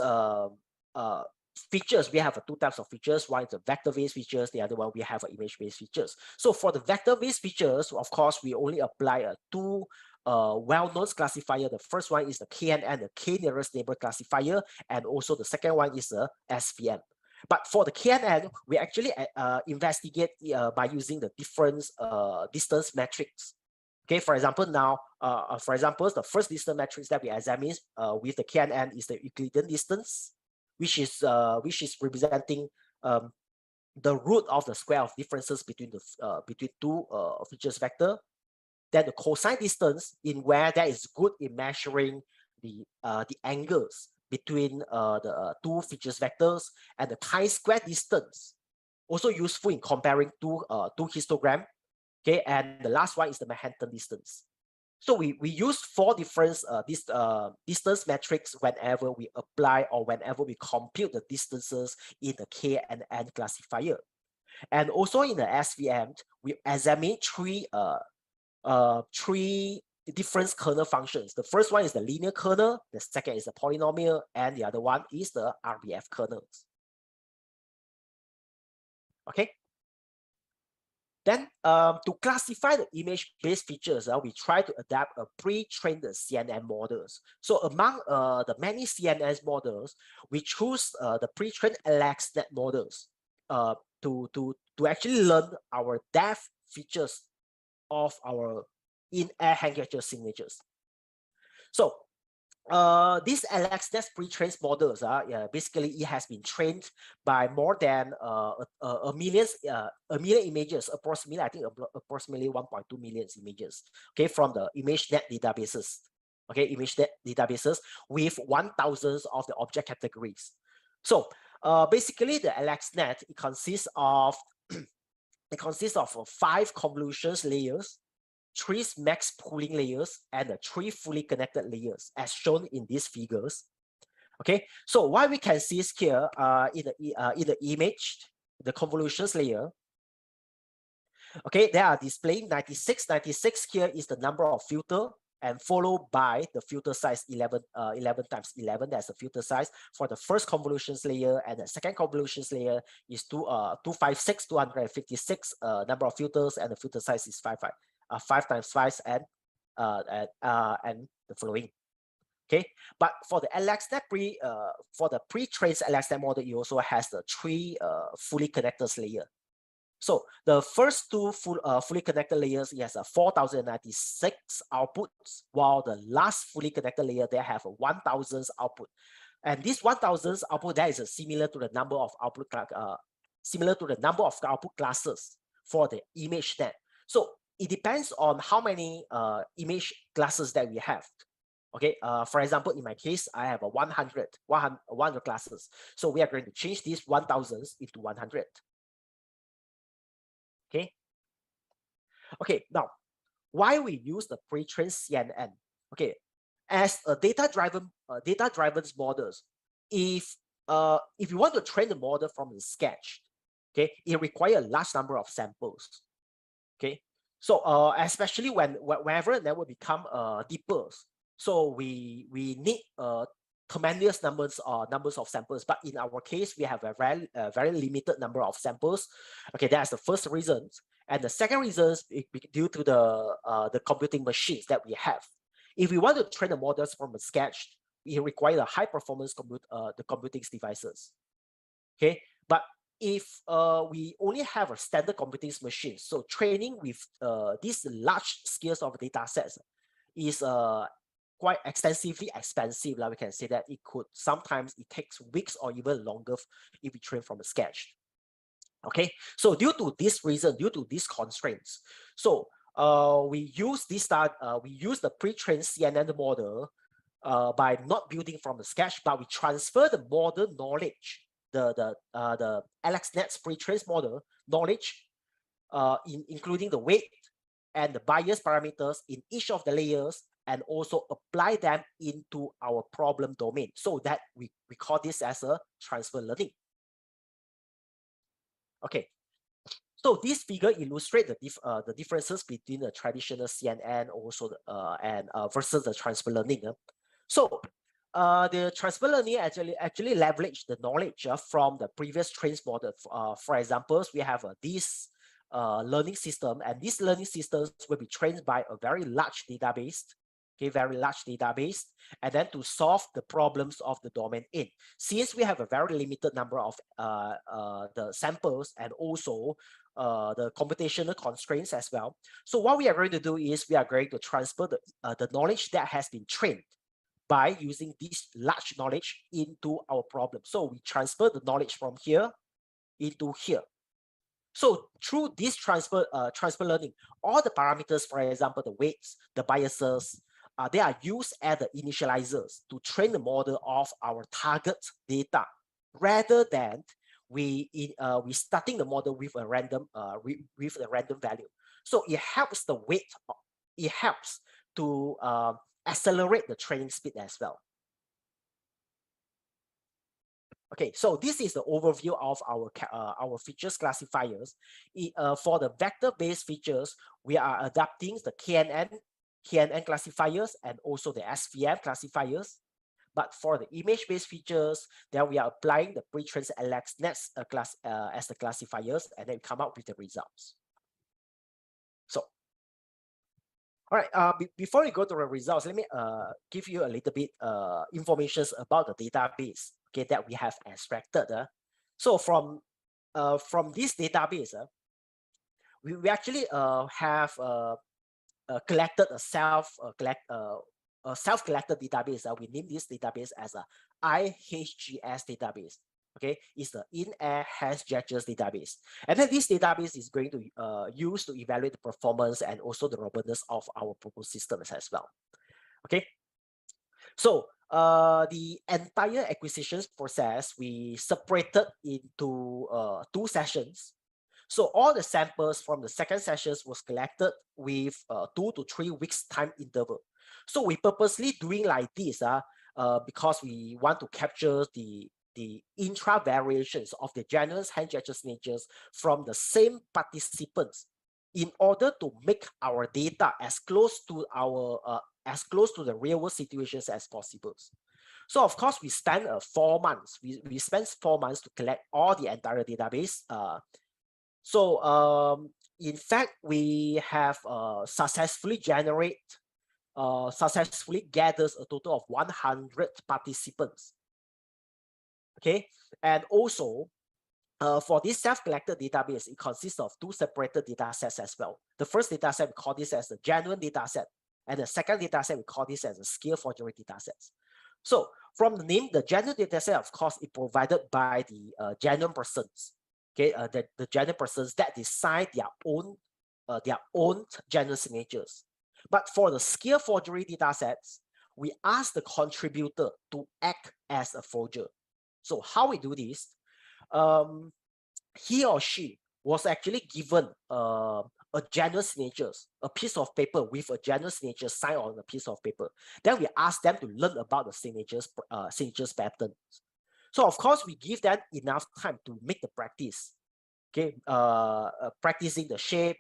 features, we have two types of features. One is the vector-based features, the other one we have image-based features. So for the vector-based features, of course, we only apply two well-known classifier. The first one is the KNN, the K nearest neighbor classifier, and also the second one is the SVM. But for the KNN, we actually investigate by using the different distance metrics. Okay, for example, now, the first distance metrics that we examine with the KNN is the Euclidean distance, which is representing the root of the square of differences between two features vector. Then the cosine distance, in where that is good in measuring the angles between the two features vectors, and the chi-square distance, also useful in comparing two histogram. Okay, and the last one is the Manhattan distance. So we use 4 different distance metrics whenever we apply or whenever we compute the distances in the K and N classifier. And also in the SVM, we examine three different kernel functions. The first one is the linear kernel, the second is the polynomial, and the other one is the RBF kernels. Okay. Then to classify the image-based features, we try to adapt a pre-trained CNN models. So among the many CNN models, we choose the pre-trained LXNet models to actually learn our depth features of our in-air handcatcher signatures. So these LXNet pre-trained models, basically it has been trained by more than a million images, approximately, I think approximately 1.2 million images, okay, from the ImageNet databases, okay, ImageNet databases with 1,000 of the object categories. So basically the LXNet, it consists of 5 convolutions layers, 3 max pooling layers, and 3 fully connected layers, as shown in these figures. Okay, so what we can see is here in the image, the convolutions layer. Okay, they are displaying 96. 96 here is the number of filter, and followed by the filter size 11 times 11. That's the filter size for the first convolutions layer, and the second convolutions layer is 256 number of filters, and the filter size is 5 times 5 and the following. Okay, but for the LXNet for the pre-trained LXNet model, it also has the 3 fully connected layer. So the first 2 fully connected layers, it has a 4,096 outputs, while the last fully connected layer, they have a 1,000 output. And this 1,000 output, that is similar to the number of output classes for the ImageNet. So it depends on how many image classes that we have. Okay, for example, in my case, I have a 100 classes. So we are going to change these 1,000 into 100. Okay, now why we use the pre-trained CNN? Okay, as a data-driven models, if you want to train the model from the sketch, okay, it requires a large number of samples. Okay, so especially whenever the network become deeper, so we need tremendous numbers of samples. But in our case, we have a very limited number of samples. Okay, that's the first reason. And the second reason is due to the computing machines that we have. If we want to train the models from a sketch, it requires a high performance the computing devices. Okay, but if we only have a standard computing machine, so training with these large scales of data sets is quite extensively expensive. Like we can say that sometimes it takes weeks or even longer if we train from a sketch. Okay, so due to this reason, due to these constraints, so we use the pre-trained CNN model by not building from the sketch, but we transfer the model knowledge, the LXNet's pre-trained model knowledge, including the weight and the bias parameters in each of the layers, and also apply them into our problem domain. So that we call this as a transfer learning. Okay, so this figure illustrates the differences between the traditional CNN also versus the transfer learning. So the transfer learning actually leverage the knowledge from the previous trained model. For example, we have this learning system, and these learning systems will be trained by a very large database, okay, very large database, and then to solve the problems of the domain in. Since we have a very limited number of the samples and also the computational constraints as well. So what we are going to do is we are going to transfer the knowledge that has been trained by using this large knowledge into our problem. So we transfer the knowledge from here into here. So through this transfer learning, all the parameters, for example, the weights, the biases, they are used as the initializers to train the model of our target data, rather than we starting the model with a random value. So it helps the weight. It helps to accelerate the training speed as well. Okay, so this is the overview of our features classifiers. For the vector-based features, we are adapting the KNN classifiers and also the SVM classifiers. But for the image-based features, then we are applying the pre-trained LXNet as the classifiers, and then come up with the results. So, all right, before we go to the results, let me give you a little bit information about the database, okay, that we have extracted. So from this database, we actually have collected a self-collected database. We name this database as a IHGS database. Okay, it's the in-air hand gestures database, and then this database is going to use to evaluate the performance and also the robustness of our proposed systems as well. Okay, so the entire acquisitions process we separated into 2 sessions. So all the samples from the second sessions was collected with 2 to 3 weeks time interval. So we purposely doing like this because we want to capture the intra variations of the general hand gesture signatures from the same participants in order to make our data as close to the real world situations as possible. So of course we spent 4 months. We spent 4 months to collect all the entire database. In fact, we have successfully gathered a total of 100 participants. Okay, and also for this self-collected database, it consists of 2 separated data sets as well. The first data set, we call this as the genuine data set, and the second data set, we call this as a scale forgery data sets. So from the name, the genuine data set, of course, is provided by the genuine persons. Okay, the genuine persons that decide their own genuine signatures. But for the scale forgery data sets, we ask the contributor to act as a forger. So how we do this? He or she was actually given a genuine signatures, a piece of paper with a genuine signature signed on a piece of paper. Then we ask them to learn about the signatures patterns. So of course, we give them enough time to make the practice. Okay, practicing the shape,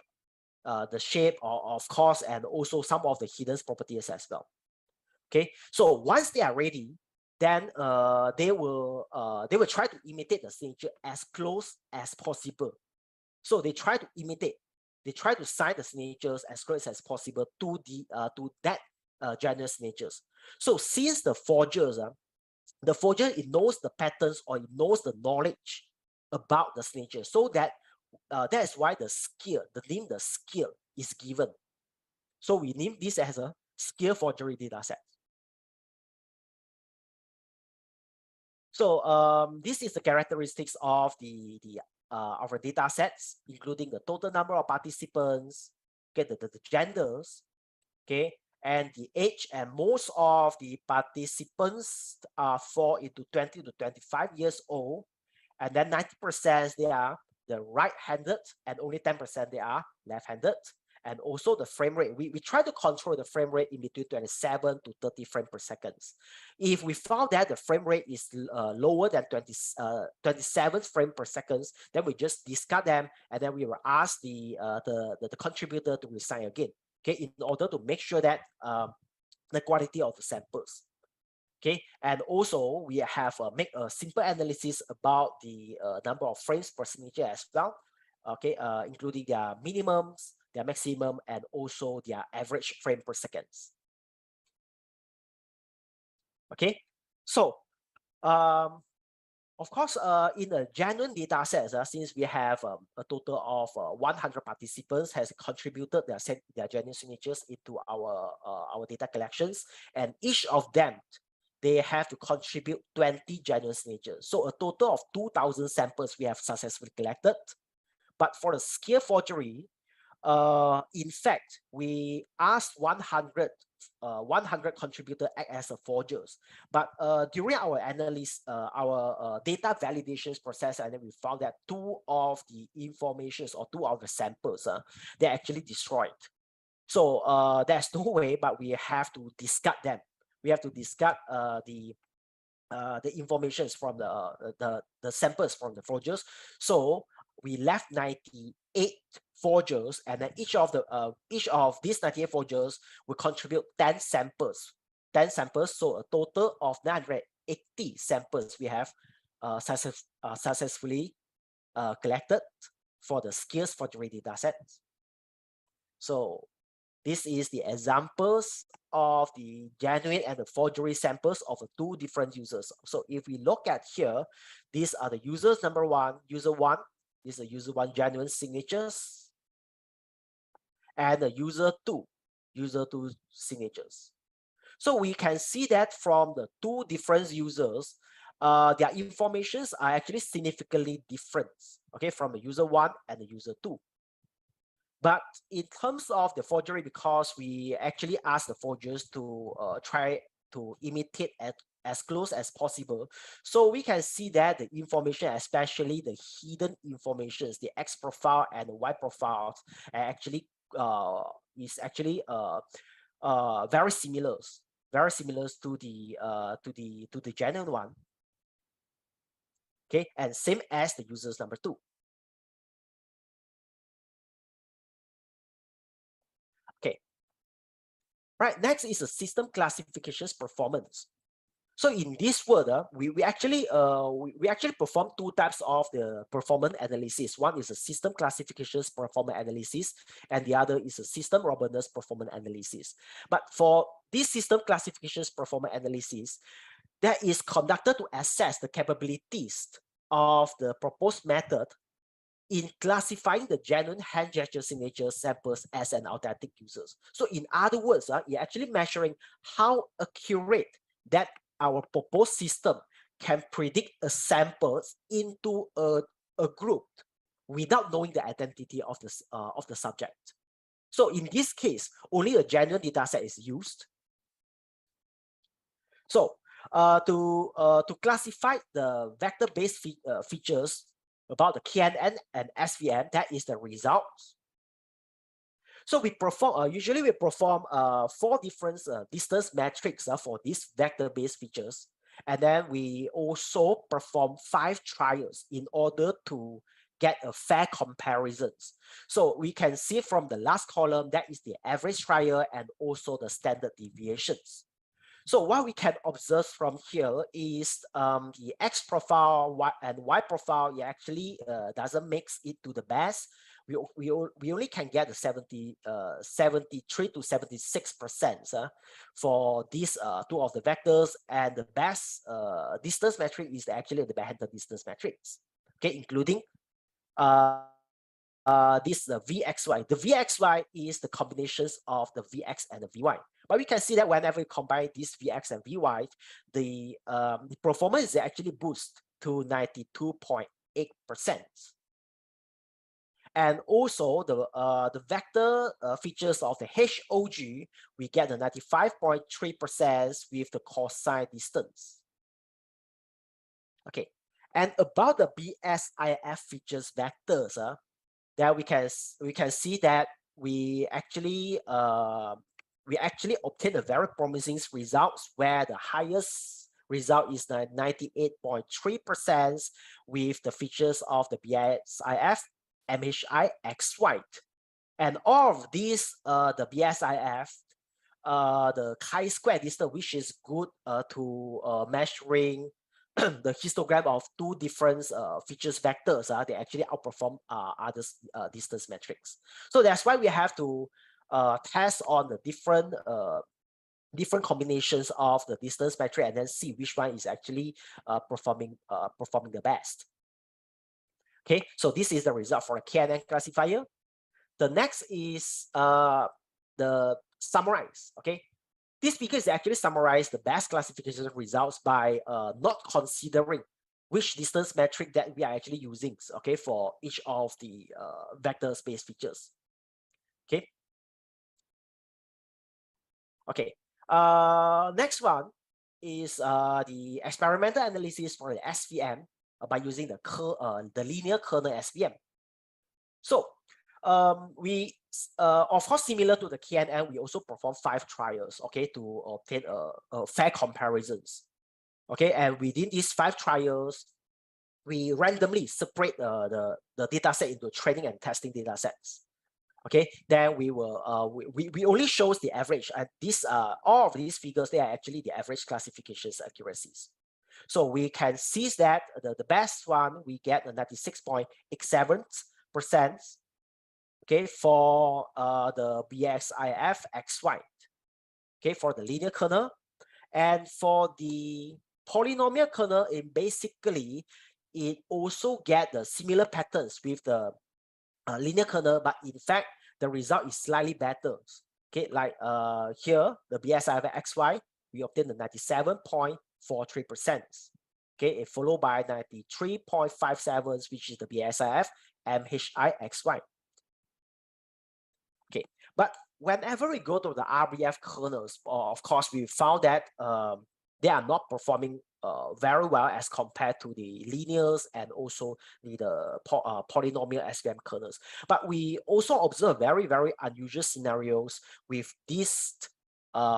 of course, and also some of the hidden properties as well. Okay, so once they are ready, then they will try to imitate the signature as close as possible. So they try to imitate, they try to sign the signatures as close as possible to that general signatures. So since the forger, it knows the patterns or it knows the knowledge about the signature, so that that is why the skill is given. So we name this as a skill forgery data set. So this is the characteristics of our data sets, including the total number of participants, okay, the genders, okay, and the age, and most of the participants fall into 20 to 25 years old, and then 90% they are the right-handed, and only 10% they are left-handed. And also the frame rate, we try to control the frame rate in between 27 to 30 frames per second. If we found that the frame rate is lower than 27 frames per second, then we just discard them, and then we will ask the contributor to resign again, okay, in order to make sure that the quality of the samples. Okay, and also we have make a simple analysis about the number of frames per signature as well. okay, including their minimums, their maximum, and also their average frame per seconds. Okay, so of course, in a genuine data set, since we have a total of 100 participants has contributed their genuine signatures into our data collections, and each of them, they have to contribute 20 genuine signatures. So a total of 2,000 samples we have successfully collected. But for the scale forgery, in fact, we asked 100 contributors act as a forgers. But during our analysis, our data validations process, and then we found that 2 of the informations or 2 of the samples, they're actually destroyed. So there's no way, but we have to discard them. We have to discard the informations from the samples from the forgers. So we left 98 forgers, and then each of these 98 forgers will contribute 10 samples. 10 samples, so a total of 980 samples we have successfully collected for the skills forgery data set. So this is the examples of the genuine and the forgery samples of the 2 different users. So if we look at here, these are the users. Number 1, user 1, this is the user 1 genuine signatures, and the user 2 signatures. So we can see that from the 2 different users, their informations are actually significantly different, okay, from the user 1 and the user 2. But in terms of the forgery, because we actually asked the forgers to try to imitate as close as possible, so we can see that the information, especially the hidden informations, the X profile and the Y profiles, are actually very similar to the genuine one. Okay, and same as the users number 2. Okay. Right, next is a system classifications performance. So in this word, we actually perform 2 types of the performance analysis. One is a system classifications performance analysis, and the other is a system robustness performance analysis. But for this system classifications performance analysis, that is conducted to assess the capabilities of the proposed method in classifying the genuine hand gesture signature samples as an authentic users. So in other words, you're actually measuring how accurate that our proposed system can predict a samples into a group without knowing the identity of the subject. So in this case, only a genuine data set is used. So to classify the vector-based features about the KNN and SVM, that is the results. So we perform, usually we perform 4 different distance metrics for these vector-based features. And then we also perform 5 trials in order to get a fair comparisons. So we can see from the last column, that is the average trial and also the standard deviations. So what we can observe from here is the X profile and Y profile, it actually doesn't mix it to the best. We only can get the 73 to 76% for these 2 of the vectors, and the best distance metric is actually the Manhattan distance metrics, okay, including this VXY. The VXY is the combinations of the VX and the VY. But we can see that whenever we combine these VX and VY, the performance is actually boost to 92.8%. And also the vector features of the HOG, we get the 95.3% with the cosine distance. Okay, and about the BSIF features vectors, that we can see that we actually obtain a very promising results, where the highest result is the 98.3% with the features of the BSIF, MHI, XY. And all of these, the BSIF, the chi-square distance, which is good to measuring the histogram of two different features vectors, they actually outperform other distance metrics. So that's why we have to test on the different combinations of the distance metric and then see which one is actually performing the best. Okay, so this is the result for a KNN classifier. The next is the summarize. Okay, this figure is actually summarize the best classification results by not considering which distance metric that we are actually using, okay, for each of the vector space features. Okay. Okay. Next one is the experimental analysis for the SVM by using the linear kernel SVM. So we of course, similar to the KNN, we also perform 5 trials, okay, to obtain fair comparisons. Okay, and within these 5 trials, we randomly separate the data set into training and testing data sets. Okay, then we will we only shows the average, and these all of these figures, they are actually the average classifications accuracies. So we can see that the best one, we get a 96.87%. Okay, for the BSIF XY, okay, for the linear kernel, and for the polynomial kernel, it basically it also get the similar patterns with the linear kernel, but in fact the result is slightly better. Okay, like here the BSIF XY, we obtain the 97.43%. Okay, followed by 93.57, which is the BSIF MHI XY. Okay, but whenever we go to the RBF kernels, of course, we found that they are not performing very well as compared to the linears and also the polynomial SVM kernels. But we also observe very, very unusual scenarios with these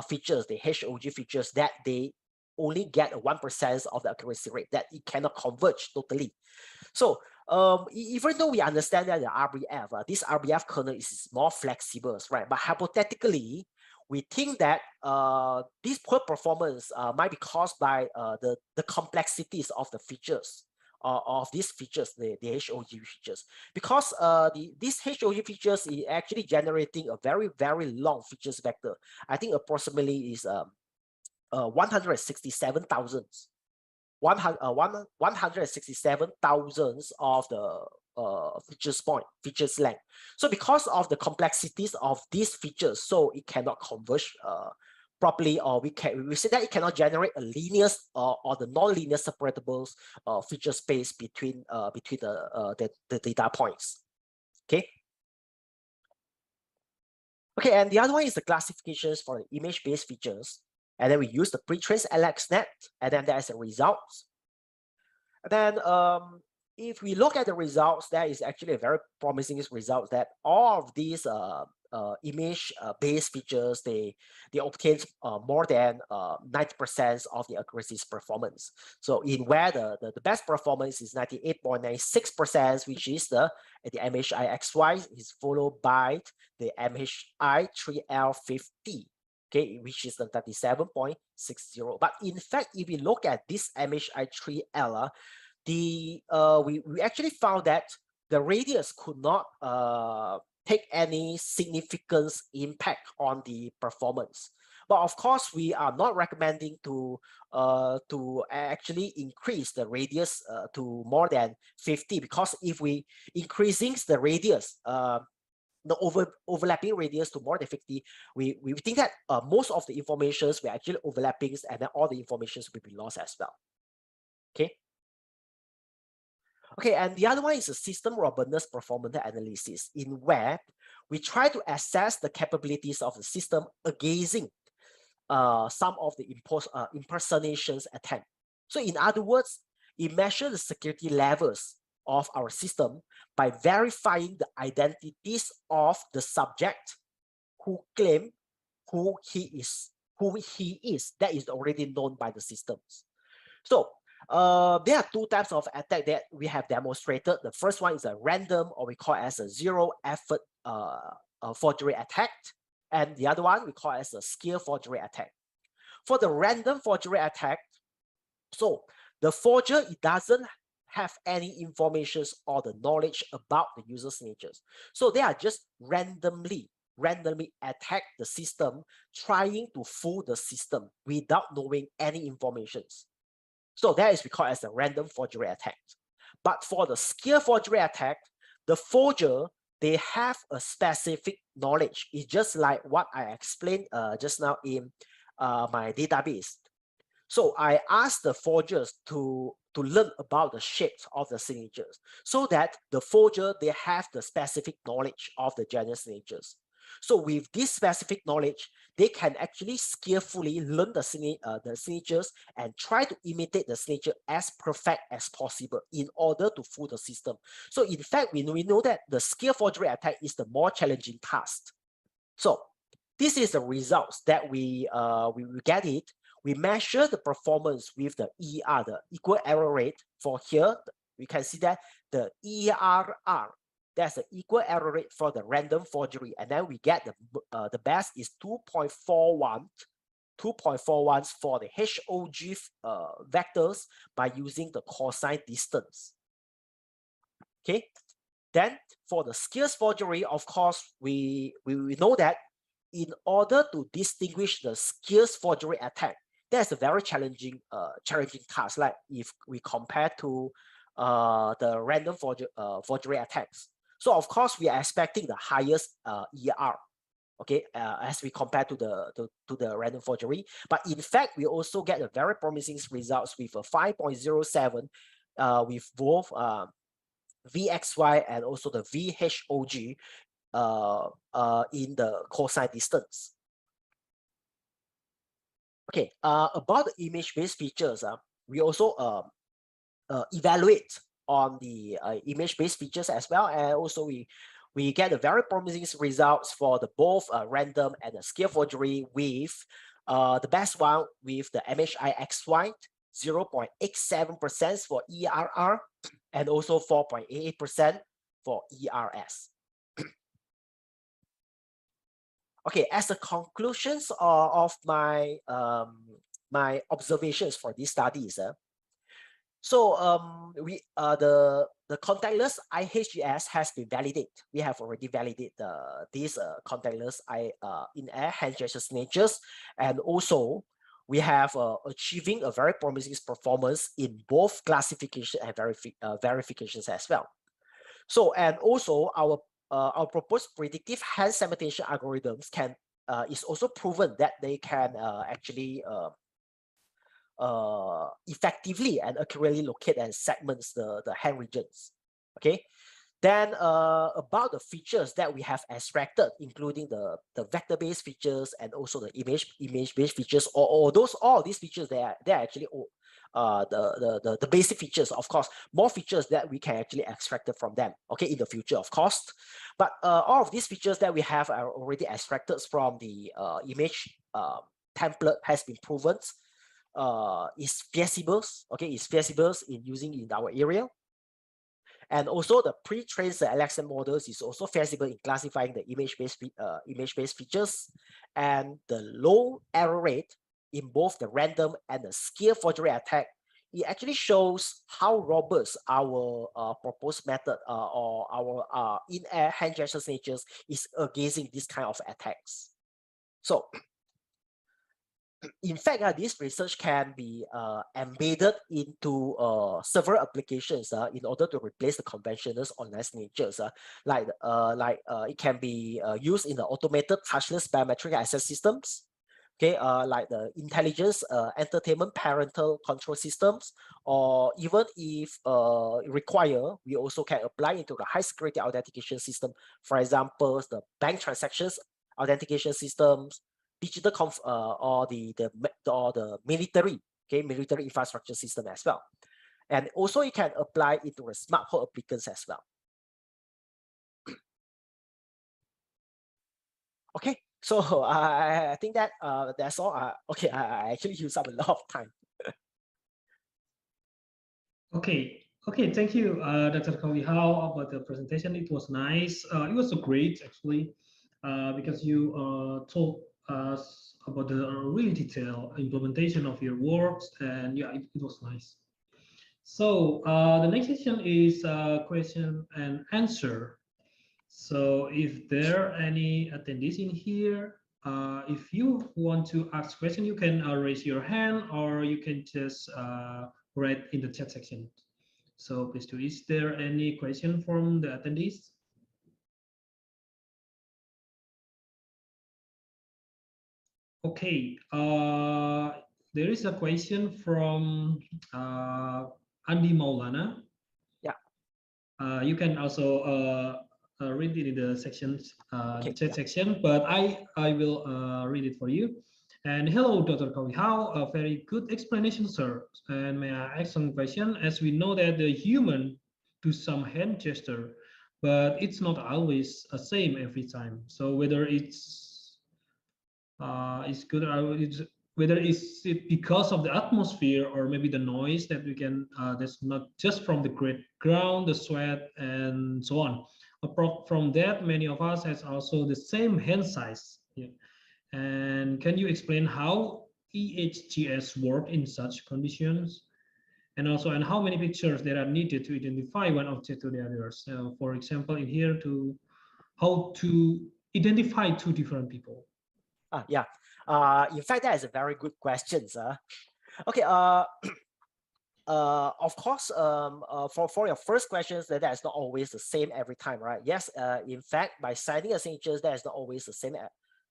features, the HOG features, that they only get 1% of the accuracy rate, that it cannot converge totally. So even though we understand that the RBF, this RBF kernel is more flexible, right? But hypothetically, we think that this poor performance might be caused by the complexities of the features of these features, the HOG features, because these HOG features is actually generating a very, very long features vector. I think approximately is 167,000. 167,000 of the features length. So because of the complexities of these features, so it cannot converge properly, or we say that it cannot generate a linear or the non-linear separatables feature space between the data points. Okay. Okay, and the other one is the classifications for the image-based features. And then we use the pre-trained LXNet, and then there's a result. And then if we look at the results, there is actually a very promising result that all of these image-based features, they obtain more than 90% of the accuracy performance. So in where the best performance is 98.96%, which is the MHI XY, is followed by the MHI 3L50. Okay, which is the 37.60. But in fact, if we look at this MHI3L, we actually found that the radius could not take any significant impact on the performance. But of course, we are not recommending to actually increase the radius to more than 50, because if we increasing the radius, the overlapping radius to more than 50, we think that most of the informations were actually overlapping, and then all the informations will be lost as well. Okay. Okay, and the other one is a system robustness performance analysis, in where we try to assess the capabilities of the system against some of the impersonations attempt. So in other words, it measures the security levels of our system by verifying the identities of the subject who claim who he is. That is already known by the systems. So there are 2 types of attack that we have demonstrated. The first one is a random, or we call it as a zero effort forgery attack, and the other one we call as a skill forgery attack. For the random forgery attack, so The forger, it doesn't have any information or the knowledge about the user signatures. So they are just randomly attack the system, trying to fool the system without knowing any information. So that is called as a random forgery attack. But for the skill forgery attack, the forger, they have a specific knowledge. It's just like what I explained just now in my database. So I asked the forgers to learn about the shapes of the signatures so that the forger, they have the specific knowledge of the general signatures. So with this specific knowledge, they can actually skillfully learn the signatures and try to imitate the signature as perfect as possible in order to fool the system. So in fact, we know that the skill forgery attack is the more challenging task. So this is the results that we get it. We measure the performance with the ER, the equal error rate. For here, we can see that the ERR, that's the equal error rate for the random forgery. And then we get the best is 2.41 for the HOG vectors by using the cosine distance. Okay, then for the skills forgery, of course, we know that in order to distinguish the skills forgery attack, that's a very challenging task. Like if we compare to the random forgery attacks. So of course we are expecting the highest ER, okay, as we compare to the random forgery. But in fact, we also get a very promising results with a 5.07 with both VXY and also the VHOG in the cosine distance. Okay, about the image-based features, we also evaluate on the image-based features as well, and also we get a very promising results for the both random and the skill forgery with the best one with the MHIXY 0.87% for ERR and also 4.88% for ERS. Okay, as the conclusions of my my observations for these studies, so the contactless IHGS has been validated. We have already validated these contactless in-air hand gesture signatures, and also we have achieving a very promising performance in both classification and verifications as well. So, and also our proposed predictive hand segmentation algorithms can is also proven that they can actually effectively and accurately locate and segments the hand regions. Okay, then about the features that we have extracted, including the vector-based features and also the image-based features, or all these features, they're actually the basic features. Of course, more features that we can actually extract from them, okay, in the future, of course. But all of these features that we have are already extracted from the image template has been proven is feasible, okay, is feasible in using in our area. And also the pre-trained LXM models is also feasible in classifying the image-based features, and the low error rate in both the random and the skill forgery attack, it actually shows how robust our proposed method or our in-air hand gesture signatures is against this kind of attacks. So in fact, this research can be embedded into several applications in order to replace the conventional online signatures. Like it can be used in the automated touchless biometric access systems. Okay, like the intelligence entertainment parental control systems, or even if require, we also can apply into the high security authentication system. For example, the bank transactions authentication systems, digital or the military, okay, military infrastructure system as well. And also you can apply into the smart home applicants as well. Okay, so I think that that's all. Okay, I actually use up a lot of time. Okay, thank you, Dr. Kawi Hao, about the presentation. It was nice. It was so great, actually, because you told us about the really detailed implementation of your works, and yeah, it was nice. So the next session is question and answer. So if there are any attendees in here, if you want to ask question, you can raise your hand or you can just write in the chat section. So please do, is there any question from the attendees? Okay, there is a question from Andi Maulana. Yeah. You can also read it in the sections, chat section, but I will read it for you. And hello, Dr. Kawi, how a very good explanation, sir. And may I ask some question? As we know that the human do some hand gesture, but it's not always the same every time. So whether it's good or whether it's because of the atmosphere or maybe the noise that we can that's not just from the ground, the sweat and so on. Apart from that, many of us has also the same hand size. Yeah. And can you explain how EHGS work in such conditions? And also, and how many pictures there are needed to identify one object to the other? So for example, in here, to how to identify two different people. Yeah. In fact, that is a very good question, sir. Okay. Of course, for your first questions, that is not always the same every time, right? Yes. In fact, by signing a signature, that is not always the same.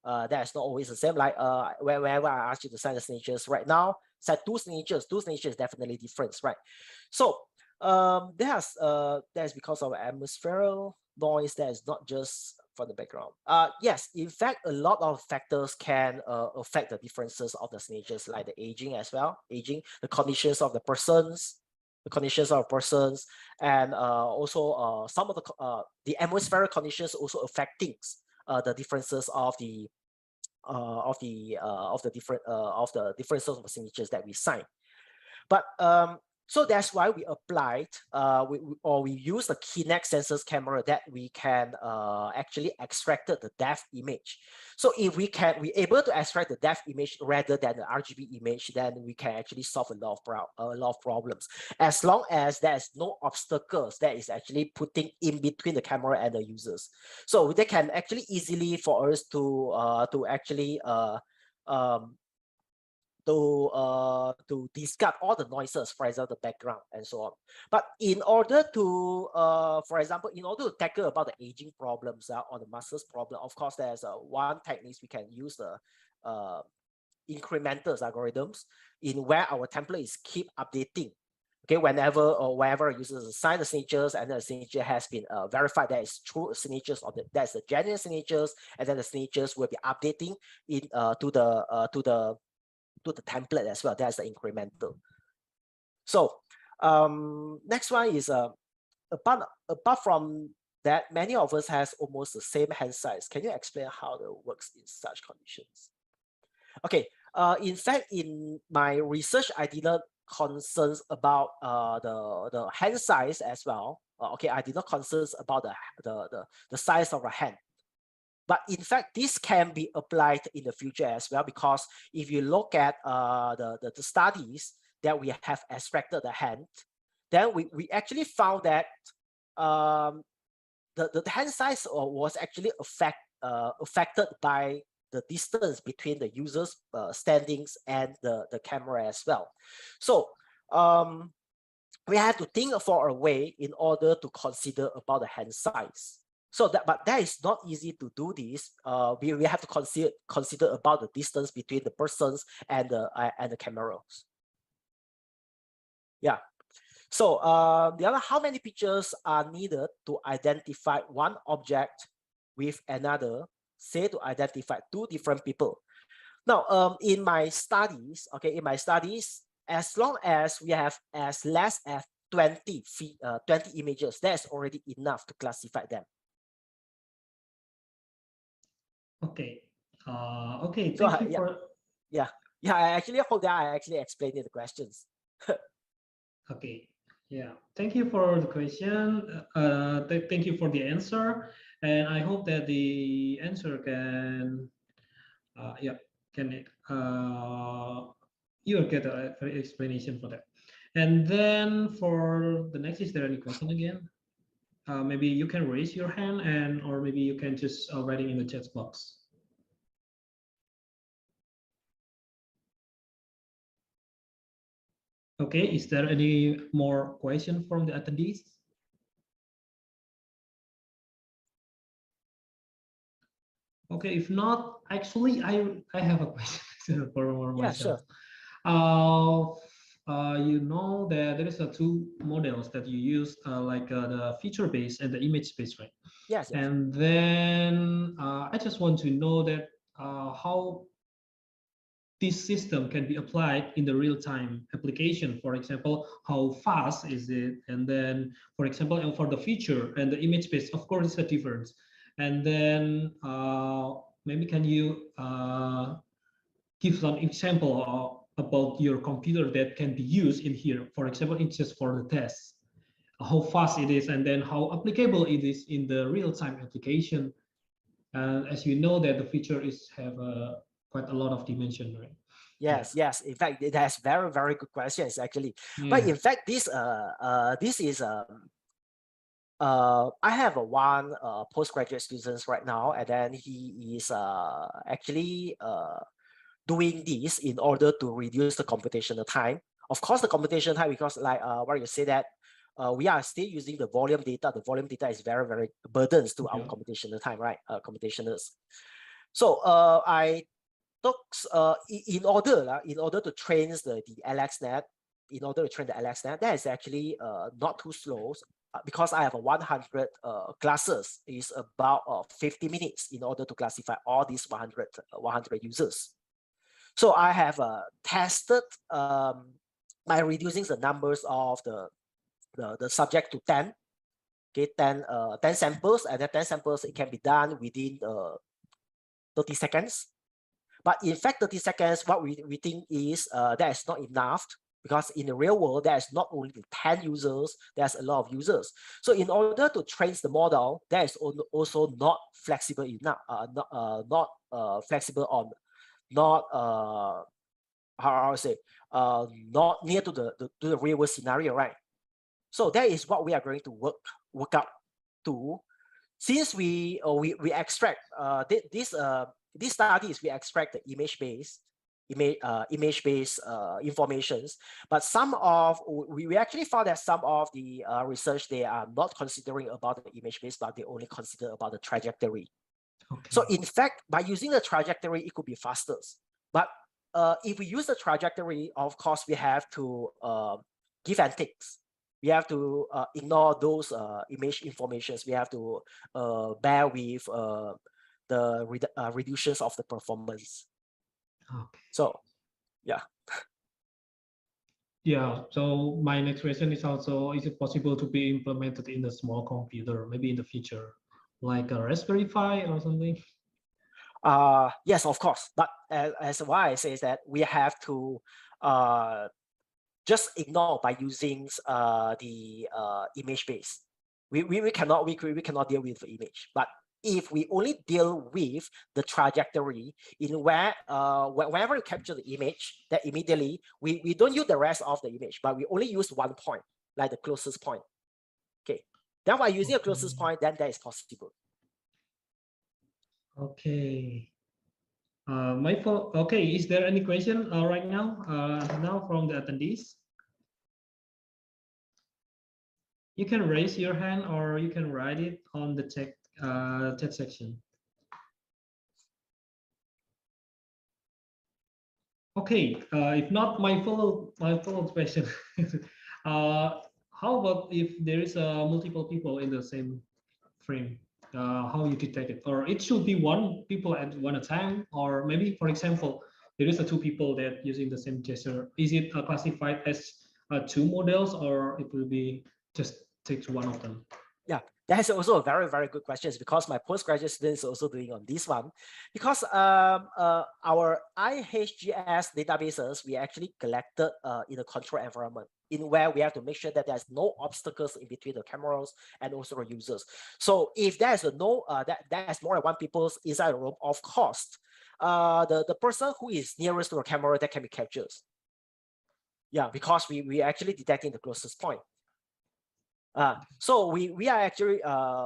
That is not always the same. Like whenever I ask you to sign the signatures right now, say two signatures is definitely different, right? So that's because of atmospheric noise that is not just from the background. Yes, in fact, a lot of factors can affect the differences of the signatures, like the aging as well, the conditions of the persons, and also some of the atmospheric conditions also affecting the differences of the differences of the signatures that we sign. But so that's why we applied, we use the Kinect sensors camera that we can actually extract the depth image. So if we're able to extract the depth image rather than the RGB image, then we can actually solve a lot of problems. As long as there's no obstacles that is actually putting in between the camera and the users. So they can actually easily for us to actually to discard all the noises, for example, the background and so on. But in order to, for example, in order to tackle about the aging problems or the muscles problem, of course, there's one technique we can use the incremental algorithms in where our template is keep updating. Okay, whenever or wherever users sign the signatures and the signature has been verified that is true signatures or that's the genuine signatures, and then the signatures will be updating in to the template as well. That's the incremental. So next one is apart from that, many of us has almost the same hand size. Can you explain how it works in such conditions? Okay. In fact, in my research, I did not concerns about the hand size as well. Okay, I did not concerns about the size of a hand. But in fact, this can be applied in the future as well, because if you look at the studies that we have extracted the hand, then we actually found that the hand size was actually affected by the distance between the user's standings and the camera as well. So we have to think for a way in order to consider about the hand size. So but that is not easy to do this. We have to consider about the distance between the persons and the cameras. Yeah. So the other, how many pictures are needed to identify one object with another, say to identify two different people? Now, in my studies, as long as we have as less as 20 images, that's already enough to classify them. Okay. Okay. So, Thank you for. Yeah. I actually hope that I actually explained the questions. Okay. Yeah. Thank you for the question. Thank you for the answer, and I hope that the answer can, you'll get an explanation for that. And then for the next, is there any question again? Maybe you can raise your hand, and or maybe you can just write it in the chat box. Okay, is there any more question from the attendees? Okay, if not, actually, I have a question for myself. Sure. You know that there is two models that you use, like the feature-based and the image-based, right? Yes. And then I just want to know that how this system can be applied in the real-time application. For example, how fast is it? And then, for example, for the feature and the image-based, of course, it's a difference. And then maybe can you give some example about your computer that can be used in here? For example, it's just for the test, how fast it is, and then how applicable it is in the real-time application. And as you know that the feature have quite a lot of dimension, right? Yes. In fact, it has very good questions actually. But in fact, this is I have one postgraduate students right now, and then he is actually doing this in order to reduce the computational time. Of course, the computation time, because like what you say that we are still using the volume data. The volume data is very burdens to our computational time, right? Computationals. So I took in order to train the LXNet, in order to train the LXNet, that is actually not too slow. Because I have 100 classes, is about 50 minutes in order to classify all these 100 users. So I have tested by reducing the numbers of the subject to 10. Okay, 10 samples, and then 10 samples, it can be done within 30 seconds. But in fact, 30 seconds, what we think is that is not enough, because in the real world, there's not only 10 users, there's a lot of users. So in order to train the model, that is also not flexible enough, not flexible on, not how I say, not near to the real world scenario, right? So that is what we are going to work up to. Since we extract these studies, we extract the image-based informations, but we actually found that some of the research, they are not considering about the image-based, but they only consider about the trajectory. Okay. So in fact, by using the trajectory, it could be faster. But if we use the trajectory, of course, we have to give and take. We have to ignore those image informations. We have to bear with the reductions of the performance. Okay. So, yeah. Yeah. So my next question is also: is it possible to be implemented in a small computer, maybe in the future, like a Raspberry Pi or something? Yes, of course. But as why I say is that we have to just ignore by using the image base. We cannot deal with the image. But if we only deal with the trajectory, in where whenever we capture the image, that immediately we don't use the rest of the image, but we only use one point, like the closest point. Okay. Then by using the closest point, then that is possible. Okay. Okay, is there any question right now from the attendees? You can raise your hand or you can write it on the chat section. Okay, if not, my follow question. How about if there is multiple people in the same frame? How you detect it? Or it should be one people at one time, or maybe, for example, there is two people that using the same gesture. Is it classified as two models, or it will be just takes one of them? Yeah, that is also a very good question, because my postgraduate students are also doing on this one. Because our IHGS databases, we actually collected in a control environment, in where we have to make sure that there's no obstacles in between the cameras and also the users. So if there's there's more than one people inside the room, of course, the person who is nearest to the camera that can be captured. Yeah, because we actually detecting the closest point. So we are actually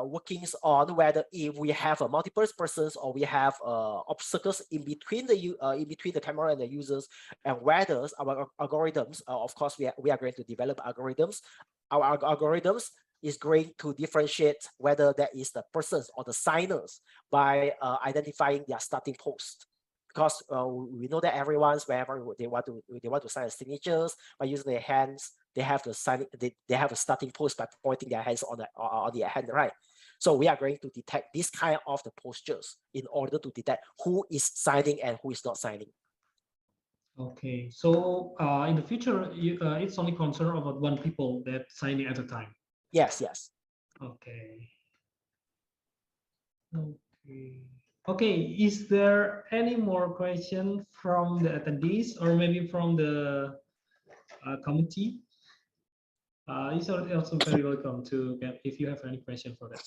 working on whether if we have multiple persons or we have obstacles in between the camera and the users, and whether our algorithms, of course we are going to develop algorithms. Our algorithms is going to differentiate whether that is the persons or the signers by identifying their starting post. Because we know that everyone's wherever they want to sign signatures by using their hands, they have to sign. They have a starting post by pointing their hands on the hand, right? So we are going to detect this kind of the postures in order to detect who is signing and who is not signing. Okay, so in the future, it's only concerned about one people that signing at a time. Yes, yes. Okay. Okay. Okay, is there any more question from the attendees or maybe from the committee? It's also very welcome to get if you have any question for that.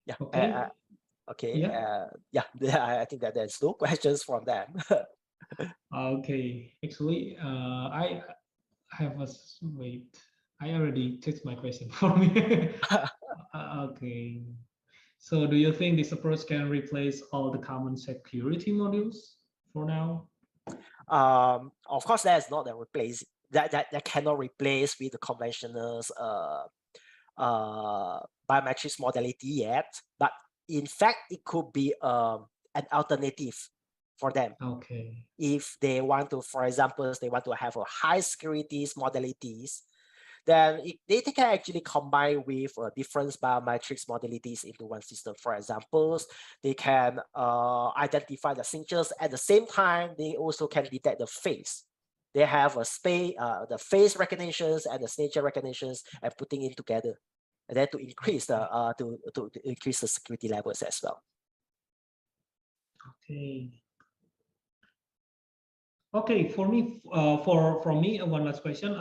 Yeah. Okay. Okay. Yeah. Yeah. I think that there's no questions from them. Okay. Actually, I have a wait. I already text my question for me. Okay. So do you think this approach can replace all the common security modules for now? Of course, that is not a replace that cannot replace with the conventional biometrics modality yet, but in fact it could be an alternative for them. Okay. If they want to, for example, they want to have a high security modalities, then they can actually combine with different biometrics modalities into one system. For example, they can identify the signatures at the same time. They also can detect the face. They have a the face recognitions and the signature recognitions and putting it together, and then to increase the to increase the security levels as well. Okay. Okay, for me, from me, one last question.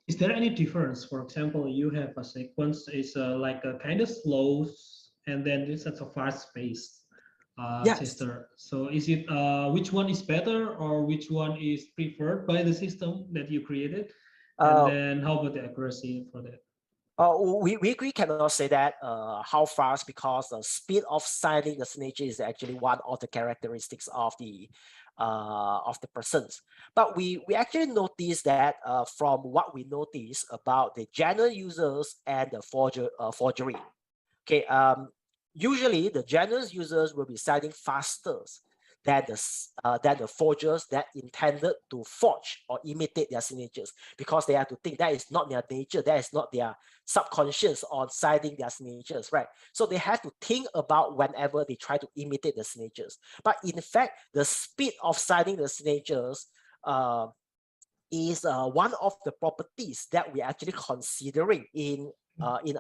Is there any difference? For example, you have a sequence is like a kind of slow, and then it's at a fast pace gesture. So is it which one is better, or which one is preferred by the system that you created? And then how about the accuracy for that? We cannot say that how fast, because the speed of signing the signature is actually one of the characteristics of the persons. But we actually notice that from what we notice about the general users and the forgery. Okay, usually the general users will be signing faster than the forgers that intended to forge or imitate their signatures, because they have to think that is not their nature, that is not their subconscious on signing their signatures, right? So they have to think about whenever they try to imitate the signatures. But in fact, the speed of signing the signatures is one of the properties that we're actually considering in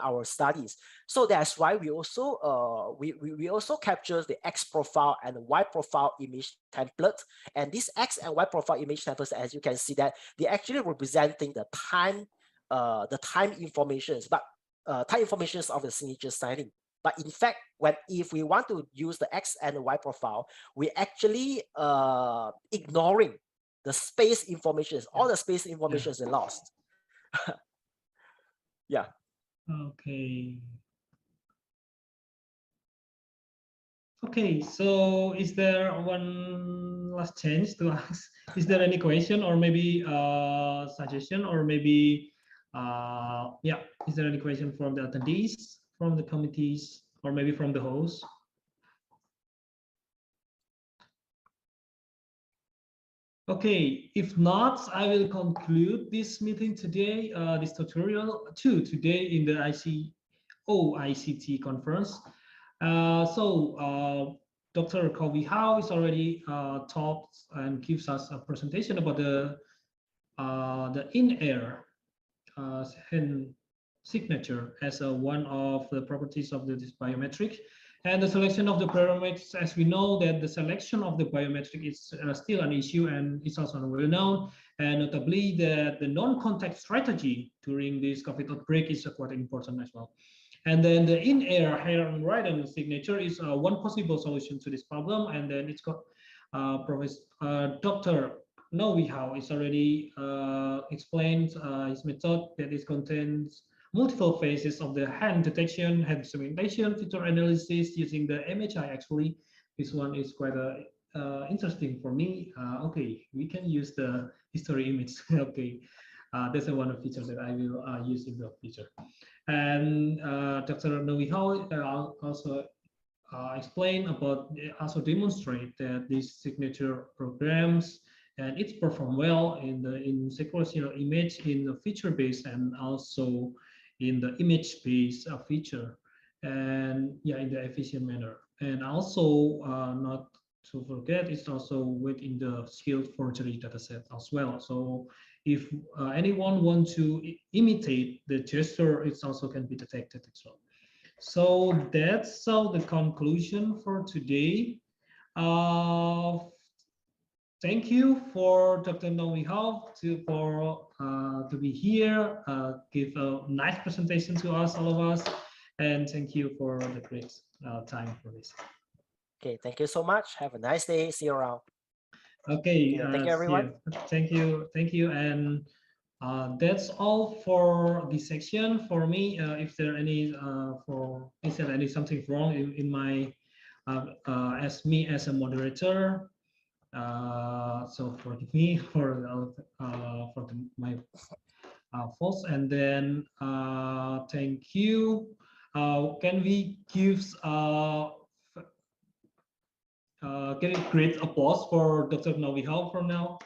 our studies. So that's why we also we also capture the X profile and Y profile image template. And these X and Y profile image templates, as you can see, that they're actually representing the time informations, but time informations of the signature signing. But in fact, if we want to use the X and the Y profile, we actually ignoring the space information. All the space information is lost. Yeah. Okay. Okay, so is there one last chance to ask? Is there any question or maybe suggestion, or maybe yeah, is there any question from the attendees, from the committees, or maybe from the host? Okay, if not, I will conclude this meeting today, this tutorial today in the ICoICT conference. Dr. Kobe Howe is already taught and gives us a presentation about the in-air hand signature as one of the properties of this biometric. And the selection of the parameters, as we know that the selection of the biometric is still an issue and it's also well known. And notably that the non-contact strategy during this COVID outbreak is quite important as well. And then the in-air handwritten signature is one possible solution to this problem. And then it's got Dr. know-how is already explained his method that it contains multiple phases of the hand detection, hand segmentation, feature analysis using the MHI. Actually, this one is quite interesting for me. Okay, we can use the history image. Okay, that's one of the features that I will use in the future. And Dr. know-how also explain about, also demonstrate that these signature programs and it's performed well in the sequential image, in the feature based, and also in the image based feature, and yeah, in the efficient manner. And also not to forget, it's also within the skilled forgery dataset as well. So if anyone wants to imitate the gesture, it also can be detected as well. So that's the conclusion for today. Thank you for Dr. know-how to be here, give a nice presentation to us, all of us, and thank you for the great time for this. Okay, thank you so much. Have a nice day. See you around. Okay, thank you, everyone. Thank you, and that's all for this section. For me, if there any something wrong in my as a moderator. So forgive me for my faults, and then thank you. Can we give get a great applause for Dr. know-how for now,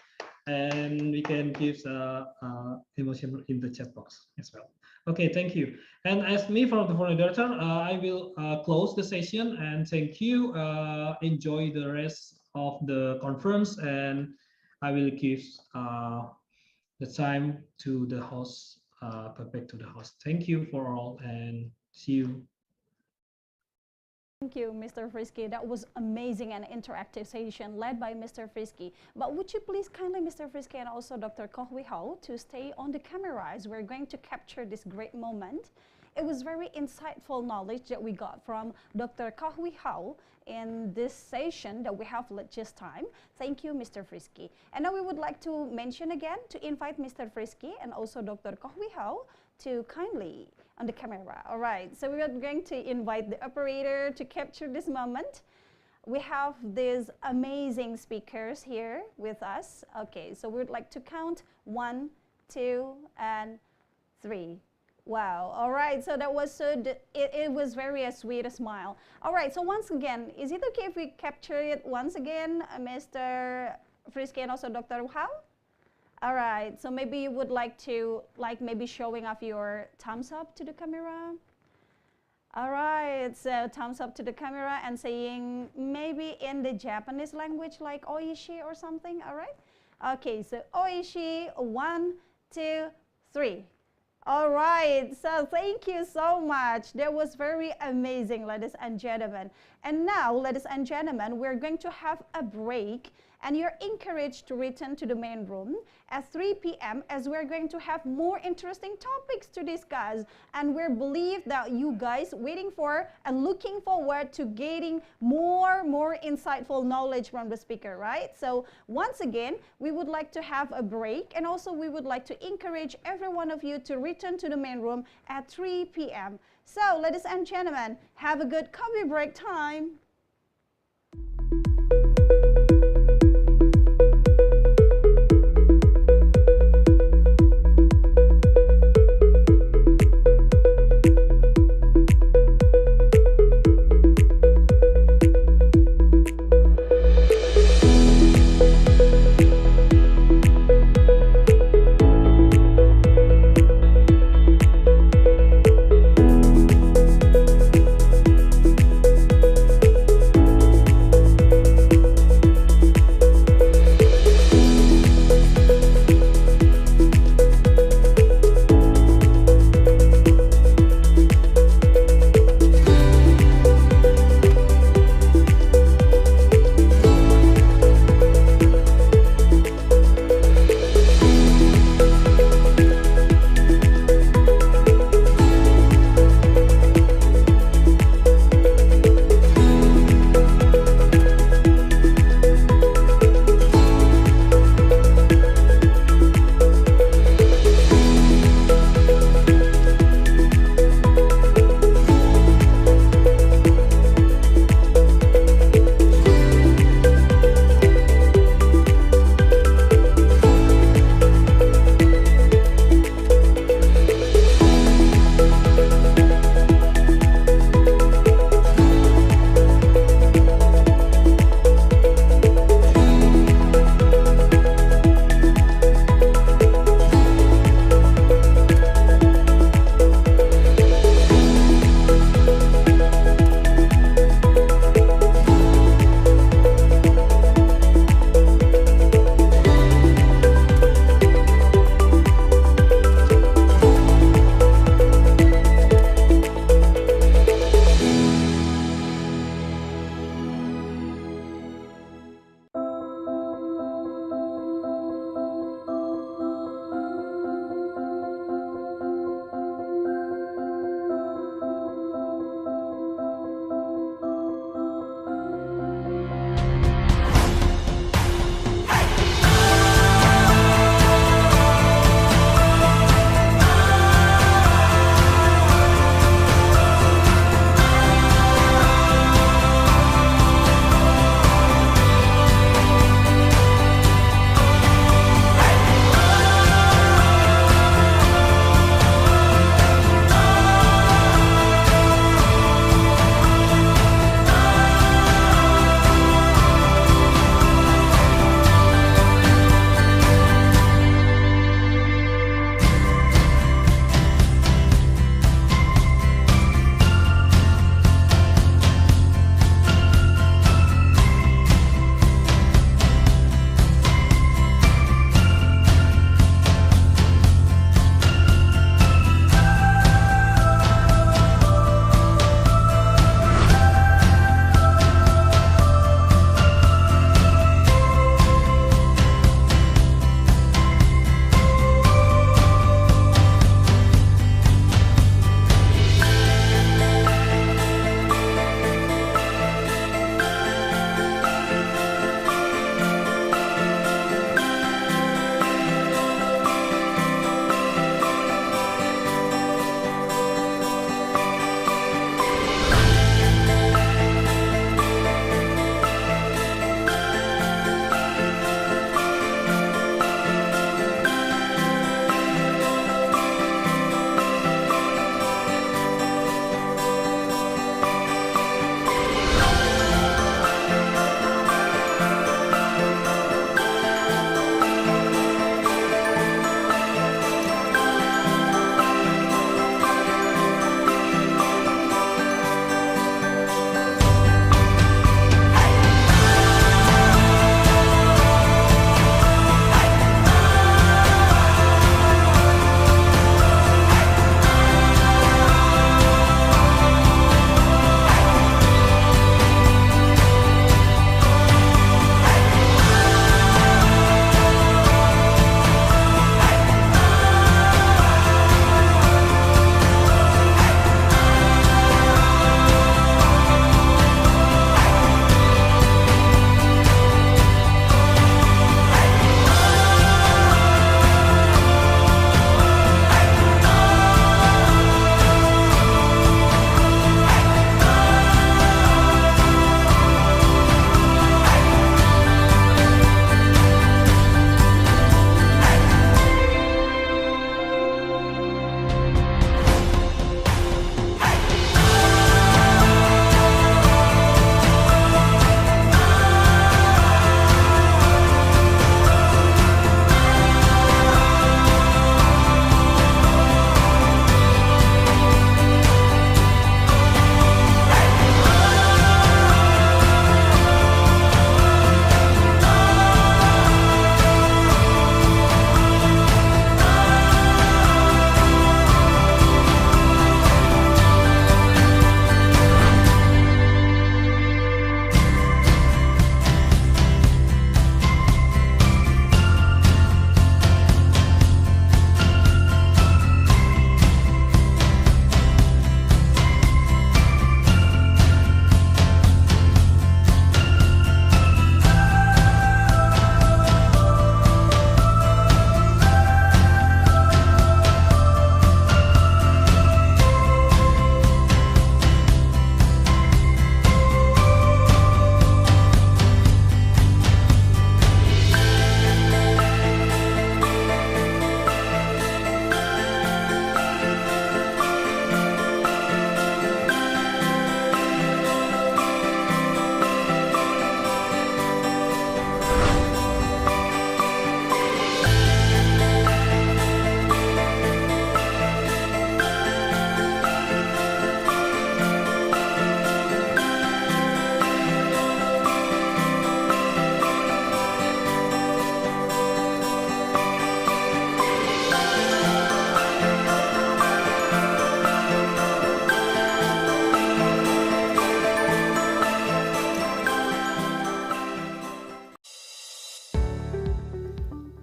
and we can give emotion in the chat box as well. Okay, thank you. And as me from the moderator, I will close the session and thank you. Enjoy the rest of the conference, and I will give the time to the host, back to the host. Thank you for all, and see you. Thank you, Mr. Frisky. That was amazing and interactive session led by Mr. Frisky. But would you please kindly, Mr. Frisky, and also Dr. Koh Wee Ho, to stay on the camera as we're going to capture this great moment. It was very insightful knowledge that we got from Dr. Koh Wee Ho in this session that we have just time. Thank you, Mr. Frisky. And now we would like to mention again to invite Mr. Frisky and also Dr. Koh Wee Ho to kindly on the camera. All right, so we are going to invite the operator to capture this moment. We have these amazing speakers here with us. Okay, so we would like to count 1, 2, and 3. Wow, all right, so that was it was very a sweet smile. All right, so once again, is it okay if we capture it once again, Mr. Frisky and also Dr. Hao? All right, so maybe you would like to, maybe showing off your thumbs up to the camera. All right, so thumbs up to the camera and saying maybe in the Japanese language like oishi or something, all right? Okay, so oishi, 1, 2, 3. All right, so thank you so much. That was very amazing, ladies and gentlemen. And now, ladies and gentlemen, we're going to have a break, and you're encouraged to return to the main room at 3 p.m. as we're going to have more interesting topics to discuss. And we believe that you guys waiting for and looking forward to getting more insightful knowledge from the speaker, right? So once again, we would like to have a break, and also we would like to encourage every one of you to return to the main room at 3 p.m. So ladies and gentlemen, have a good coffee break time.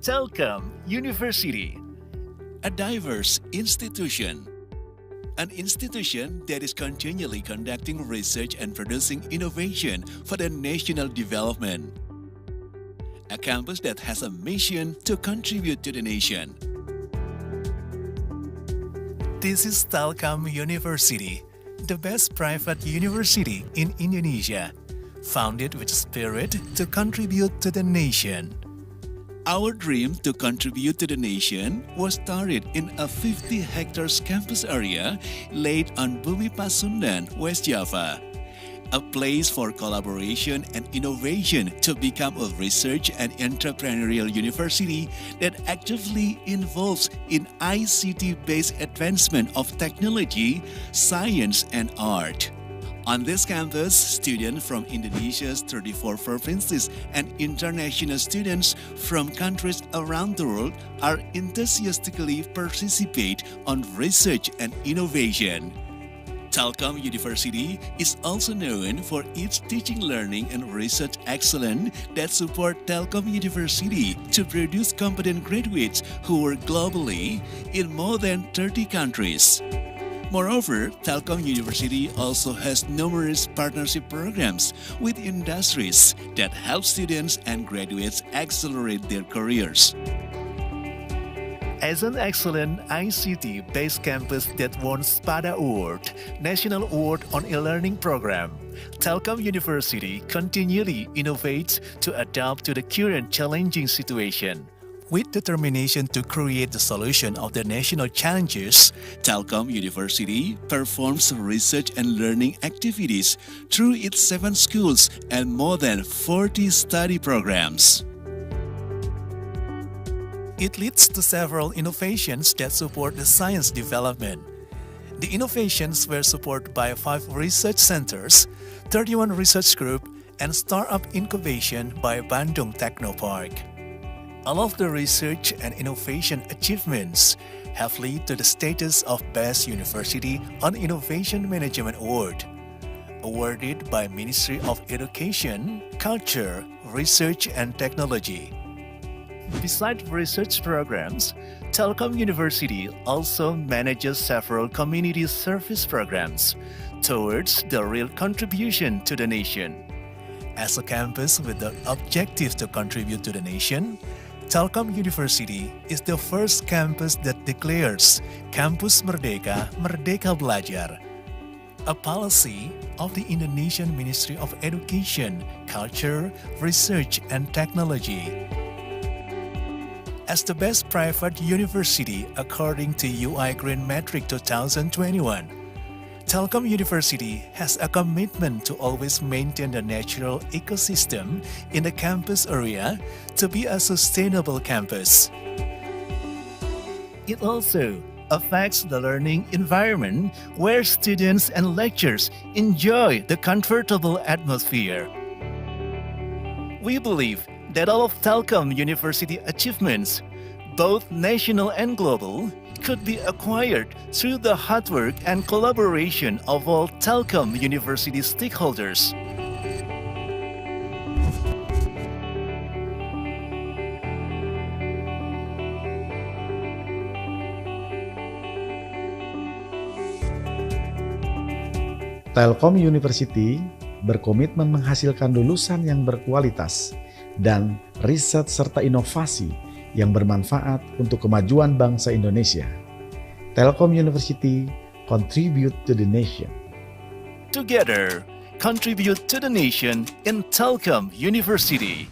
Telkom University, a diverse institution. An institution that is continually conducting research and producing innovation for the national development. A campus that has a mission to contribute to the nation. This is Telkom University, the best private university in Indonesia, founded with spirit to contribute to the nation. Our dream to contribute to the nation was started in a 50 hectares campus area laid on Bumi Pasundan, West Java. A place for collaboration and innovation to become a research and entrepreneurial university that actively involves in ICT-based advancement of technology, science, and art. On this campus, students from Indonesia's 34 provinces and international students from countries around the world are enthusiastically participate on research and innovation. Telkom University is also known for its teaching, learning, and research excellence that support Telkom University to produce competent graduates who work globally in more than 30 countries. Moreover, Telkom University also has numerous partnership programs with industries that help students and graduates accelerate their careers. As an excellent ICT-based campus that won SPADA Award, National Award on e-Learning Program, Telkom University continually innovates to adapt to the current challenging situation. With determination to create the solution of the national challenges, Telkom University performs research and learning activities through its 7 schools and more than 40 study programs. It leads to several innovations that support the science development. The innovations were supported by 5 research centers, 31 research groups, and startup incubation by Bandung Technopark. All of the research and innovation achievements have led to the status of Best University on Innovation Management Award, awarded by Ministry of Education, Culture, Research and Technology. Besides research programs, Telkom University also manages several community service programs towards the real contribution to the nation. As a campus with the objective to contribute to the nation, Telkom University is the first campus that declares Kampus Merdeka, Merdeka Belajar, a policy of the Indonesian Ministry of Education, Culture, Research and Technology. As the best private university according to UI Green Metric 2021, Telkom University has a commitment to always maintain the natural ecosystem in the campus area to be a sustainable campus. It also affects the learning environment where students and lecturers enjoy the comfortable atmosphere. We believe that all of Telkom University achievements, both national and global, could be acquired through the hard work and collaboration of all Telkom University stakeholders. Telkom University berkomitmen menghasilkan lulusan yang berkualitas dan riset serta inovasi yang bermanfaat untuk kemajuan bangsa Indonesia. Telkom University contribute to the nation. Together, contribute to the nation in Telkom University.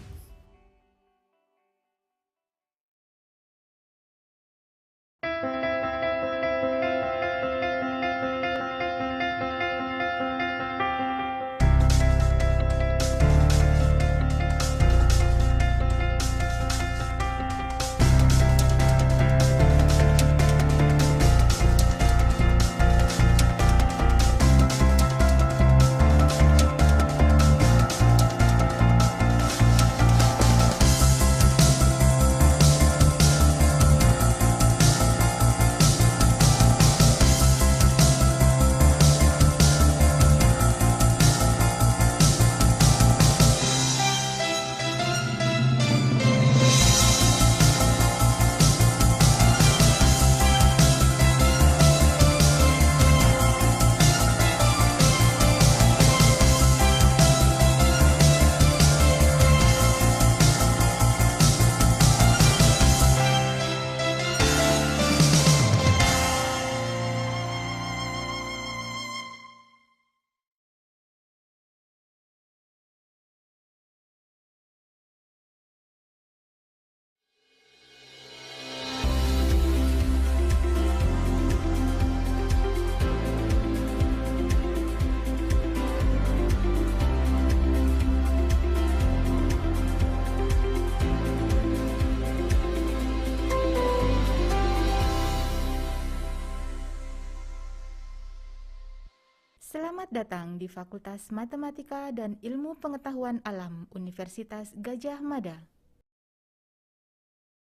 Selamat datang di Fakultas Matematika dan Ilmu Pengetahuan Alam Universitas Gadjah Mada.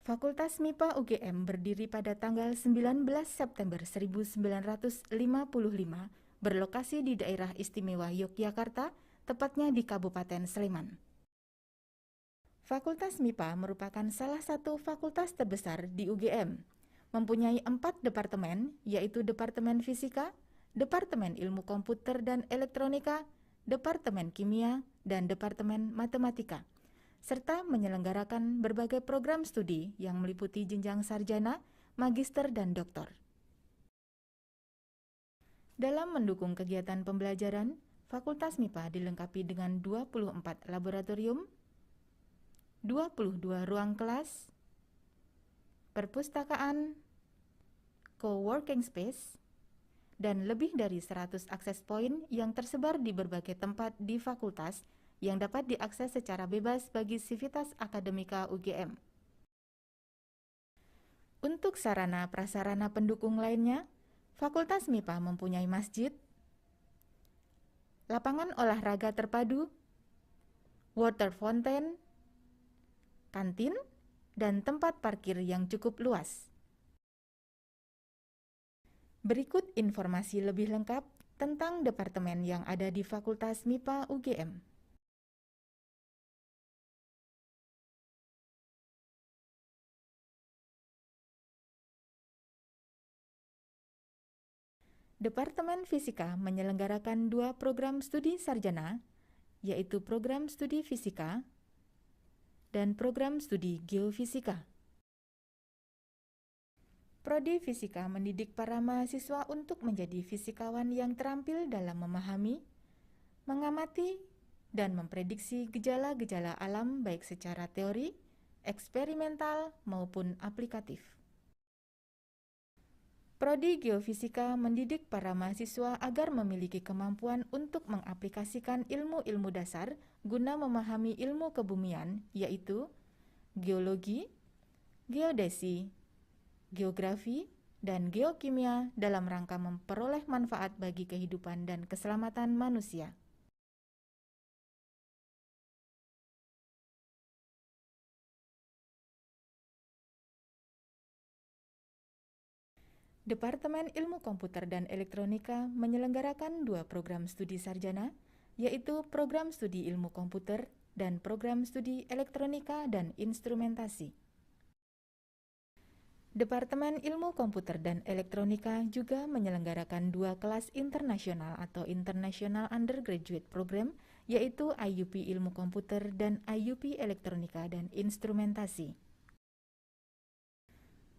Fakultas MIPA UGM berdiri pada tanggal 19 September 1955, berlokasi di daerah istimewa Yogyakarta, tepatnya di Kabupaten Sleman. Fakultas MIPA merupakan salah satu fakultas terbesar di UGM, mempunyai 4 departemen, yaitu Departemen Fisika, Departemen Ilmu Komputer dan Elektronika, Departemen Kimia, dan Departemen Matematika, serta menyelenggarakan berbagai program studi yang meliputi jenjang sarjana, magister, dan doktor. Dalam mendukung kegiatan pembelajaran, Fakultas MIPA dilengkapi dengan 24 laboratorium, 22 ruang kelas, perpustakaan, co-working space, dan lebih dari 100 akses point yang tersebar di berbagai tempat di fakultas yang dapat diakses secara bebas bagi sivitas akademika UGM. Untuk sarana prasarana pendukung lainnya, Fakultas MIPA mempunyai masjid, lapangan olahraga terpadu, water fountain, kantin, dan tempat parkir yang cukup luas. Berikut informasi lebih lengkap tentang departemen yang ada di Fakultas MIPA UGM. Departemen Fisika menyelenggarakan 2 program studi sarjana, yaitu program studi fisika dan program studi geofisika. Prodi Fisika mendidik para mahasiswa untuk menjadi fisikawan yang terampil dalam memahami, mengamati, dan memprediksi gejala-gejala alam baik secara teori, eksperimental, maupun aplikatif. Prodi Geofisika mendidik para mahasiswa agar memiliki kemampuan untuk mengaplikasikan ilmu-ilmu dasar guna memahami ilmu kebumian, yaitu geologi, geodesi, geografi, dan geokimia dalam rangka memperoleh manfaat bagi kehidupan dan keselamatan manusia. Departemen Ilmu Komputer dan Elektronika menyelenggarakan 2 program studi sarjana, yaitu program studi ilmu komputer dan program studi elektronika dan instrumentasi. Departemen Ilmu Komputer dan Elektronika juga menyelenggarakan 2 kelas internasional atau International Undergraduate Program, yaitu IUP Ilmu Komputer dan IUP Elektronika dan Instrumentasi.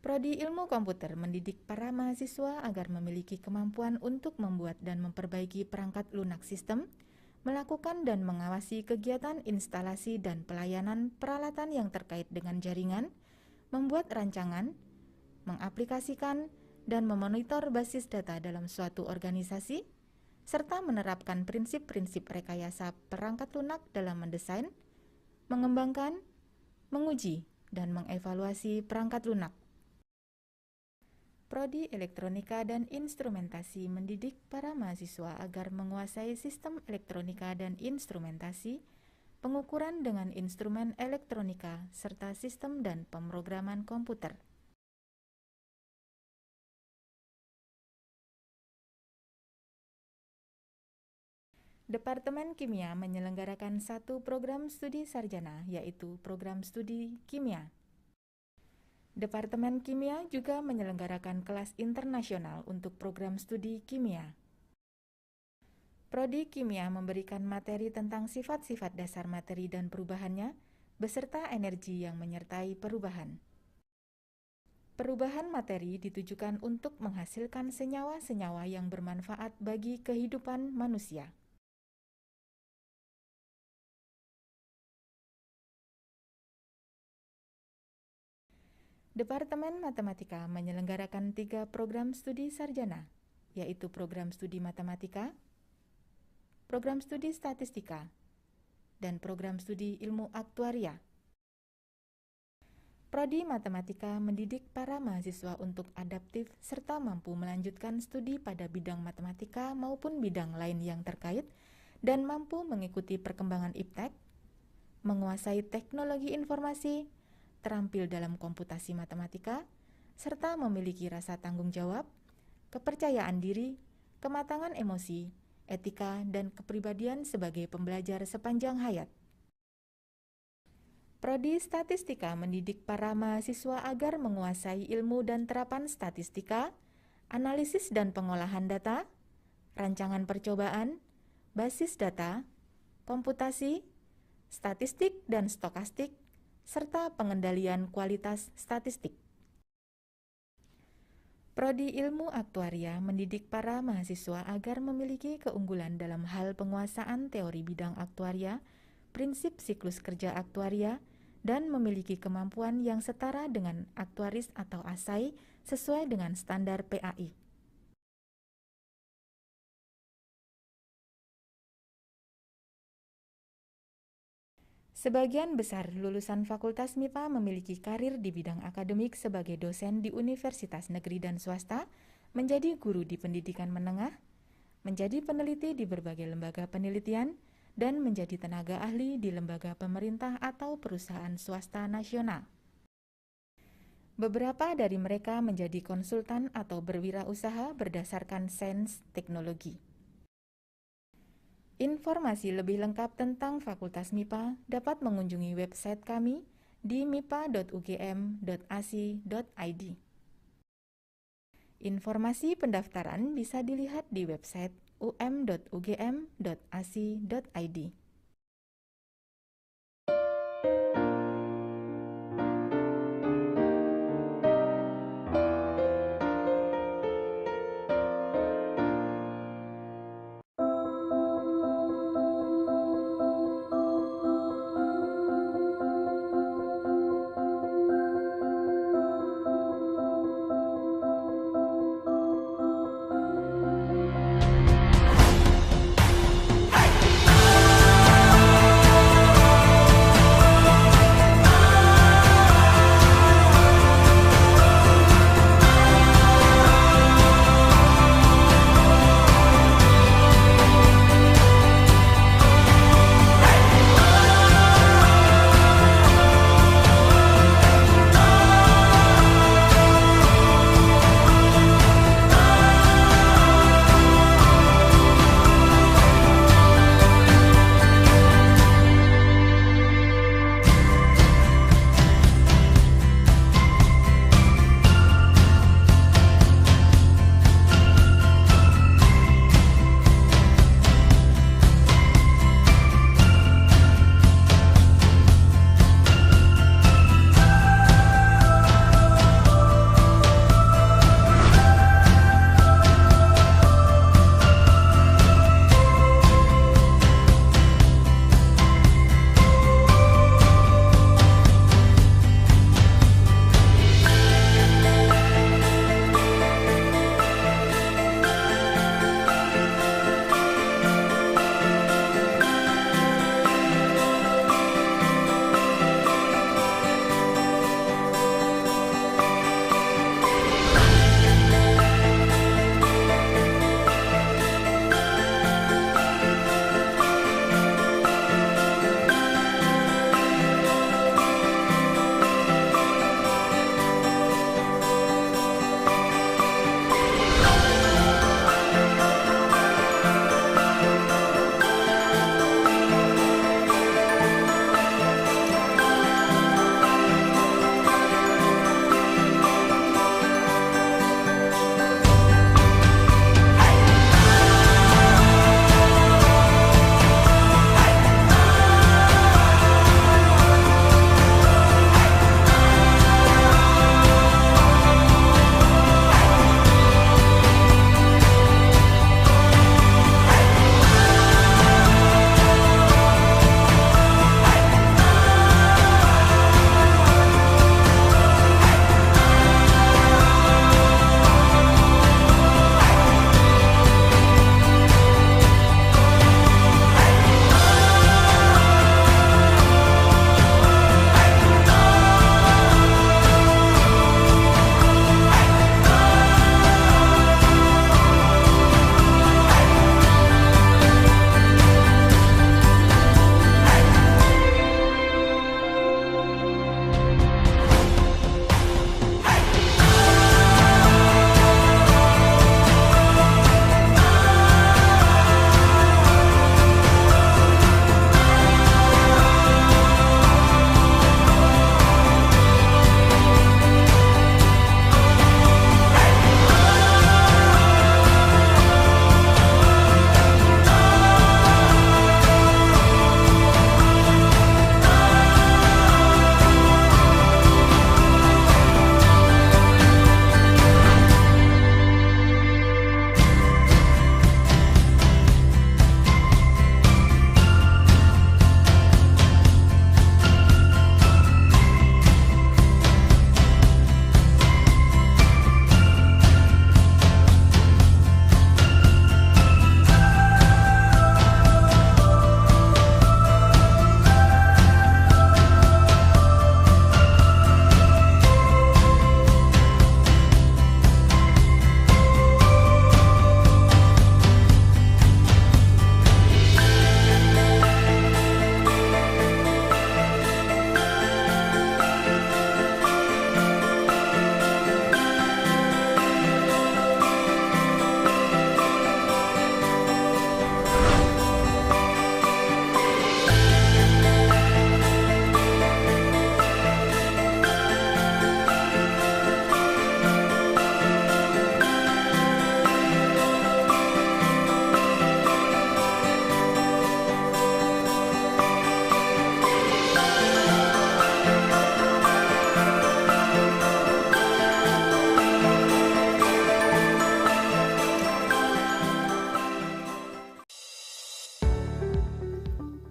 Prodi Ilmu Komputer mendidik para mahasiswa agar memiliki kemampuan untuk membuat dan memperbaiki perangkat lunak sistem, melakukan dan mengawasi kegiatan instalasi dan pelayanan peralatan yang terkait dengan jaringan, membuat rancangan, mengaplikasikan, dan memonitor basis data dalam suatu organisasi, serta menerapkan prinsip-prinsip rekayasa perangkat lunak dalam mendesain, mengembangkan, menguji, dan mengevaluasi perangkat lunak. Prodi Elektronika dan Instrumentasi mendidik para mahasiswa agar menguasai sistem elektronika dan instrumentasi, pengukuran dengan instrumen elektronika, serta sistem dan pemrograman komputer. Departemen Kimia menyelenggarakan 1 program studi sarjana, yaitu program studi kimia. Departemen Kimia juga menyelenggarakan kelas internasional untuk program studi kimia. Prodi Kimia memberikan materi tentang sifat-sifat dasar materi dan perubahannya, beserta energi yang menyertai perubahan. Perubahan materi ditujukan untuk menghasilkan senyawa-senyawa yang bermanfaat bagi kehidupan manusia. Departemen Matematika menyelenggarakan 3 program studi sarjana, yaitu program studi matematika, program studi statistika, dan program studi ilmu aktuaria. Prodi Matematika mendidik para mahasiswa untuk adaptif serta mampu melanjutkan studi pada bidang matematika maupun bidang lain yang terkait dan mampu mengikuti perkembangan iptek, menguasai teknologi informasi, terampil dalam komputasi matematika, serta memiliki rasa tanggung jawab, kepercayaan diri, kematangan emosi, etika, dan kepribadian sebagai pembelajar sepanjang hayat. Prodi Statistika mendidik para mahasiswa agar menguasai ilmu dan terapan statistika, analisis dan pengolahan data, rancangan percobaan, basis data, komputasi, statistik dan stokastik, serta pengendalian kualitas statistik. Prodi Ilmu Aktuaria mendidik para mahasiswa agar memiliki keunggulan dalam hal penguasaan teori bidang aktuaria, prinsip siklus kerja aktuaria, dan memiliki kemampuan yang setara dengan aktuaris atau ASAI sesuai dengan standar PAI. Sebagian besar lulusan Fakultas MIPA memiliki karir di bidang akademik sebagai dosen di universitas negeri dan swasta, menjadi guru di pendidikan menengah, menjadi peneliti di berbagai lembaga penelitian, dan menjadi tenaga ahli di lembaga pemerintah atau perusahaan swasta nasional. Beberapa dari mereka menjadi konsultan atau berwirausaha berdasarkan sains teknologi. Informasi lebih lengkap tentang Fakultas MIPA dapat mengunjungi website kami di mipa.ugm.ac.id. Informasi pendaftaran bisa dilihat di website um.ugm.ac.id.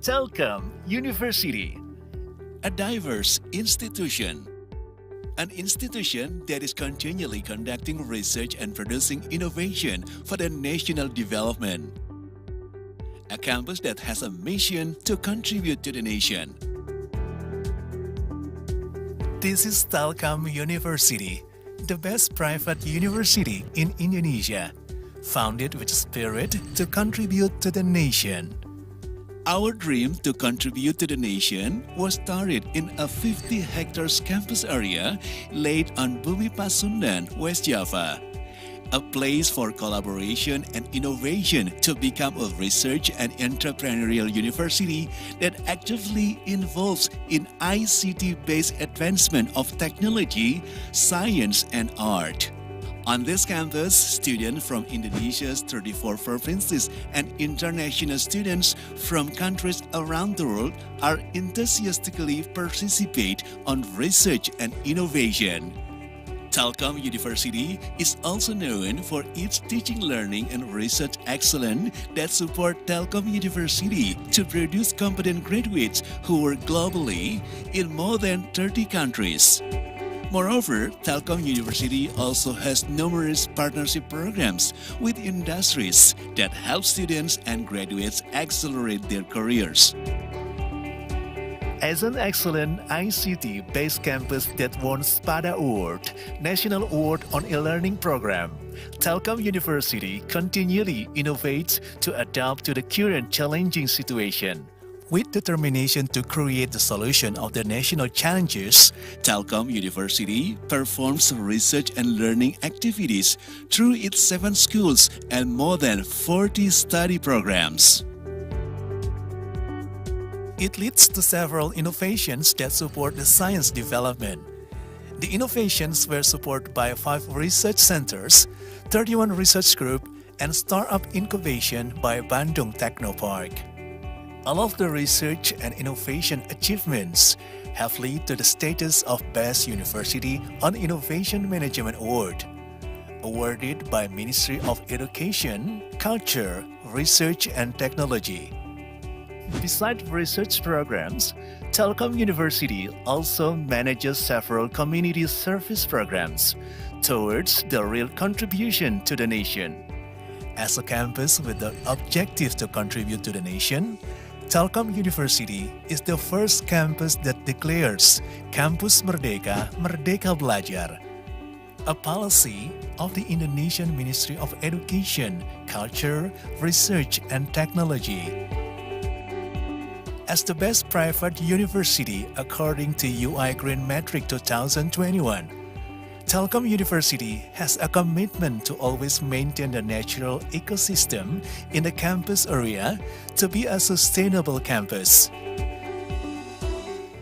Telkom University, a diverse institution. An institution that is continually conducting research and producing innovation for the national development. A campus that has a mission to contribute to the nation. This is Telkom University, the best private university in Indonesia, founded with spirit to contribute to the nation. Our dream to contribute to the nation was started in a 50 hectares campus area laid on Bumi Pasundan, West Java. A place for collaboration and innovation to become a research and entrepreneurial university that actively involves in ICT-based advancement of technology, science, and art. On this campus, students from Indonesia's 34 provinces and international students from countries around the world are enthusiastically participate on research and innovation. Telkom University is also known for its teaching, learning, and research excellence that support Telkom University to produce competent graduates who work globally in more than 30 countries. Moreover, Telkom University also has numerous partnership programs with industries that help students and graduates accelerate their careers. As an excellent ICT-based campus that won SPADA Award, National Award on e-Learning Program, Telkom University continually innovates to adapt to the current challenging situation. With determination to create the solution of the national challenges, Telkom University performs research and learning activities through its 7 schools and more than 40 study programs. It leads to several innovations that support the science development. The innovations were supported by 5 research centers, 31 research groups, and startup incubation by Bandung Technopark. All of the research and innovation achievements have led to the status of Best University on Innovation Management Award, awarded by Ministry of Education, Culture, Research and Technology. Besides research programs, Telkom University also manages several community service programs towards the real contribution to the nation. As a campus with the objective to contribute to the nation, Telkom University is the first campus that declares Kampus Merdeka, Merdeka Belajar, a policy of the Indonesian Ministry of Education, Culture, Research and Technology. As the best private university according to UI Green Metric 2021, Telkom University has a commitment to always maintain the natural ecosystem in the campus area to be a sustainable campus.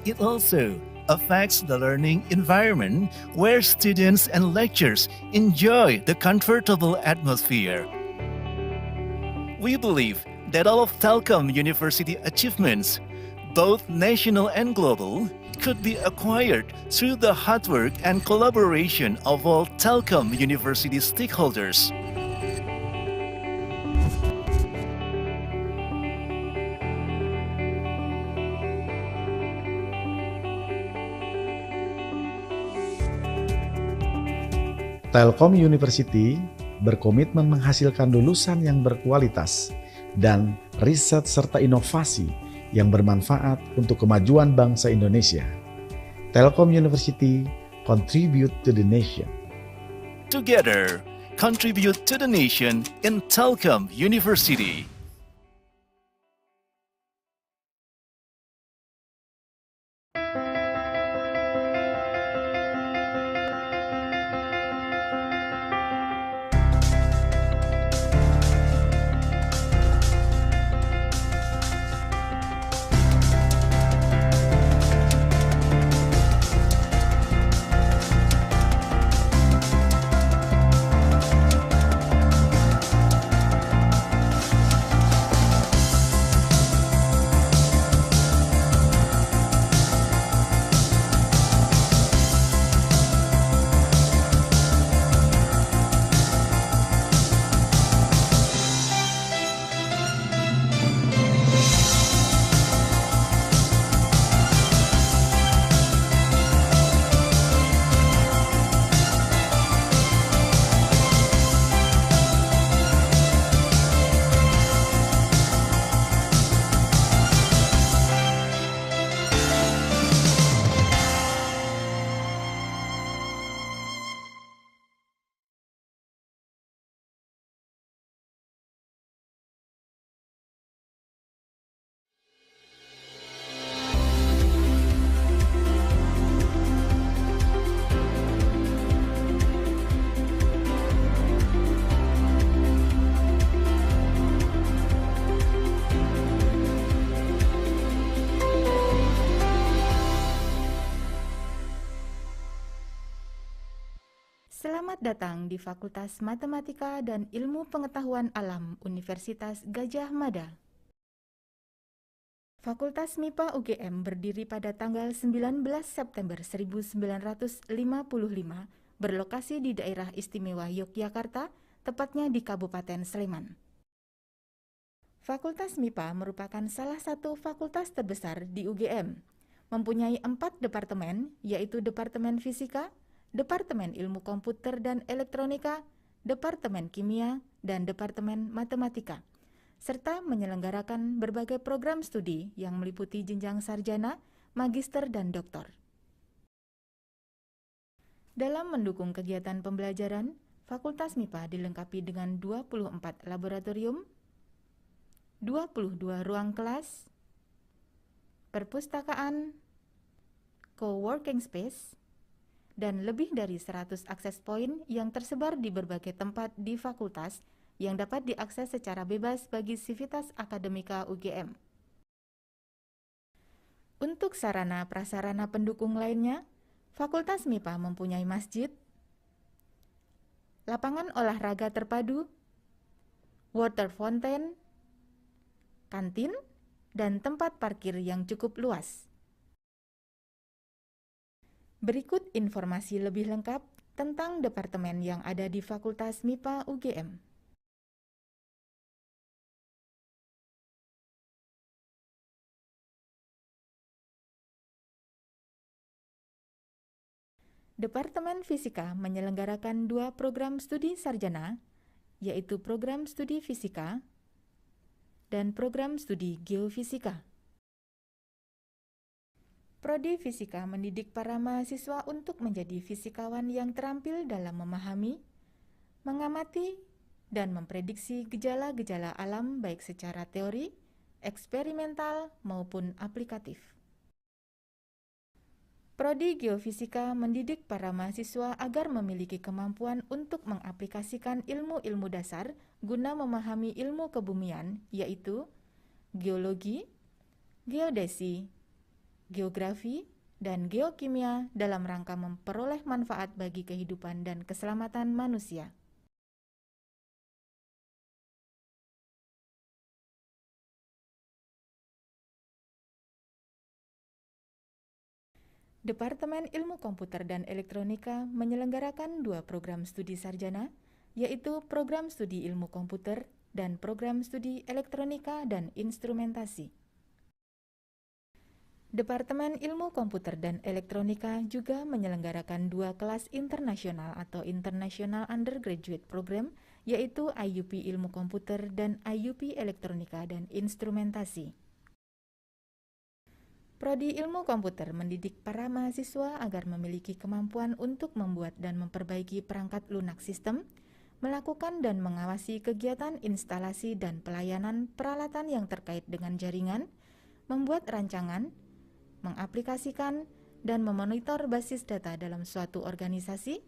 It also affects the learning environment where students and lecturers enjoy the comfortable atmosphere. We believe that all of Telkom University achievements, both national and global, could be acquired through the hard work and collaboration of all Telkom University stakeholders. Telkom University berkomitmen menghasilkan lulusan yang berkualitas dan riset serta inovasi yang bermanfaat untuk kemajuan bangsa Indonesia. Telkom University contribute to the nation. Together, contribute to the nation in Telkom University. datang di Fakultas Matematika dan Ilmu Pengetahuan Alam Universitas Gadjah Mada. Fakultas MIPA UGM berdiri pada tanggal 19 September 1955, berlokasi di daerah istimewa Yogyakarta, tepatnya di Kabupaten Sleman. Fakultas MIPA merupakan salah satu fakultas terbesar di UGM, mempunyai 4 departemen, yaitu Departemen Fisika, Departemen Ilmu Komputer dan Elektronika, Departemen Kimia, dan Departemen Matematika, serta menyelenggarakan berbagai program studi yang meliputi jenjang sarjana, magister, dan doktor. Dalam mendukung kegiatan pembelajaran, Fakultas MIPA dilengkapi dengan 24 laboratorium, 22 ruang kelas, perpustakaan, co-working space, dan lebih dari 100 akses point yang tersebar di berbagai tempat di fakultas yang dapat diakses secara bebas bagi sivitas akademika UGM. Untuk sarana prasarana pendukung lainnya, Fakultas MIPA mempunyai masjid, lapangan olahraga terpadu, water fountain, kantin, dan tempat parkir yang cukup luas. Berikut informasi lebih lengkap tentang departemen yang ada di Fakultas MIPA UGM. Departemen Fisika menyelenggarakan 2 program studi sarjana, yaitu program studi fisika dan program studi geofisika. Prodi Fisika mendidik para mahasiswa untuk menjadi fisikawan yang terampil dalam memahami, mengamati, dan memprediksi gejala-gejala alam baik secara teori, eksperimental, maupun aplikatif. Prodi Geofisika mendidik para mahasiswa agar memiliki kemampuan untuk mengaplikasikan ilmu-ilmu dasar guna memahami ilmu kebumian, yaitu geologi, geodesi, geografi, dan geokimia dalam rangka memperoleh manfaat bagi kehidupan dan keselamatan manusia. Departemen Ilmu Komputer dan Elektronika menyelenggarakan 2 program studi sarjana, yaitu program studi ilmu komputer dan program studi elektronika dan instrumentasi. Departemen Ilmu Komputer dan Elektronika juga menyelenggarakan 2 kelas internasional atau International Undergraduate Program, yaitu IUP Ilmu Komputer dan IUP Elektronika dan Instrumentasi. Prodi Ilmu Komputer mendidik para mahasiswa agar memiliki kemampuan untuk membuat dan memperbaiki perangkat lunak sistem, melakukan dan mengawasi kegiatan instalasi dan pelayanan peralatan yang terkait dengan jaringan, membuat rancangan, mengaplikasikan, dan memonitor basis data dalam suatu organisasi,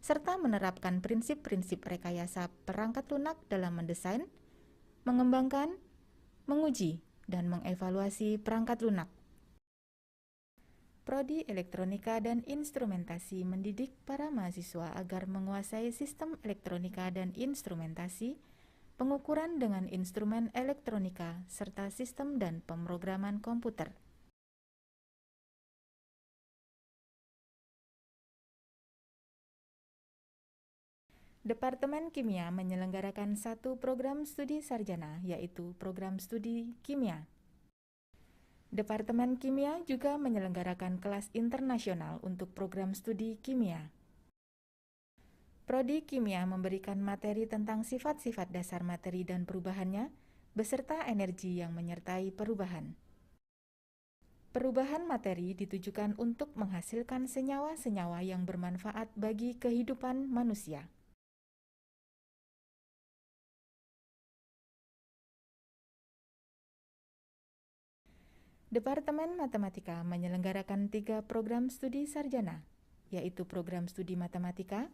serta menerapkan prinsip-prinsip rekayasa perangkat lunak dalam mendesain, mengembangkan, menguji, dan mengevaluasi perangkat lunak. Prodi Elektronika dan Instrumentasi mendidik para mahasiswa agar menguasai sistem elektronika dan instrumentasi, pengukuran dengan instrumen elektronika, serta sistem dan pemrograman komputer. Departemen Kimia menyelenggarakan 1 program studi sarjana, yaitu program studi kimia. Departemen Kimia juga menyelenggarakan kelas internasional untuk program studi kimia. Prodi Kimia memberikan materi tentang sifat-sifat dasar materi dan perubahannya, beserta energi yang menyertai perubahan. Perubahan materi ditujukan untuk menghasilkan senyawa-senyawa yang bermanfaat bagi kehidupan manusia. Departemen Matematika menyelenggarakan 3 program studi sarjana, yaitu program studi matematika,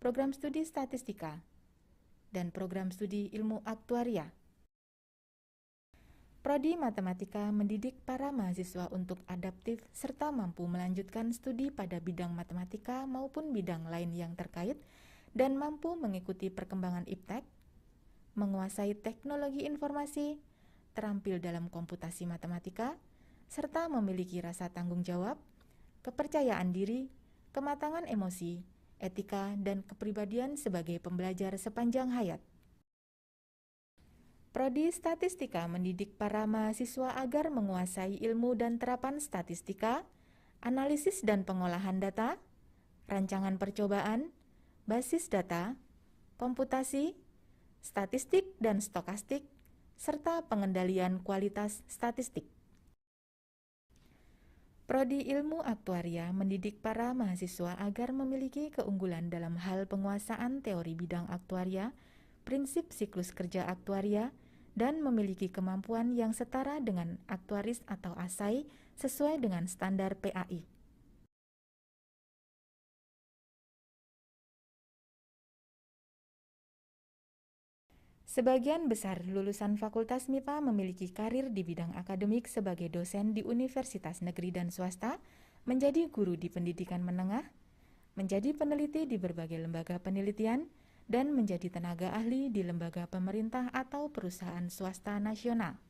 program studi statistika, dan program studi ilmu aktuaria. Prodi Matematika mendidik para mahasiswa untuk adaptif serta mampu melanjutkan studi pada bidang matematika maupun bidang lain yang terkait dan mampu mengikuti perkembangan iptek, menguasai teknologi informasi, terampil dalam komputasi matematika, serta memiliki rasa tanggung jawab, kepercayaan diri, kematangan emosi, etika, dan kepribadian sebagai pembelajar sepanjang hayat. Prodi Statistika mendidik para mahasiswa agar menguasai ilmu dan terapan statistika, analisis dan pengolahan data, rancangan percobaan, basis data, komputasi, statistik dan stokastik, serta pengendalian kualitas statistik. Prodi Ilmu Aktuaria mendidik para mahasiswa agar memiliki keunggulan dalam hal penguasaan teori bidang aktuaria, prinsip siklus kerja aktuaria, dan memiliki kemampuan yang setara dengan aktuaris atau ASAI sesuai dengan standar PAI. Sebagian besar lulusan Fakultas MIPA memiliki karir di bidang akademik sebagai dosen di universitas negeri dan swasta, menjadi guru di pendidikan menengah, menjadi peneliti di berbagai lembaga penelitian, dan menjadi tenaga ahli di lembaga pemerintah atau perusahaan swasta nasional.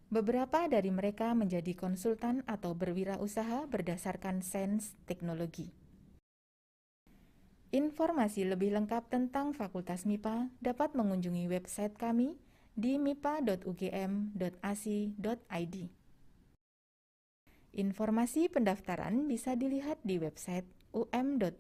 Beberapa dari mereka menjadi konsultan atau berwirausaha berdasarkan sains teknologi. Informasi lebih lengkap tentang Fakultas MIPA dapat mengunjungi website kami di mipa.ugm.ac.id. Informasi pendaftaran bisa dilihat di website um.ugm.ac.id.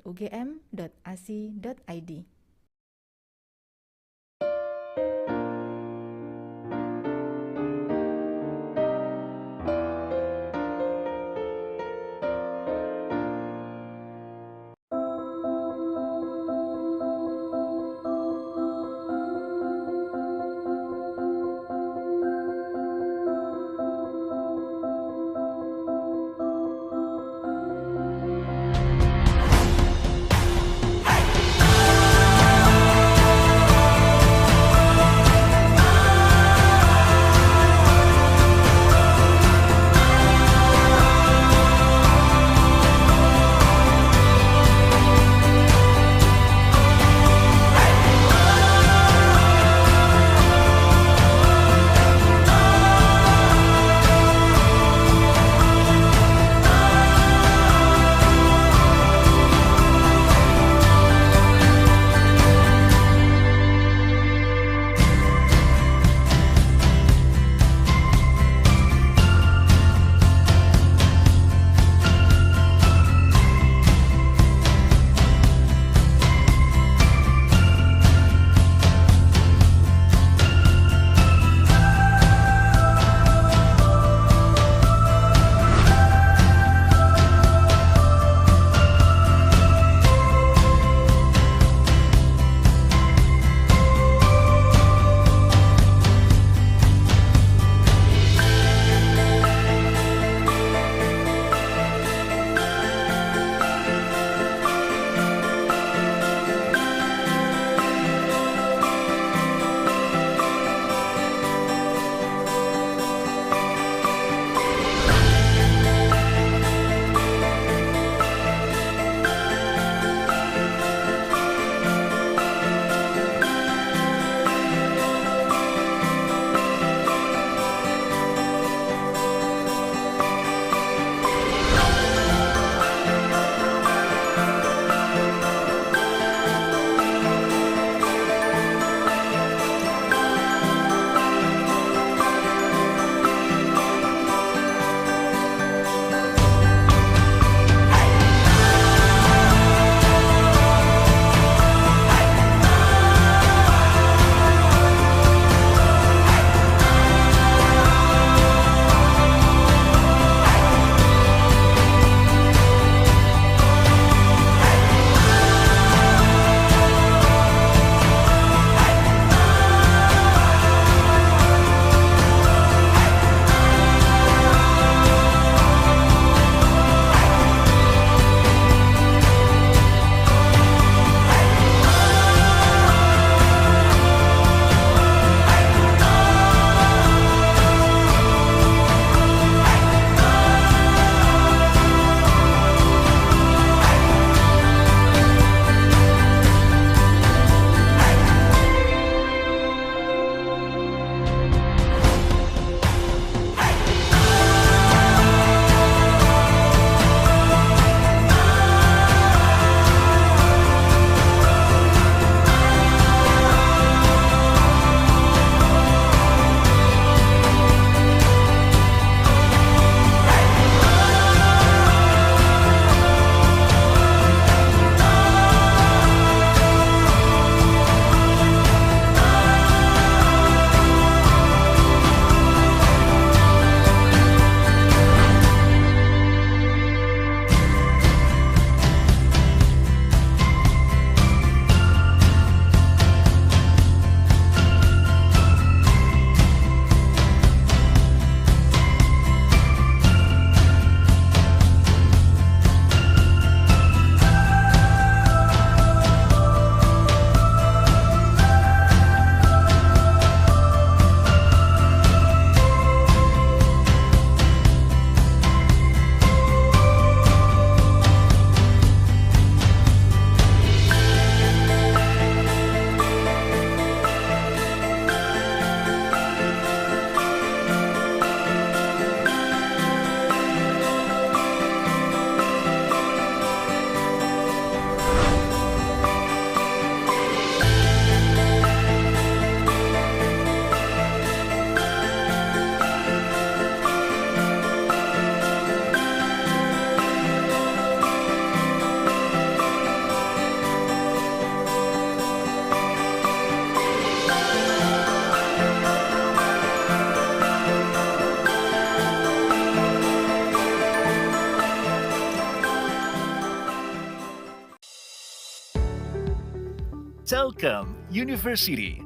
Telkom University,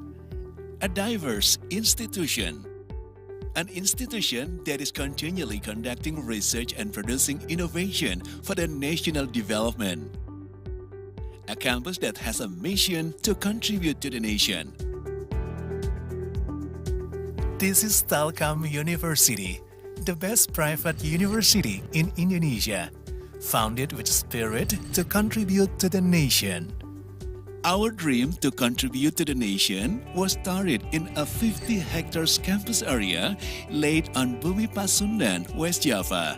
a diverse institution. An institution that is continually conducting research and producing innovation for the national development. A campus that has a mission to contribute to the nation. This is Telkom University, the best private university in Indonesia, founded with spirit to contribute to the nation. Our dream to contribute to the nation was started in a 50 hectares campus area laid on Bumi Pasundan, West Java.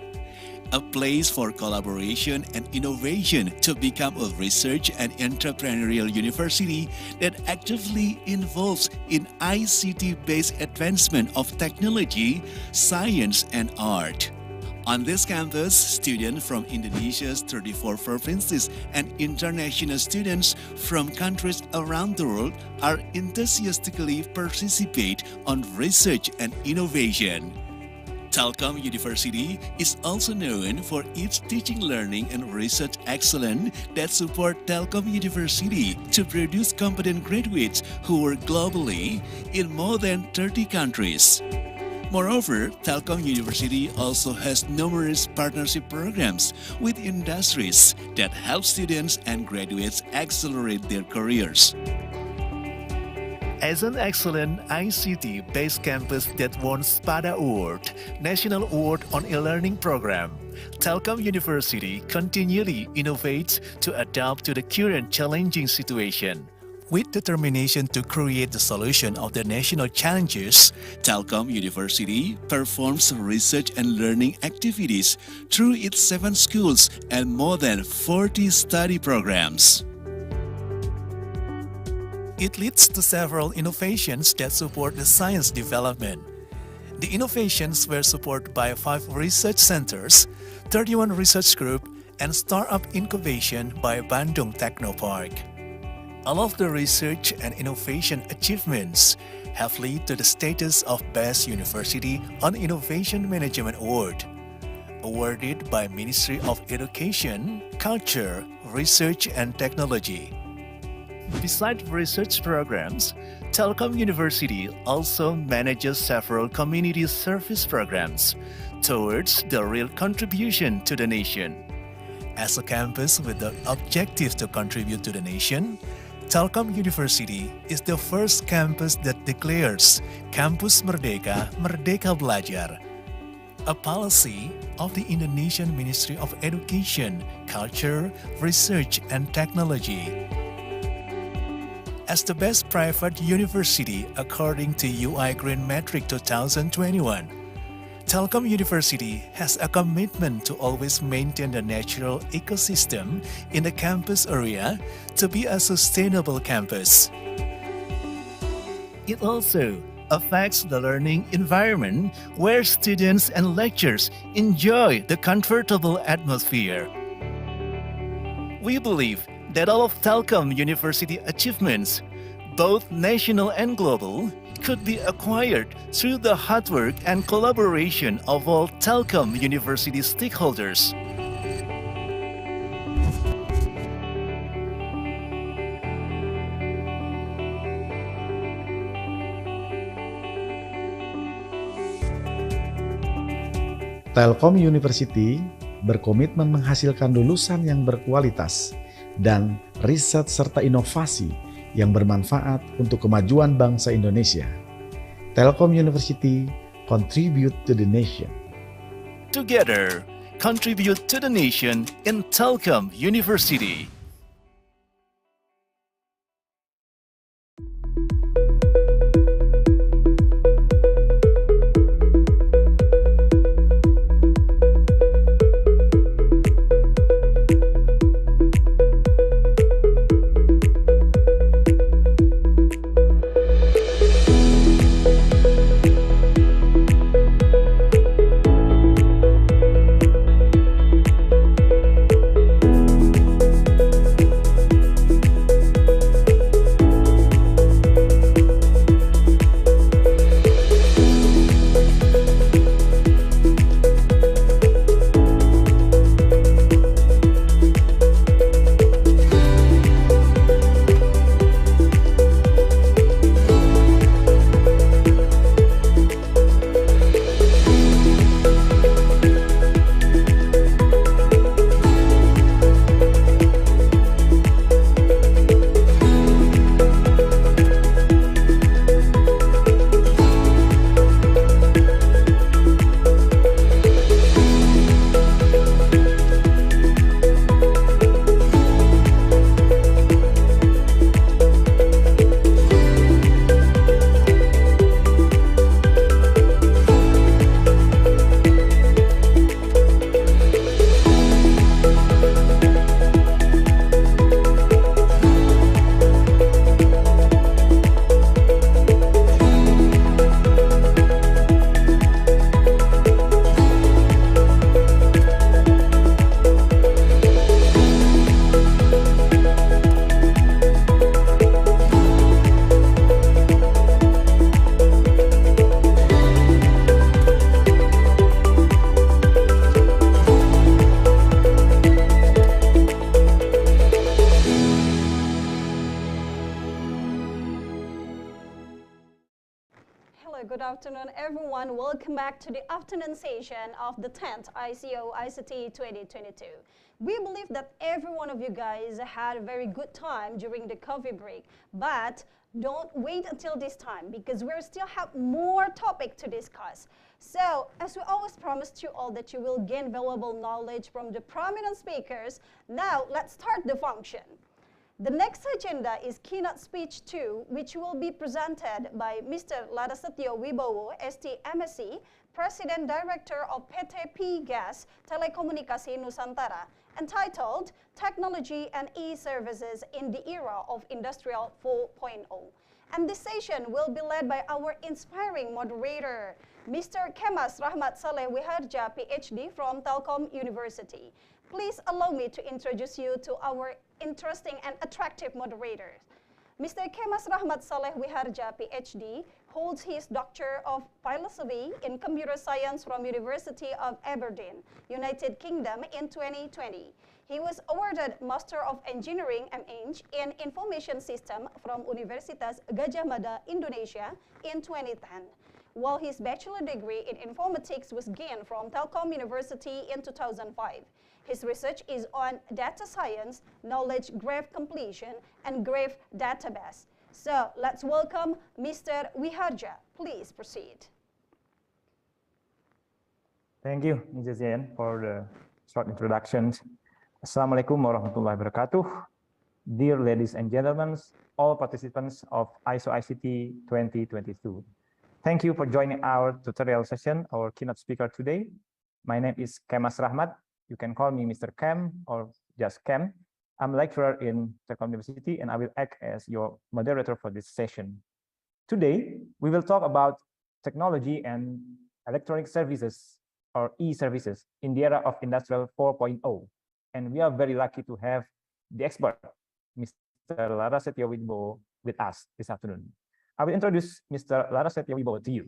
A place for collaboration and innovation to become a research and entrepreneurial university that actively involves in ICT-based advancement of technology, science, and art. On this campus, students from Indonesia's 34 provinces and international students from countries around the world are enthusiastically participate on research and innovation. Telkom University is also known for its teaching, learning, and research excellence that support Telkom University to produce competent graduates who work globally in more than 30 countries. Moreover, Telkom University also has numerous partnership programs with industries that help students and graduates accelerate their careers. As an excellent ICT-based campus that won SPADA Award, National Award on e-Learning Program, Telkom University continually innovates to adapt to the current challenging situation. With determination to create the solution of the national challenges, Telkom University performs research and learning activities through its 7 schools and more than 40 study programs. It leads to several innovations that support the science development. The innovations were supported by 5 research centers, 31 research groups, and startup incubation by Bandung Technopark. All of the research and innovation achievements have led to the status of Best University on Innovation Management Award, awarded by Ministry of Education, Culture, Research and Technology. Besides research programs, Telkom University also manages several community service programs towards the real contribution to the nation. As a campus with the objective to contribute to the nation, Telkom University is the first campus that declares Kampus Merdeka, Merdeka Belajar, a policy of the Indonesian Ministry of Education, Culture, Research and Technology. As the best private university according to UI Green Metric 2021, Telkom University has a commitment to always maintain the natural ecosystem in the campus area to be a sustainable campus. It also affects the learning environment where students and lecturers enjoy the comfortable atmosphere. We believe that all of Telkom University achievements, both national and global, could be acquired through the hard work and collaboration of all Telkom University stakeholders. Telkom University berkomitmen menghasilkan lulusan yang berkualitas dan riset serta inovasi yang bermanfaat untuk kemajuan bangsa Indonesia. Telkom University contribute to the nation. Together, contribute to the nation in Telkom University. Hello, good afternoon, everyone. Welcome back to the afternoon session of the 10th ICoICT 2022. We believe that every one of you guys had a very good time during the coffee break, but don't wait until this time because we still have more topic to discuss. So, as we always promised you all that you will gain valuable knowledge from the prominent speakers, now let's start the function. The next agenda is keynote speech 2, which will be presented by Mr. Larasetyo Wibowo, ST MSc, President Director of PT P-Gas Telekomunikasi Nusantara, entitled Technology and E-Services in the Era of Industrial 4.0. And this session will be led by our inspiring moderator, Mr. Kemas Rahmat Saleh Wiharja, PhD from Telkom University. Please allow me to introduce you to our interesting and attractive moderators. Mr. Kemas Rahmat Saleh Wiharja, PhD, holds his Doctor of Philosophy in Computer Science from University of Aberdeen, United Kingdom in 2020. He was awarded Master of Engineering MH in Information System from Universitas Gadjah Mada, Indonesia in 2010, while his bachelor degree in Informatics was gained from Telkom University in 2005. His research is on data science, knowledge graph completion, and graph database. So let's welcome Mr. Wiharja. Please proceed. Thank you, Mrs. Yen, for the short introduction. Assalamualaikum warahmatullahi wabarakatuh. Dear ladies and gentlemen, all participants of ICoICT 2022. Thank you for joining our tutorial session, our keynote speaker today. My name is Kemas Rahmat. You can call me Mr. Kem or just Kem. I'm a lecturer in Telkom University and I will act as your moderator for this session. Today, we will talk about technology and electronic services or e-services in the era of Industrial 4.0. And we are very lucky to have the expert, Mr. Larasetyo Wibowo, with us this afternoon. I will introduce Mr. Larasetyo Wibowo to you.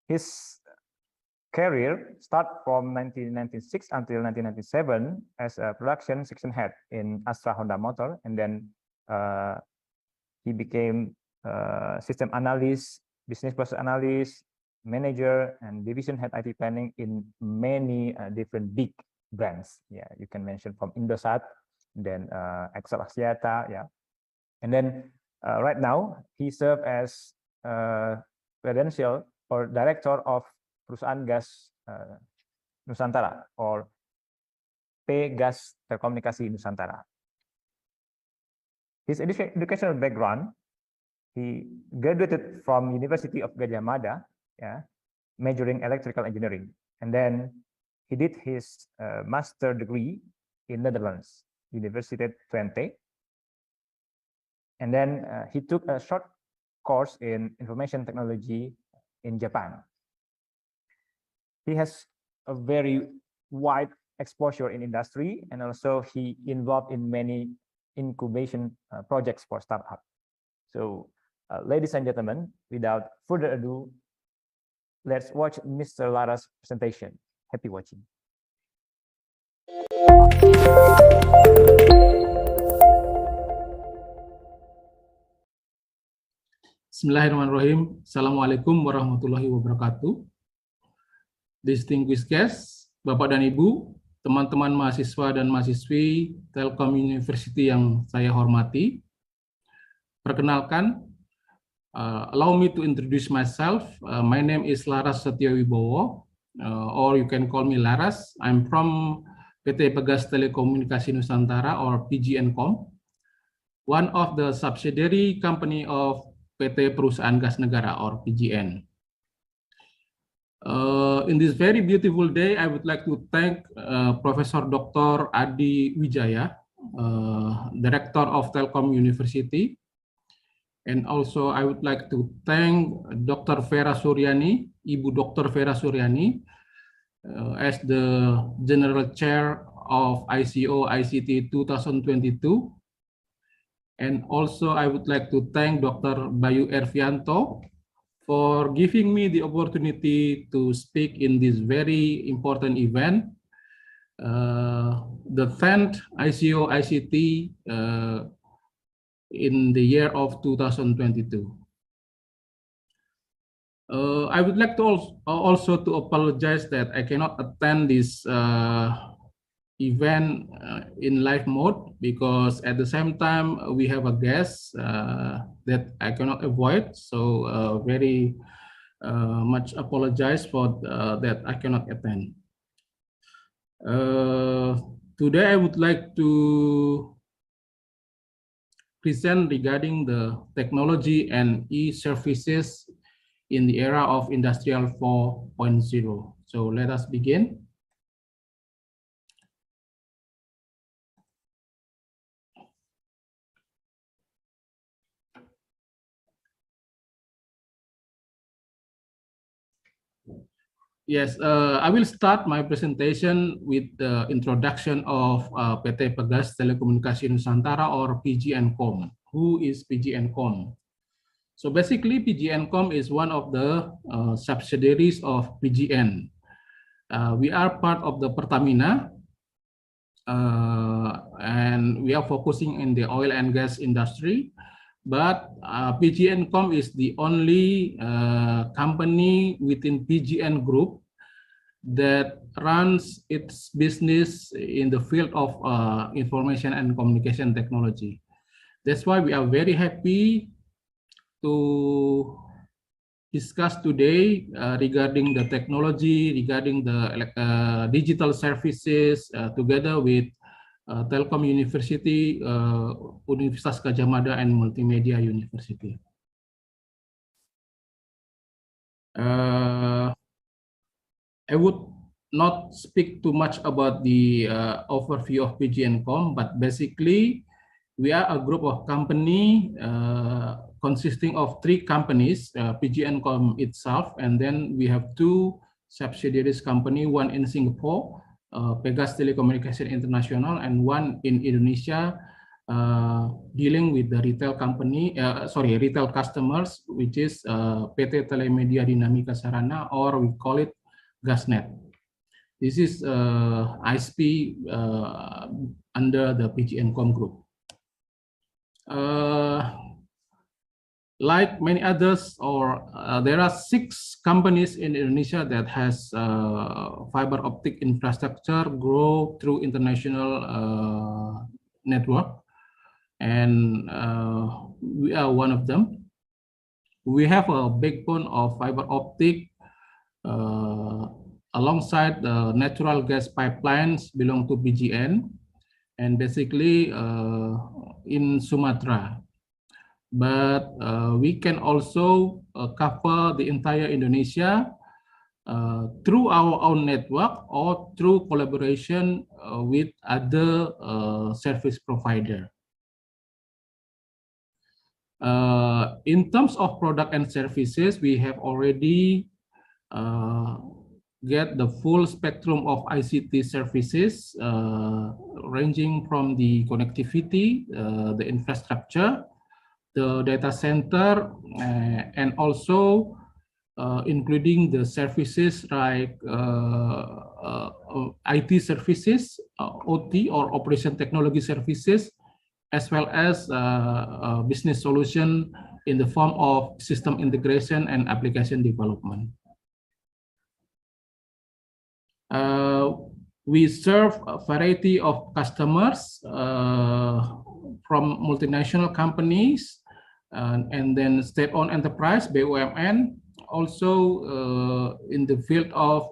His career started from 1996 until 1997 as a production section head in Astra Honda Motor, and then he became system analyst, business process analyst, manager, and division head IT planning in many different big brands. Yeah, you can mention from Indosat, then Excel Axiata, yeah, and then right now he serves as credential or director of Perusahaan Gas Nusantara or P-Gas Telekomunikasi Nusantara. His educational background, he graduated from University of Gadjah Mada, yeah, majoring electrical engineering, and then he did his master degree in Netherlands, University Twente, and then he took a short course in information technology in Japan. He has a very wide exposure in industry, and also he involved in many incubation projects for startups. So, ladies and gentlemen, without further ado, let's watch Mr. Lara's presentation. Happy watching. Bismillahirrahmanirrahim. Assalamualaikum warahmatullahi wabarakatuh. Distinguished guests, Bapak dan Ibu, teman-teman mahasiswa dan mahasiswi Telkom University yang saya hormati. Perkenalkan, allow me to introduce myself. My name is Larasetyo Wibowo, or you can call me Laras. I'm from PT Pegas Telekomunikasi Nusantara or PGNcom, one of the subsidiary company of PT Perusahaan Gas Negara or PGN. In this very beautiful day, I would like to thank Professor Dr. Adi Wijaya, Director of Telkom University. And also I would like to thank Dr. Vera Suryani, Ibu Dr. Vera Suryani, as the General Chair of ICoICT 2022. And also I would like to thank Dr. Bayu Ervianto for giving me the opportunity to speak in this very important event the 10th ICoICT in the year of 2022. I would like to also to apologize that I cannot attend this event in live mode, because at the same time we have a guest that I cannot avoid. So very much apologize for that I cannot attend. Today I would like to present regarding the technology and e-services in the era of Industrial 4.0. So let us begin. Yes, I will start my presentation with the introduction of PT Pegas Telekomunikasi Nusantara, or PGNCom. Who is PGNCom? So basically, PGNCom is one of the subsidiaries of PGN. We are part of the Pertamina, and we are focusing in the oil and gas industry. But PGNCom is the only company within PGN Group that runs its business in the field of information and communication technology. That's why we are very happy to discuss today regarding the technology, regarding the digital services, together with Telkom University, Universitas Gadjah Mada, and Multimedia University. I would not speak too much about the overview of PGNCom, but basically we are a group of company consisting of 3 companies, PGNCom itself, and then we have 2 subsidiaries company, one in Singapore, Pegas Telecommunication International, and one in Indonesia, dealing with the retail company, retail customers, which is PT Telemedia Dinamika Sarana, or we call it Gasnet. This is ISP under the PGNCom group. Like many others, there are 6 companies in Indonesia that has fiber optic infrastructure grow through international network, and we are one of them. We have a backbone of fiber optic alongside the natural gas pipelines belong to PGN, and basically in Sumatra. But we can also cover the entire Indonesia through our own network or through collaboration with other service provider. In terms of product and services, we have already get the full spectrum of ICT services, ranging from the connectivity, the infrastructure, the data center, and also including the services like IT services, OT or operation technology services, as well as business solution in the form of system integration and application development. We serve a variety of customers from multinational companies and then state-owned enterprise, BUMN, also in the field of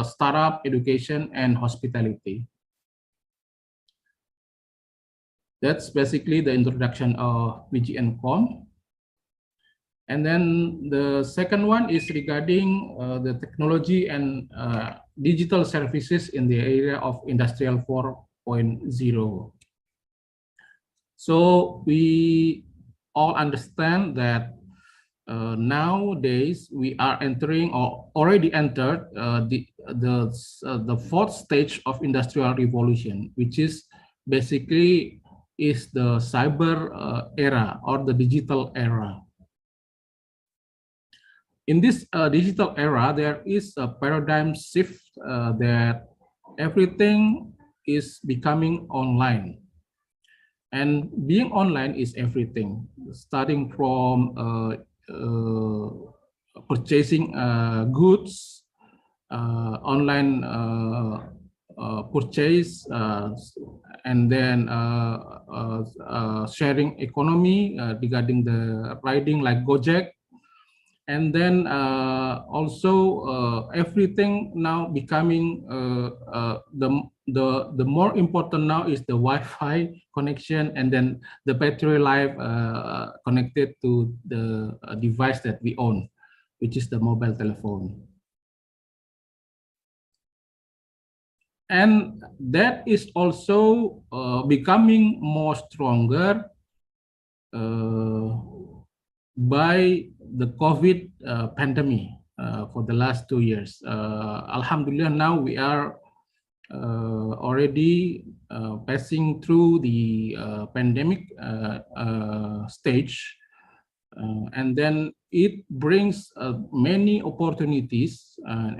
startup, education, and hospitality. That's basically the introduction of PGNCom. And then the second one is regarding the technology and digital services in the area of Industrial 4.0. So we all understand that nowadays we are entering or already entered the 4th stage of industrial revolution, which is basically the cyber era or the digital era. In this digital era, there is a paradigm shift that everything is becoming online. And being online is everything, starting from purchasing goods, online purchase, and then sharing economy regarding the riding like Gojek. And then also everything now becoming the more important now is the Wi-Fi connection, and then the battery life connected to the device that we own, which is the mobile telephone. And that is also becoming more stronger by the COVID pandemic for the last 2 years. Alhamdulillah, now we are already passing through the pandemic stage, and then it brings many opportunities.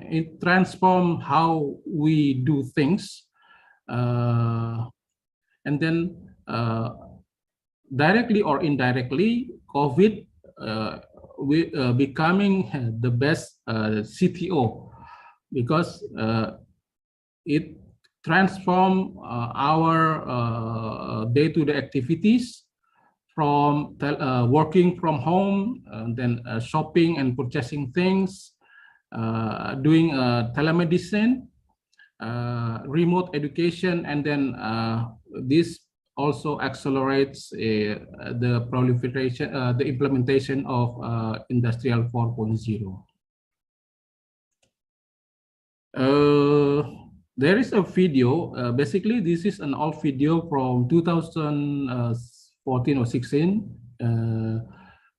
It transforms how we do things, and then directly or indirectly, COVID becoming the best CTO, because it transforms our day-to-day activities from working from home, then shopping and purchasing things, doing telemedicine, remote education, and then this also accelerates the proliferation, the implementation of Industrial 4.0. There is a video. Basically, this is an old video from 2014 or 16,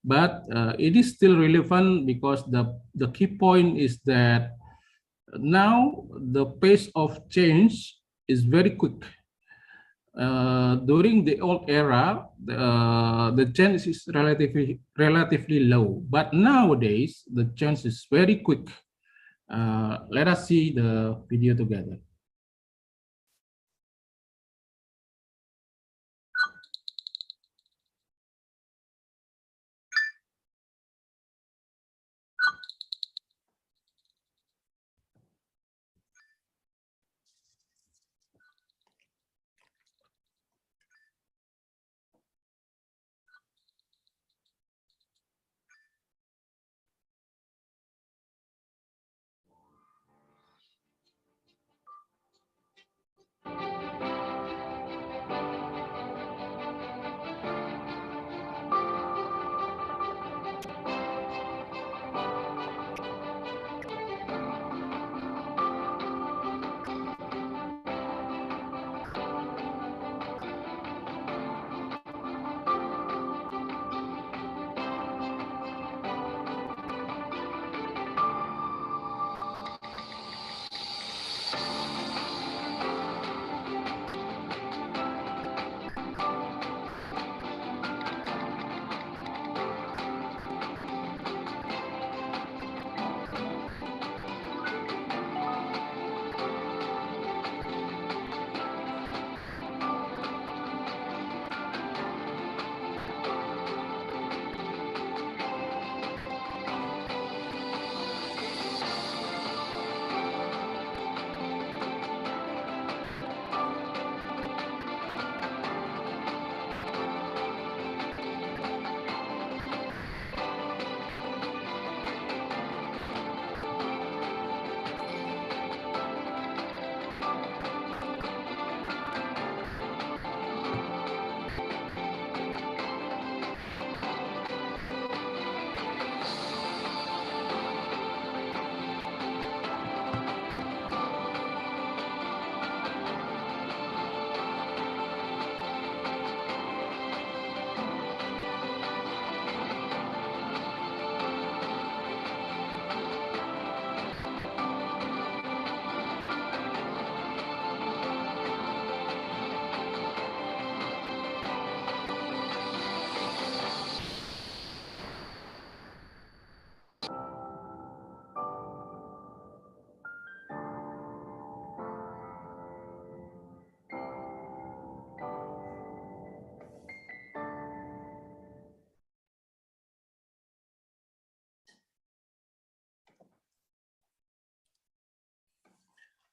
but it is still relevant because the key point is that now the pace of change is very quick. During the old era, the change is relatively low, but nowadays the change is very quick. Let us see the video together.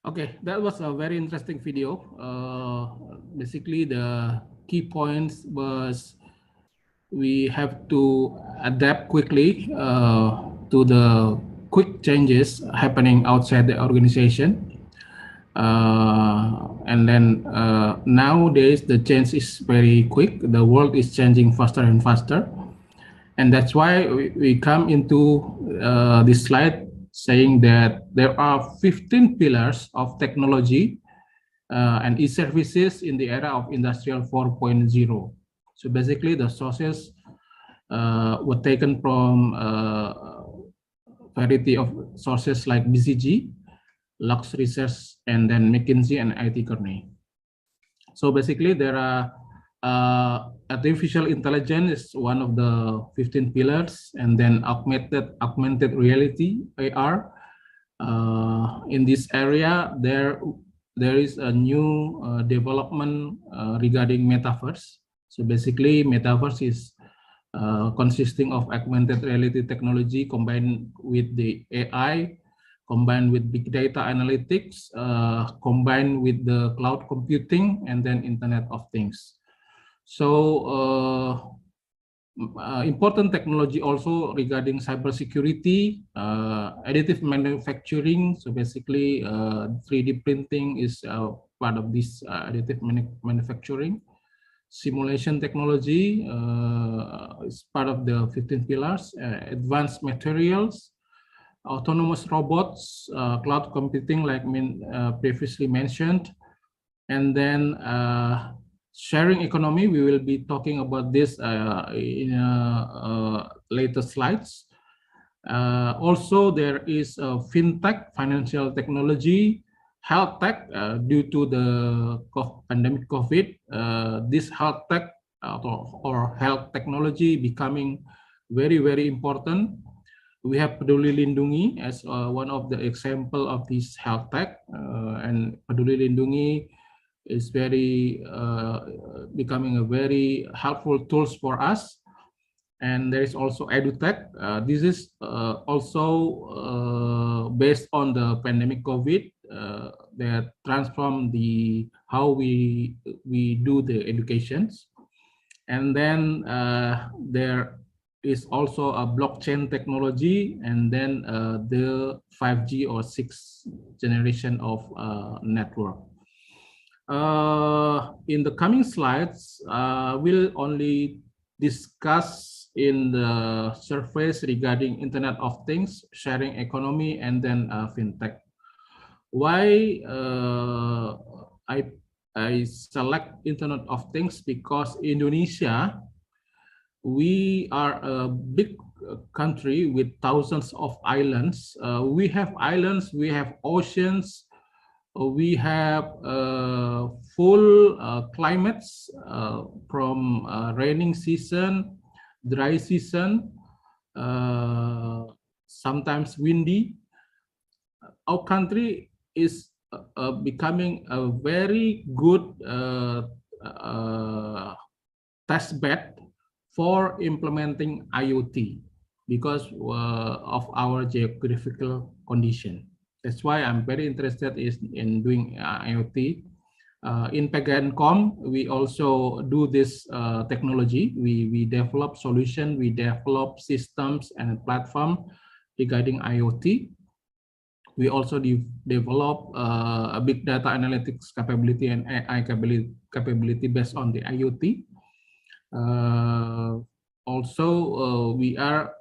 Okay, that was a very interesting video. Basically, the key points was we have to adapt quickly to the quick changes happening outside the organization. And then nowadays, the change is very quick. The world is changing faster and faster. And that's why we come into this slide saying that there are 15 pillars of technology and e-services in the era of Industrial 4.0. So basically the sources were taken from variety of sources like BCG, Lux Research, and then McKinsey and IT Kearney. So basically there are artificial intelligence is one of the 15 pillars, and then augmented reality, AR. In this area, there is a new development regarding metaverse. So basically, metaverse is consisting of augmented reality technology combined with the AI, combined with big data analytics, combined with the cloud computing, and then Internet of Things. So important technology also regarding cybersecurity, additive manufacturing. So basically 3D printing is part of this additive manufacturing. Simulation technology is part of the 15 pillars. Advanced materials, autonomous robots, cloud computing like previously mentioned, and then sharing economy. We will be talking about this in later slides. Also, there is fintech, financial technology, health tech. Due to the pandemic COVID, this health tech or health technology becoming very, very important. We have Peduli Lindungi as one of the example of this health tech, and Peduli Lindungi is very becoming a very helpful tools for us. And there is also EduTech. This is also based on the pandemic COVID that transform the how we do the educations. And then there is also a blockchain technology, and then the 5G or 6th generation of network. In the coming slides, we'll only discuss in the surface regarding Internet of Things, sharing economy, and then fintech. Why I select Internet of Things? Because Indonesia, we are a big country with thousands of islands. We have islands, we have oceans, we have full climates from raining season, dry season, sometimes windy. Our country is becoming a very good test bed for implementing IoT because of our geographical condition. That's why I'm very interested in doing IoT. In Pegancom, we also do this technology. We develop solution, we develop systems and platform regarding IoT. We also develop a big data analytics capability and AI capability based on the IoT. Also, we are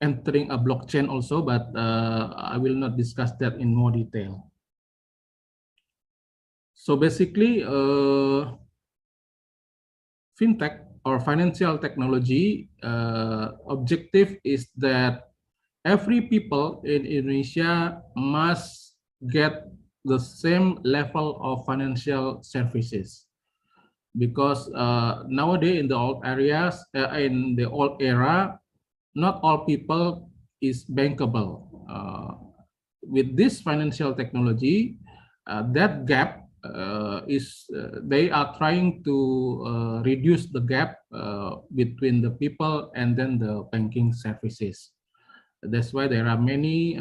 entering a blockchain also, but I will not discuss that in more detail. So basically, fintech or financial technology objective is that every people in Indonesia must get the same level of financial services. Because nowadays in the old areas, in the old era, not all people is bankable. With this financial technology, that gap they are trying to reduce the gap between the people and then the banking services. That's why there are many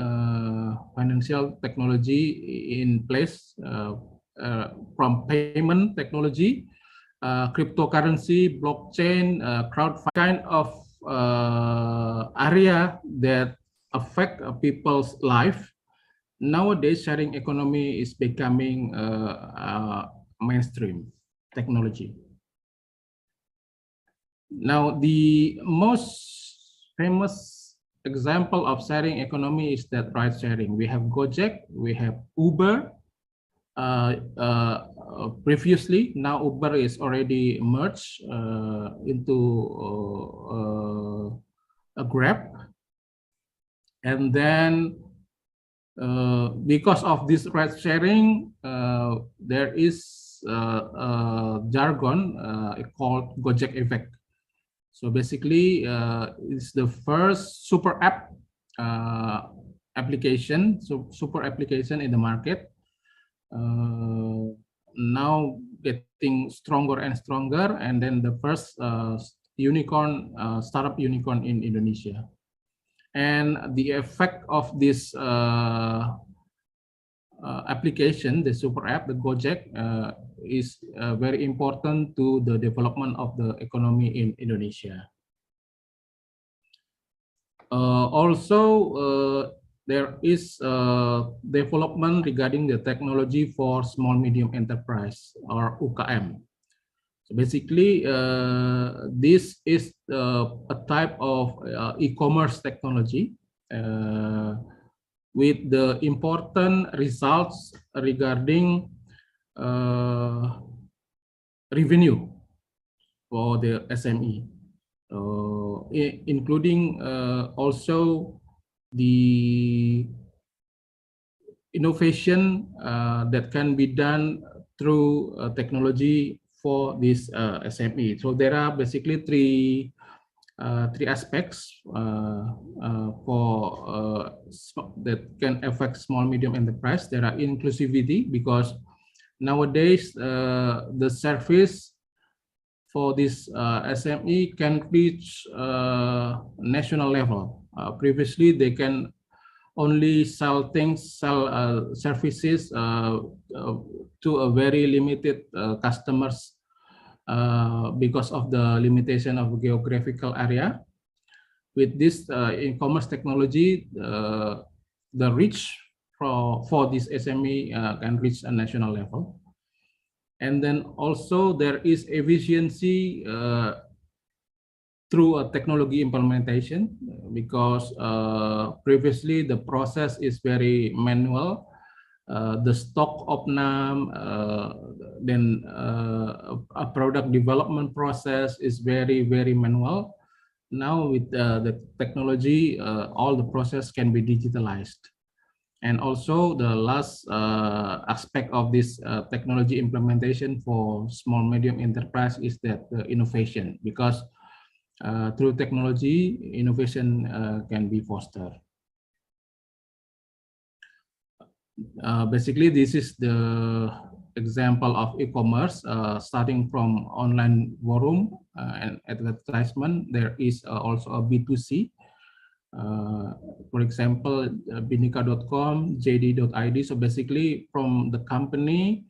financial technology in place, from payment technology, cryptocurrency, blockchain, crowdfunding, kind of area that affect people's life. Nowadays, sharing economy is becoming mainstream technology. Now, the most famous example of sharing economy is that ride sharing. We have Gojek, we have Uber. Previously, now Uber is already merged into a Grab, and then because of this ride sharing, there is a jargon called Gojek effect. So basically, it's the first super app application, so super application in the market. Now getting stronger and stronger, and then the first unicorn, startup unicorn in Indonesia. And the effect of this application, the super app, the Gojek, is very important to the development of the economy in Indonesia. Also, there is development regarding the technology for small medium enterprise, or UKM. So basically, this is a type of e-commerce technology with the important results regarding revenue for the SME, including also the innovation that can be done through technology for this SME. So there are basically three aspects that can affect small medium enterprise. There are inclusivity, because nowadays the service for this SME can reach national level. Previously, they can only sell services to a very limited customers because of the limitation of geographical area. With this e-commerce technology, the reach for this SME can reach a national level. And then also there is efficiency through a technology implementation, because previously the process is very manual. The stock opnam, then a product development process is very, very manual. Now with the technology, all the process can be digitalized. And also the last aspect of this technology implementation for small medium enterprise is that innovation, because through technology, innovation can be fostered. Basically, this is the example of e-commerce, starting from online forum and advertisement. There is also a B2C. For example, binika.com, jd.id. So basically, from the company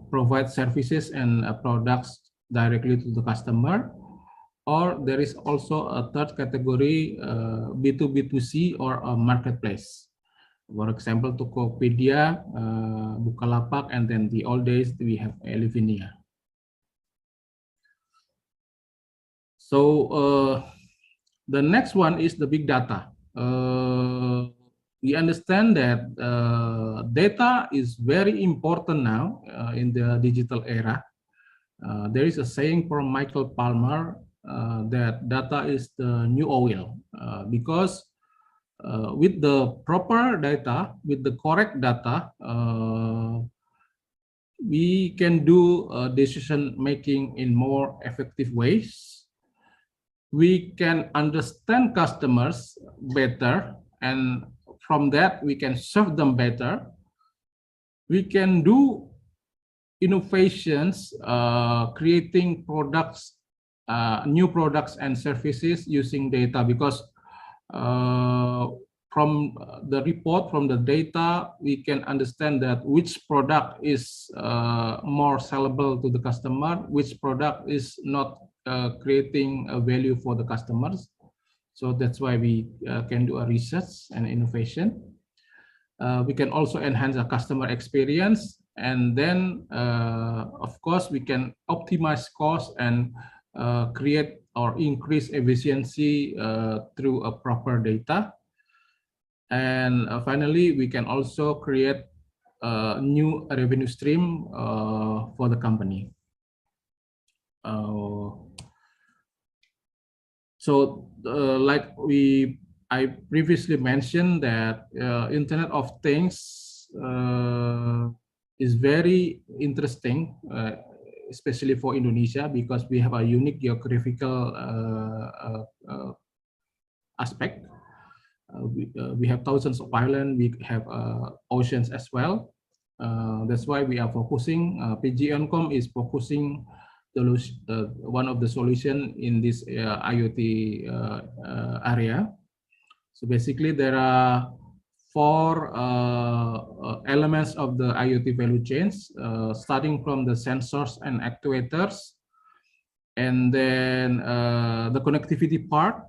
provide services and products directly to the customer. Or there is also a third category, B2B2C, or a marketplace. For example, Tokopedia, Bukalapak, and then the old days we have Elevinia. So the next one is the big data. We understand that data is very important now in the digital era. There is a saying from Michael Palmer that data is the new oil, because with the proper data, with the correct data, we can do decision making in more effective ways. We can understand customers better, and from that we can serve them better. We can do innovations, creating products, new products and services using data, because from the report, from the data, we can understand that which product is more sellable to the customer, which product is not creating a value for the customers. So that's why we can do a research and innovation. We can also enhance our customer experience, and then of course we can optimize cost and create or increase efficiency through a proper data. And finally, we can also create a new revenue stream for the company. Like I previously mentioned that Internet of Things is very interesting, especially for Indonesia, because we have a unique geographical aspect. We have thousands of islands, we have oceans as well. That's why we are focusing, PG Encom is focusing one of the solution in this IoT area. So basically there are 4 elements of the IoT value chains, starting from the sensors and actuators, and then the connectivity part,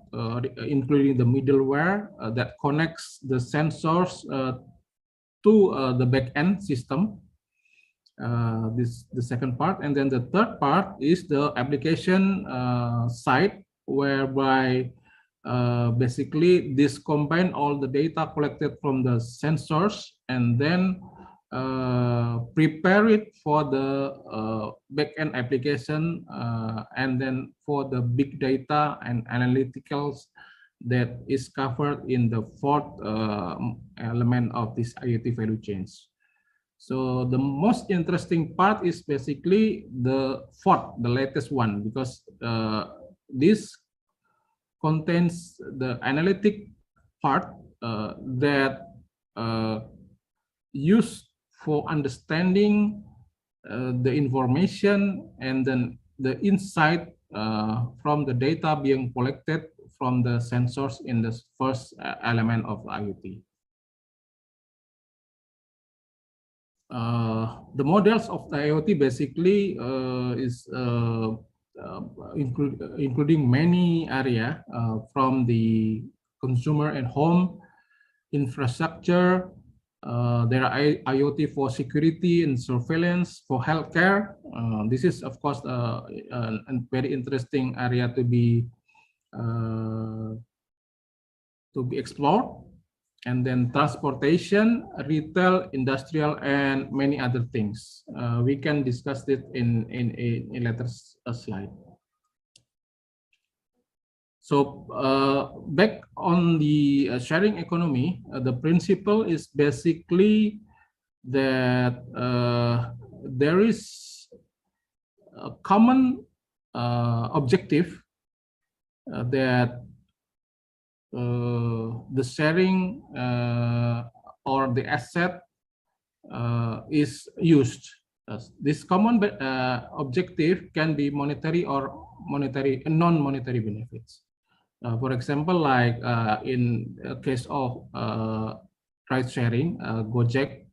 including the middleware that connects the sensors to the back-end system. This the second part, and then the third part is the application side, whereby basically this combine all the data collected from the sensors and then prepare it for the back-end application, and then for the big data and analyticals that is covered in the 4th element of this IoT value chains. So the most interesting part is basically the 4th, the latest one, because this contains the analytic part that used for understanding the information and then the insight from the data being collected from the sensors in the first element of IoT. The models of the IoT basically is including many areas from the consumer and home infrastructure. There are IoT for security and surveillance, for healthcare. This is of course a very interesting area to be explored. And then transportation, retail, industrial, and many other things. We can discuss it in a later slide. So back on the sharing economy, the principle is basically that there is a common objective that the sharing or the asset is used. This common objective can be monetary or non-monetary benefits. For example, like in the case of ride sharing, Gojek,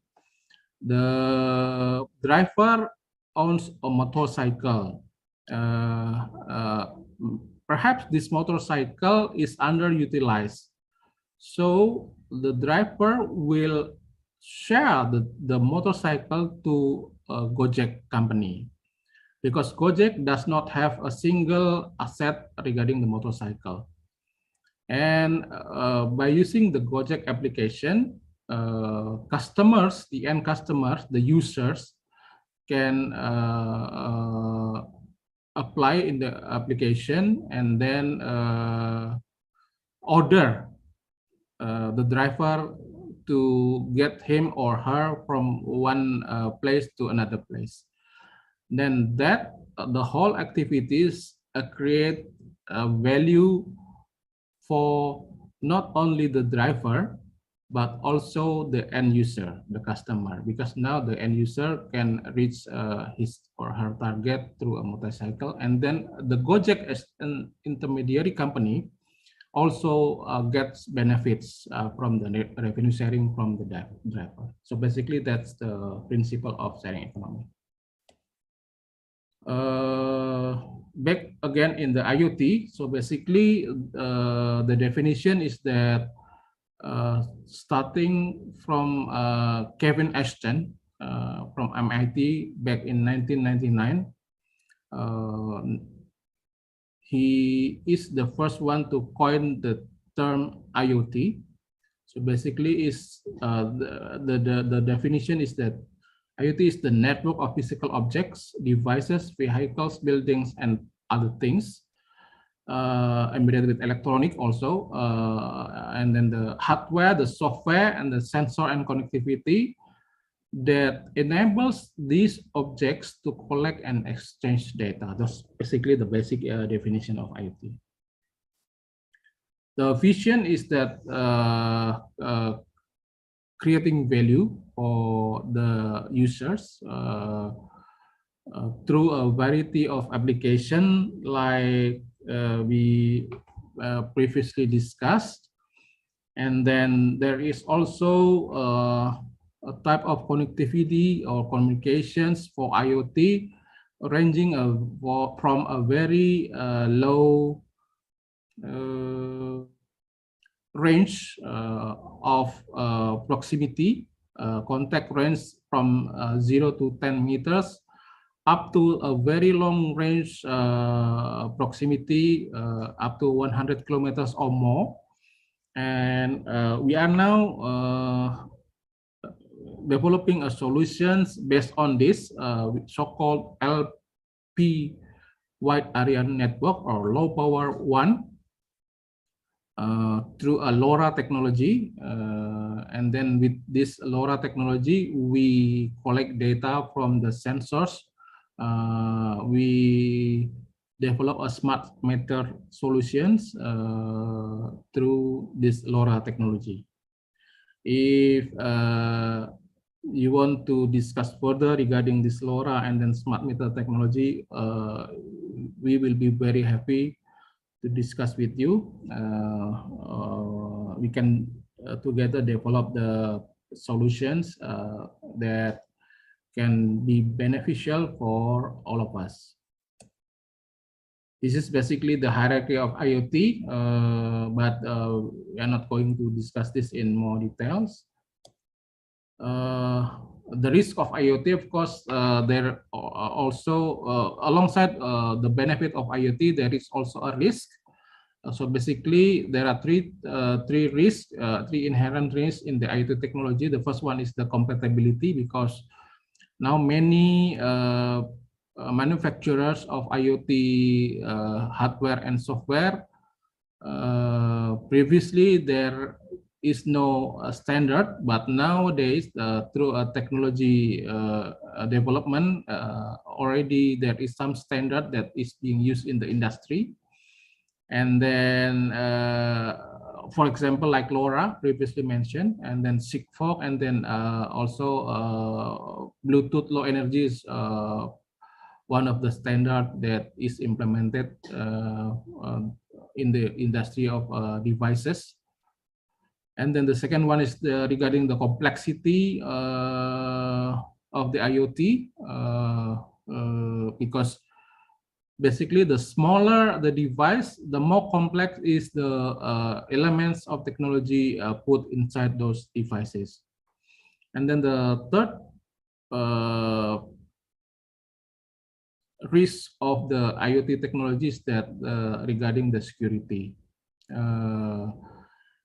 the driver owns a motorcycle. Perhaps this motorcycle is underutilized, so the driver will share the motorcycle to a Gojek company, because Gojek does not have a single asset regarding the motorcycle. And by using the Gojek application, customers, the end customers, the users can apply in the application and then order the driver to get him or her from one place to another place. Then that the whole activities create value for not only the driver, but also the end user, the customer, because now the end user can reach his or her target through a motorcycle, and then the Gojek as an intermediary company also gets benefits from the revenue sharing from the driver. So basically, that's the principle of sharing economy. Back again in the IoT. So basically, the definition is that starting from Kevin Ashton from MIT back in 1999, he is the first one to coin the term IoT. So basically, is the definition is that IoT is the network of physical objects, devices, vehicles, buildings, and other things embedded with electronic also, and then the hardware, the software, and the sensor and connectivity that enables these objects to collect and exchange data. That's basically the basic definition of IoT. The vision is that creating value for the users through a variety of applications like we previously discussed. And then there is also a type of connectivity or communications for IoT ranging from a very low range of proximity, contact range from 0 to 10 meters, up to a very long range proximity up to 100 kilometers or more. And we are now developing a solutions based on this so-called LP wide area network or low power one through a LoRa technology. And then with this LoRa technology, we collect data from the sensors. We develop a smart meter solutions through this LoRa technology. If you want to discuss further regarding this LoRa and then smart meter technology, we will be very happy to discuss with you. We can together develop the solutions that can be beneficial for all of us. This is basically the hierarchy of IoT, but we are not going to discuss this in more details. The risk of IoT, of course, there also alongside the benefit of IoT, there is also a risk. So basically, there are three risks, three inherent risks in the IoT technology. The first one is the compatibility, because now many manufacturers of IoT hardware and software, previously there is no standard, but nowadays through a technology development, already there is some standard that is being used in the industry. And then, for example, like LoRa previously mentioned, and then Sigfox, and then also Bluetooth Low Energy is one of the standard that is implemented in the industry of devices. And then the second one is regarding the complexity of the IoT, because basically the smaller the device, the more complex is the elements of technology put inside those devices. And then the third risk of the IoT technology is that regarding the security.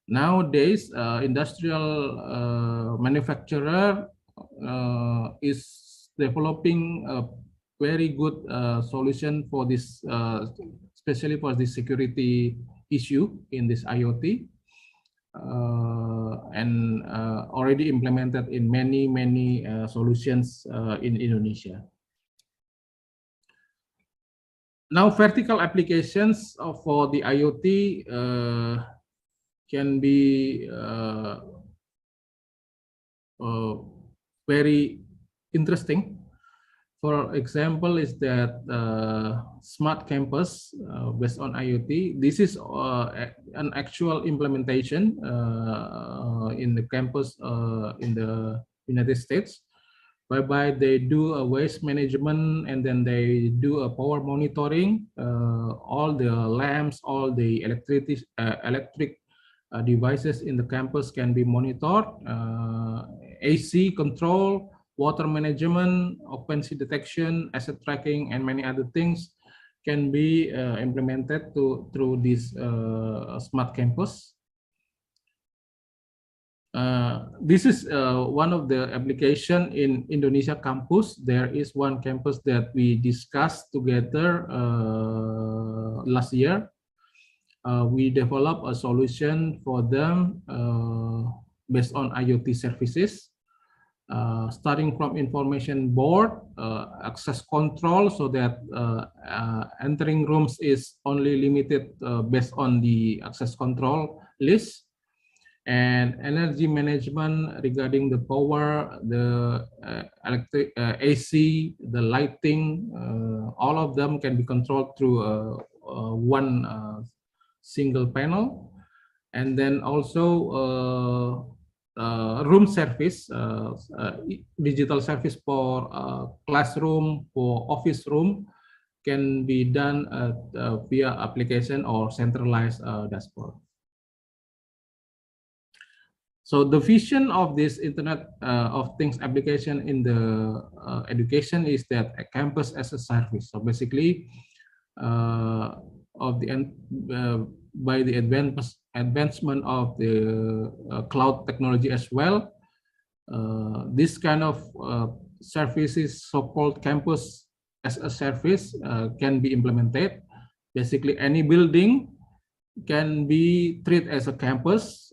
Nowadays, industrial manufacturer is developing a very good solution for this, especially for this security issue in this IoT, and already implemented in many solutions in Indonesia. Now, vertical applications for the IoT can be very interesting. For example, is that smart campus based on IoT. This is an actual implementation in the campus in the United States, whereby they do a waste management and then they do a power monitoring. All the lamps, all the electric devices in the campus can be monitored. AC control, water management, occupancy detection, asset tracking, and many other things can be implemented through this smart campus. This is one of the application in Indonesia campus. There is one campus that we discussed together last year. We developed a solution for them based on IoT services, starting from information board, access control, so that entering rooms is only limited based on the access control list, and energy management regarding the power, the electric AC, the lighting, all of them can be controlled through one single panel. And then also room service, digital service for classroom, for office room can be done via application or centralized dashboard. So the vision of this Internet of Things application in the education is that a campus as a service. So basically, by the advancement of the cloud technology as well, this kind of services, so-called campus as a service, can be implemented. Basically, any building can be treated as a campus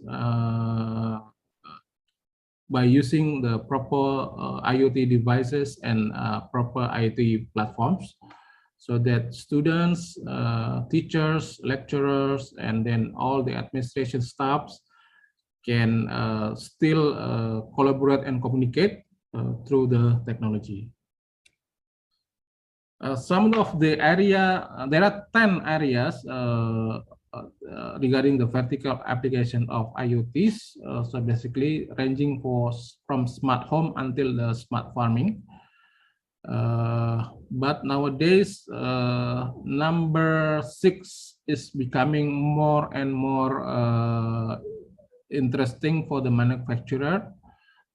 by using the proper IoT devices and proper IoT platforms, so that students, teachers, lecturers, and then all the administration staffs can still collaborate and communicate through the technology. Some of the area, there are 10 areas regarding the vertical application of IoTs. So basically ranging from smart home until the smart farming. But nowadays, number 6 is becoming more and more interesting for the manufacturer,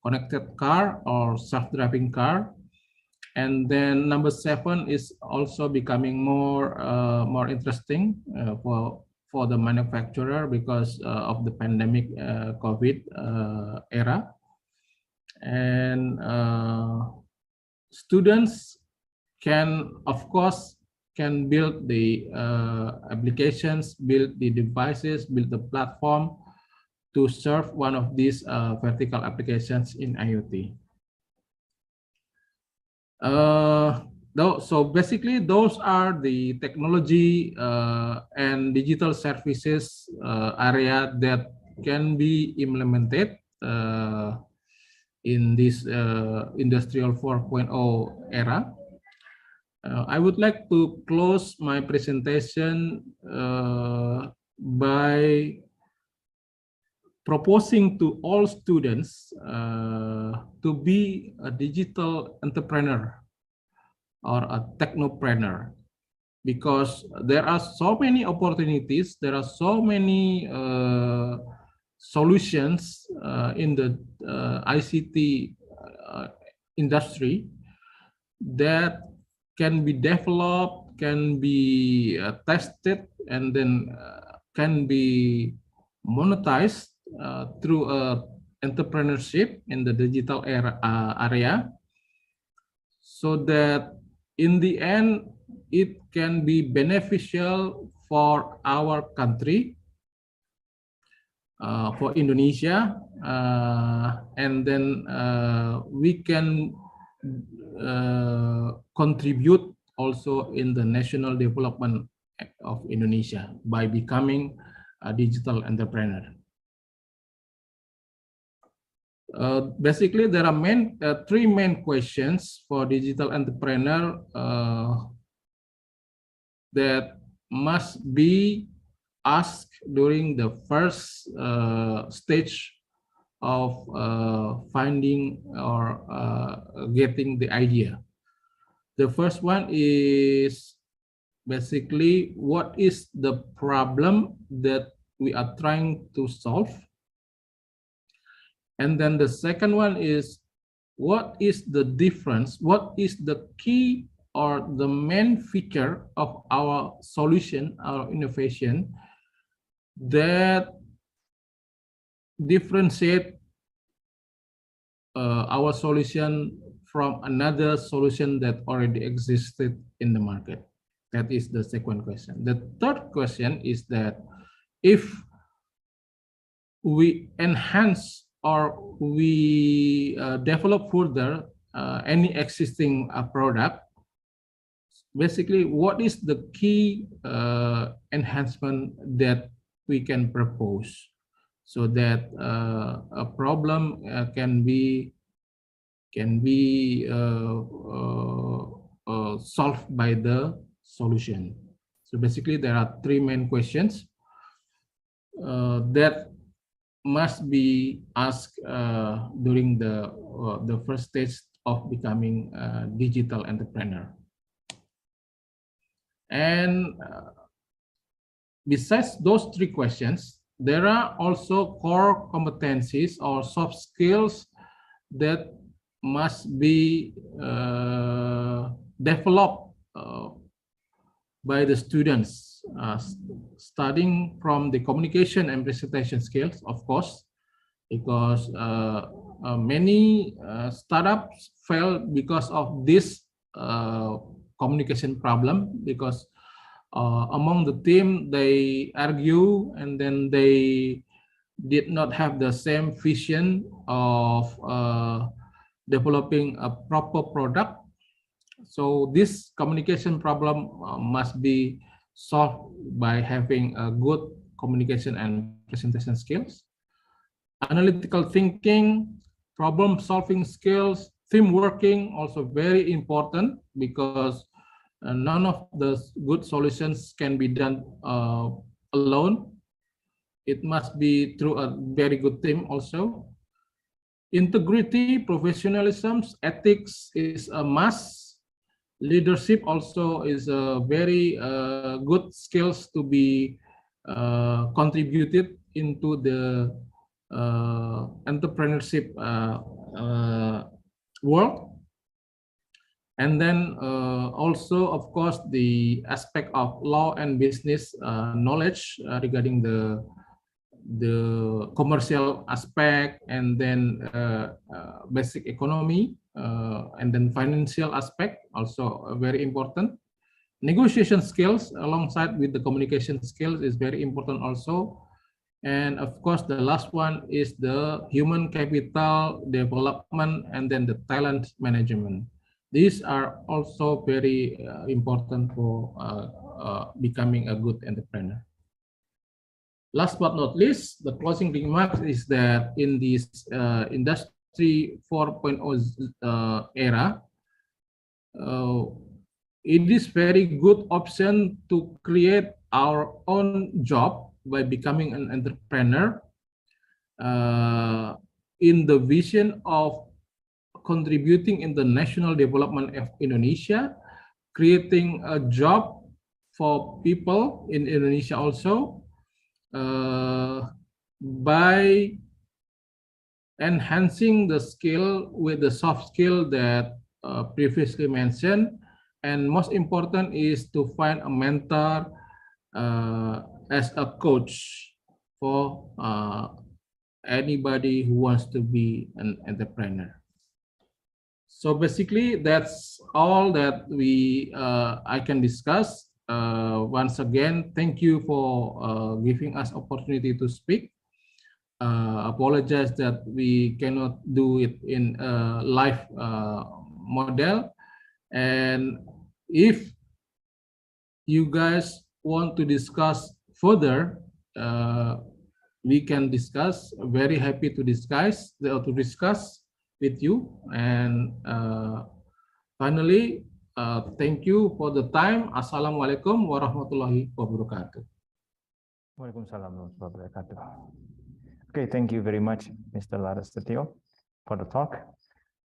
connected car or self-driving car. And then number 7 is also becoming more interesting for the manufacturer because of the pandemic COVID era. And students can, of course, can build the applications, build the devices, build the platform to serve one of these vertical applications in IoT. So basically, those are the technology and digital services area that can be implemented in this Industrial 4.0 era. I would like to close my presentation by proposing to all students to be a digital entrepreneur or a technopreneur, because there are so many opportunities, there are so many solutions in the ICT industry that can be developed, can be tested, and then can be monetized through entrepreneurship in the digital area, so that in the end it can be beneficial for our country, for Indonesia, and then we can contribute also in the national development of Indonesia by becoming a digital entrepreneur. Basically, there are three main questions for digital entrepreneur that must be asked during the first stage of finding or getting the idea. The first one is basically what is the problem that we are trying to solve. And then the second one is what is the difference, what is the key or the main feature of our solution, our innovation that differentiate our solution from another solution that already existed in the market. That is the second question. The third question is that if we enhance or we develop further any existing product, basically what is the key enhancement that we can propose so that a problem can be solved by the solution. So basically there are three main questions that must be asked during the first stage of becoming a digital entrepreneur. And besides those three questions, there are also core competencies or soft skills that must be developed by the students, starting from the communication and presentation skills, of course, because many startups fail because of this communication problem, because among the team they argue and then they did not have the same vision of developing a proper product. So this communication problem must be solved by having a good communication and presentation skills. Analytical thinking, problem solving skills, team working, also very important, because none of the good solutions can be done alone. It must be through a very good team also. Integrity, professionalism, ethics is a must. Leadership also is a very good skills to be contributed into the entrepreneurship world. And then also, of course, the aspect of law and business knowledge regarding the commercial aspect, and then basic economy, and then financial aspect, also very important. Negotiation skills alongside with the communication skills is very important also. And of course, the last one is the human capital development and then the talent management. These are also very important for becoming a good entrepreneur. Last but not least, the closing remarks is that in this industry 4.0 era, it is very good option to create our own job by becoming an entrepreneur in the vision of contributing in the national development of Indonesia, creating a job for people in Indonesia also, by enhancing the skill with the soft skill that previously mentioned. And most important is to find a mentor as a coach for anybody who wants to be an entrepreneur. So basically, that's all that I can discuss. Once again, thank you for giving us opportunity to speak. Apologize that we cannot do it in a live model. And if you guys want to discuss further, we can discuss. Very happy to discuss with you. And finally, thank you for the time. Assalamualaikum warahmatullahi wabarakatuh. Waalaikumsalam warahmatullahi wabarakatuh. Okay, thank you very much, Mr. Larasetio, for the talk.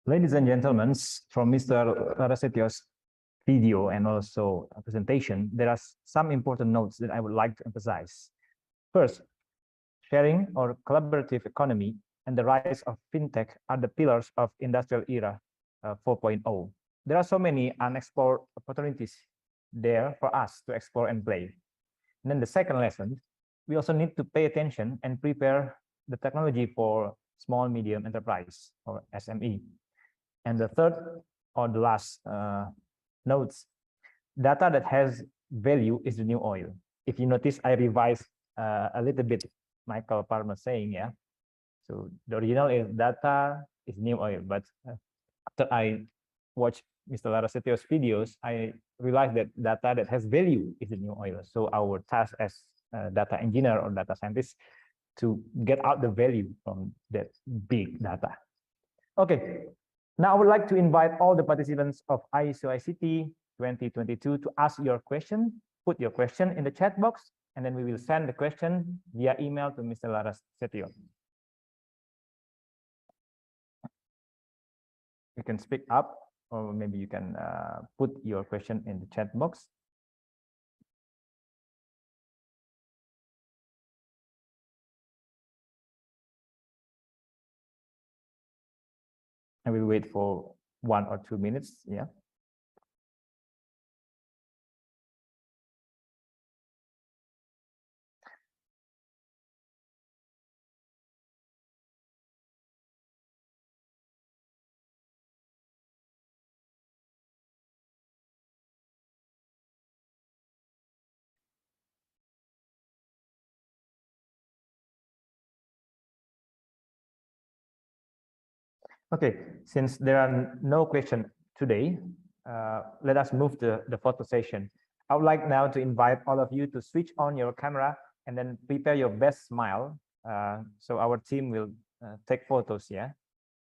Ladies and gentlemen, from Mr. Larasetio's video and also a presentation, there are some important notes that I would like to emphasize. First, sharing or collaborative economy and the rise of fintech are the pillars of industrial era 4.0. There are so many unexplored opportunities there for us to explore and play. And then the second lesson, we also need to pay attention and prepare the technology for small medium enterprise or SME. And the third or the last notes, data that has value is the new oil. If you notice, I revised a little bit Michael Palmer saying, yeah. So the original is data is new oil, but after I watched Mr. Larasetio's videos, I realized that data that has value is the new oil. So our task as a data engineer or data scientist to get out the value from that big data. Okay, now I would like to invite all the participants of ICoICT 2022 to ask your question. Put your question in the chat box, and then we will send the question via email to Mr. Larasetio. You can speak up, or maybe you can put your question in the chat box. I will wait for 1 or 2 minutes. Yeah. Okay, since there are no questions today, let us move to the photo session. I would like now to invite all of you to switch on your camera and then prepare your best smile. So our team will take photos. Yeah,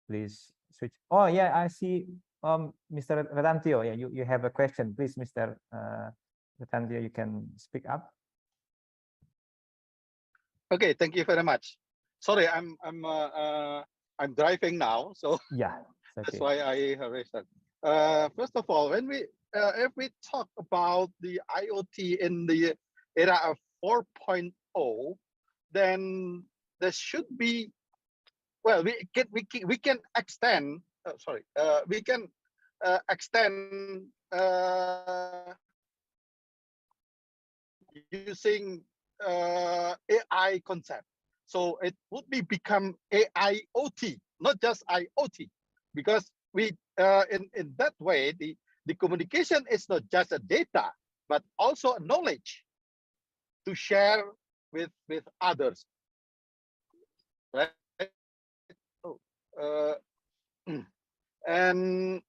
please switch. Oh yeah, I see. Mr. Vedantio, yeah, you have a question, please, Mr. Vedantio, you can speak up. Okay, thank you very much. Sorry, I'm driving now, so yeah, that's why I raised that. First of all, when we if we talk about the IoT in the era of 4.0, then there should be, well, we can extend. We can extend using AI concept. So it would become AIoT, not just IoT, because we in that way the communication is not just a data, but also knowledge to share with others. Right? And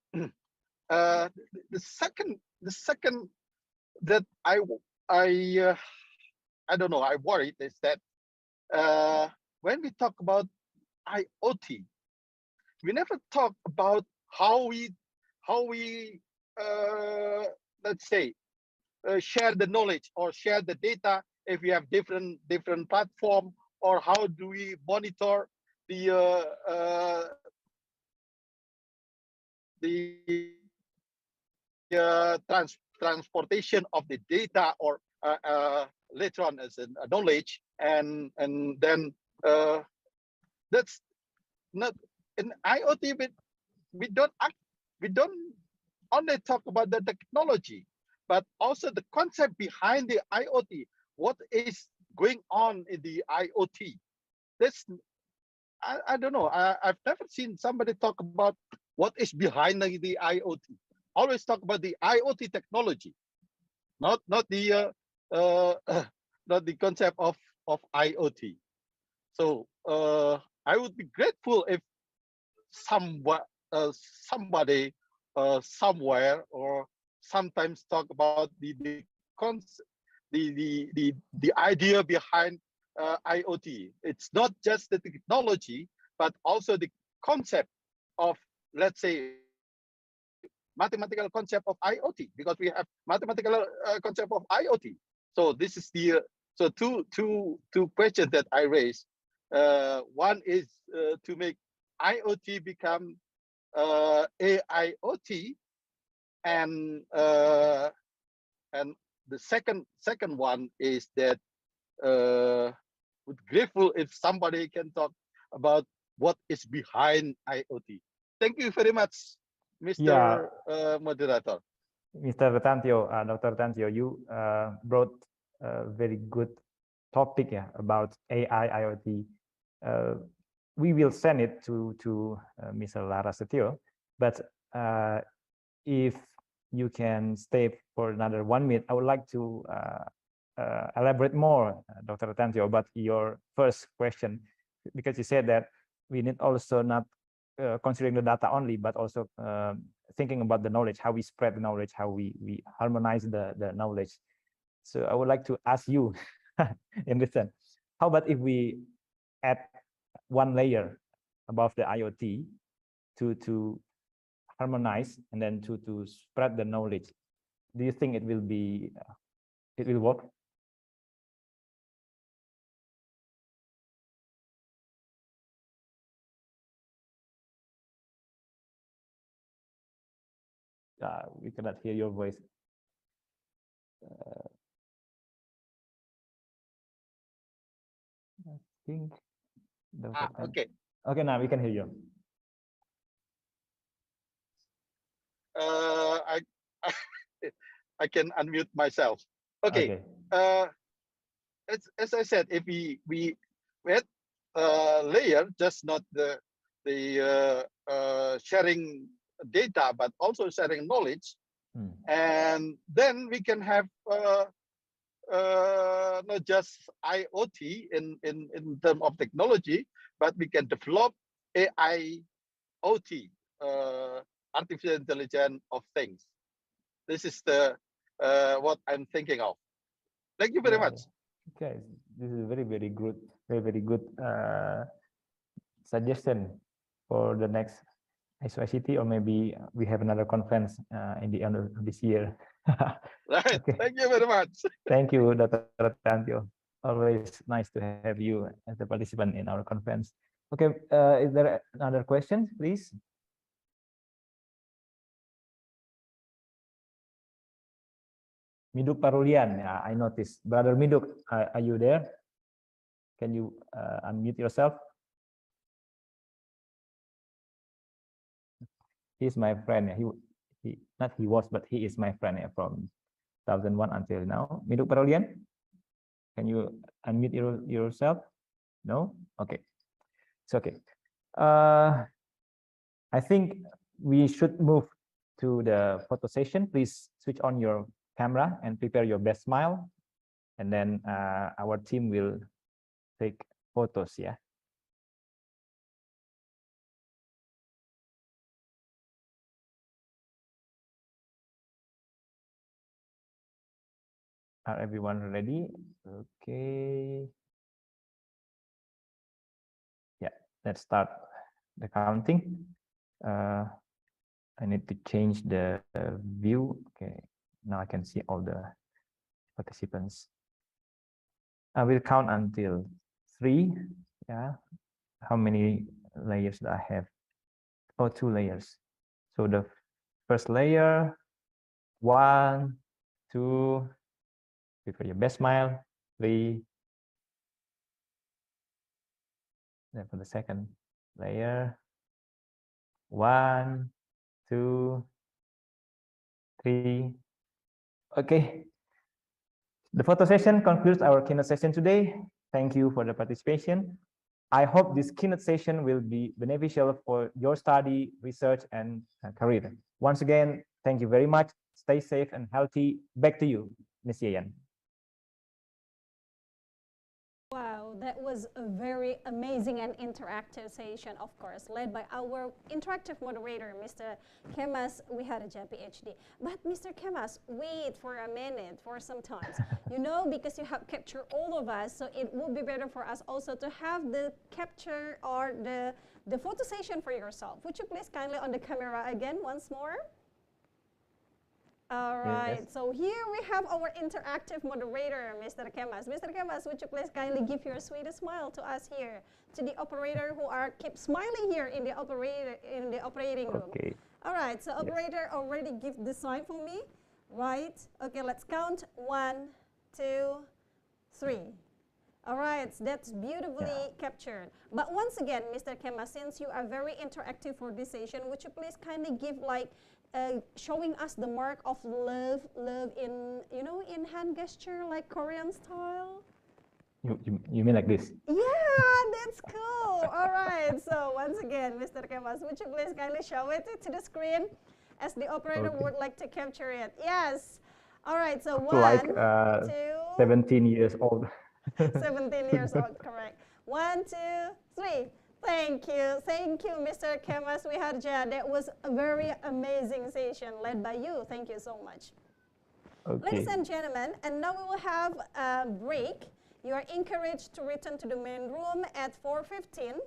the second that I don't know, I worried is that when we talk about IoT, we never talk about how we let's say share the knowledge or share the data if we have different platform, or how do we monitor the transportation of the data, or later on as a knowledge, and then that's not in IoT. We don't only talk about the technology, but also the concept behind the IoT. What is going on in the IoT? That's I don't know. I've never seen somebody talk about what is behind the IoT. Always talk about the IoT technology, not the not the concept of IoT. So I would be grateful if somebody somewhere or sometimes talk about the idea behind IoT. It's not just the technology, but also the concept of, let's say, mathematical concept of IoT, because we have mathematical concept of IoT. So this is the so two questions that I raised. One is to make IoT become AIoT, and the second one is that would grateful if somebody can talk about what is behind IoT. Thank you very much, Mr. Moderator. Mr. Tantio, Dr. Tantio, you brought a very good topic about AI IoT. We will send it to Mr. Lara Setio, but if you can stay for another 1 minute, I would like to elaborate more, Dr. Tantio, about your first question, because you said that we need also not considering the data only, but also thinking about the knowledge, how we spread the knowledge, how we harmonize the knowledge. So I would like to ask you in return, how about if we add one layer above the IoT to harmonize and then to spread the knowledge? Do you think it will work? We cannot hear your voice. I think. Okay. Okay, now we can hear you. I can unmute myself. Okay. As I said, if we add layer, just not the sharing data, but also sharing knowledge, and then we can have not just IoT in terms of technology, but we can develop AIoT, artificial intelligence of things. This is the what I'm thinking of. Thank you very much. Okay, this is very good, very good suggestion for the next ICoICT, or maybe we have another conference in the end of this year. Right. Okay. Thank you very much. Thank you, Dr. Tantio. Always nice to have you as a participant in our conference. Okay, is there another question, please? Miduk Parulian, I noticed. Brother Miduk, are you there? Can you unmute yourself? He's my friend. He was, but he is my friend from 2001 until now. Miduk Parulian, can you unmute yourself? No? Okay. It's okay. I think we should move to the photo session. Please switch on your camera and prepare your best smile, and then our team will take photos. Yeah. Are everyone ready? Okay. Yeah, let's start the counting. I need to change the view. Okay, now I can see all the participants. I will count until 3. Yeah. How many layers do I have? Oh, 2 layers. So the first layer, 1, 2, prepare your best smile, 3. Then for the second layer, 1, 2, 3. Okay. The photo session concludes our keynote session today. Thank you for the participation. I hope this keynote session will be beneficial for your study, research, and career. Once again, thank you very much. Stay safe and healthy. Back to you, Ms. Yayan. Wow, that was a very amazing and interactive session, of course, led by our interactive moderator, Mr. Kemas Wiharaja, PhD. But Mr. Kemas, wait for a minute, for some time. You know, because you have captured all of us, so it would be better for us also to have the capture or the photo session for yourself. Would you please kindly on the camera again once more? All right, Yes. so here we have our interactive moderator, Mr. Kemas. Mr. Kemas, would you please kindly give your sweetest smile to us here, to the operator who keep smiling here in the operating room. Okay. All right, so operator already give the sign for me, right? Okay, let's count 1, 2, 3. All right, that's beautifully captured. But once again, Mr. Kemas, since you are very interactive for this session, would you please kindly give like showing us the mark of love in, you know, in hand gesture, like Korean style? You mean like this? Yeah, that's cool. All right, so once again, Mr. Kemas, would you please kindly show it to the screen as the operator would like to capture it? Yes. All right, so Like 1, 2. 17 years old. 17 years old, correct. 1, 2, 3. Thank you, Mr. Kemas Wiharaja. That was a very amazing session led by you. Thank you so much. Okay. Ladies and gentlemen, and now we will have a break. You are encouraged to return to the main room at 4:15,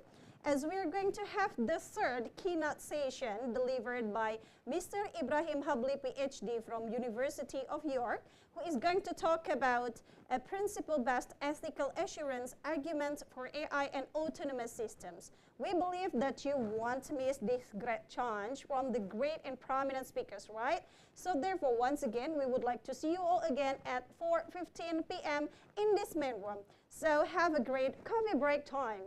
as we are going to have the third keynote session delivered by Mr. Ibrahim Habli, PhD from University of York, who is going to talk about a principle-based ethical assurance arguments for AI and autonomous systems. We believe that you won't miss this great chance from the great and prominent speakers, right? So therefore, once again, we would like to see you all again at 4:15 p.m. in this main room. So have a great coffee break time.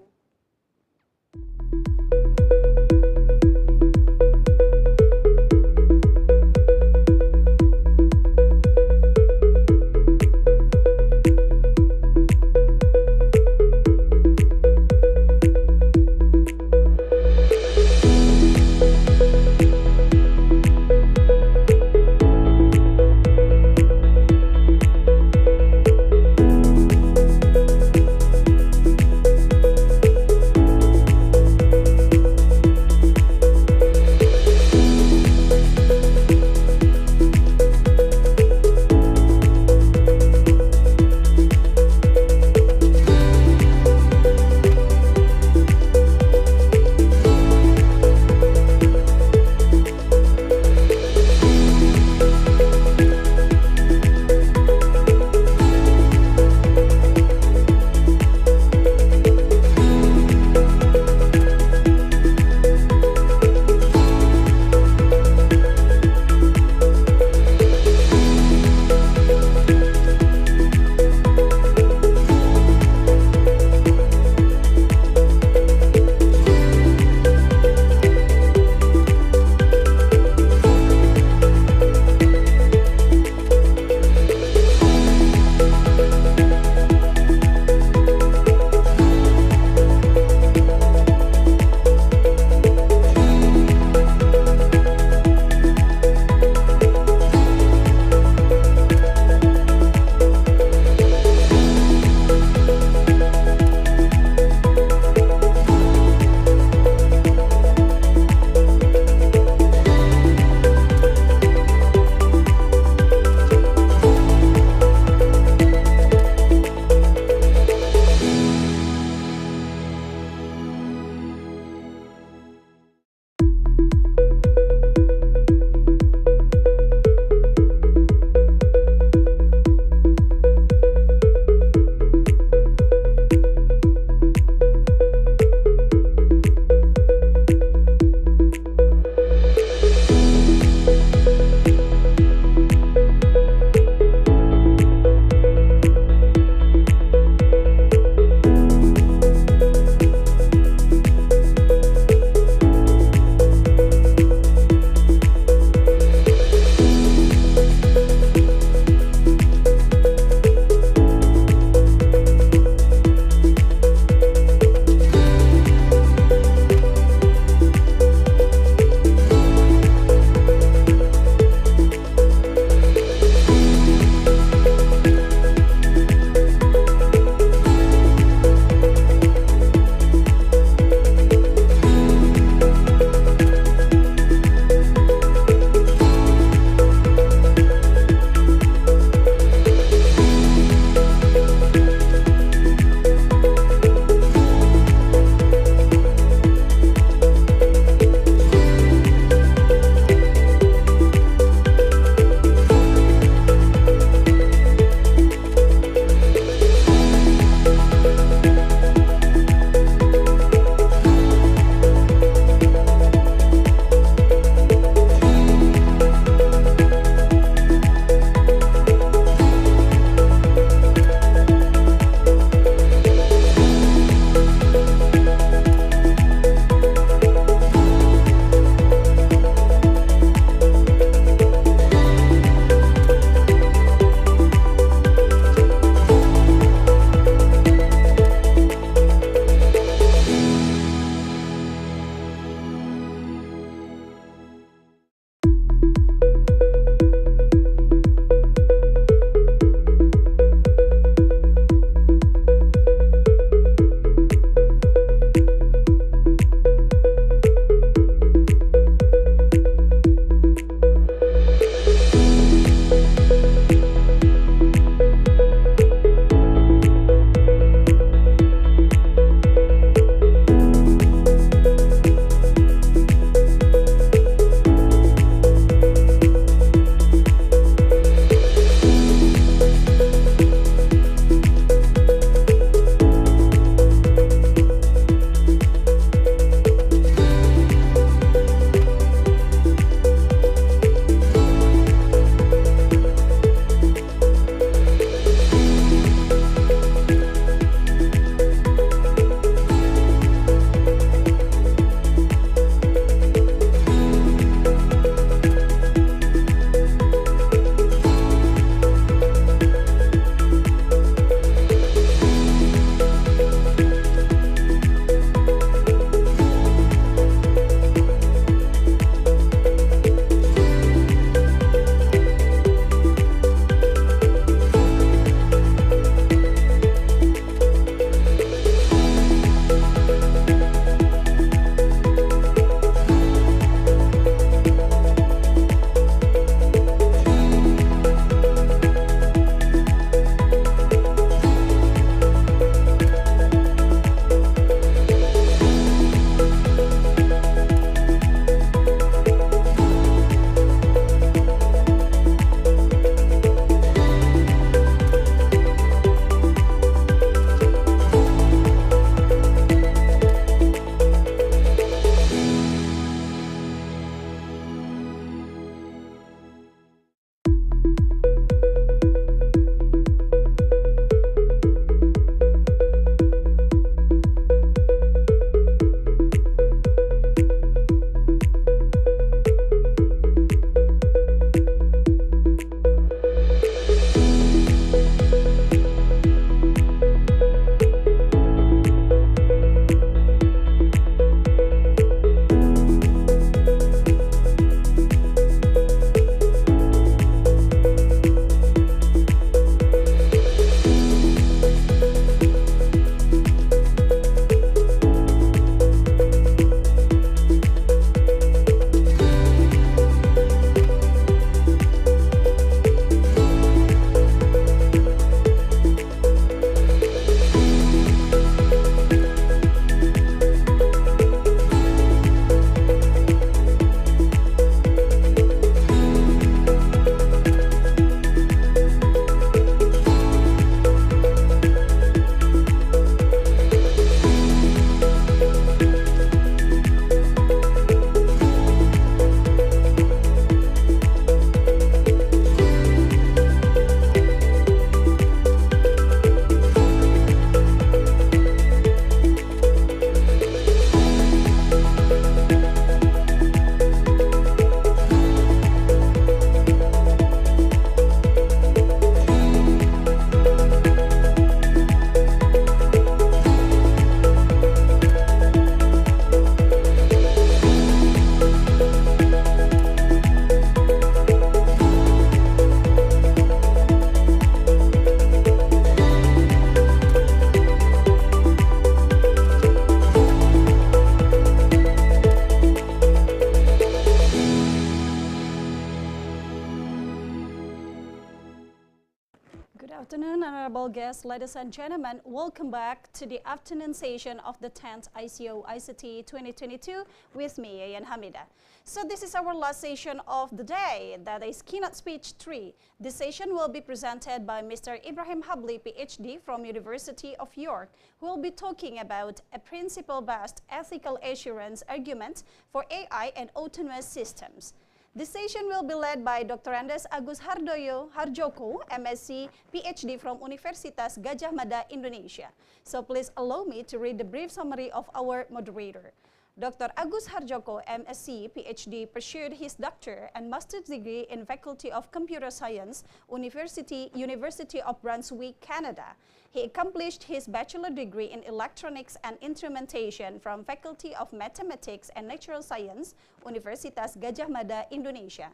guests, ladies and gentlemen, welcome back to the afternoon session of the 10th ICoICT 2022 with me, Ayan Hamida. So this is our last session of the day, that is Keynote Speech 3. This session will be presented by Mr. Ibrahim Habli, PhD from University of York, who will be talking about a principle-based ethical assurance argument for AI and autonomous systems. This session will be led by Dr. Andes Agus Harjoko, MSc, PhD from Universitas Gadjah Mada, Indonesia. So please allow me to read the brief summary of our moderator. Dr. Agus Harjoko, MSc, PhD, pursued his doctor and master's degree in Faculty of Computer Science, University of Brunswick, Canada. He accomplished his bachelor degree in Electronics and Instrumentation from Faculty of Mathematics and Natural Science, Universitas Gadjah Mada, Indonesia.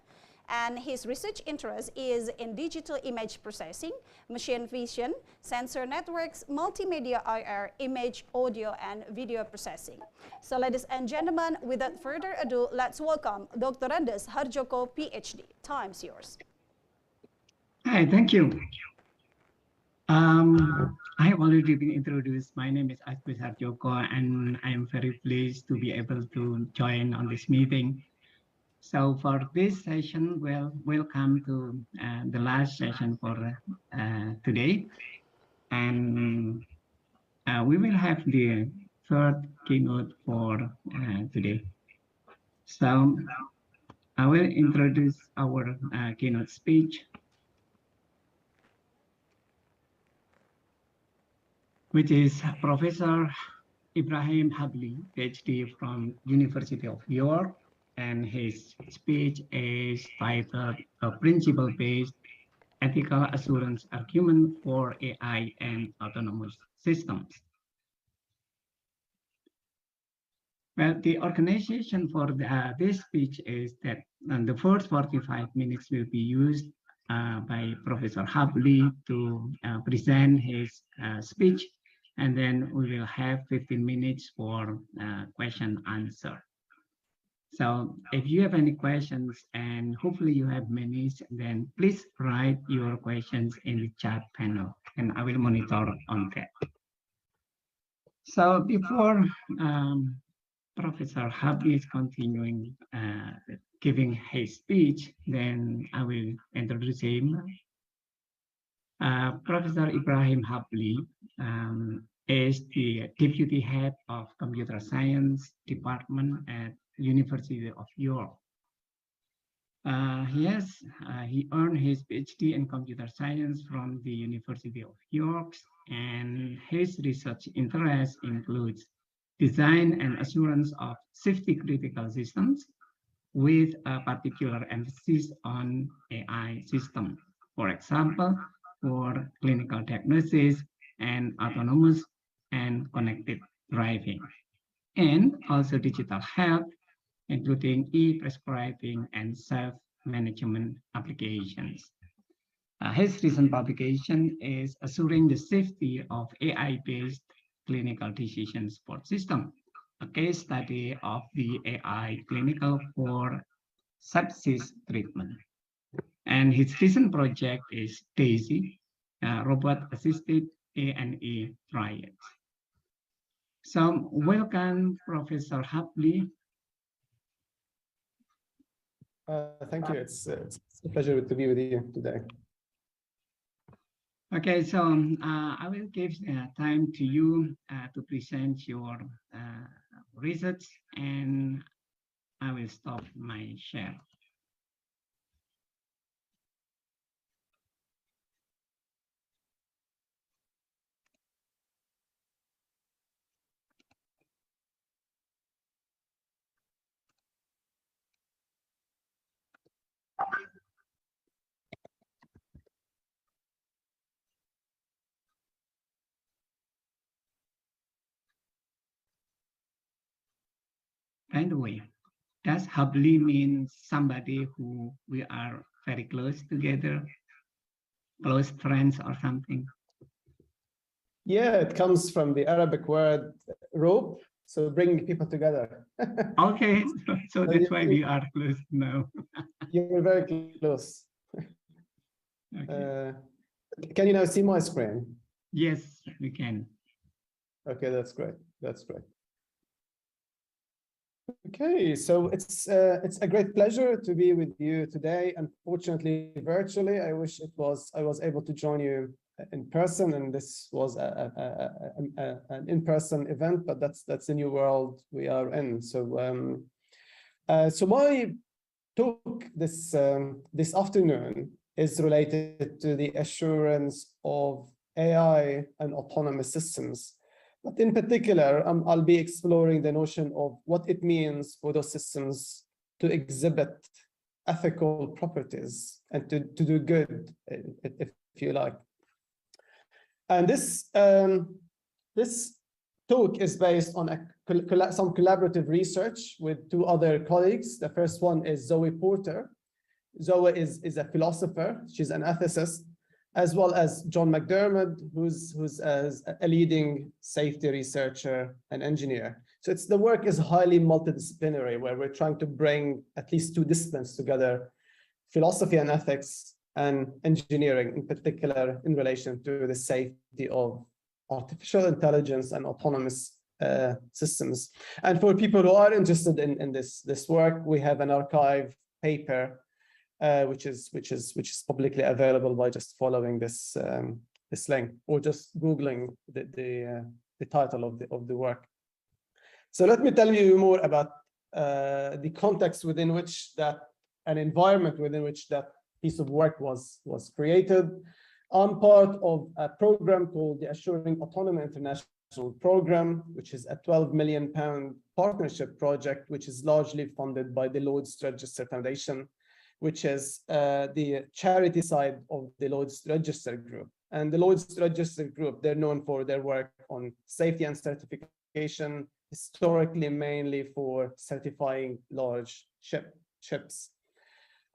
And his research interest is in digital image processing, machine vision, sensor networks, multimedia IR, image, audio, and video processing. So ladies and gentlemen, without further ado, let's welcome Dr. Andes Harjoko, PhD. Time's yours. Hi, thank you. I have already been introduced. My name is Agus Harjoko, and I am very pleased to be able to join on this meeting. So for this session, welcome to the last session for today. And we will have the third keynote for today. So I will introduce our keynote speech, which is Professor Ibrahim Habli, PhD from University of York, and his speech is titled A Principle-Based Ethical Assurance Argument for AI and Autonomous Systems. Well, the organization for this speech is that the first 45 minutes will be used by Professor Habli to present his speech, and then we will have 15 minutes for question answer. So if you have any questions, and hopefully you have many, then please write your questions in the chat panel, and I will monitor on that. So before Professor Habli is continuing giving his speech, then I will introduce him. Professor Ibrahim Habli is the Deputy Head of Computer Science Department at University of York. He earned his PhD in computer science from the University of York, and his research interest includes design and assurance of safety critical systems, with a particular emphasis on AI systems. For example, for clinical diagnosis and autonomous and connected driving, and also digital health, including e-prescribing and self-management applications. His recent publication is Assuring the Safety of AI-Based Clinical Decision Support System, a case study of the AI clinical for sepsis treatment. And his recent project is DAISY, robot-assisted A&E trials. So welcome, Professor Habli. Thank you. It's a pleasure to be with you today. Okay, so I will give time to you to present your research, and I will stop my share. By the way, does Habli mean somebody who we are very close together, close friends or something? Yeah, it comes from the Arabic word rope, so bringing people together. Okay, so that's why we are close now. You're very close. Okay. Can you now see my screen? Yes, we can. Okay, that's great. That's great. Okay, so it's a great pleasure to be with you today. Unfortunately, virtually. I wish I was able to join you in person, and this was an in-person event. But that's the new world we are in. So so my talk this afternoon is related to the assurance of AI and autonomous systems. But in particular, I'll be exploring the notion of what it means for those systems to exhibit ethical properties and to do good, if you like. And this talk is based on some collaborative research with two other colleagues. The first one is Zoe Porter. Zoe is a philosopher. She's an ethicist, as well as John McDermott, who's a leading safety researcher and engineer. So the work is highly multidisciplinary, where we're trying to bring at least two disciplines together, philosophy and ethics, and engineering, in particular in relation to the safety of artificial intelligence and autonomous systems. And for people who are interested in this work, we have an archive paper which is publicly available by just following this link or just Googling the title of the work. So let me tell you more about the context within which an environment within which that piece of work was created. I'm part of a program called the Assuring Autonomy International Program, which is a £12 million partnership project, which is largely funded by the Lloyd's Register Foundation, which is the charity side of the Lloyd's Register Group. And the Lloyd's Register Group, they're known for their work on safety and certification, historically mainly for certifying large ships.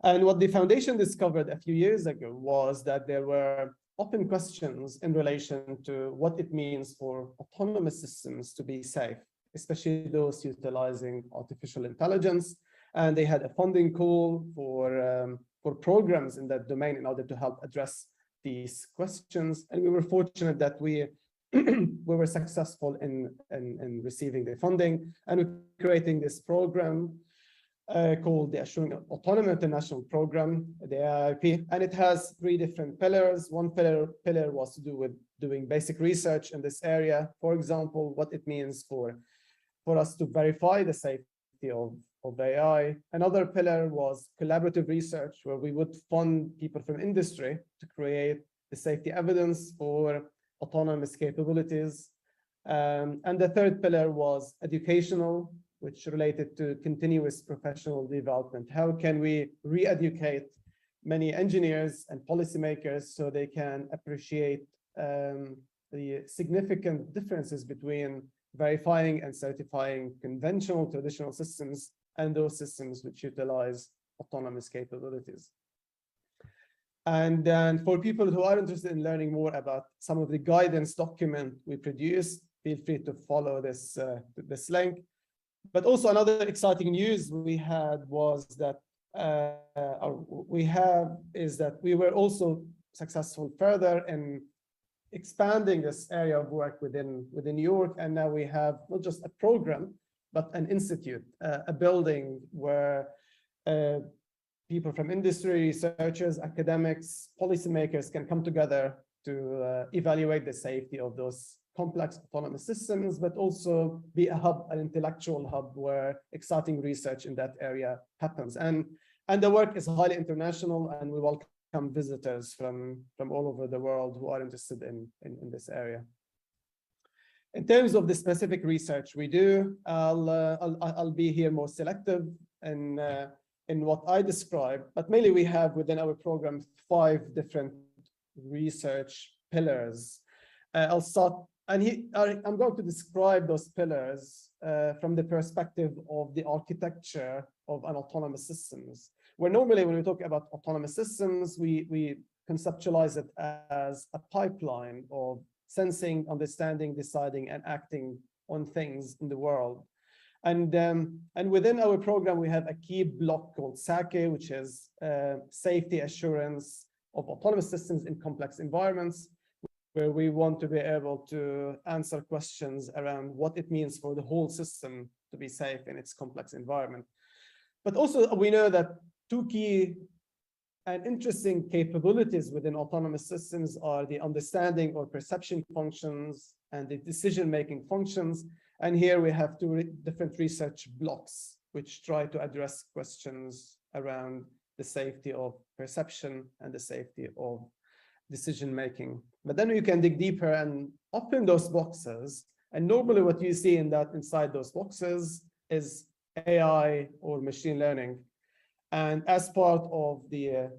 And what the foundation discovered a few years ago was that there were open questions in relation to what it means for autonomous systems to be safe, especially those utilizing artificial intelligence. And they had a funding call for programs in that domain in order to help address these questions. And we were fortunate that we were successful in receiving the funding and creating this program called the Assuring Autonomy International Program, the AIP, and it has three different pillars. One pillar was to do with doing basic research in this area. For example, what it means for us to verify the safety of AI. Another pillar was collaborative research, where we would fund people from industry to create the safety evidence for autonomous capabilities. And the third pillar was educational, which related to continuous professional development. How can we re-educate many engineers and policymakers so they can appreciate the significant differences between verifying and certifying conventional traditional systems and those systems which utilize autonomous capabilities. And then for people who are interested in learning more about some of the guidance document we produced, feel free to follow this link. But also another exciting news we had was that we were also successful further in expanding this area of work within New York, and now we have not just a program, but an institute, a building where people from industry, researchers, academics, policymakers can come together to evaluate the safety of those complex autonomous systems, but also be a hub, an intellectual hub where exciting research in that area happens. And the work is highly international, and we welcome visitors from all over the world who are interested in this area. In terms of the specific research we do, I'll be here more selective in what I describe, but mainly we have within our program 5 different research pillars. I'll start. And I'm going to describe those pillars from the perspective of the architecture of an autonomous systems, where normally when we talk about autonomous systems, we conceptualize it as a pipeline of sensing, understanding, deciding, and acting on things in the world. And within our program, we have a key block called SAKE, which is safety assurance of autonomous systems in complex environments, where we want to be able to answer questions around what it means for the whole system to be safe in its complex environment. But also we know that two key and interesting capabilities within autonomous systems are the understanding or perception functions and the decision-making functions. And here we have two different research blocks which try to address questions around the safety of perception and the safety of decision-making. But then you can dig deeper and open those boxes. And normally what you see inside those boxes is AI or machine learning. And as part of the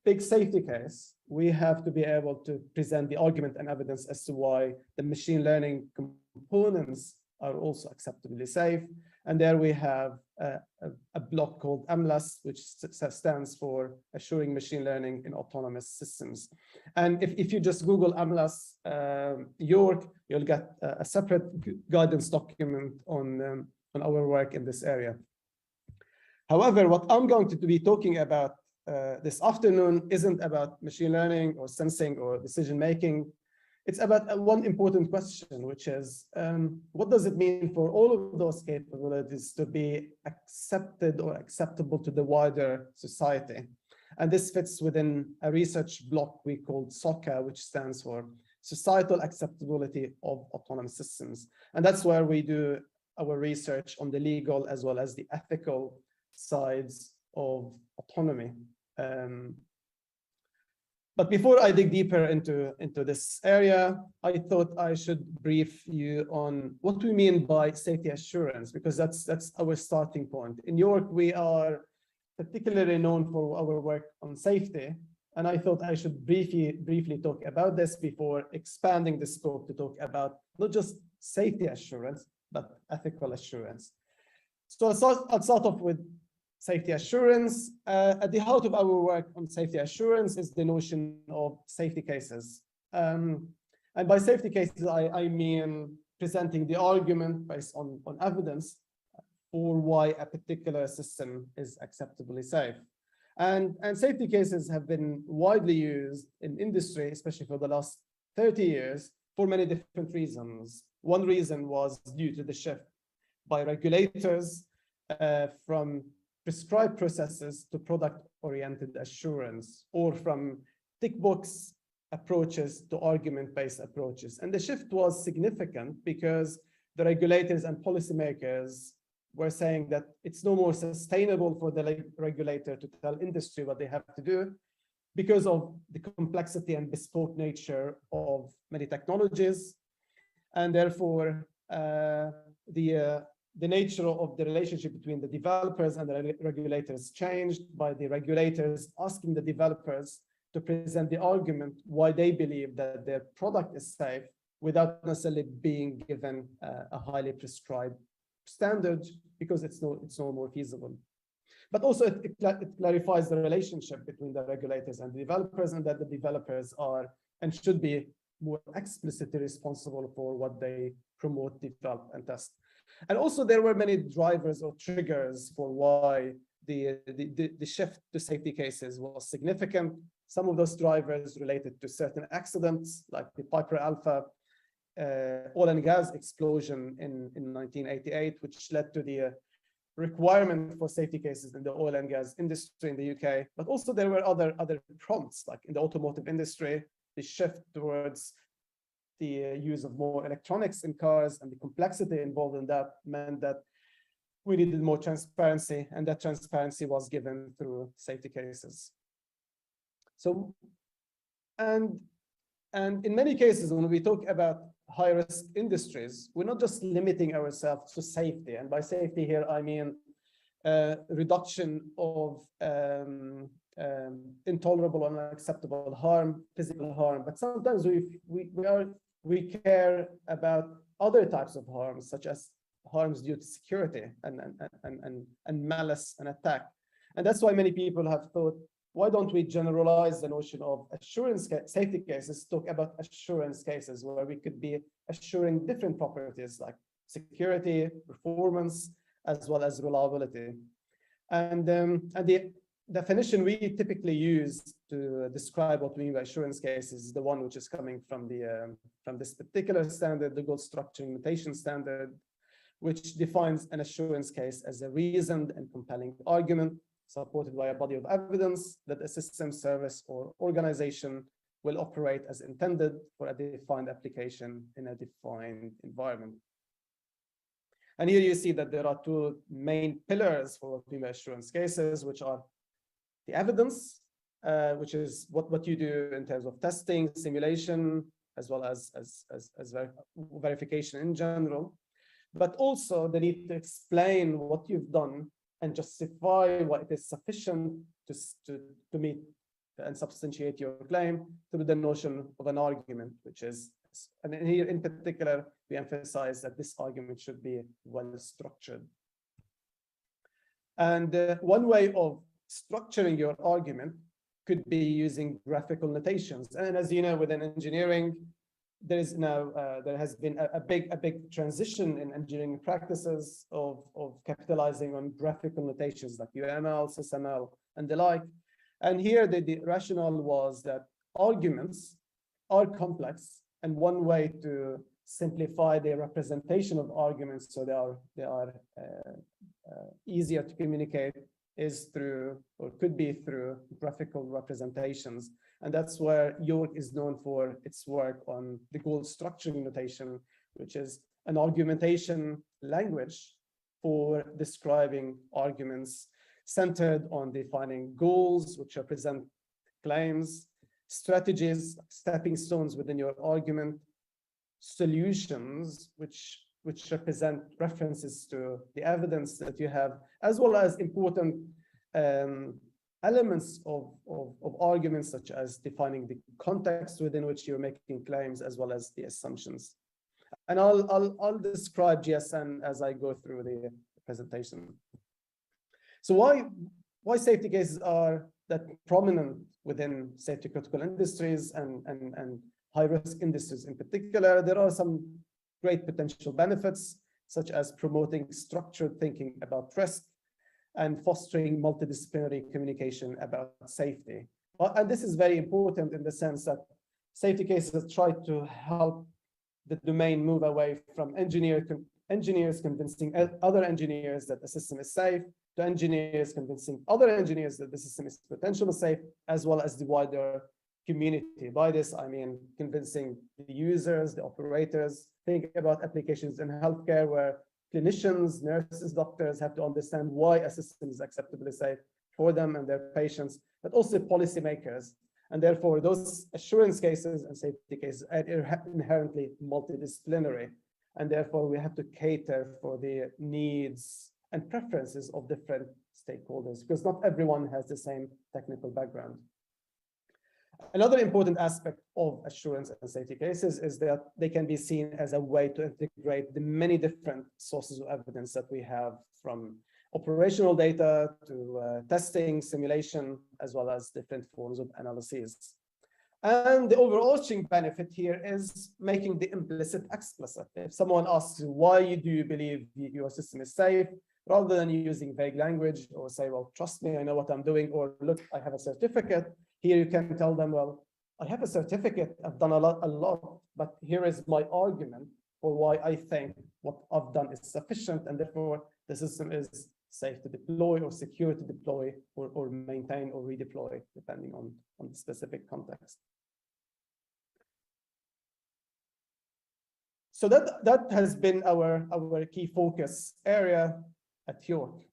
big safety case, we have to be able to present the argument and evidence as to why the machine learning components are also acceptably safe. And there we have a block called MLAS, which stands for Assuring Machine Learning in Autonomous Systems. And if you just Google MLAS York, you'll get a separate guidance document on our work in this area. However, what I'm going to be talking about this afternoon isn't about machine learning or sensing or decision-making. It's about one important question, which is, what does it mean for all of those capabilities to be accepted or acceptable to the wider society? And this fits within a research block we called SOCA, which stands for Societal Acceptability of Autonomous Systems. And that's where we do our research on the legal as well as the ethical sides of autonomy. But before I dig deeper into this area, I thought I should brief you on what we mean by safety assurance, because that's our starting point. In York, we are particularly known for our work on safety, and I thought I should briefly talk about this before expanding the scope to talk about not just safety assurance, but ethical assurance. So I'll start off with safety assurance. At the heart of our work on safety assurance is the notion of safety cases. And by safety cases, I mean presenting the argument based on evidence for why a particular system is acceptably safe. And safety cases have been widely used in industry, especially for the last 30 years, for many different reasons. One reason was due to the shift by regulators from prescribed processes to product-oriented assurance, or from tick box approaches to argument-based approaches. And the shift was significant because the regulators and policymakers were saying that it's no more sustainable for the regulator to tell industry what they have to do because of the complexity and bespoke nature of many technologies. And therefore, the nature of the relationship between the developers and the regulators changed by the regulators asking the developers to present the argument why they believe that their product is safe without necessarily being given a highly prescribed standard, because it's no more feasible. But also it clarifies the relationship between the regulators and the developers, and that the developers are and should be more explicitly responsible for what they promote, develop, and test. And also there were many drivers or triggers for why the shift to safety cases was significant. Some of those drivers related to certain accidents, like the Piper Alpha oil and gas explosion in 1988, which led to the requirement for safety cases in the oil and gas industry in the UK. But also there were other prompts, like in the automotive industry, the shift towards the use of more electronics in cars, and the complexity involved in that meant that we needed more transparency, and that transparency was given through safety cases. So, and in many cases, when we talk about high-risk industries, we're not just limiting ourselves to safety. And by safety here, I mean reduction of intolerable and unacceptable harm, physical harm. But sometimes we care about other types of harms, such as harms due to security and malice and attack. And that's why many people have thought, why don't we generalize the notion of assurance safety cases, talk about assurance cases where we could be assuring different properties like security, performance, as well as reliability. And the definition we typically use to describe what we mean by assurance case is the one which is coming from this particular standard, the goal structuring notation standard, which defines an assurance case as a reasoned and compelling argument supported by a body of evidence that a system, service, or organization will operate as intended for a defined application in a defined environment. And here you see that there are two main pillars for what we mean by assurance cases, which are the evidence, which is what you do in terms of testing, simulation, as well as verification in general, but also the need to explain what you've done and justify why it is sufficient to meet and substantiate your claim through the notion of an argument, which is, and here in particular, we emphasize that this argument should be well structured. And one way of structuring your argument could be using graphical notations. And as you know, within engineering, there is now there has been a big transition in engineering practices of capitalizing on graphical notations like UML, SysML, and the like. And here the rationale was that arguments are complex, and one way to simplify the representation of arguments so they are easier to communicate is through, or could be through, graphical representations. And that's where ICoICT is known for its work on the goal structuring notation, which is an argumentation language for describing arguments centered on defining goals, which represent claims, strategies, stepping stones within your argument, solutions, which represent references to the evidence that you have, as well as important elements of arguments, such as defining the context within which you're making claims, as well as the assumptions. And I'll describe GSN as I go through the presentation. So why safety cases are that prominent within safety critical industries and high-risk industries in particular? There are some great potential benefits, such as promoting structured thinking about risk and fostering multidisciplinary communication about safety. And this is very important in the sense that safety cases try to help the domain move away from engineers convincing other engineers that the system is safe, to engineers convincing other engineers that the system is potentially safe, as well as the wider community. By this, I mean convincing the users, the operators. Think about applications in healthcare where clinicians, nurses, doctors have to understand why a system is acceptably safe for them and their patients, but also policymakers. And therefore, those assurance cases and safety cases are inherently multidisciplinary. And therefore, we have to cater for the needs and preferences of different stakeholders, because not everyone has the same technical background. Another important aspect of assurance and safety cases is that they can be seen as a way to integrate the many different sources of evidence that we have, from operational data to testing, simulation, as well as different forms of analyses. And the overarching benefit here is making the implicit explicit. If someone asks you, why do you believe your system is safe, rather than using vague language or say, well, trust me, I know what I'm doing, or look, I have a certificate. Here you can tell them, well, I have a certificate, I've done a lot, but here is my argument for why I think what I've done is sufficient, and therefore the system is safe to deploy or secure to deploy or maintain or redeploy, depending on the specific context. So that has been our key focus area at ICoICT.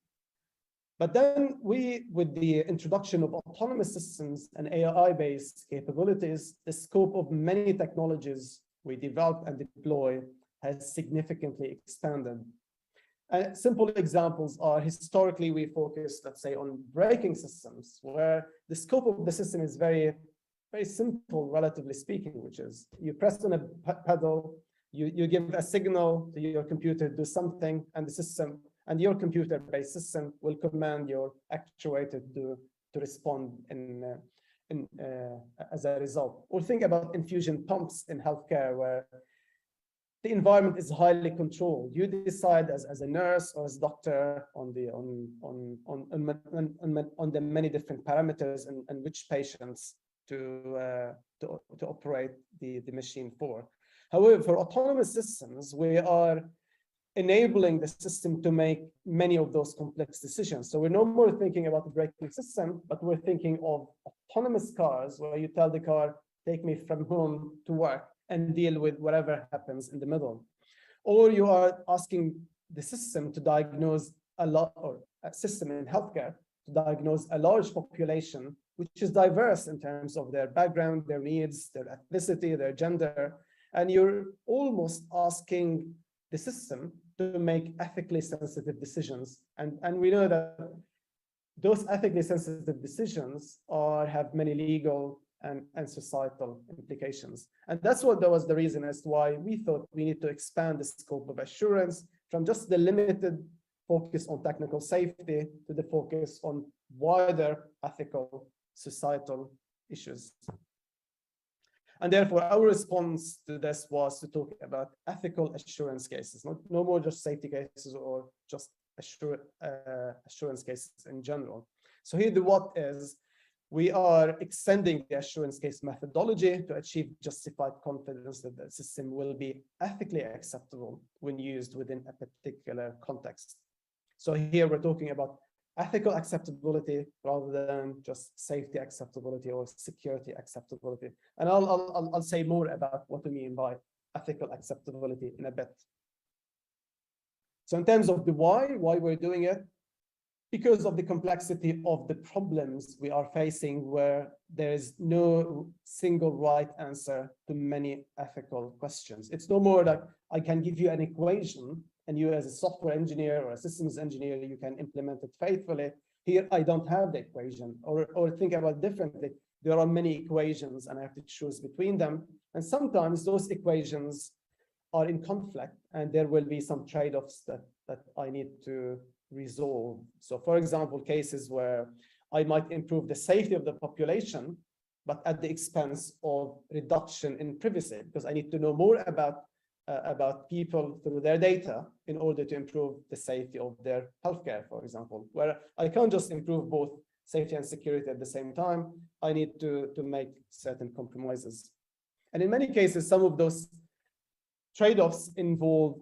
But then with the introduction of autonomous systems and AI-based capabilities, the scope of many technologies we develop and deploy has significantly expanded. Simple examples are, historically, we focused, let's say, on braking systems, where the scope of the system is very, very simple, relatively speaking, which is you press on a pedal, you give a signal to your computer, do something, and the system, and your computer-based system will command your actuator to respond as a result. Or think about infusion pumps in healthcare, where the environment is highly controlled. You decide as a nurse or as a doctor on the many different parameters and which patients to operate the machine for. However, for autonomous systems, we are enabling the system to make many of those complex decisions. So we're no more thinking about the braking system, but we're thinking of autonomous cars where you tell the car, take me from home to work and deal with whatever happens in the middle. Or you are asking the system to diagnose or a system in healthcare to diagnose a large population, which is diverse in terms of their background, their needs, their ethnicity, their gender. And you're almost asking the system to make ethically sensitive decisions. And we know that those ethically sensitive decisions have many legal and societal implications. And that was the reason as to why we thought we need to expand the scope of assurance from just the limited focus on technical safety to the focus on wider ethical societal issues. And therefore, our response to this was to talk about ethical assurance cases, no more just safety cases or just assurance cases in general. So here the what is, we are extending the assurance case methodology to achieve justified confidence that the system will be ethically acceptable when used within a particular context. So here we're talking about ethical acceptability rather than just safety acceptability or security acceptability. And I'll say more about what we mean by ethical acceptability in a bit. So in terms of the why we're doing it, because of the complexity of the problems we are facing where there is no single right answer to many ethical questions. It's no more like I can give you an equation and you as a software engineer or a systems engineer, you can implement it faithfully. Here, I don't have the equation, or think about it differently. There are many equations and I have to choose between them. And sometimes those equations are in conflict and there will be some trade-offs that I need to resolve. So for example, cases where I might improve the safety of the population, but at the expense of reduction in privacy, because I need to know more about people through their data in order to improve the safety of their healthcare, for example, where I can't just improve both safety and security at the same time. I need to make certain compromises. And in many cases, some of those trade-offs involve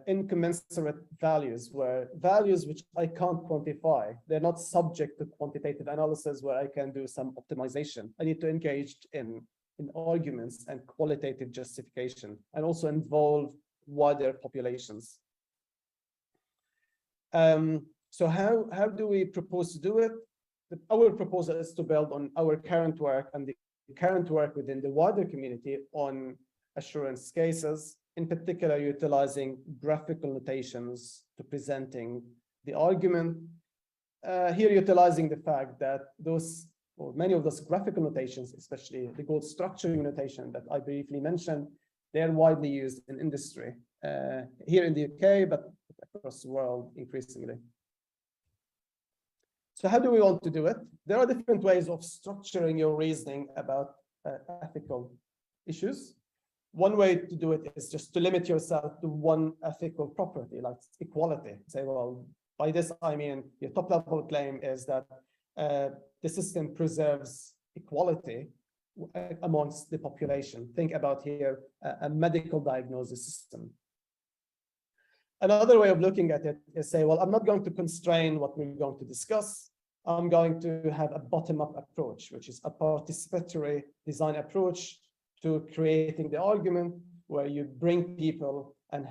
incommensurate values, where values which I can't quantify, they're not subject to quantitative analysis where I can do some optimization. I need to engage in arguments and qualitative justification, and also involve wider populations. So how do we propose to do it? Our proposal is to build on our current work and the current work within the wider community on assurance cases, in particular utilizing graphical notations to presenting the argument. Here utilizing the fact that many of those graphical notations, especially the gold structuring notation that I briefly mentioned, they're widely used in industry, here in the UK, but across the world increasingly. So how do we want to do it? There are different ways of structuring your reasoning about ethical issues. One way to do it is just to limit yourself to one ethical property, like equality. Say, well, by this I mean your top level claim is that the system preserves equality amongst the population. Think about here a medical diagnosis system. Another way of looking at it is say, well, I'm not going to constrain what we're going to discuss. I'm going to have a bottom-up approach, which is a participatory design approach to creating the argument, where you bring people and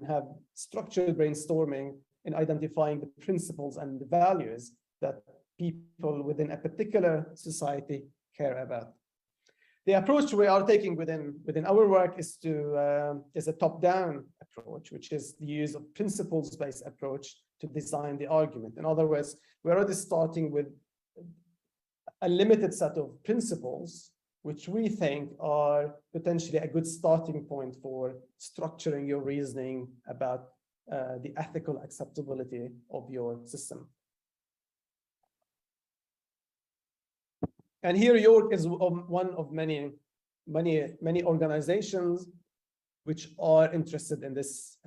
have structured brainstorming in identifying the principles and the values that people within a particular society care about. The approach we are taking within our work is a top-down approach, which is the use of principles-based approach to design the argument. In other words, we're already starting with a limited set of principles, which we think are potentially a good starting point for structuring your reasoning about the ethical acceptability of your system. And here York is one of many many organizations which are interested in this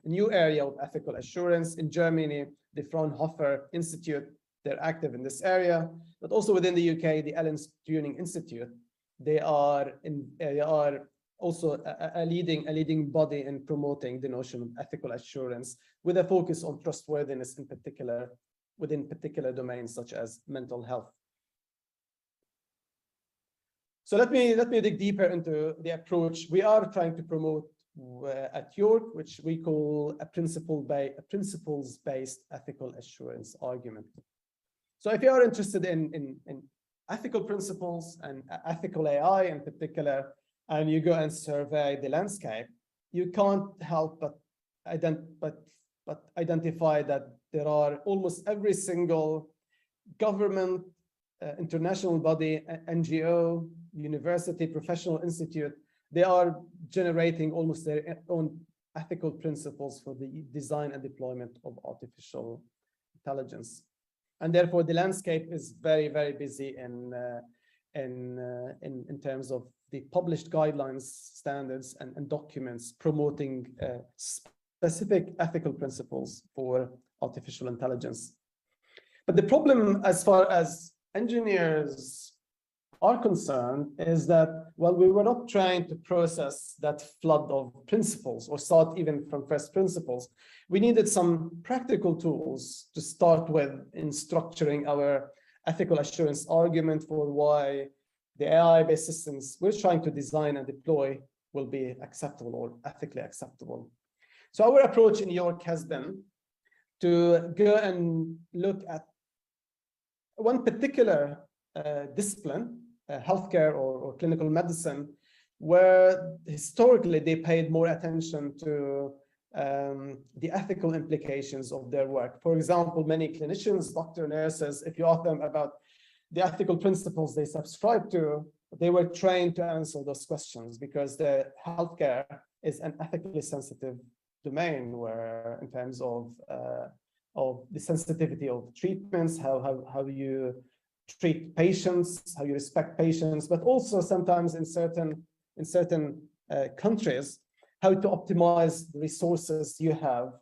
new area of ethical assurance. In Germany, the Fraunhofer Institute, they're active in this area, but also within the UK, the Ellen Turing Institute, they are also a leading body in promoting the notion of ethical assurance with a focus on trustworthiness in particular, within particular domains such as mental health. So let me dig deeper into the approach we are trying to promote at York, which we call a principles-based ethical assurance argument. So if you are interested in ethical principles and ethical AI in particular, and you go and survey the landscape, you can't help but identify that there are almost every single government, international body, NGO, university, professional institute, they are generating almost their own ethical principles for the design and deployment of artificial intelligence. And therefore, the landscape is very, very busy in terms of the published guidelines, standards, and documents promoting specific ethical principles for artificial intelligence. But the problem, as far as engineers are concerned, is that, well, we were not trying to process that flood of principles or start even from first principles. We needed some practical tools to start with in structuring our ethical assurance argument for why the AI-based systems we're trying to design and deploy will be acceptable or ethically acceptable. So our approach in York has been to go and look at one particular discipline, healthcare or clinical medicine, where historically they paid more attention to the ethical implications of their work. For example, many clinicians, doctors, nurses, if you ask them about the ethical principles they subscribe to, they were trained to answer those questions because the healthcare is an ethically sensitive domain where in terms of the sensitivity of treatments, how you treat patients, how you respect patients, but also sometimes in certain countries, how to optimize the resources you have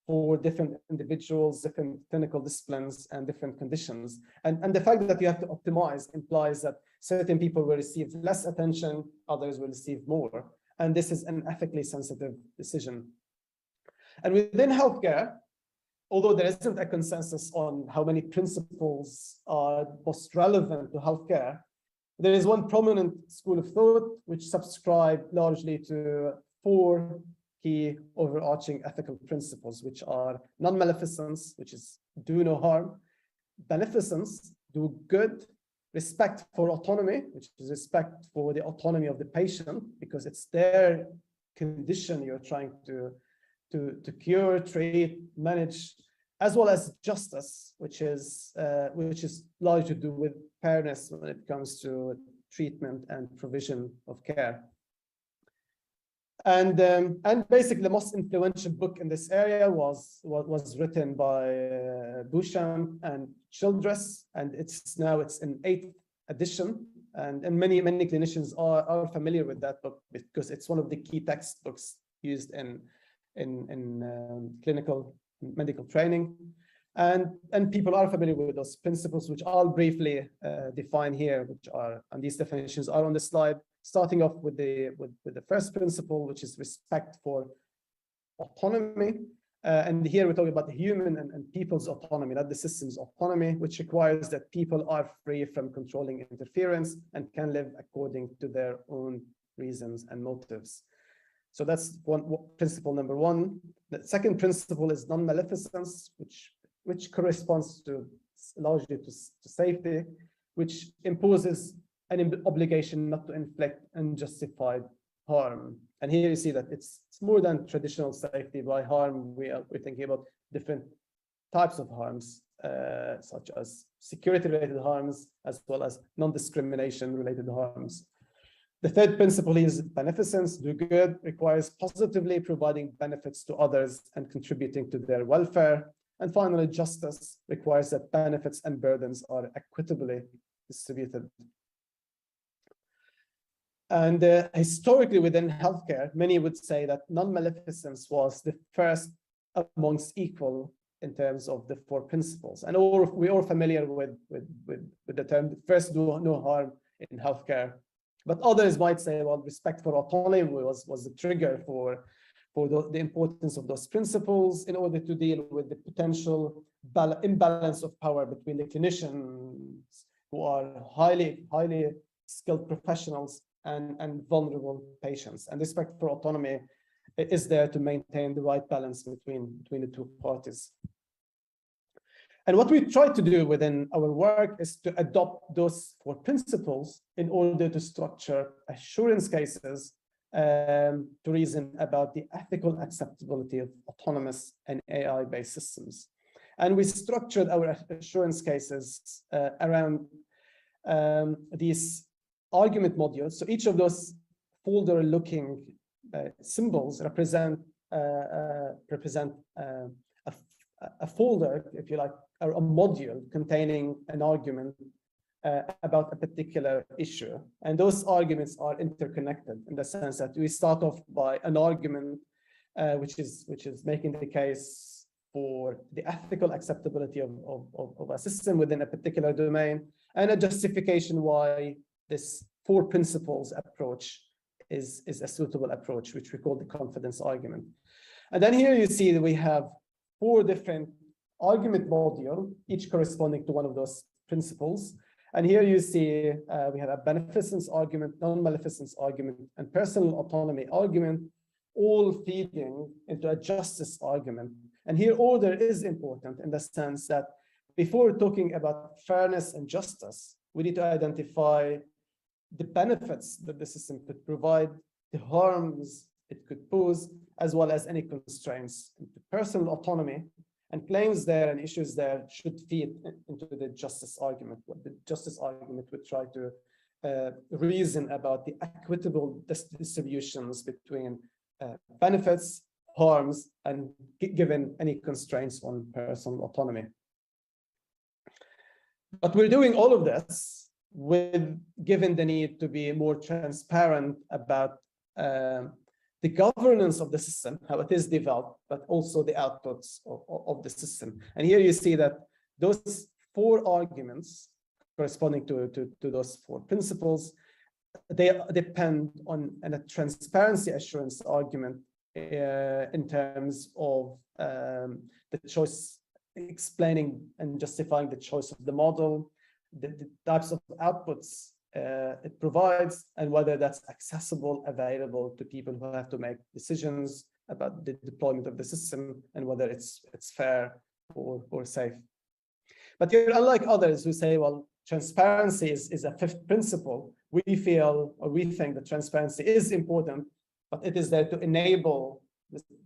for different individuals, different clinical disciplines, and different conditions. And the fact that you have to optimize implies that certain people will receive less attention, others will receive more. And this is an ethically sensitive decision. And within healthcare, although there isn't a consensus on how many principles are most relevant to healthcare, there is one prominent school of thought which subscribe largely to 4 key overarching ethical principles, which are non-maleficence, which is do no harm, beneficence, do good, respect for autonomy, which is respect for the autonomy of the patient, because it's their condition you're trying to cure, treat, manage, as well as justice, which is largely to do with fairness when it comes to treatment and provision of care. And basically the most influential book in this area was written by Beauchamp and Childress, and it's in 8th edition. And many clinicians are familiar with that book because it's one of the key textbooks used in clinical medical training, and people are familiar with those principles, which I'll briefly define here, and these definitions are on the slide, starting off with the first principle, which is respect for autonomy. And here we're talking about the human and people's autonomy, not the system's autonomy, which requires that people are free from controlling interference and can live according to their own reasons and motives. So that's principle number 1. The second principle is non-maleficence, which corresponds to largely to safety, which imposes an obligation not to inflict unjustified harm. And here you see that it's more than traditional safety. By harm, we're thinking about different types of harms, such as security-related harms, as well as non-discrimination-related harms. The third principle is beneficence, do good, requires positively providing benefits to others and contributing to their welfare. And finally, justice requires that benefits and burdens are equitably distributed. And historically within healthcare, many would say that non-maleficence was the first amongst equal in terms of the four principles. And we're all familiar with the term first do no harm in healthcare. But others might say, well, respect for autonomy was the trigger for the importance of those principles in order to deal with the potential imbalance of power between the clinicians who are highly skilled professionals and vulnerable patients. And respect for autonomy is there to maintain the right balance between the two parties. And what we try to do within our work is to adopt those four principles in order to structure assurance cases to reason about the ethical acceptability of autonomous and AI-based systems. And we structured our assurance cases around these argument modules. So each of those folder-looking symbols represent a folder, if you like, or a module containing an argument about a particular issue. And those arguments are interconnected in the sense that we start off by an argument which is making the case for the ethical acceptability of a system within a particular domain, and a justification why this four principles approach is a suitable approach, which we call the confidence argument. And then here you see that we have four different argument modules, each corresponding to one of those principles. And here you see we have a beneficence argument, non-maleficence argument, and personal autonomy argument, all feeding into a justice argument. And here order is important in the sense that before talking about fairness and justice, we need to identify the benefits that the system could provide, the harms it could pose, as well as any constraints into personal autonomy. And claims there and issues there should feed into the justice argument. What the justice argument would try to reason about the equitable distributions between benefits, harms, and given any constraints on personal autonomy. But we're doing all of this given the need to be more transparent about the governance of the system, how it is developed, but also the outputs of the system. And here you see that those four arguments corresponding to those four principles, they depend on a transparency assurance argument in terms of the choice, explaining and justifying the choice of the model, the types of outputs it provides, and whether that's accessible, available to people who have to make decisions about the deployment of the system, and whether it's fair or safe. But here, unlike others who say, well, transparency is a fifth principle, we feel, or we think that transparency is important, but it is there to enable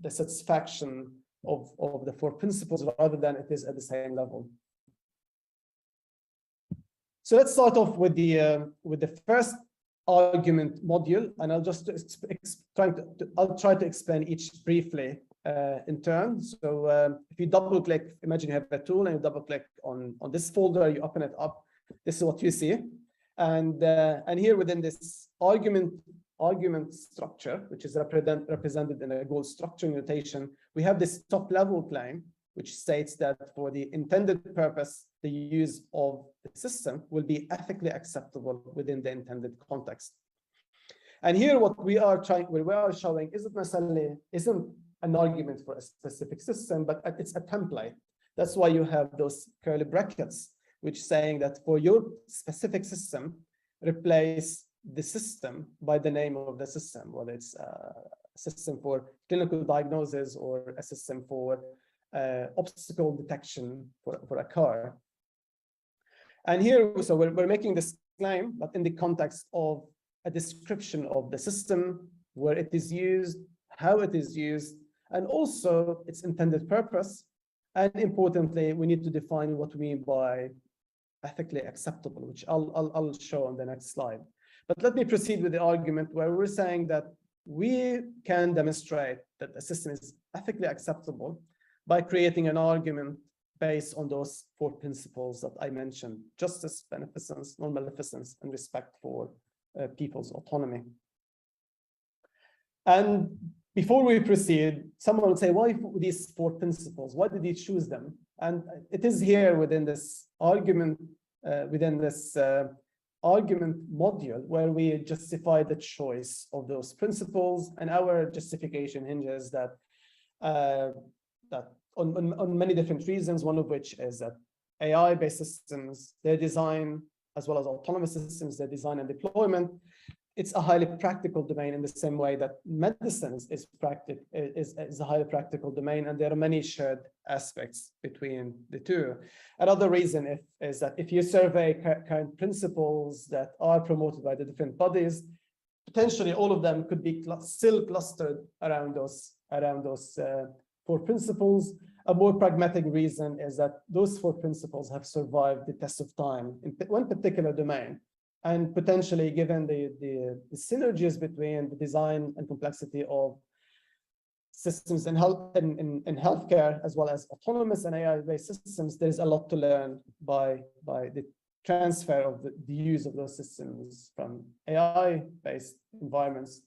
the satisfaction of the four principles rather than it is at the same level. So let's start off with the first argument module, and I'll just I'll try to explain each briefly in turn. So if you double click, imagine you have a tool and you double click on this folder, you open it up. This is what you see, and here within this argument structure, which is represented in a goal structure notation, we have this top level claim, which states that for the intended purpose, the use of the system will be ethically acceptable within the intended context. And here what we are showing isn't an argument for a specific system, but it's a template. That's why you have those curly brackets, which saying that for your specific system, replace the system by the name of the system, whether it's a system for clinical diagnosis or a system for obstacle detection for a car. And here, so we're making this claim, but in the context of a description of the system, where it is used, how it is used, and also its intended purpose. And importantly, we need to define what we mean by ethically acceptable, which I'll show on the next slide. But let me proceed with the argument where we're saying that we can demonstrate that the system is ethically acceptable by creating an argument based on those four principles that I mentioned: justice, beneficence, non-maleficence, and respect for people's autonomy. And before we proceed, someone would say, why these 4 principles? Why did he choose them? And it is here within this argument, argument module where we justify the choice of those principles, and our justification hinges that on many different reasons, one of which is that AI-based systems, their design, as well as autonomous systems, their design and deployment, it's a highly practical domain in the same way that medicine is a highly practical domain, and there are many shared aspects between the two. Another reason is that if you survey current principles that are promoted by the different bodies, potentially all of them could be still clustered around those 4 principles. A more pragmatic reason is that those 4 principles have survived the test of time in one particular domain. And potentially, given the synergies between the design and complexity of systems in healthcare, as well as autonomous and AI-based systems, there's a lot to learn by the transfer of the use of those systems from AI-based environments,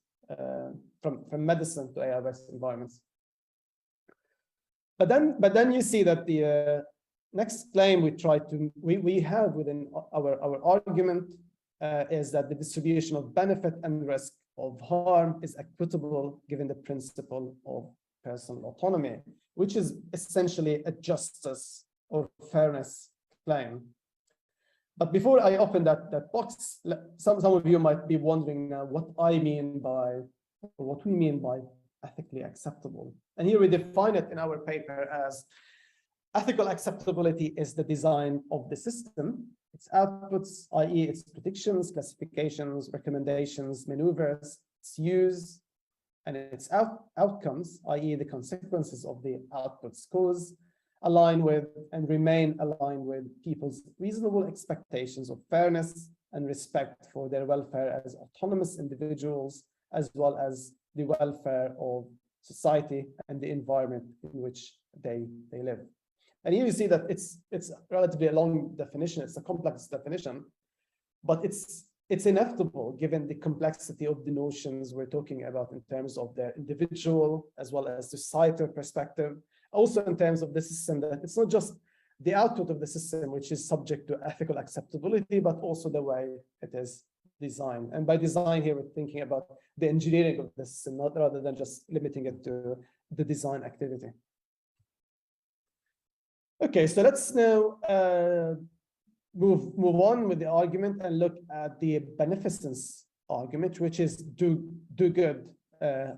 from medicine to AI-based environments. But then you see that the next claim we have within our argument is that the distribution of benefit and risk of harm is equitable given the principle of personal autonomy, which is essentially a justice or fairness claim. But before I open that box, some of you might be wondering now what we mean by ethically acceptable. And here we define it in our paper as ethical acceptability is the design of the system, its outputs, i.e. its predictions, classifications, recommendations, maneuvers, its use, and its outcomes, i.e. the consequences of the outputs cause, align with and remain aligned with people's reasonable expectations of fairness and respect for their welfare as autonomous individuals, as well as the welfare of society and the environment in which they live. And here you see that it's relatively a long definition, it's a complex definition, but it's inevitable given the complexity of the notions we're talking about in terms of their individual as well as societal perspective. Also in terms of the system, that it's not just the output of the system which is subject to ethical acceptability, but also the way it is designed. And by design here, we're thinking about the engineering of the system, not rather than just limiting it to the design activity. Okay, so let's now move on with the argument and look at the beneficence argument, which is do good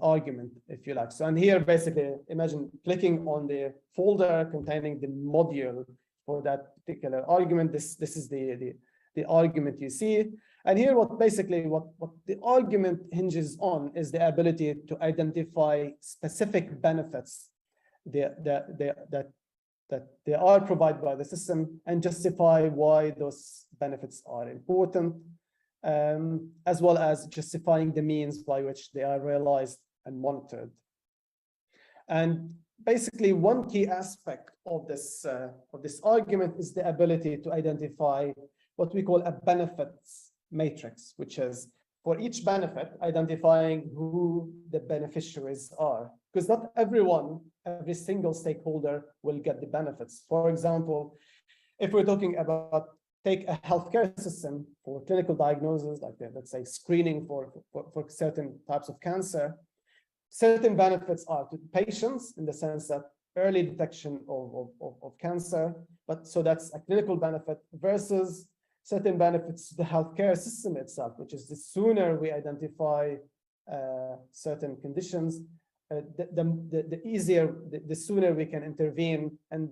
argument, if you like. So, and here basically, imagine clicking on the folder containing the module for that particular argument. This is the argument you see. And here what the argument hinges on is the ability to identify specific benefits that they are provided by the system and justify why those benefits are important, as well as justifying the means by which they are realized and monitored. And basically, one key aspect of this argument is the ability to identify what we call a benefits matrix, which is for each benefit, identifying who the beneficiaries are. Because not every single stakeholder will get the benefits. For example, if we're talking about, take a healthcare system for clinical diagnosis, like let's say screening for certain types of cancer, certain benefits are to patients in the sense that early detection of cancer, but so that's a clinical benefit versus certain benefits to the healthcare system itself, which is the sooner we identify certain conditions, the easier, the sooner we can intervene, and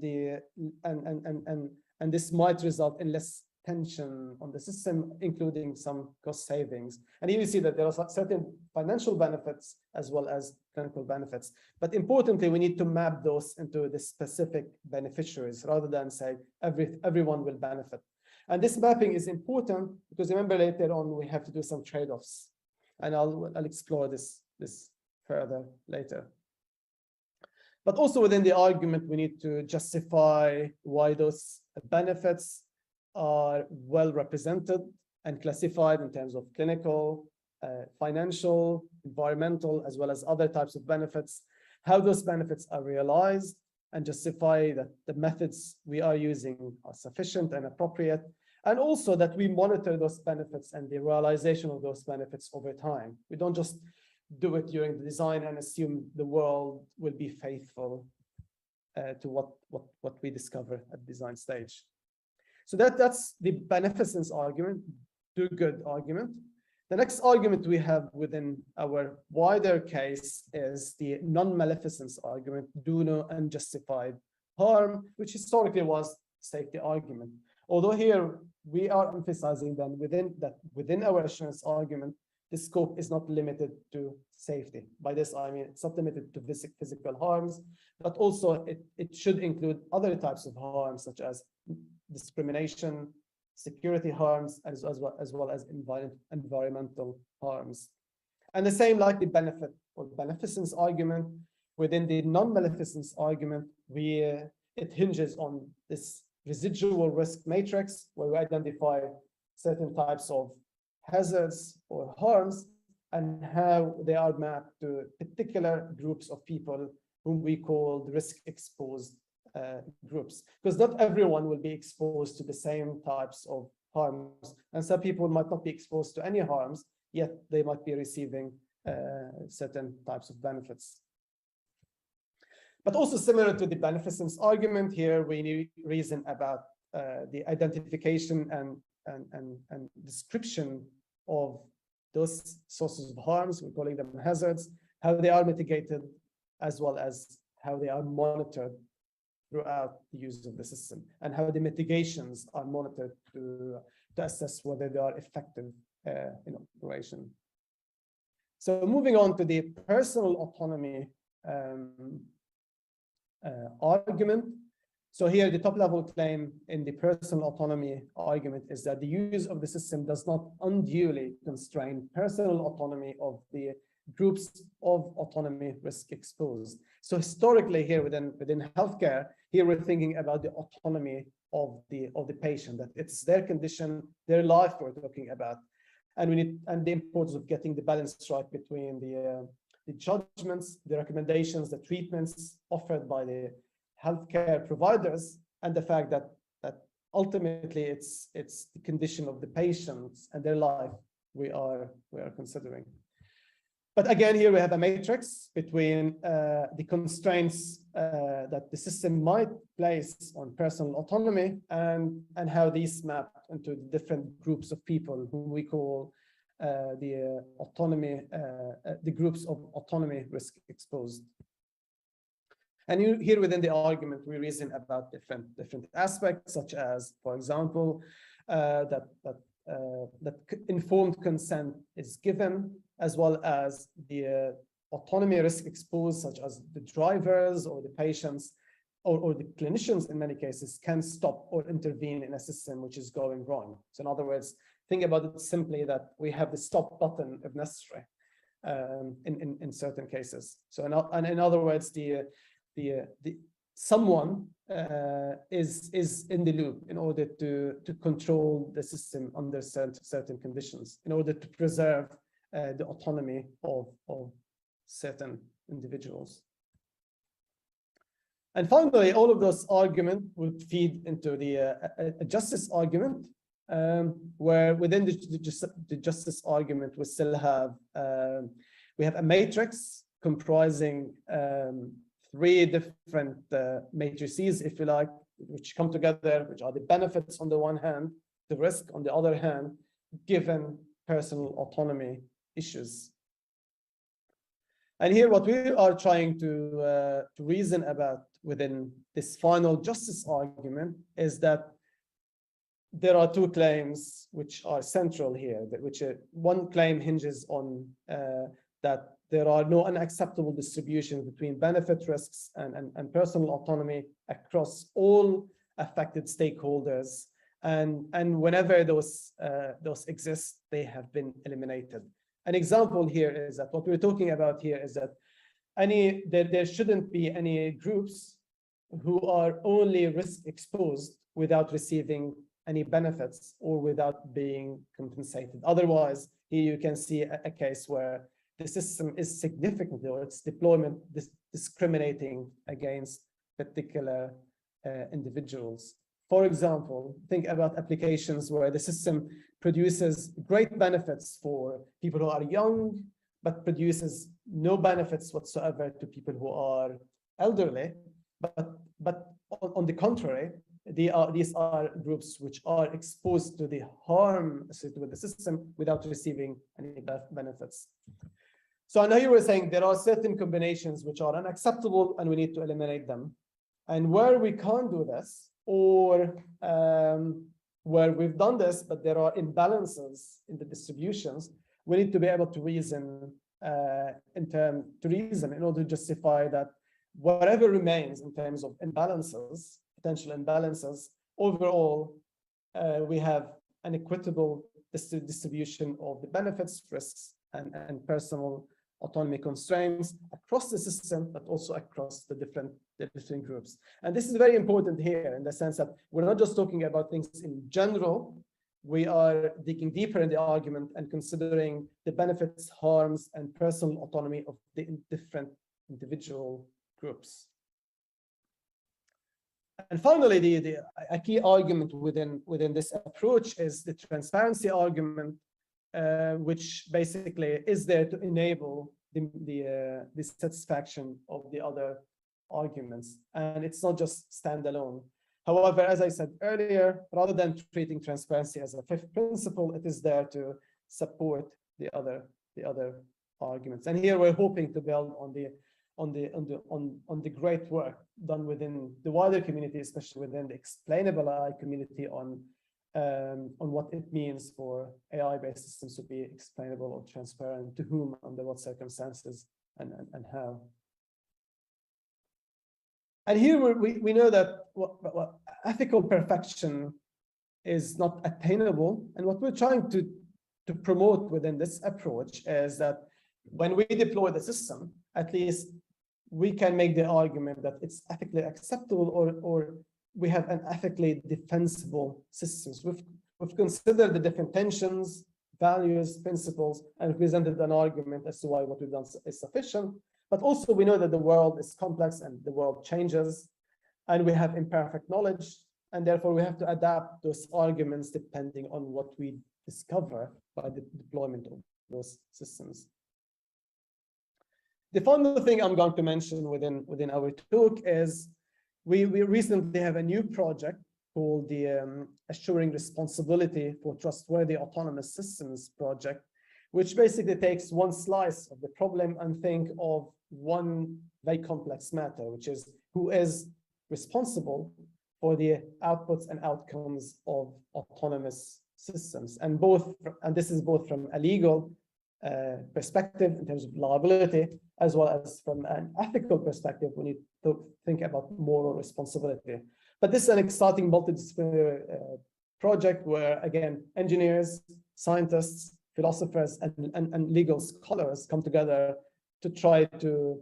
this might result in less tension on the system, including some cost savings. And here you see that there are certain financial benefits as well as clinical benefits. But importantly, we need to map those into the specific beneficiaries rather than say everyone will benefit. And this mapping is important because remember later on we have to do some trade-offs, and I'll explore this further later. But also within the argument, we need to justify why those benefits are well represented and classified in terms of clinical, financial, environmental, as well as other types of benefits, how those benefits are realized, and justify that the methods we are using are sufficient and appropriate, and also that we monitor those benefits and the realization of those benefits over time. We don't just do it during the design and assume the world will be faithful to what we discover at design stage. So that's the beneficence argument, do good argument. The next argument we have within our wider case is the non-maleficence argument, do no unjustified harm, which historically was safety argument. Although here we are emphasizing that within our assurance argument, the scope is not limited to safety. By this, I mean, it's not limited to physical harms, but also it should include other types of harms, such as discrimination, security harms, as well as environmental harms. And the same like the benefit or beneficence argument, within the non-maleficence argument, it hinges on this residual risk matrix, where we identify certain types of hazards or harms and how they are mapped to particular groups of people whom we call the risk exposed groups, because not everyone will be exposed to the same types of harms, and some people might not be exposed to any harms, yet they might be receiving certain types of benefits. But also similar to the beneficence argument, here we reason about the identification and description of those sources of harms, we're calling them hazards, how they are mitigated, as well as how they are monitored throughout the use of the system, and how the mitigations are monitored to assess whether they are effective in operation. So moving on to the personal autonomy argument. So here, the top-level claim in the personal autonomy argument is that the use of the system does not unduly constrain personal autonomy of the groups of autonomy risk exposed. So historically here within healthcare, here we're thinking about the autonomy of the patient, that it's their condition, their life we're talking about. And the importance of getting the balance right between the judgments, the recommendations, the treatments offered by the healthcare providers, and the fact that ultimately it's the condition of the patients and their life we are considering. But again, here we have a matrix between the constraints that the system might place on personal autonomy and how these map into the different groups of people whom we call the groups of autonomy risk exposed. And here within the argument, we reason about different aspects, such as, for example, that informed consent is given, as well as the autonomy risk exposed, such as the drivers or the patients or the clinicians in many cases can stop or intervene in a system which is going wrong. So in other words, think about it simply that we have the stop button if necessary in certain cases. So in other words, someone is in the loop in order to control the system under certain conditions, in order to preserve the autonomy of certain individuals. And finally, all of those arguments would feed into the justice argument, where within the justice argument we still have we have a matrix comprising 3 different matrices, if you like, which come together, which are the benefits on the one hand, the risk on the other hand, given personal autonomy issues. And here what we are trying to reason about within this final justice argument is that there are 2 claims which are central here, one claim hinges on that there are no unacceptable distributions between benefit risks and personal autonomy across all affected stakeholders. And whenever those exist, they have been eliminated. An example here is that what we're talking about here is that there shouldn't be any groups who are only risk exposed without receiving any benefits or without being compensated. Otherwise, here you can see a case where the system is significantly, or its deployment discriminating against particular individuals. For example, think about applications where the system produces great benefits for people who are young, but produces no benefits whatsoever to people who are elderly. But on the contrary, these are groups which are exposed to the harm associated with the system without receiving any benefits. So I know you were saying there are certain combinations which are unacceptable and we need to eliminate them. And where we can't do this, or where we've done this, but there are imbalances in the distributions, we need to be able to reason in order to justify that whatever remains in terms of imbalances, potential imbalances, overall, we have an equitable distribution of the benefits, risks, and personal autonomy constraints across the system, but also across the different groups. And this is very important here in the sense that we're not just talking about things in general, we are digging deeper in the argument and considering the benefits, harms, and personal autonomy of the different individual groups. And finally, a key argument within this approach is the transparency argument, which basically is there to enable the satisfaction of the other arguments. And it's not just standalone. However, as I said earlier, rather than treating transparency as a fifth principle, it is there to support the other arguments. And here we're hoping to build on the great work done within the wider community, especially within the explainable AI community, on what it means for AI-based systems to be explainable or transparent, to whom, under what circumstances, and how. And here we know that ethical perfection is not attainable. And what we're trying to promote within this approach is that when we deploy the system, at least we can make the argument that it's ethically acceptable, or we have an ethically defensible systems. We've considered the different tensions, values, principles, and presented an argument as to why what we've done is sufficient. But also we know that the world is complex and the world changes, and we have imperfect knowledge, and therefore we have to adapt those arguments depending on what we discover by the deployment of those systems. The final thing I'm going to mention within our talk is we recently have a new project called the Assuring Responsibility for Trustworthy Autonomous Systems project, which basically takes one slice of the problem and think of one very complex matter, which is who is responsible for the outputs and outcomes of autonomous systems. And this is both from a legal perspective in terms of liability, as well as from an ethical perspective when you think about moral responsibility. But this is an exciting multidisciplinary project where, again, engineers, scientists, philosophers, and legal scholars come together to try to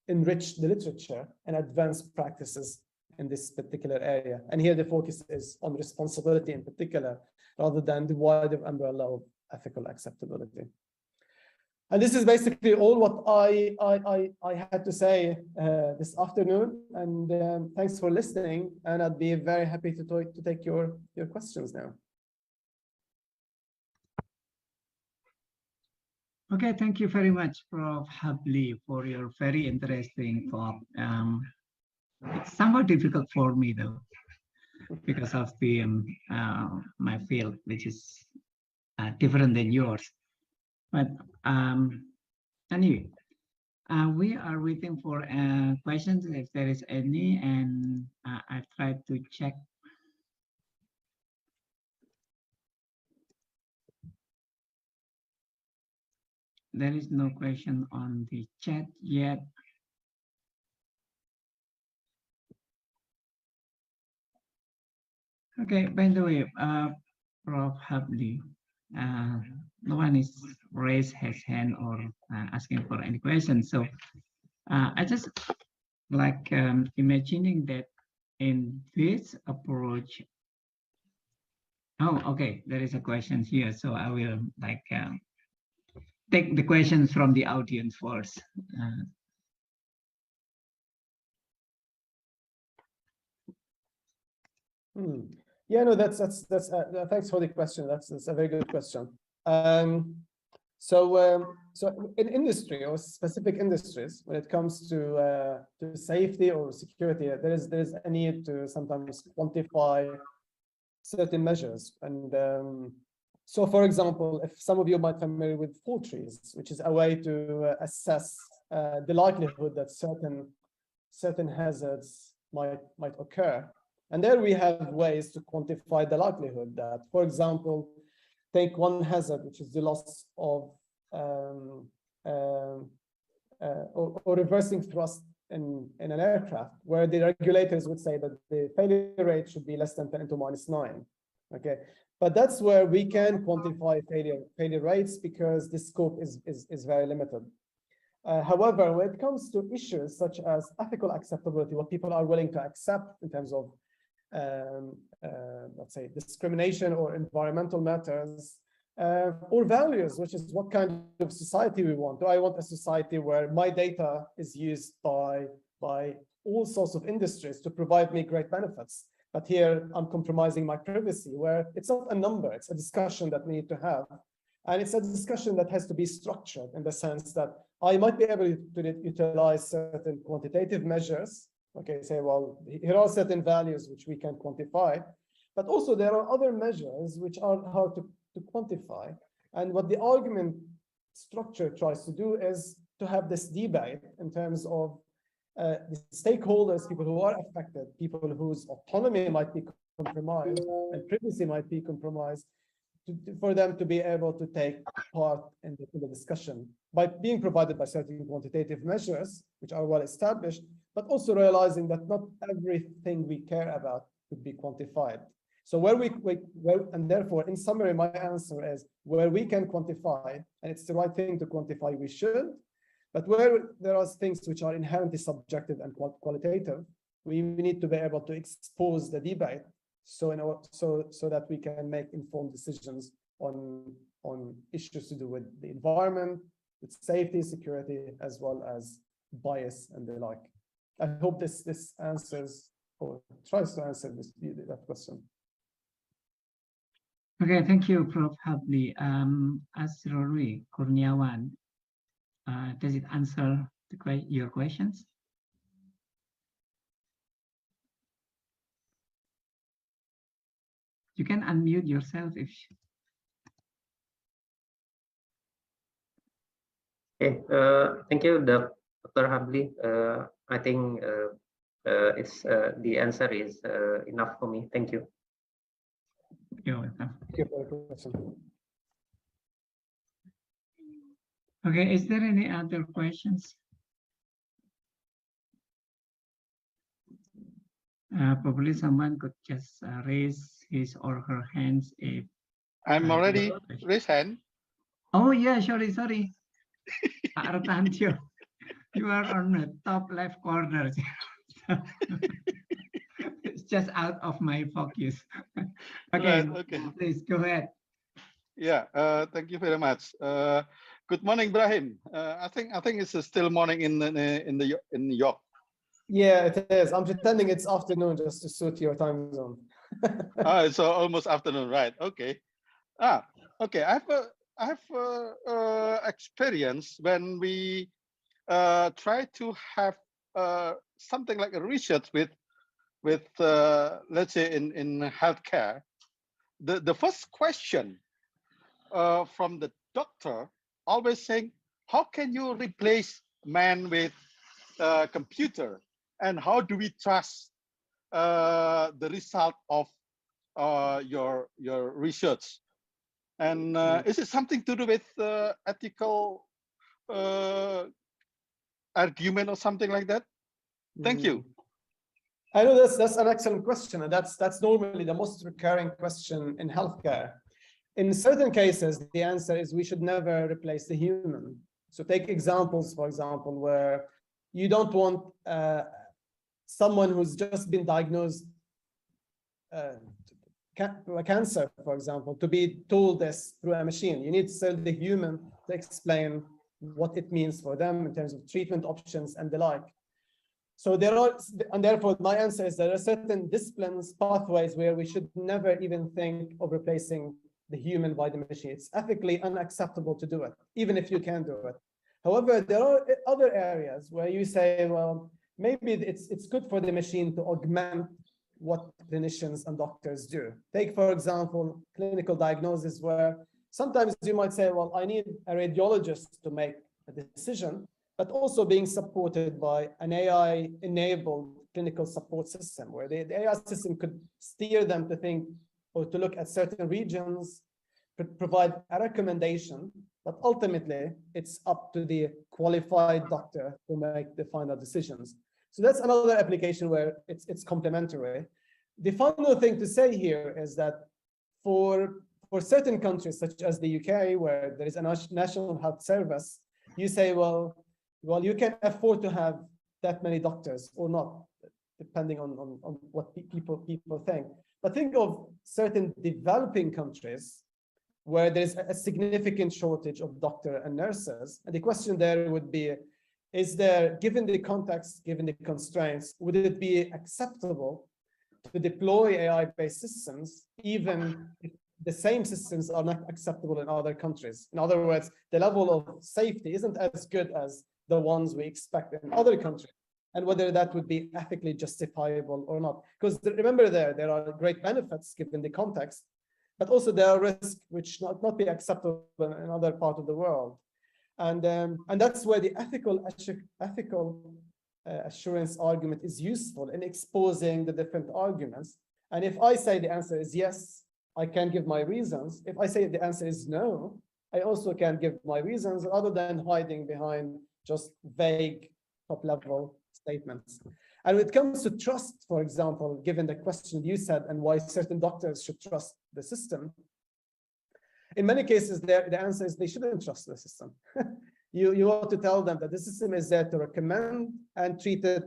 enrich the literature and advance practices in this particular area. And here the focus is on responsibility in particular, rather than the wider umbrella of ethical acceptability. And this is basically all what I had to say this afternoon. And thanks for listening. And I'd be very happy to take your questions now. Okay, thank you very much, Prof. Habli, for your very interesting talk. It's somewhat difficult for me though, because of the my field, which is different than yours. But anyway, we are waiting for questions if there is any, and I've tried to check. There is no question on the chat yet. Okay, by the way, Prof. Habli, no one is raised his hand or asking for any questions. So I just like imagining that in this approach, Oh, okay. There is a question here, so I will take the questions from the audience first. Yeah, no, that's thanks for the question. That's a very good question. So in industry or specific industries, when it comes to safety or security, there is a need to sometimes quantify certain measures. And so, for example, if some of you might be familiar with fault trees, which is a way to assess the likelihood that certain hazards might occur. And there we have ways to quantify the likelihood that, for example, take one hazard, which is the loss of or reversing thrust in an aircraft, where the regulators would say that the failure rate should be less than 10 to minus 9. Okay, but that's where we can quantify failure rates because the scope is very limited. However, when it comes to issues such as ethical acceptability, what people are willing to accept in terms of let's say discrimination or environmental matters, or values, which is what kind of society we want. Do I want a society where my data is used by all sorts of industries to provide me great benefits, but here I'm compromising my privacy, where it's not a number, it's a discussion that we need to have. And it's a discussion that has to be structured in the sense that I might be able to utilize certain quantitative measures. Okay, say, well, here are certain values which we can quantify, but also there are other measures which are hard to quantify. And what the argument structure tries to do is to have this debate in terms of the stakeholders, people who are affected, people whose autonomy might be compromised and privacy might be compromised, for them to be able to take part in the discussion by being provided by certain quantitative measures, which are well established, but also realizing that not everything we care about could be quantified. So and therefore, in summary, my answer is where we can quantify, and it's the right thing to quantify, we should, but where there are things which are inherently subjective and qualitative, we need to be able to expose the debate so that we can make informed decisions on issues to do with the environment, with safety, security, as well as bias and the like. I hope this answers or tries to answer that question. Okay, thank you, Prof. Habli. Asrori Kurniawan, does it answer your questions? You can unmute yourself if. Okay, thank you, Dr. Habli. I think it's the answer is enough for me. Thank you. You're welcome. Thank you for the question. Okay, is there any other questions? Probably someone could just raise his or her hands if. I'm already raised hand. Oh yeah, sorry. Pak Artantio, you are on the top left corner. It's just out of my focus. Okay, Right, okay. Please go ahead. Yeah, thank you very much. Good morning, Brahim. I think it's still morning in New York. Yeah, it is. I'm pretending it's afternoon just to suit your time zone. It's almost afternoon, right? Okay. Okay. I have experience when we try to have something like a research with let's say in healthcare. The first question from the doctor always saying, how can you replace man with computer, and how do we trust the result of your research? And is it something to do with ethical argument or something like that? Thank you. I know that's an excellent question, and that's normally the most recurring question in healthcare. In certain cases, the answer is we should never replace the human. So take examples, for example, where you don't want someone who's just been diagnosed cancer, for example, to be told this through a machine. You need still the human to explain what it means for them in terms of treatment options and the like. So there are, and therefore my answer is there are certain disciplines, pathways where we should never even think of replacing the human by the machine. It's ethically unacceptable to do it, even if you can do it. However, there are other areas where you say, well, maybe it's good for the machine to augment what clinicians and doctors do. Take, for example, clinical diagnosis, where sometimes you might say, well, I need a radiologist to make a decision, but also being supported by an AI-enabled clinical support system, where the AI system could steer them to think or to look at certain regions, provide a recommendation, but ultimately it's up to the qualified doctor to make the final decisions. So that's another application where it's complementary. The final thing to say here is that for certain countries, such as the UK, where there is a national health service, you say, well, you can afford to have that many doctors or not, depending on what people think. But think of certain developing countries where there's a significant shortage of doctors and nurses. And the question there would be, is there, given the context, given the constraints, would it be acceptable to deploy AI-based systems, even if the same systems are not acceptable in other countries? In other words, the level of safety isn't as good as the ones we expect in other countries, and whether that would be ethically justifiable or not. Because remember, there are great benefits given the context, but also there are risks which not be acceptable in another part of the world. And that's where the ethical assurance argument is useful in exposing the different arguments. And if I say the answer is yes, I can give my reasons. If I say the answer is no, I also can give my reasons, other than hiding behind just vague top-level statements. And when it comes to trust, for example, given the question you said and why certain doctors should trust the system, in many cases, the answer is they shouldn't trust the system. You ought to tell them that the system is there to recommend and treat it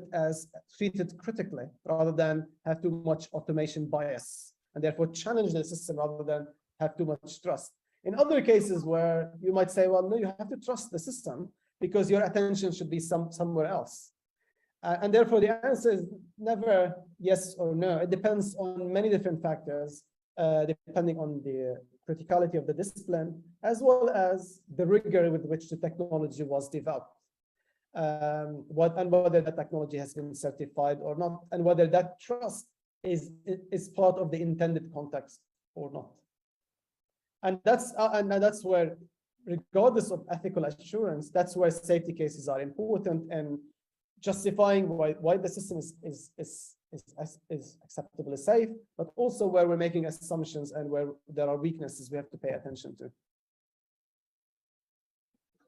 critically, rather than have too much automation bias, and therefore challenge the system rather than have too much trust. In other cases where you might say, well, no, you have to trust the system because your attention should be somewhere else. And therefore, the answer is never yes or no. It depends on many different factors, depending on the criticality of the discipline, as well as the rigor with which the technology was developed, and whether the technology has been certified or not, and whether that trust is part of the intended context or not. And that's where, regardless of ethical assurance, that's where safety cases are important, and justifying why the system is acceptably safe, but also where we're making assumptions and where there are weaknesses we have to pay attention to.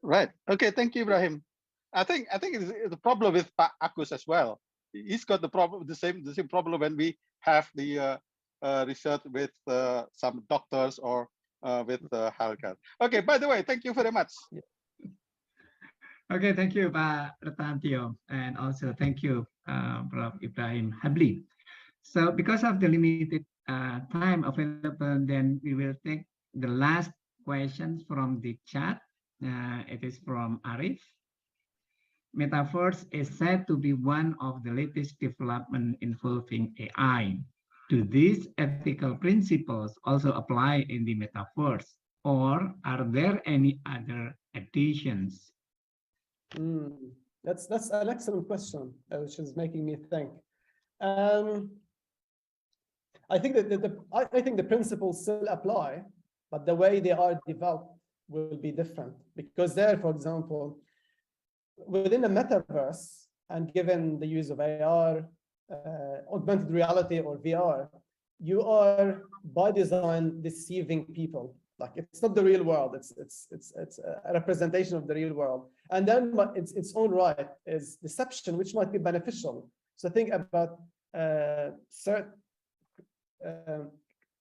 Right. Okay. Thank you, Ibrahim. I think it's the problem with Pak Agus as well. He's got the problem, the same problem when we have the research with some doctors or with healthcare. Okay. By the way, thank you very much. Yeah. Okay, thank you, Pak Retantio, and also thank you, Prof. Ibrahim Habli. So because of the limited time available, then we will take the last questions from the chat. It is from Arif. Metaverse is said to be one of the latest development involving AI. Do these ethical principles also apply in the metaverse, or are there any other additions? That's an excellent question, which is making me think. I think that the principles still apply, but the way they are developed will be different. Because there, for example, within a metaverse, and given the use of AR, augmented reality or VR, you are by design deceiving people. Like, it's not the real world. It's a representation of the real world, and then its own right is deception, which might be beneficial. So think about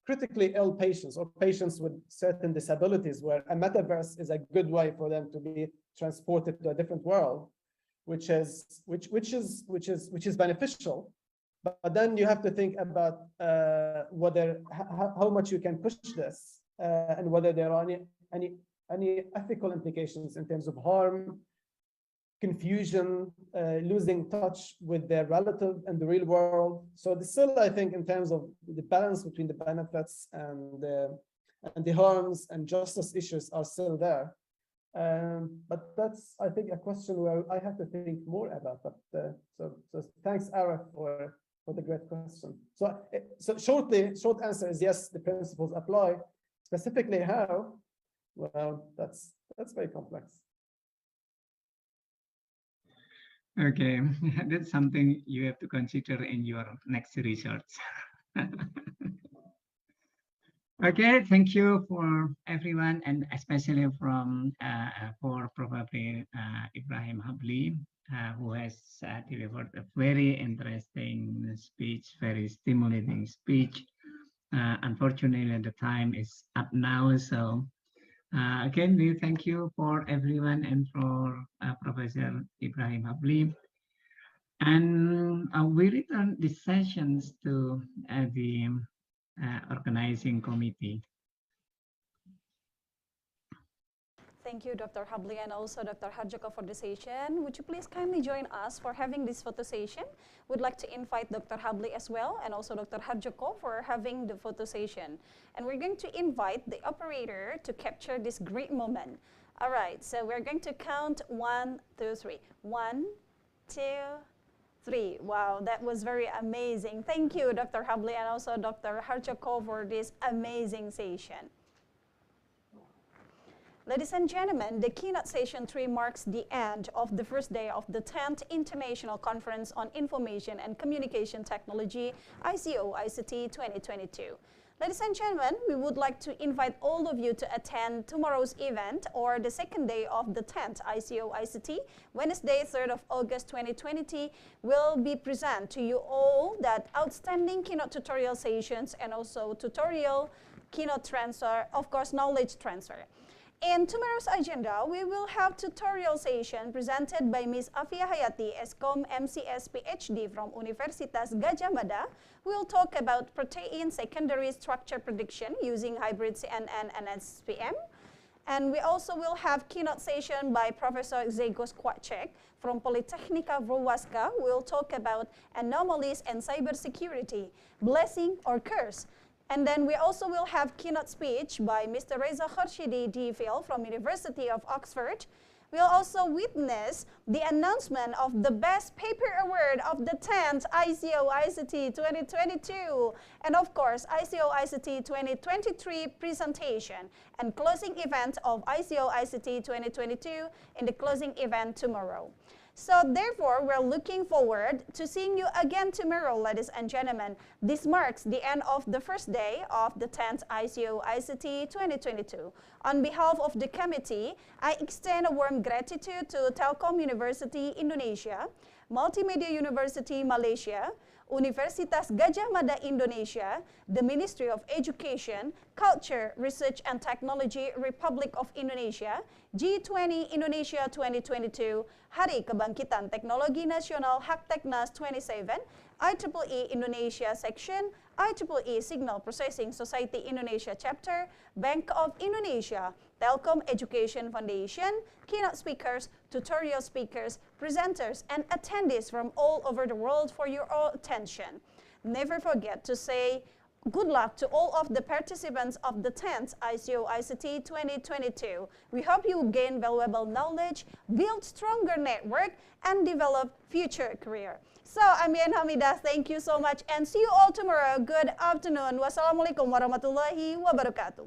critically ill patients or patients with certain disabilities, where a metaverse is a good way for them to be transported to a different world, which is beneficial, But then you have to think about whether how much you can push this and whether there are any ethical implications in terms of harm, confusion, losing touch with their relative in the real world. So still, I think, in terms of the balance between the benefits and the harms and justice issues are still there. But that's, I think, a question where I have to think more about. But so thanks, Arif, for the great question. So short answer is yes, the principles apply. Specifically how? Well, that's very complex. Okay, that's something you have to consider in your next research. Okay, thank you for everyone, and especially for probably Ibrahim Habli, who has delivered a very interesting speech, very stimulating speech. Unfortunately, the time is up now, so again, we thank you for everyone and for Professor Ibrahim Habli. And we return these sessions to the organizing committee. Thank you, Dr. Habli, and also Dr. Harjoko for the session. Would you please kindly join us for having this photo session? We'd like to invite Dr. Habli as well, and also Dr. Harjoko for having the photo session. And we're going to invite the operator to capture this great moment. All right, so we're going to count 1, 2, 3. 1, 2, 3. Wow, that was very amazing. Thank you, Dr. Habli, and also Dr. Harjoko for this amazing session. Ladies and gentlemen, the keynote session 3 marks the end of the first day of the 10th International Conference on Information and Communication Technology, ICoICT 2022. Ladies and gentlemen, we would like to invite all of you to attend tomorrow's event, or the second day of the 10th ICoICT, Wednesday, 3rd of August 2020, will be present to you all that outstanding keynote tutorial sessions and also tutorial keynote transfer, of course, knowledge transfer. In tomorrow's agenda, we will have tutorial session presented by Ms. Afia Hayati, ESCOM MCS PhD from Universitas Gadjah Mada. We'll talk about protein secondary structure prediction using hybrid CNN and SPM. And we also will have keynote session by Professor Zegos Kwacek from Politechnika Wrocławska. We'll talk about anomalies and cybersecurity, blessing or curse. And then we also will have keynote speech by Mr. Reza Khurshidi DPhil from University of Oxford. We'll also witness the announcement of the Best Paper Award of the 10th ICoICT 2022. And of course, ICoICT 2023 presentation and closing event of ICoICT 2022 in the closing event tomorrow. So therefore, we're looking forward to seeing you again tomorrow, ladies and gentlemen. This marks the end of the first day of the 10th ICoICT 2022. On behalf of the committee, I extend a warm gratitude to Telkom University Indonesia, Multimedia University Malaysia, Universitas Gadjah Mada Indonesia, the Ministry of Education, Culture, Research and Technology Republic of Indonesia, G20 Indonesia 2022, Hari Kebangkitan Teknologi Nasional Hakteknas 27, IEEE Indonesia Section, IEEE Signal Processing Society Indonesia Chapter, Bank of Indonesia, Telkom Education Foundation, keynote speakers, tutorial speakers, presenters, and attendees from all over the world for your attention. Never forget to say good luck to all of the participants of the 10th ICoICT 2022. We hope you gain valuable knowledge, build stronger network, and develop future career. So, I'm Yan Hamidah. Thank you so much, and see you all tomorrow. Good afternoon. Wassalamualaikum warahmatullahi wabarakatuh.